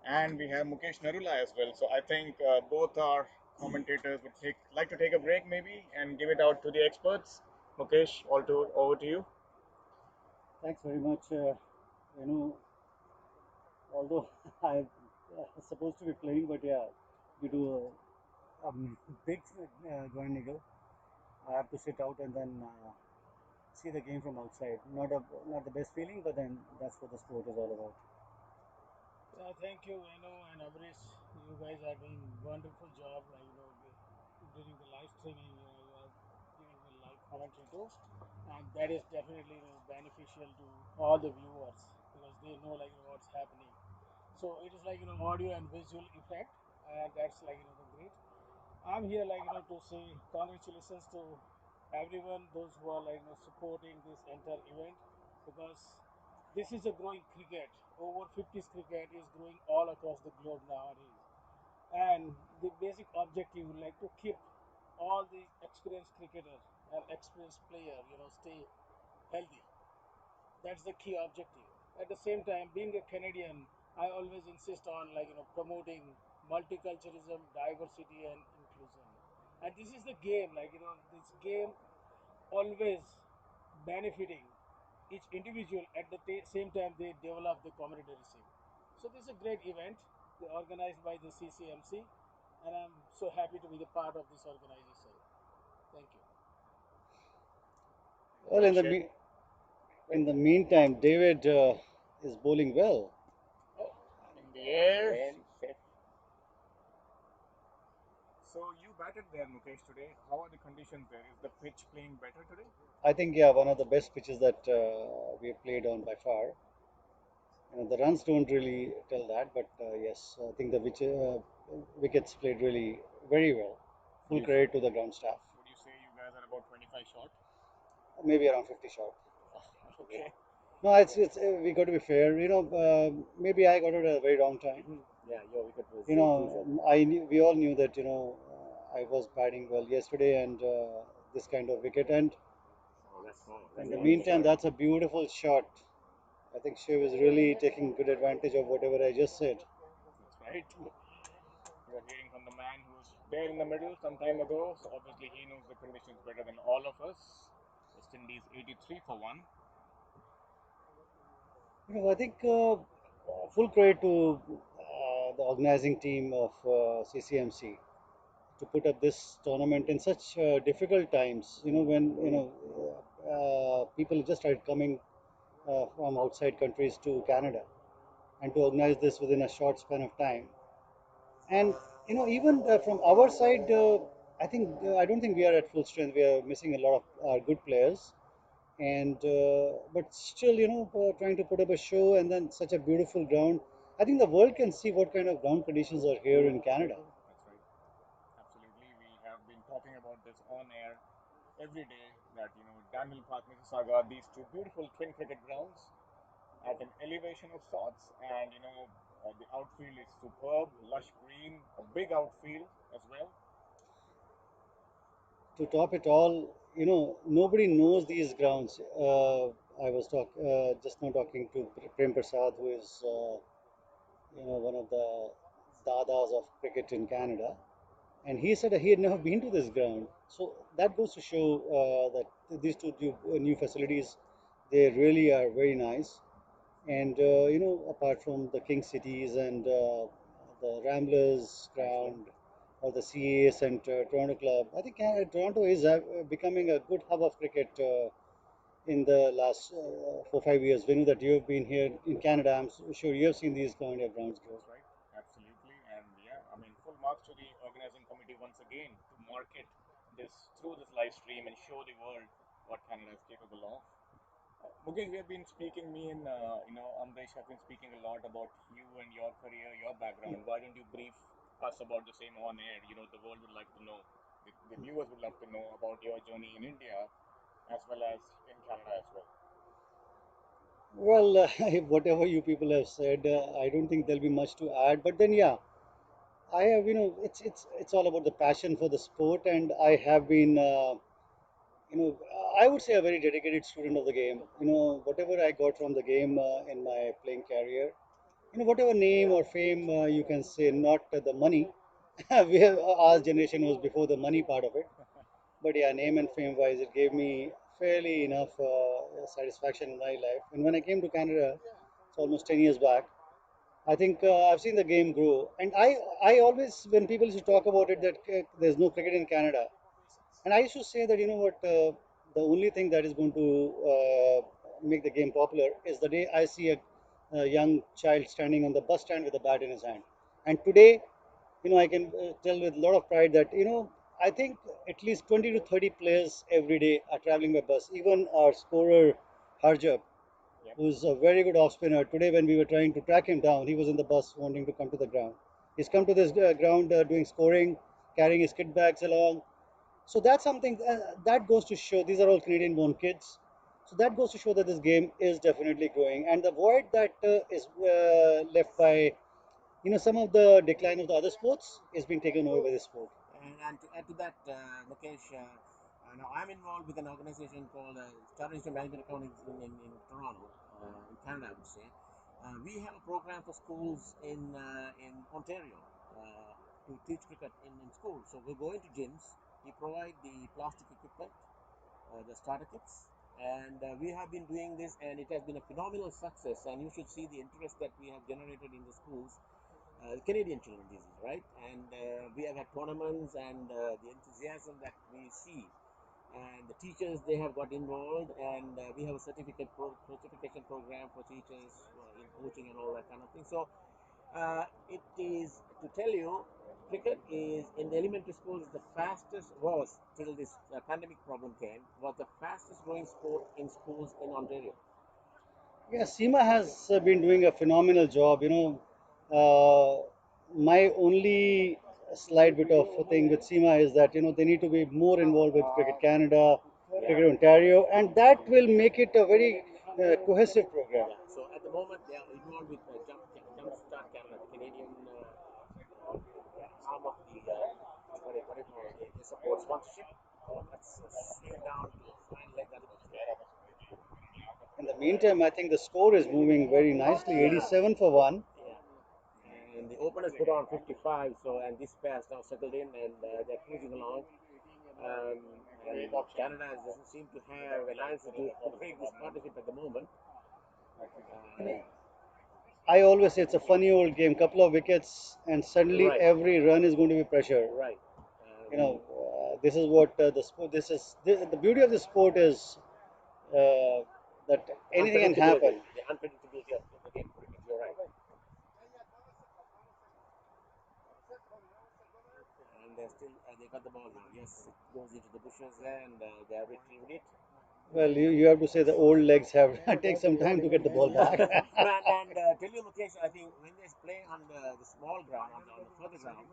And we have Mukesh Narula as well. So I think both our commentators would like to take a break maybe and give it out to the experts. Mukesh, over to you. Thanks very much. You know, although I was supposed to be playing, but yeah, due to a big groin niggle, I have to sit out and then see the game from outside. Not the best feeling, but then that's what the sport is all about. Thank you, and Amrish, you guys are doing wonderful job. During the live streaming, you are giving the live commentary too, and that is definitely beneficial to all the viewers because they know what's happening. So it is audio and visual effect, and that's the great. I'm here to say congratulations to everyone, those who are supporting this entire event because this is a growing cricket. Over 50s cricket is growing all across the globe nowadays. And the basic objective would like to keep all the experienced cricketers and experienced player, stay healthy. That's the key objective. At the same time, being a Canadian, I always insist on promoting multiculturalism, diversity, and inclusion. And this is the game, this game always benefiting each individual at the same time they develop the camaraderie. So this is a great event organized by the CCMC, and I'm so happy to be the part of this organization. Thank you. Well, in the meantime, David is bowling well. Oh, in the air. Very safe. So you batted there, Mukesh, today. How are the conditions there? Is the pitch playing better today? I think yeah, one of the best pitches that we have played on by far. The runs don't really tell that, but yes, I think the wickets played really very well. Full credit to the ground staff. Would you say you guys are about 25 short? Maybe around 50 short. Okay. No, it's we got to be fair. Maybe I got it at a very wrong time. Yeah, your wicket was You know, we all knew that I was batting well yesterday, and this kind of wicket. And Oh, that's small. in That's the a meantime, shot. that's a beautiful shot. I think Shiv is really taking good advantage of whatever I just said. That's right. We are hearing from the man who was there in the middle some time ago. So obviously he knows the conditions better than all of us. West Indies 83 for 1. I think full credit to the organizing team of CCMC to put up this tournament in such difficult times. When people just started coming from outside countries to Canada, and to organize this within a short span of time. And even from our side, I don't think we are at full strength. We are missing a lot of our good players, and but still, trying to put up a show and then such a beautiful ground. I think the world can see what kind of ground conditions are here in Canada. That's right. Absolutely. We have been talking about this on air every day that, Danville Park, Mississauga, these two beautiful twin cricket grounds at an elevation of sorts, and, the outfield is superb, lush green, a big outfield as well. To top it all, nobody knows these grounds. I was just now talking to Prem Prasad, who is one of the dadas of cricket in Canada, and he said he had never been to this ground. So that goes to show that these two new facilities, they really are very nice. And apart from the King Cities and the Ramblers ground or the CA Center, Toronto Club, I think Toronto is becoming a good hub of cricket in the last 4 5 years. Venu, that you have been here in Canada, I'm sure you have seen these kind of grounds grow. That's right. Absolutely. And yeah, I mean, full marks to the organizing committee once again to market this through this live stream and show the world what Canada is capable of. Mukesh, we have been speaking, me and Ambesh have been speaking a lot about you and your career, your background. Why don't you brief us about the same on air? The world would like to know, the viewers would love to know about your journey in India as well as in Canada as well. Well, whatever you people have said, I don't think there'll be much to add. But then, yeah, I have, it's all about the passion for the sport, and I have been, I would say a very dedicated student of the game. Whatever I got from the game in my playing career, whatever name or fame you can say, not the money. Our generation was before the money part of it. But yeah, name and fame wise, it gave me fairly enough satisfaction in my life. And when I came to Canada, it's almost 10 years back. I think I've seen the game grow, and I always, when people used to talk about it, that there's no cricket in Canada, and I used to say that the only thing that is going to make the game popular is the day I see a young child standing on the bus stand with a bat in his hand. And today, I can tell with a lot of pride that I think at least 20 to 30 players every day are traveling by bus. Even our scorer Harjab, Yep. who's a very good off spinner. Today, when we were trying to track him down, he was in the bus wanting to come to the ground. He's come to this ground doing scoring, carrying his kit bags along. So that's something that goes to show these are all Canadian born kids. So that goes to show that this game is definitely growing. And the void that is left by some of the decline of the other sports is being taken over by this sport. And to add to that, Mukesh, now I'm involved with an organization called Chartered Institute of Management Accounting in Toronto, in Canada, I would say. We have a program for schools in Ontario to teach cricket in schools. So we go into gyms, we provide the plastic equipment, the starter kits, and we have been doing this, and it has been a phenomenal success. And you should see the interest that we have generated in the schools, Canadian children, this is right, and we have had tournaments, and the enthusiasm that we see, and the teachers they have got involved, and we have a certification program for teachers in coaching and all that kind of thing. So it is to tell you, cricket is in the elementary schools the fastest was till this pandemic problem came was the fastest growing sport in schools in Ontario. Yeah, Seema has been doing a phenomenal job. My only slight bit of thing with Seema is that they need to be more involved with Cricket Canada, Yeah. Cricket Ontario, and that will make it a very cohesive program. Yeah, so at the moment they are involved with Jumpstart Canada, the Canadian arm of the what do you call it, the support sponsorship. That's slowing down to a fine leg that was there. In the meantime, I think the score is moving very nicely, Yeah, 87 for one. yeah. And the openers put on 55, so and this pair's now settled in and they're cruising along. Um, and Canada doesn't seem to have an answer to break this partnership at the moment. You know, Uh, I always say it's a funny old game. Couple of wickets, and suddenly right, every run is going to be pressure. right. This is what the sport. This is the beauty of the sport is uh, that anything can Unpredictability, happen. the unpredictability of the game cricket. You're right. And they're still they got the ball now. Yes, it goes into the bushes there, and they have retrieved it. Well, you have to say the old legs have take some time to get the ball back. And tell you, Mukesh, I think when they play on the small ground, on the further ground,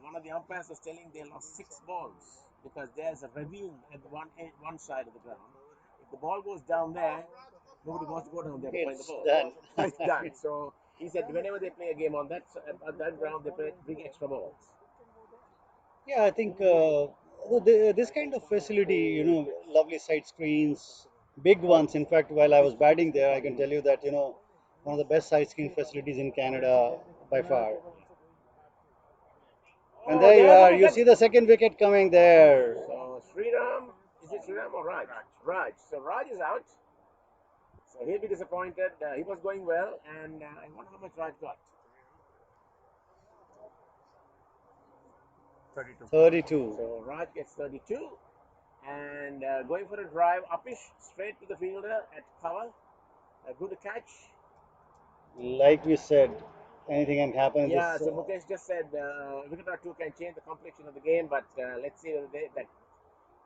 one of the umpires was telling they lost 6 balls because there's a ravine at one side of the ground. If the ball goes down there, nobody wants to go down there to find the It's ball. done. It's done. So he said whenever they play a game on at that ground, they bring extra balls. Yeah, I think this kind of facility, lovely side screens, big ones. In fact, while I was batting there, I can tell you that one of the best sightseeing facilities in Canada by far. And Oh, there you there's a are. You wicket. see the second wicket coming there. So Sriram, is it Sriram or Raj? Raj. So Raj is out. So he'll be disappointed. He was going well, and I wonder how much Raj got. 32. 32. So Raj gets 32, and going for a drive, upish straight to the fielder at cover. A good catch. Like we said, anything can happen in Yeah, this. so Mukesh just said wicket or two can change the complexion of the game, but let's see whether that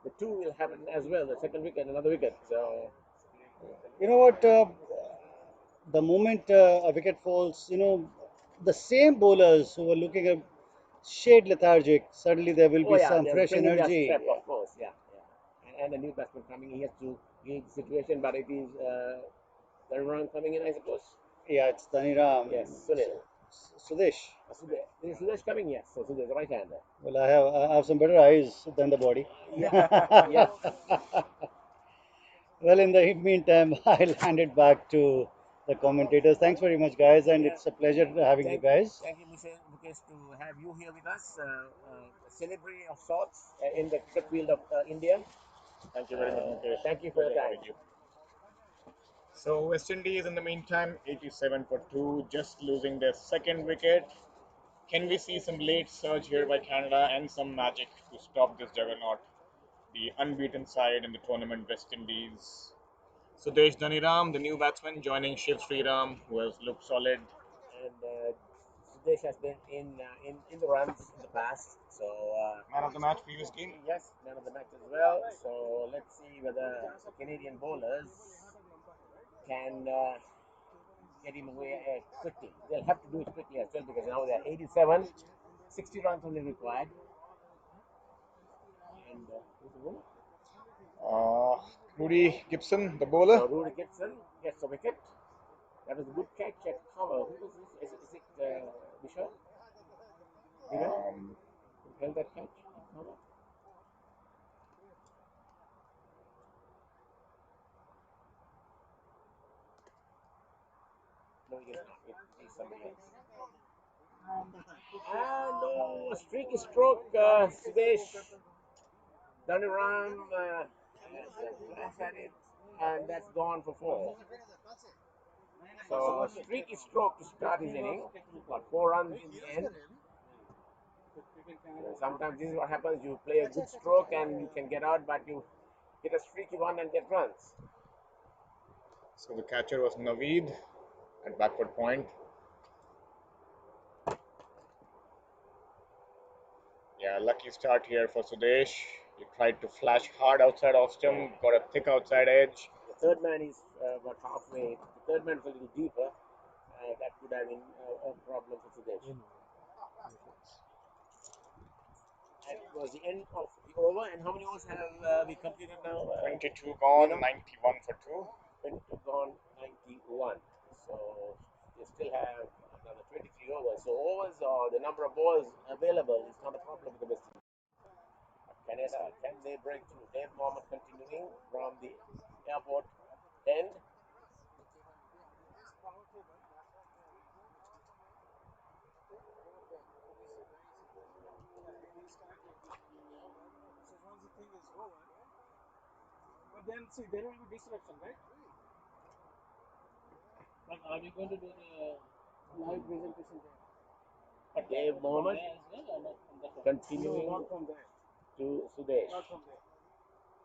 the two will happen as well. The second wicket, another wicket. So You know what? The moment a wicket falls, the same bowlers who were looking a shade lethargic, suddenly there will oh be yeah, some they'll fresh bring in their energy. step, of course. Yeah, yeah. And a new batsman coming, he has to gauge the situation, but it is the run coming in, I suppose. Yeah, it's Daniram. Yes, Sunil. Sudesh. Sudesh. Is Sudesh coming? Yes. So Sudesh, the right hander. Well, I have some better eyes than the body. Yeah. Yes. Well, in the meantime, I'll hand it back to the commentators. Thanks very much, guys, and Yeah. it's a pleasure having you guys. Thank you, Mukesh, to have you here with us. A celebrity of sorts in the cricket field of India. Thank you very much, Mukesh. Thank you for your Pleasure time. having you. So West Indies in the meantime 87 for 2, just losing their second wicket. Can we see some late surge here by Canada and some magic to stop this juggernaut, the unbeaten side in the tournament, West Indies? Sudesh Dhaniram, the new batsman, joining Shiv Sriram, who has looked solid. And Sudesh has been in the runs in the past. So Man of the match previous game. yes, man of the match as well. So let's see whether the Canadian bowlers can get him away quickly. They'll have to do it quickly as well because now they're 87, 60 runs only required. And who's the bowler? Uh, Rudy Gibson, the bowler. So Rudy Gibson gets a wicket. That was a good catch at cover. Who was this? Is it Bishop? Um, Who held that catch at cover? No, he is not. It is somebody else. No, a streaky stroke. Sudesh Dhaniram flash at it, and that's gone for four. So a streaky stroke to start his inning. What, 4 runs in the end? Sometimes this is what happens. You play a good stroke and you can get out, but you hit a streaky one and get runs. so the catcher was Naveed at backward point. Yeah, lucky start here for Sudesh. He tried to flash hard outside off stump, got a thick outside edge. The third man is about halfway. The third man is a little deeper. That could have been a problem for Sudesh. That was the end of the over. And how many overs have we completed now? 22 gone, 91 for 2. 22 gone, 91. So they still have another 23 overs. So overs or the number of balls available is not a problem with the West Indies. Canada, can they break through? Dave Mohammed continuing from the airport end. But then see, there will be disruption, right? But are we going to do the live presentation there? But Dave Mohammed There as well, or not from the continuing No, not from there. to Sudesh. Not from there.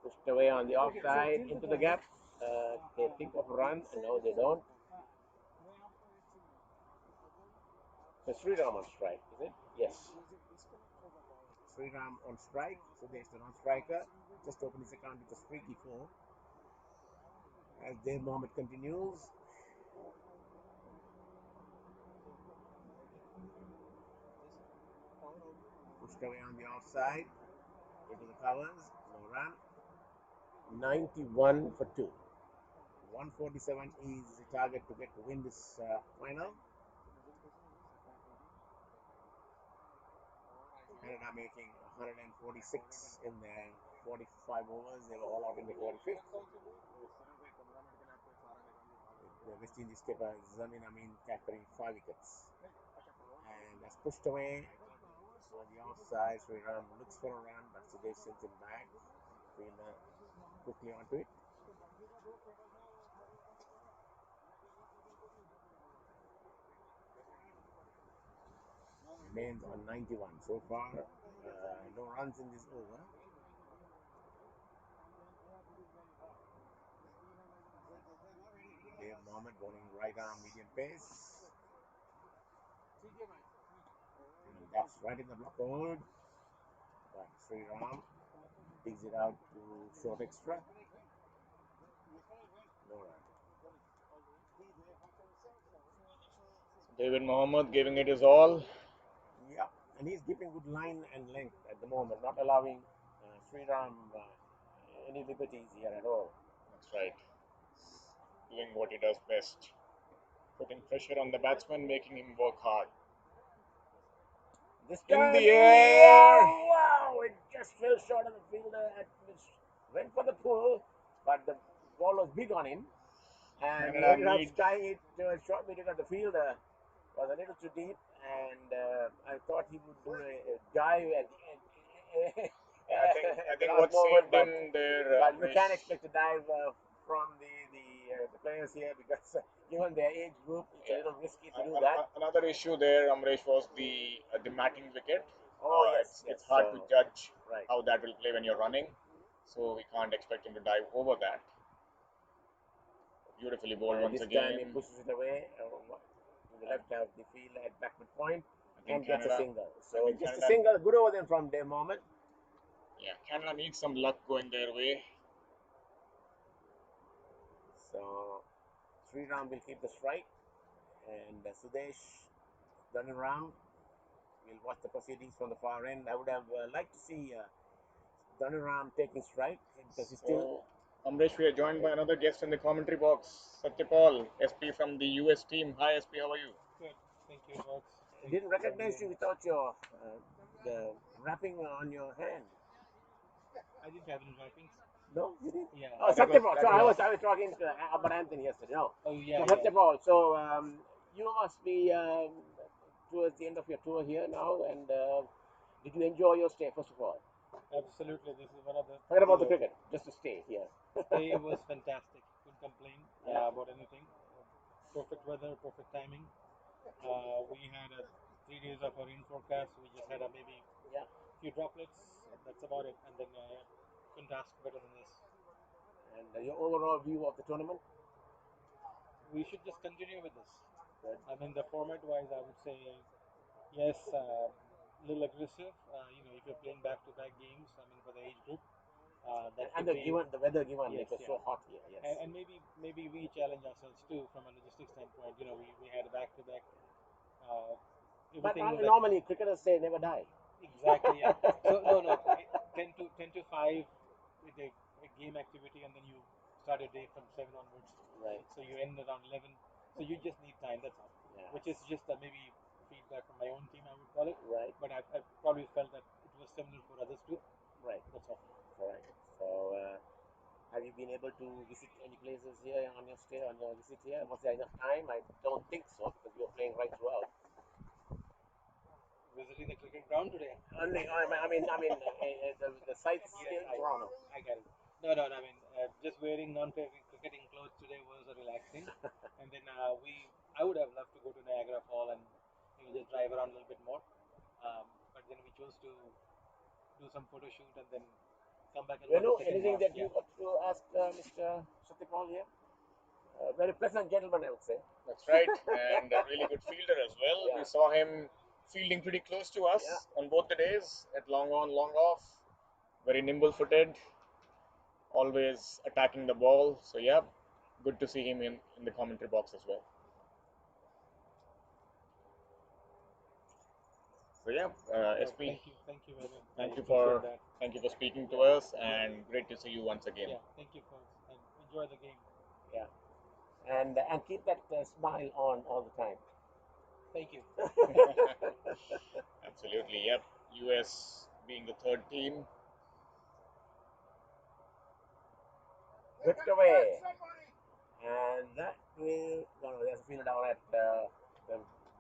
Pushed away on the offside into the gap. They think of a run. No, they don't. So Sriram on strike, is it? Yes. Sriram on strike. Sudesh the non-striker. Just opened his account with a streaky 4. As Dave Mohammed continues. Pushed away on the offside. Into the covers. No run. 91 for 2. 147 is the target to get to win this final. Canada making 146 in their 45 overs. They were all out in the 45th. The West Indies skipper Zamin Amin capturing 5 wickets. And that's pushed away on the offside. Sri Ram looks for a run, but Sudesh sends him back. Fielder quickly onto it. Remains on 91 so far. No runs in this over. Dave Mohammed bowling right arm medium pace. And that's right in the block hold. But Sri Ram digs it out to short extra. No run. David Mohammed giving it his all. Yeah, and he's keeping good line and length at the moment, not allowing Sri Ram any liberties here at all. That's right. Doing what he does best. Putting pressure on the batsman, making him work hard. This In time the air. wow! It just fell short of the fielder. Went for the pull, but the ball was big on him, and he Canada ended up need skying it to a short medium. The fielder was a little too deep, and I thought he would do a dive at the end. I at the think last what moment, saved him there, but you Amrish, can't expect a dive from the players here because given their age group, it's a little risky to do that. Another issue there, Amrish, was the matting wicket. Oh yes, It's hard to judge right. how that will play when you're running, so we can't expect him to dive over that. Beautifully bowled once This time he again. pushes it away to the left of the field at backward point I and think gets a Canada, single. So just Canada, a single, good over them from their moment. yeah, Canada needs some luck going their way. So Sri Ram will keep the strike, and Sudesh Dhaniram will watch the proceedings from the far end. I would have liked to see Dhaniram taking strike because he's still. Amrish, we are joined by another guest in the commentary box, Satyapal, SP from the US team. Hi, SP, how are you? Good. Thank you, Box. Didn't recognize you without your the wrapping on your hand. I didn't have any wrappings. No, you did. Yeah. Oh, Satyapal. So I was talking to about Anthony yesterday. No. Oh yeah. So Yeah. Satyapal. So you must be towards the end of your tour here now, and did you enjoy your stay first of all? Absolutely. This is one of the. Forget about the cricket, just to stay here. Stay was fantastic. Couldn't complain Yeah. about anything. Perfect weather, perfect timing. We had 3 days of a rain forecast. We just had a maybe Yeah. few droplets. That's about it. And then couldn't ask better than this. And your overall view of the tournament? We should just continue with this. Good. I mean, the format-wise, I would say yes, little aggressive. If you're playing back-to-back games, I mean, for the age group, that And could be. the weather given Yes, it was yeah. so hot here. Yes. And maybe we challenge ourselves too from a logistics standpoint. We had a back-to-back. But Everything was like, normally cricketers say never die. exactly, yeah. So no, 10 to 5 with a game activity, and then you start your day from 7 onwards. Right. So you end around 11. So you just need time. That's all. Yeah. Which is just maybe feedback from my own team, I would call it. Right. But I probably felt that it was similar for others too. Right. That's all. All right. So have you been able to visit any places here on your stay, on your visit here? Was there enough time? I don't think so because you were playing right throughout. Visiting the cricket ground today. I mean, the sites Yes, in Toronto. I get it. No. I mean, just wearing non-cricketing clothes today was relaxing. And then I would have loved to go to Niagara Fall and just drive around a little bit more. But then we chose to do some photo shoot and then come back and You watch know the second anything half. that you got to ask Mr. Satyapal here? Very pleasant gentleman, I would say. That's right, and a really good fielder as well. Yeah. We saw him fielding pretty close to us on both the days at long on, long off. Very nimble footed, always attacking the ball. So, yeah, good to see him in the commentary box as well. So, yeah, SP, Thank you, Evan. thank I you appreciate for that. thank you for speaking to us, and great to see you once again. Yeah, thank you, folks, and enjoy the game. Yeah. And keep that smile on all the time. Thank you. Absolutely, yep. US being the third team. Whipped away. And that No, there's a fielder down at the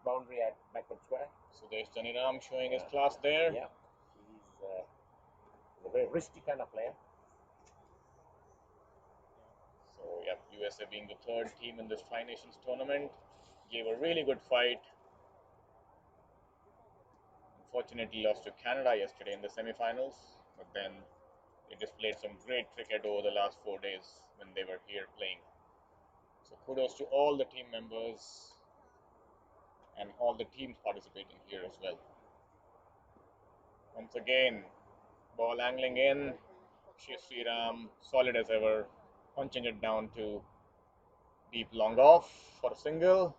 boundary at backward square. So there's Janiram showing his class there. Yeah, he's a very risky kind of player. So yeah, USA being the third team in this Tri Nations tournament gave a really good fight. Unfortunately, lost to Canada yesterday in the semi-finals, but then they displayed some great cricket over the last 4 days when they were here playing. So kudos to all the team members and all the teams participating here as well. Once again, ball angling in. Sriram, solid as ever, punching it down to deep long off for a single.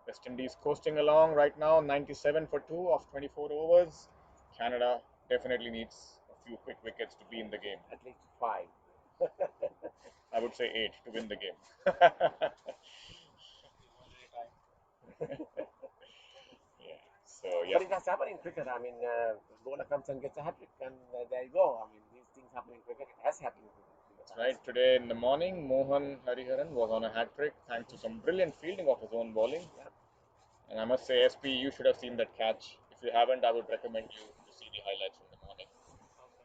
West Indies coasting along right now, 97 for 2 of 24 overs. Canada definitely needs a few quick wickets to be in the game. At least 5. I would say 8 to win the game. Yeah. So yeah. But it has happened in cricket. I mean, bowler comes and gets a hat trick, and there you go. I mean, these things happen in cricket. It has happened in cricket. That's right. Today in the morning, Mohan Hariharan was on a hat trick thanks to some brilliant fielding of his own bowling. Yeah. And I must say, SP, you should have seen that catch. If you haven't, I would recommend you to see the highlights from the morning.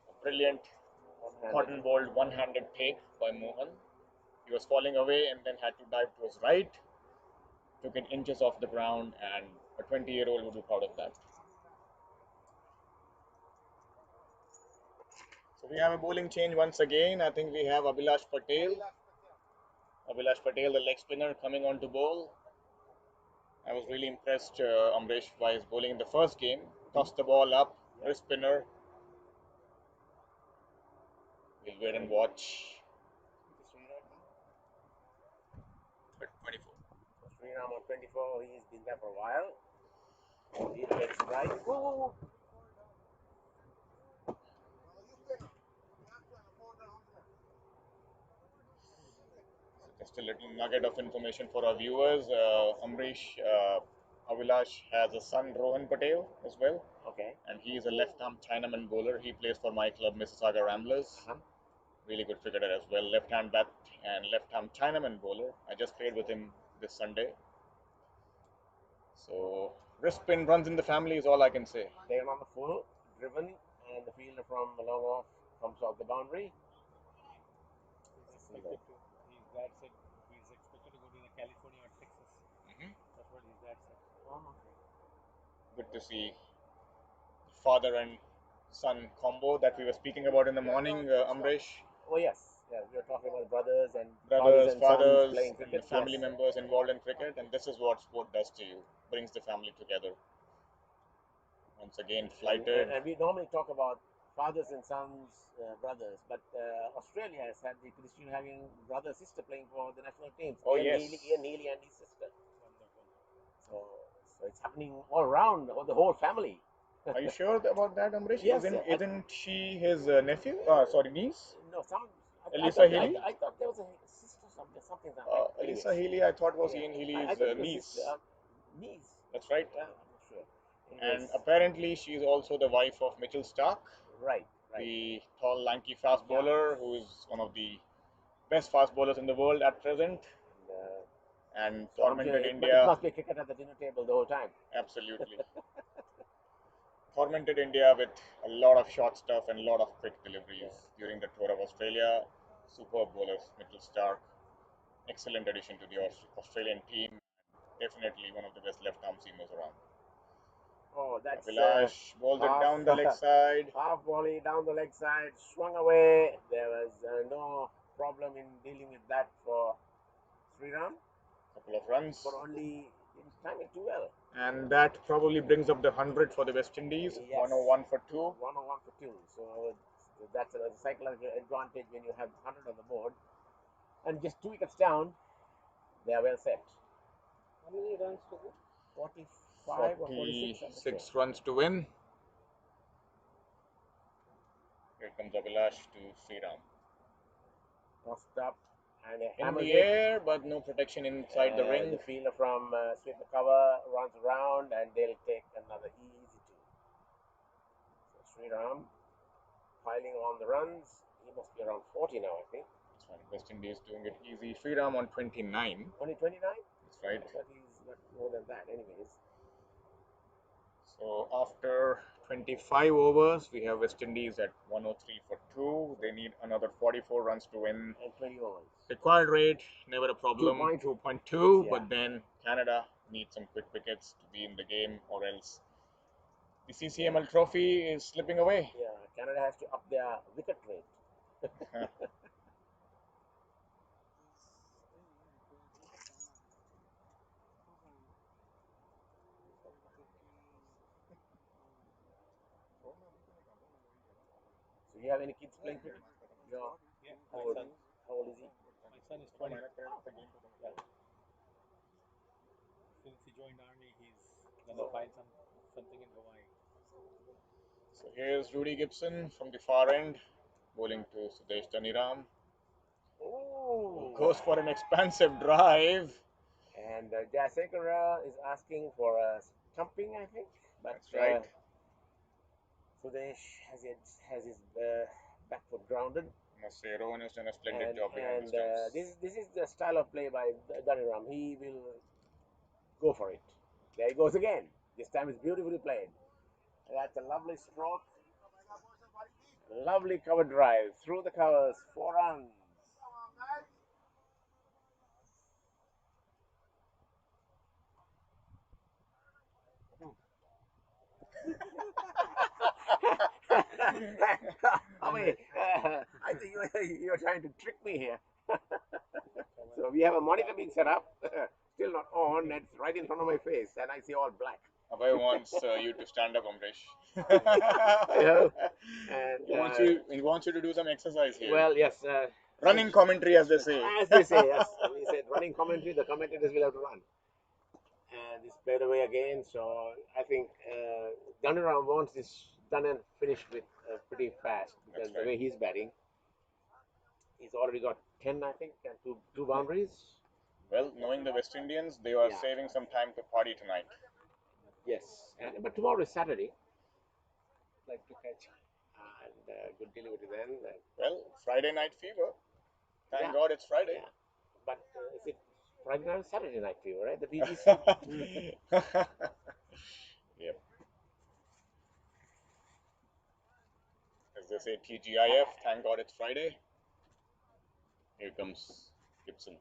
A brilliant cotton bowled one-handed take by Mohan. He was falling away and then had to dive to his right. Took it inches off the ground, and a 20-year-old would be proud of that. So we have a bowling change once again. I think we have Abhilash Patel. Abhilash Patel, the leg spinner, coming on to bowl. I was really impressed, Amresh, by his bowling in the first game. Tossed the ball up, wrist spinner. We'll wait and watch. But 24. Sriram on 24, he's been there for a while. He takes right. Woo! Just a little nugget of information for our viewers. Amrish, Avilash has a son, Rohan Patel, as well. Okay. And he is a left-arm Chinaman bowler. He plays for my club, Mississauga Ramblers. Really good cricketer as well. Left-hand bat and left-arm Chinaman bowler. I just played with him this Sunday. So, wrist spin runs in the family is all I can say. Taken on the full, driven, and the fielder from the long off comes off the boundary. His dad said he's expected to go to the California or Texas. That's what his dad said. Oh, okay. Good to see father and son combo that we were speaking about in the morning, Amresh. Oh, yes. Yeah, we were talking about brothers and Brothers, and fathers, sons playing and cricket. the family Yes. members involved in cricket, and this is what sport does to you, brings the family together. Once again, flighted. And we normally talk about fathers and sons, brothers, but Australia has had the tradition of having brother sister playing for the national teams. Oh, Ian yes. Neely and his sister. So it's happening all around, the whole family. Are you sure about that, Amrish? Yes, Isn't she his nephew? Sorry, niece? No, Elisa Healy? I thought there was a sister something. Elisa Healy, I thought was Ian I Healy's thought it was niece. his, niece. That's right. Yeah, I'm not sure. And Anyways, apparently, she's also the wife of Mitchell Stark, right. the tall, lanky fast bowler who is one of the best fast bowlers in the world at present. And So tormented it India. must be cricket at the dinner table the whole time. Absolutely. Tormented India with a lot of short stuff and a lot of quick deliveries during the tour of Australia. Superb bowlers, Mitchell Stark. Excellent addition to the Australian team. Definitely one of the best left-arm seamers around. Oh, that's Abhilash bowled it down the leg side. Half volley down the leg side, swung away. There was no problem in dealing with that for Sriram. Couple of runs. But only didn't time it too well. And that probably brings up the 100 for the West Indies. Yes. 101 for 2. 101 for 2. So that's a psychological advantage when you have 100 on the board. And just 2 wickets down, they are well set. How many runs to go? 45 or 46. 46 runs to win. Here comes Abhilash to Sriram. Tossed up and a In hammer the hit. air, but no protection inside the ring. The fielder from sweep the cover runs around and they'll take another easy 2. So Sriram piling on the runs. He must be around 40 now, I think. That's right. West Indies doing it easy. Freedom on 29. Only 29? That's right. But he's got more than that, anyways. So after 25 overs, we have West Indies at 103 for 2. They need another 44 runs to win. And 20 overs. Required rate, never a problem, 2.2. Yeah. But then Canada needs some quick wickets to be in the game, or else the CCML trophy is slipping away. Yeah, Canada has to up their wicket rate. So you have any kids playing cricket? Your, Yeah, how my old, son. how old is he? My son is 20. Since he joined army, he's gonna find something in Hawaii. So here's Rudy Gibson from the far end, bowling to Sudesh Daniram. Oh, Goes for an expansive drive. and Jayasekara is asking for a stumping, I think. But That's right. Sudesh has his back foot grounded. Must say Rohan has done a splendid And, job behind the stumps. this is the style of play by Daniram. He will go for it. There he goes again. This time it's beautifully played. That's a lovely stroke. Lovely cover drive through the covers. 4 runs. I mean, I think you're trying to trick me here. So we have a monitor being set up, still not on. It's right in front of my face, and I see all black. Abhay wants you to stand up, Amrish. Yeah. And He wants you to do some exercise here. well, yes. Running commentary, as they say. As they say, yes. We said running commentary. The commentators will have to run. And this played away again. So I think Daniram wants this done and finished with pretty fast, because That's right. the way he's batting, he's already got 10, I think, and two boundaries. Well, knowing the West Indians, they are Yeah. saving some time to party tonight. Yes, but tomorrow is Saturday, Like to catch. and good delivery then. Well, Friday night fever. Thank Yeah. God it's Friday. Yeah. But is it Friday night or Saturday night fever, right? The BBC. Yep. As they say, TGIF. Thank God it's Friday. Here comes Gibson.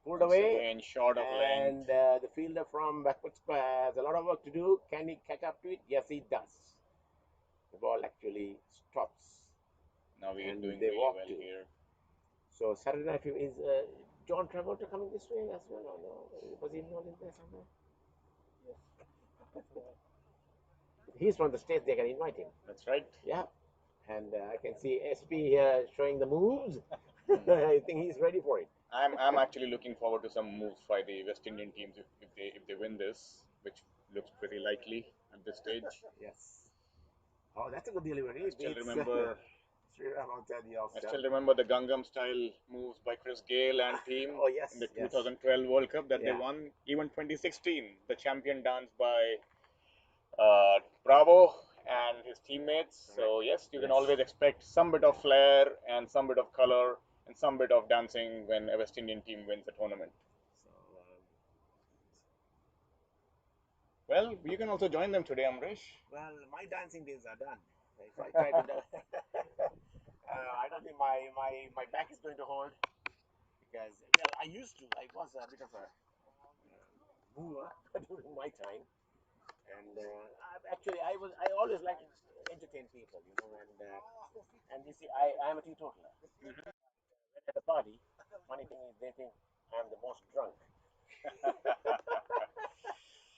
Pulled Once away, again, short of and length. the fielder from backward square has a lot of work to do. Can he catch up to it? Yes, he does. The ball actually stops. Now we're And doing they really walk well to. here. So Saturday night fever is John Travolta coming this way as well, or no? Was he not in there somewhere? He's from the States, they can invite him. That's right. Yeah. And I can see SP here showing the moves. I think he's ready for it. I'm actually looking forward to some moves by the West Indian teams if they win this, which looks pretty likely at this stage. Yes. Oh, that's a good delivery. I still remember the Gangnam style moves by Chris Gale and team Oh, yes, in the yes. 2012 World Cup that they Yeah. won. Even 2016, the champion dance by Bravo and his teammates. So yes, you can Yes. always expect some bit of flair and some bit of color and some bit of dancing when a West Indian team wins a tournament. So, Well, you can also join them today, Amrish. well, my dancing days are done. If I try to dance, I don't think my back is going to hold, because, well, I used to. I was a bit of a mover during my time, and I always like to entertain people, and you see, I'm a teetotaler. At a party, funny thing is they think I'm the most drunk.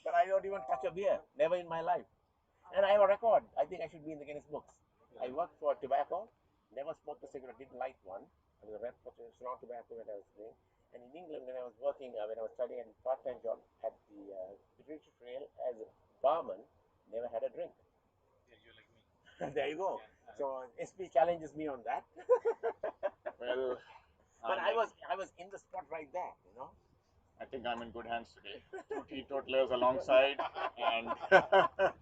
But I don't even touch a beer, never in my life. And I have a record. I think I should be in the Guinness books. I worked for tobacco, never smoked a cigarette, didn't light one. I was a rep for Ceylon Tobacco when I was doing. And in England, when I was working, when I was studying a part-time job at the British Rail as a barman, never had a drink. Yeah, you're like me. There you go. So SP challenges me on that. Well, But I was in the spot right there, I think I'm in good hands today. Two teetotalers alongside, and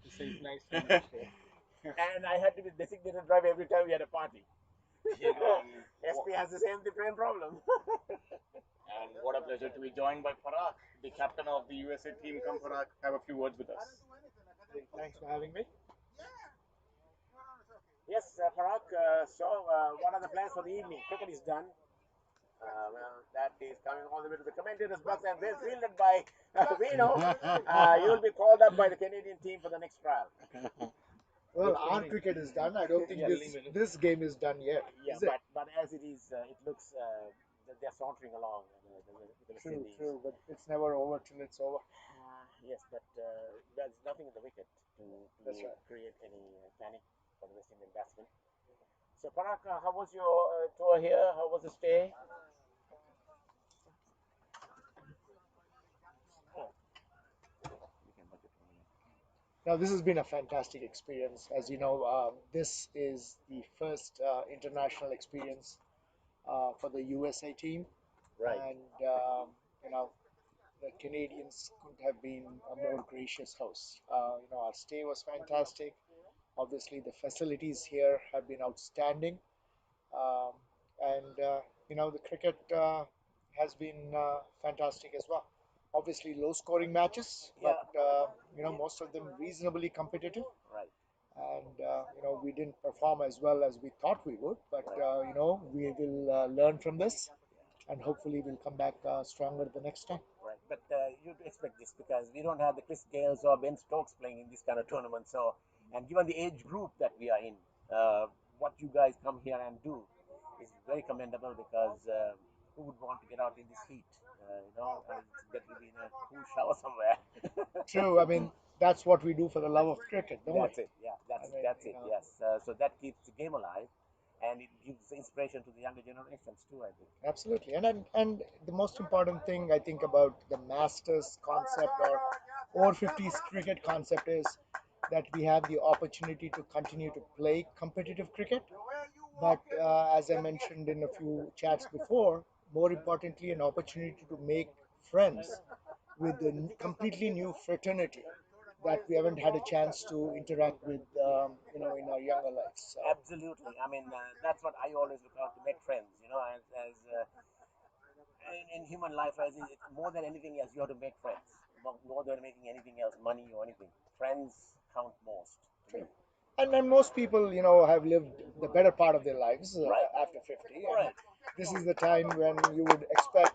It's nice to meet you. And I had to be designated driver every time we had a party. SP has the same problem. And what a pleasure to be joined by Parag, the captain of the USA team. Come, Parag, have a few words with us. Thanks for having me. Yes, Parag. What are the plans for the evening? Cricket is done. Well, that is coming all the way to the commentators' box and well fielded by Vino. You will be called up by the Canadian team for the next trial. Well, our cricket is done. I don't think Yes. this game is done yet. Yeah, Is it? but as it is, it looks that they're sauntering along. The West True, Indies. true, but it's never over till it's over. Yes, but there's nothing in the wicket to That's right. create any panic for the West Indian batsmen. So, Parag, how was your tour here? How was the stay? Oh, you can budget for me. Now, this has been a fantastic experience. As you know, this is the first international experience for the USA team, Right. and you know, the Canadians couldn't have been a more gracious host. Our stay was fantastic. Obviously, the facilities here have been outstanding. Um, and the cricket has been fantastic as well. Obviously, low scoring matches, Yeah. but most of them reasonably competitive. Right. And we didn't perform as well as we thought we would, but we will learn from this, and hopefully we'll come back stronger the next time. Right. But you'd expect this because we don't have the Chris Gales or Ben Stokes playing in this kind of tournament. So, and given the age group that we are in, what you guys come here and do is very commendable because who would want to get out in this heat? I mean, it's better to be in a cool shower somewhere. True. I mean, that's what we do for the love of cricket, don't That's we? it. Yeah, that's I mean, that's it. Yes. So that keeps the game alive, and it gives inspiration to the younger generations too. I think. Absolutely. And the most important thing I think about the Masters concept or over 50s cricket concept is that we have the opportunity to continue to play competitive cricket. But as I mentioned in a few chats before, more importantly, an opportunity to make friends with a completely new fraternity that we haven't had a chance to interact with, in our younger lives. So, Absolutely. I mean, that's what I always look out to make friends. As in human life, as in, more than anything else, you have to make friends. More than making anything else, money or anything. Friends count most to me. true. And most people, have lived the better part of their lives Right. after 50. And Right. this is the time when you would expect.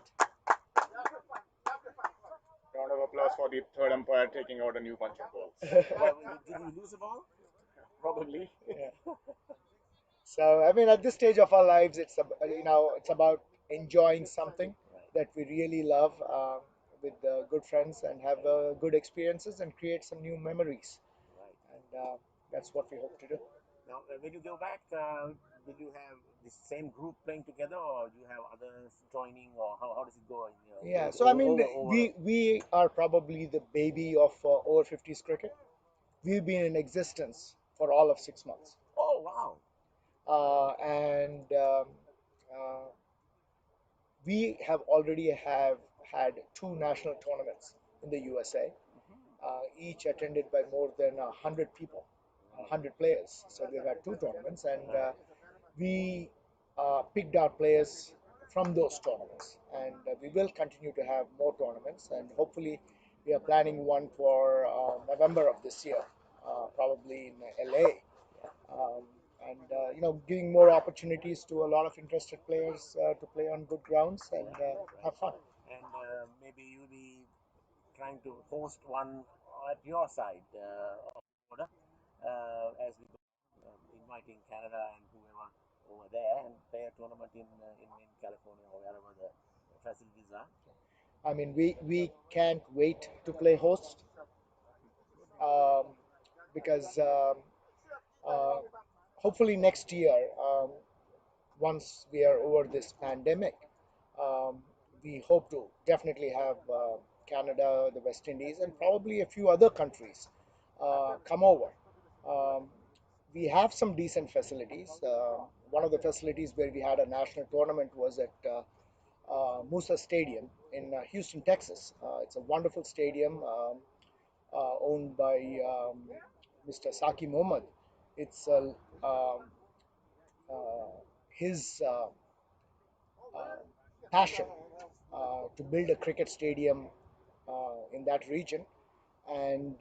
Round of applause for the third umpire taking out a new bunch of balls. Well, did we lose the ball? Probably. Yeah. So, I mean, at this stage of our lives, it's about enjoying something Right. that we really love with good friends and have good experiences and create some new memories. Right. And that's what we hope to do. Now, when you go back, will you have the same group playing together, or do you have others joining, or how does it go? Yeah. So, I mean, Over. we are probably the baby of over 50s cricket. We've been in existence for all of 6 months. Oh wow! And uh, we have already have had two national tournaments in the USA, each attended by more than 100 people, 100 players. So we've had two tournaments, and we picked our players from those tournaments, and we will continue to have more tournaments, and hopefully we are planning one for November of this year, probably in LA, um, and giving more opportunities to a lot of interested players to play on good grounds and have fun. And maybe you'll be trying to host one at your side of the border as we go, inviting Canada and whoever over there and play a tournament in California or wherever the facilities are. I mean, we can't wait to play host, um, because uh, hopefully next year, once we are over this pandemic, um, we hope to definitely have Canada, the West Indies, and probably a few other countries come over. Um, we have some decent facilities. One of the facilities where we had a national tournament was at Musa Stadium in Houston, Texas. It's a wonderful stadium owned by Mr. Saki Mohammed. It's a uh, his passion to build a cricket stadium in that region. And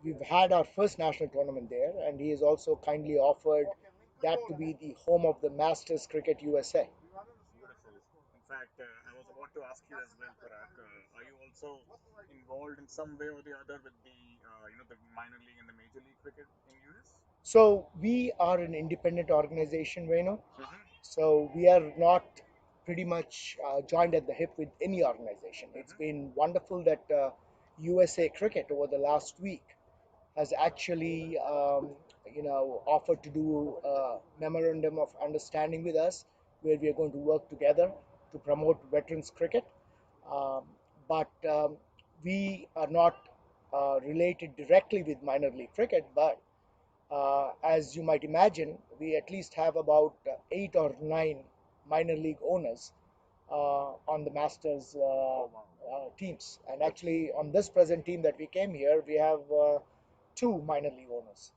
we've had our first national tournament there, and he has also kindly offered that to be the home of the Masters Cricket USA. Beautiful. In fact, I was about to ask you as well, Parag. Are you also involved in some way or the other with the the minor league and the major league cricket in US? So we are an independent organization, Reno. Mm-hmm. So we are not pretty much joined at the hip with any organization. It's Mm-hmm. been wonderful that USA Cricket over the last week has actually, offered to do a memorandum of understanding with us, where we are going to work together to promote veterans cricket. Um, but we are not related directly with minor league cricket, but as you might imagine, we at least have about 8 or 9 minor league owners on the Masters Oh wow, teams. And that's actually, on this present team that we came here, we have 2 minor league owners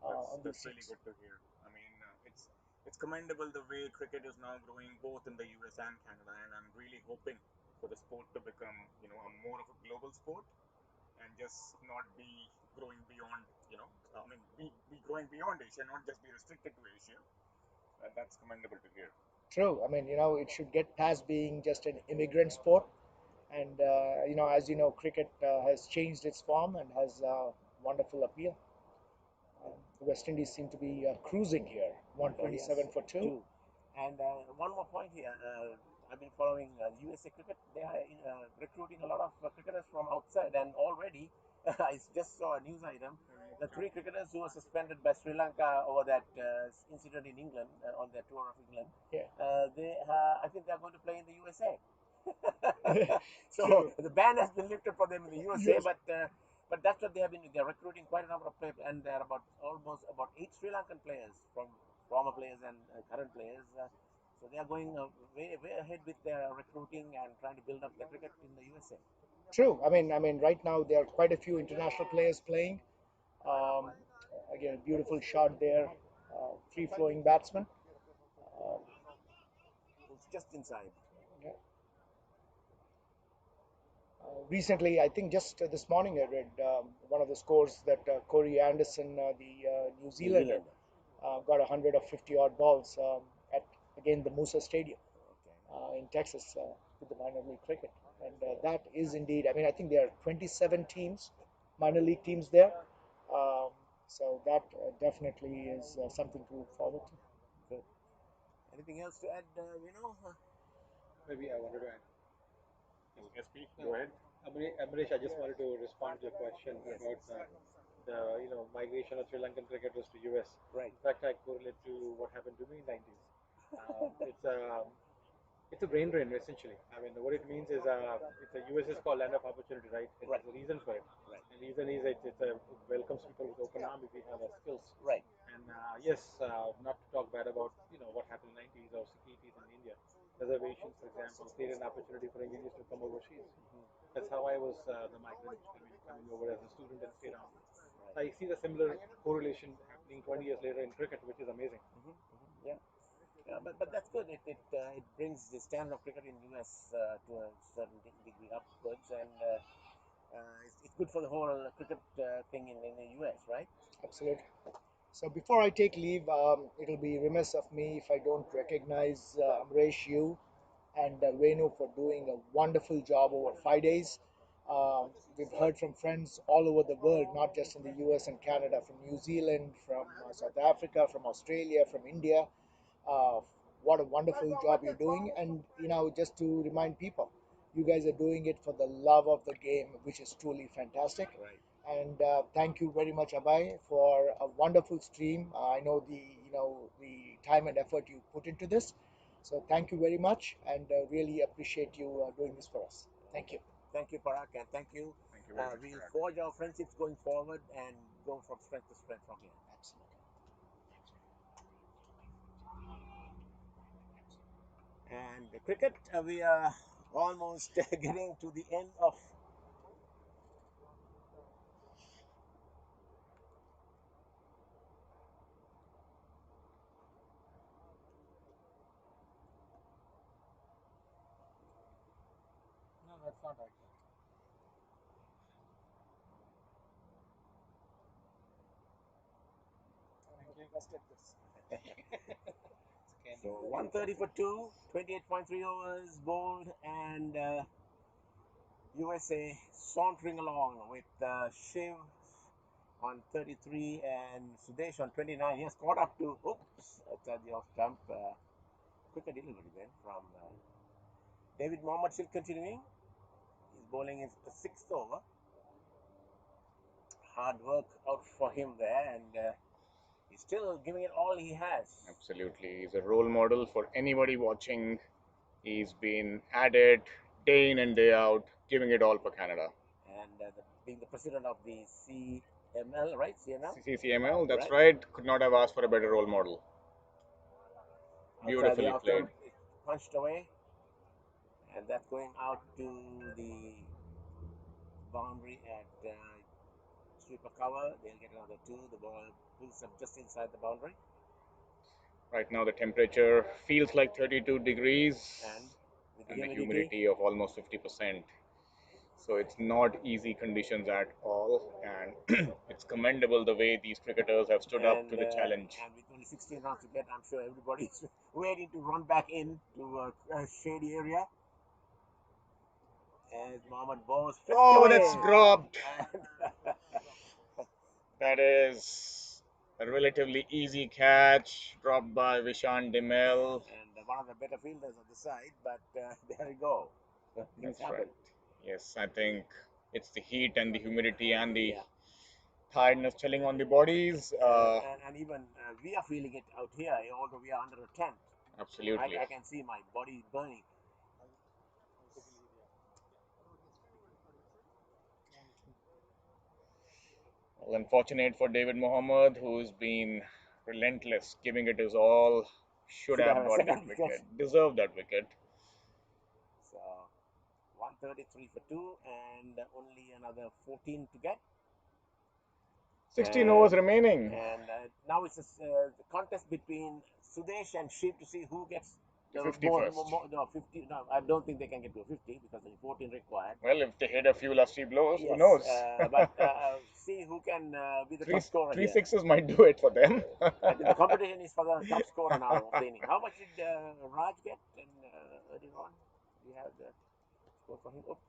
on these that's really teams. good to hear. I mean, it's commendable the way cricket is now growing both in the US and Canada, and I'm really hoping for the sport to become a more of a global sport and just not be growing beyond I mean be growing beyond Asia, not just be restricted to Asia. And that's commendable to hear. True. I mean, it should get past being just an immigrant sport. And, as you know, cricket has changed its form and has wonderful appeal. The West Indies seem to be cruising here, Yes, 127 for 2. two. And one more point here. I've been following USA cricket. They are recruiting a lot of cricketers from outside, and already I just saw a news item. The 3 cricketers who were suspended by Sri Lanka over that incident in England on their tour of England, Yeah, I think they're going to play in the USA. So true. the ban has been lifted for them in the USA, Yes, but that's what they have been. They're recruiting quite a number of players, and there are almost about 8 Sri Lankan players from former players and current players. So they are going way ahead with their recruiting and trying to build up the cricket in the USA. true. I mean, right now there are quite a few international players playing. Um, Again, beautiful shot there, free flowing batsman. Uh, It's just inside. yeah. Recently, I think just this morning, I read one of the scores that Corey Anderson, the New New Zealander, Zealand. got 100 of 50 odd balls at again the Musa Stadium Okay. in Texas with the minor league cricket, and that is indeed. I mean, I think there are 27 teams, minor league teams there. Um, so that definitely is something to look forward to. Good. Anything else to add? Maybe I wanted to add. SP, No, go ahead. Amrish, I just wanted to respond to your question Yes. about the migration of Sri Lankan cricketers to US. Right. In fact, I correlate to what happened to me in 90s. It's a brain drain essentially. I mean, what it means is it's a US is called land of opportunity, right? It Right. has a reason for it. Right. And the reason is it welcomes people with open arm if we have our skills. Right. And yes, not to talk bad about what happened in 90s or 80s in India. Reservations, for example, create an opportunity for engineers to come overseas. That's how I was the migrant. I mean, coming over as a student and stayed on. I see the similar correlation happening 20 years later in cricket, which is amazing. Yeah. Yeah, but that's good. It brings the standard of cricket in US to a certain degree upwards, and it's good for the whole cricket thing in the US, right? Absolutely. So before I take leave, it'll be remiss of me if I don't recognize Amresh, you and Venu for doing a wonderful job over 5 days. We've heard from friends all over the world, not just in the US and Canada, from New Zealand, from South Africa, from Australia, from India. Uh, what a wonderful job you're doing. And, just to remind people, you guys are doing it for the love of the game, which is truly fantastic. Right. And thank you very much, Abai, for a wonderful stream. I know the time and effort you put into this. So thank you very much, and really appreciate you doing this for us. Thank you. Thank you, Parag, and thank you. Thank you very much, We'll Parag. forge our friendships going forward and go from strength to strength from here. Absolutely. And the cricket, we are almost getting to the end of not right. So 130 for 2, 28.3 overs bowled, and USA sauntering along with Shiv on 33 and Sudesh on 29. He has caught up to, oops, that's the off stump. Quicker delivery then from David Mohammed, still continuing. He's bowling his sixth over. Hard work out for him there, and he's still giving it all he has. Absolutely. He's a role model for anybody watching. He's been at it day in and day out, giving it all for Canada. And being the president of the CML, right? CML? CCML, that's right. Could not have asked for a better role model. Beautifully played. Punched away, and that's going out to the boundary at sweeper cover. They'll get another 2. The ball pulls up just inside the boundary. Right now the temperature feels like 32 degrees And with the humidity of almost 50%. So it's not easy conditions at all, and it's commendable the way these cricketers have stood up to the challenge. And with only 16 runs to get, I'm sure everybody's waiting to run back in to a shady area. As Mohammed Bose. Oh, that's dropped. That is a relatively easy catch, dropped by Vishan Demel. And one of the better fielders on the side, but there you go. That's right. Yes, I think it's the heat and the humidity and the tiredness telling on the bodies. And even we are feeling it out here, although we are under a tent. Absolutely. I can see my body burning. Well, unfortunate for David Mohammed, who's been relentless, giving it his all. Should have got that wicket. Deserved that wicket. So 133 for 2 and only another 14 to get. 16 overs remaining. And now it's a contest between Sudesh and Shiv to see who gets the 50 first. No, 50. No, I don't think they can get to 50 because there's 14 required. Well, if they hit a few lusty blows, who knows? But see who can be the top scorer. 3 sixes might do it for them. The competition is for the top scorer now of the inning. How much did Raj get earlier on? We have the score for him. Oops.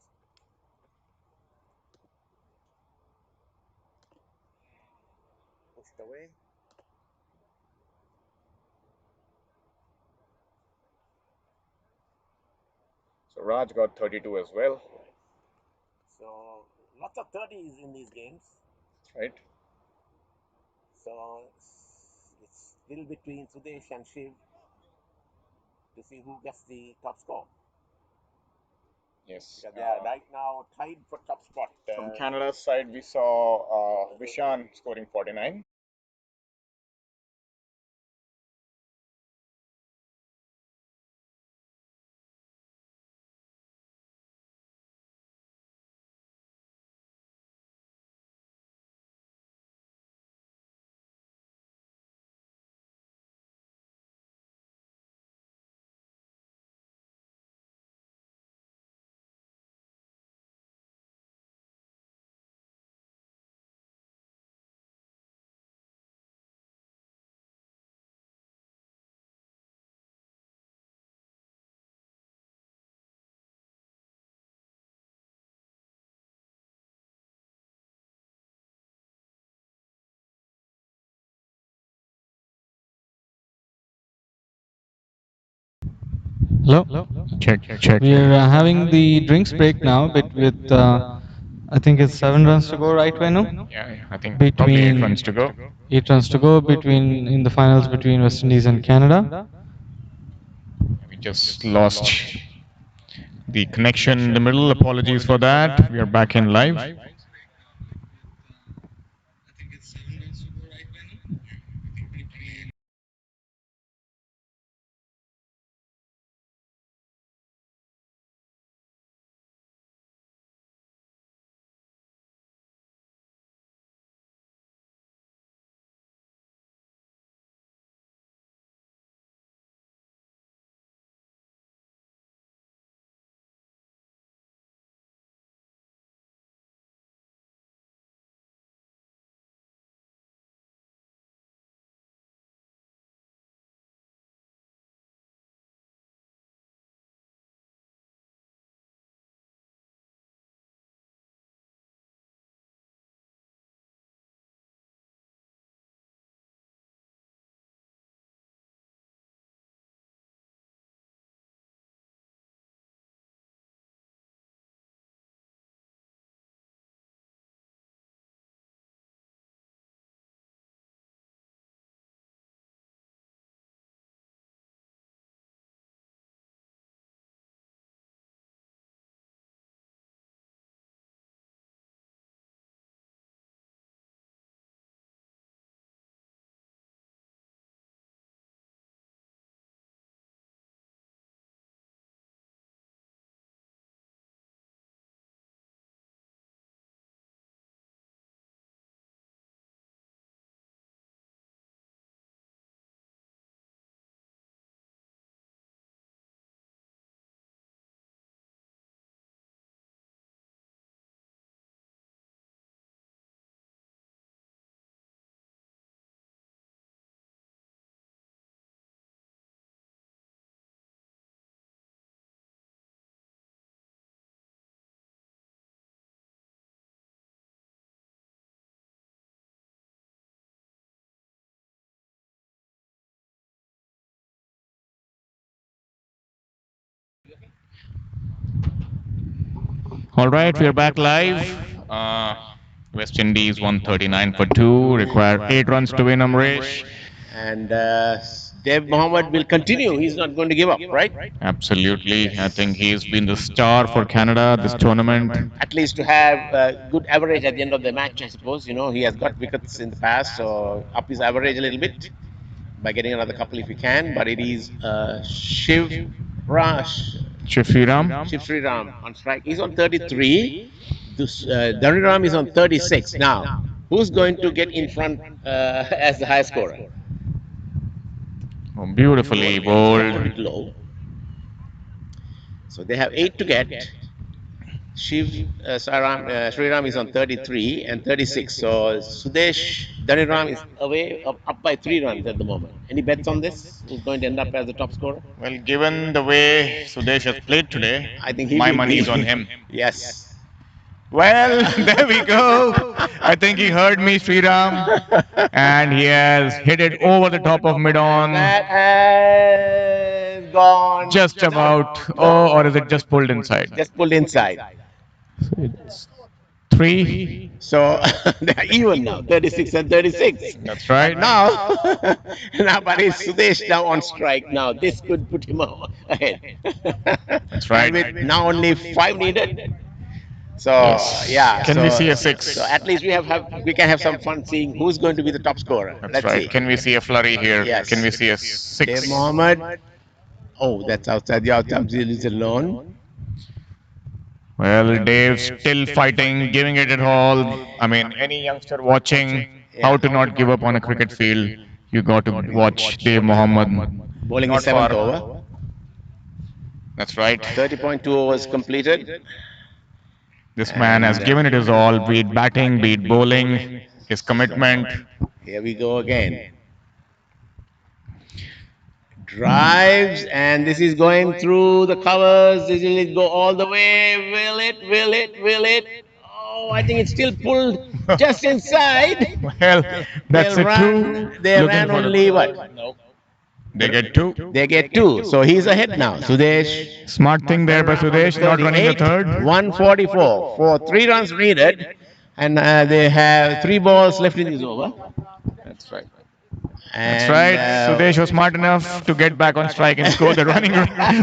Pushed away. So Raj got 32 as well. So lots of 30s in these games. Right. So it's still between Sudesh and Shiv to see who gets the top score. Yes. Because they are right now tied for top spot. From Canada's side, we saw Vishan scoring 49. Hello? Check, check. We are having the drinks break now, but with I think it's 7 runs to go, right, Venu? Yeah, I think Between probably 8 runs to go. 8 runs to go between in the finals between West Indies and Canada. We just lost the connection in the middle. Apologies for that. We are back in live. All right, we are back live. West Indies 139 for 2, require 8 runs to win, Amresh. And Dev Mohammed will continue. He's not going to give up, right? Absolutely. I think Yes. he's been the star for Canada this tournament. At least to have good average at the end of the match, I suppose. You know, he has got wickets in the past, so up his average a little bit by getting another couple if he can. But it is Shifiram. Shiv Sri Ram on strike. He's on 33. Dhani Ram is on 36. Now, who's going to get in front as the high scorer? Beautifully Dropped a bowled. bit low. So they have 8 to get. Sri Ram is on 33 and 36. So Sudesh Dhaniram is up by 3 runs at the moment. Any bets on this? Who's going to end up as the top scorer? Well, given the way Sudesh has played today, I think he my will money be. is on him. Yes. Well, there we go. I think he heard me, Sriram, and he has hit it over the top of mid-on. That has gone. Just about. Oh, or is it just pulled inside? Just pulled inside. It's 3. So they're even now, 36 and 36. That's right. Now, now, but it's Sudesh now on strike. Now this could put him ahead. That's right. And with now only 5 needed. So Yes. yeah. Can so, we see a 6? So at least we can have some fun seeing who's going to be the top scorer. That's Let's right. see. Can we see a flurry here? Yes. Can we see a Dave 6? Mohammed. Oh, that's outside the outside alone. Well, Dave still fighting, giving it all. I mean, any youngster watching how to not give up on a cricket field, you got to watch Dave Mohammed. Bowling Not is 7th far. over. That's right. 30.2 overs completed. This man has given it his all, be it batting, be it bowling, his commitment. Here we go again. Drives, and this is going through the covers. This will it go all the way? Will it? Will it? Will it? Oh, I think it's still pulled just inside. Well, that's They'll it too. run. They Looking ran for the- only what? They get 2. They get 2. So he's ahead now. Sudesh. Smart thing there by Sudesh, not running the 38, third. 144 for 3 runs needed, and they have 3 balls left in this over. That's right. And, That's right. Sudesh was smart enough to get back on strike and score the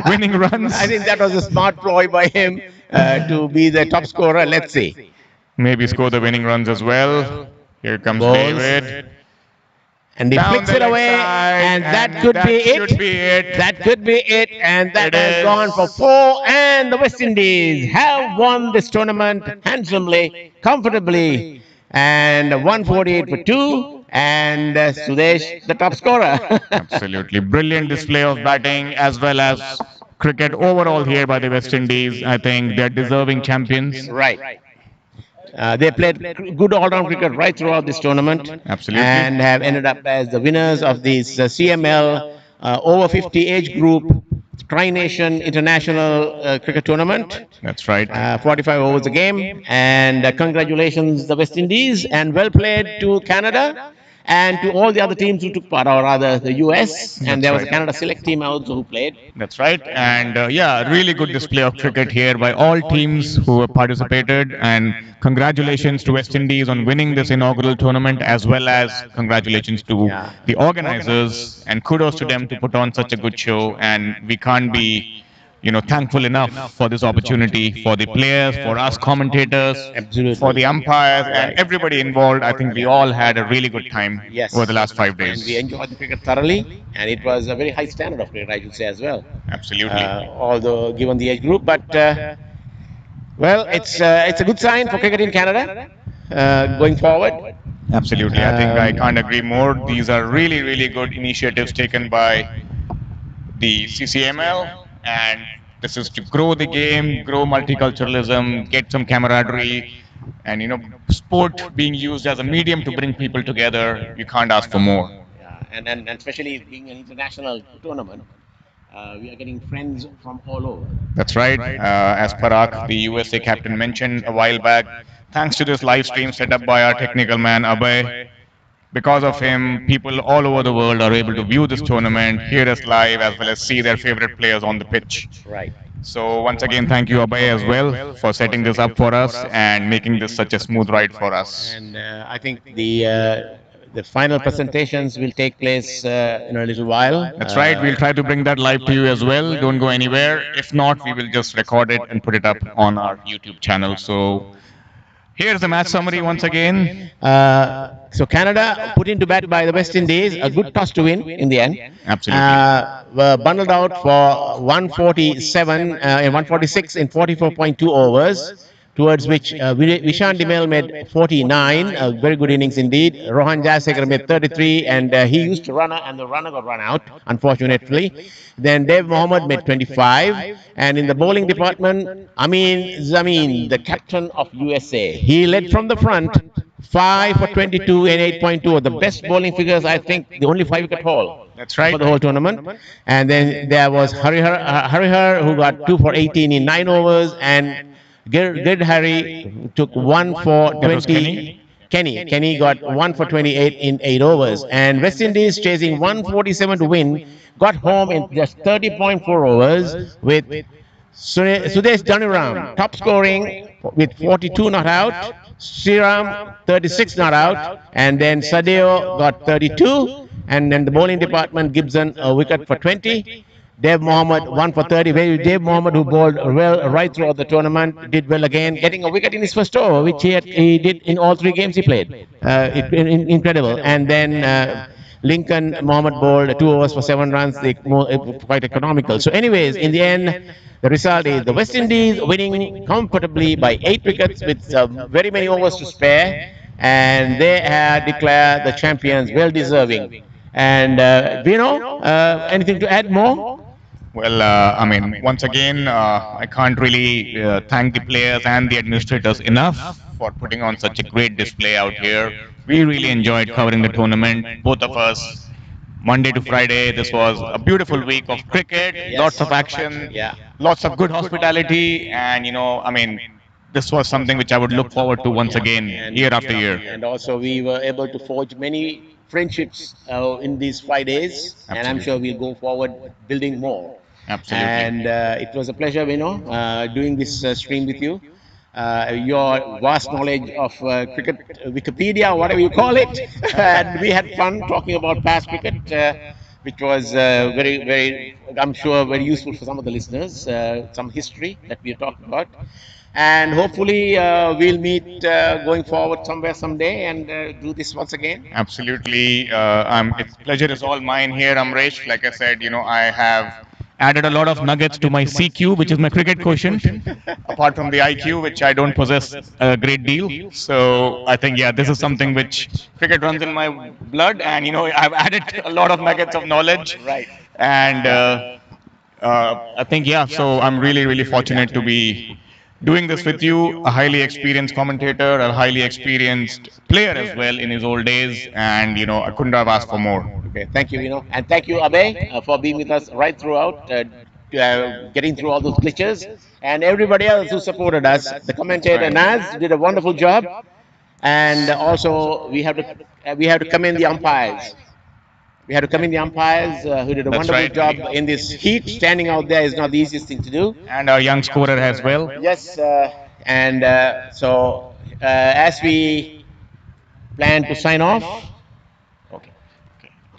winning runs. I think that was a smart ploy by him to be the top scorer. Let's see. Maybe score the winning runs as well. Here comes Balls. David. And he Down flicks the it leg away, side, and that and could that be it. should be it. That could be it, and that It has is. gone for 4. And the West Indies have won this tournament handsomely, comfortably, and 148 for 2. And Sudesh, the top scorer. Absolutely brilliant display of batting as well as cricket overall here by the West Indies. I think they're deserving champions. Right. They played good all-round cricket right throughout this tournament. Absolutely. And have ended up as the winners of this CML over 50 age group Tri-Nation International Cricket Tournament. That's right. 45 overs a game. And congratulations, the West Indies, and well played to Canada and to all the other teams who took part, or rather the US. And there was a right. Canada select team also who played. That's right. And yeah, really good display of cricket here by all teams who have participated. And congratulations to West Indies on winning this inaugural tournament, as well as congratulations to the organizers. And kudos to them to put on such a good show. And we can't be, thankful enough for this opportunity, for the players, for us commentators, Absolutely. for the umpires, and everybody involved. I think we all had a really good time Yes. over the last 5 And days. we enjoyed the cricket thoroughly, and it was a very high standard of cricket, I should say, as well. Absolutely. Although given the age group, but well, it's a good sign for cricket in Canada going forward. Absolutely. I think I can't agree more. These are really, really good initiatives taken by the CCML, and this is to grow the game, grow multiculturalism, get some camaraderie, and sport being used as a medium to bring people together. You can't ask for more. Yeah, and especially being an international tournament, we are getting friends from all over. That's right. As Parag, the USA captain, mentioned a while back, thanks to this live stream set up by our technical man Abhay, because of him, people all over the world are able to view this tournament, hear us live, as well as see their favorite players on the pitch. Right. So once again, thank you, Abhay, as well, for setting this up for us and making this such a smooth ride for us. And I think the final presentations will take place in a little while. That's right. We'll try to bring that live to you as well. Don't go anywhere. If not, we will just record it and put it up on our YouTube channel. So here's the match summary once again. So Canada put into bat by the West Indies, a good toss to win in the end. Absolutely. Were bundled out for 147 and 146 in 44.2 overs. Towards which Vishan Dimel made 49, a very good innings indeed. Rohan Jayasekara made 33, and he used to runner, and the runner got run out, unfortunately. Then Dave Mohammed made 25, and in the bowling department, Amin Zameen, the captain of USA, he led from the front, 5 for 22 and 8.2, the best bowling figures, I think, the only 5-wicket haul. That's right. For the whole tournament. And then there was Harihar, who got 2 for 18 in 9 overs, and Harry took 1 for 20. Kenny got 1 for 28 in 8 overs. And West Indies, chasing 147 to win, got home in just 30.4 overs with Sudesh Dhaniram top scoring with 42 not out, Sriram 36 not out, and then Sadeo got 32, and then the bowling department, Gibson a wicket for 20. Dave Mohammed 1 for 30. Dave Mohammed, who bowled well right throughout the tournament, did well again, getting a wicket in his first over, which he did in all 3 games he played. Incredible. And then Lincoln Mohammed bowled 2 overs for 7 runs, quite economical. So anyways, in the end, the result is the West Indies winning comfortably by 8 wickets with very many overs to spare, and they have declared the champions, well deserving. And anything to add more? Well, I mean, once again, I can't really thank the players and the administrators enough for putting on such a great display out here. We really enjoyed covering the tournament, both of us. Monday to Friday, this was a beautiful week of cricket, lots of action, lots of good hospitality, and I mean, this was something which I would look forward to once again, year after year. And also, we were able to forge many friendships in these 5 days, and I'm sure we'll go forward building more. Absolutely. And it was a pleasure, doing this stream with you. Your vast knowledge of cricket, Wikipedia, whatever you call it, and we had fun talking about past cricket, which was very, very, I'm sure, very useful for some of the listeners. Some history that we are talking about. And hopefully we'll meet going forward somewhere someday and do this once again. Absolutely. It's pleasure is all mine here, Amresh. Like I said, I have added a lot of nuggets to my CQ, which is my cricket quotient, apart from the IQ, which I don't possess a great deal. So I think, this is something which cricket runs in my blood, and I've added a lot of nuggets of knowledge. Right. And I think, so I'm really, really fortunate to be doing this with you, a highly experienced commentator, a highly experienced player as well in his old days, and I couldn't have asked for more. Okay, thank you, and thank you, Abe, for being with us right throughout, getting through all those glitches, and everybody else who supported us. The commentator Naz did a wonderful job, and also we have to commend the umpires. We had to come in the umpires who did a wonderful job in this heat. Standing out there is not the easiest thing to do. And our young scorer as well. Yes, so as we plan to sign off. Okay.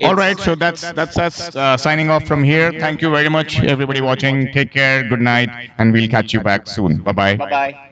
All right, so that's us signing off from here. Thank you very much, everybody watching. Take care, good night, and we'll catch you back soon. Bye-bye. Bye-bye.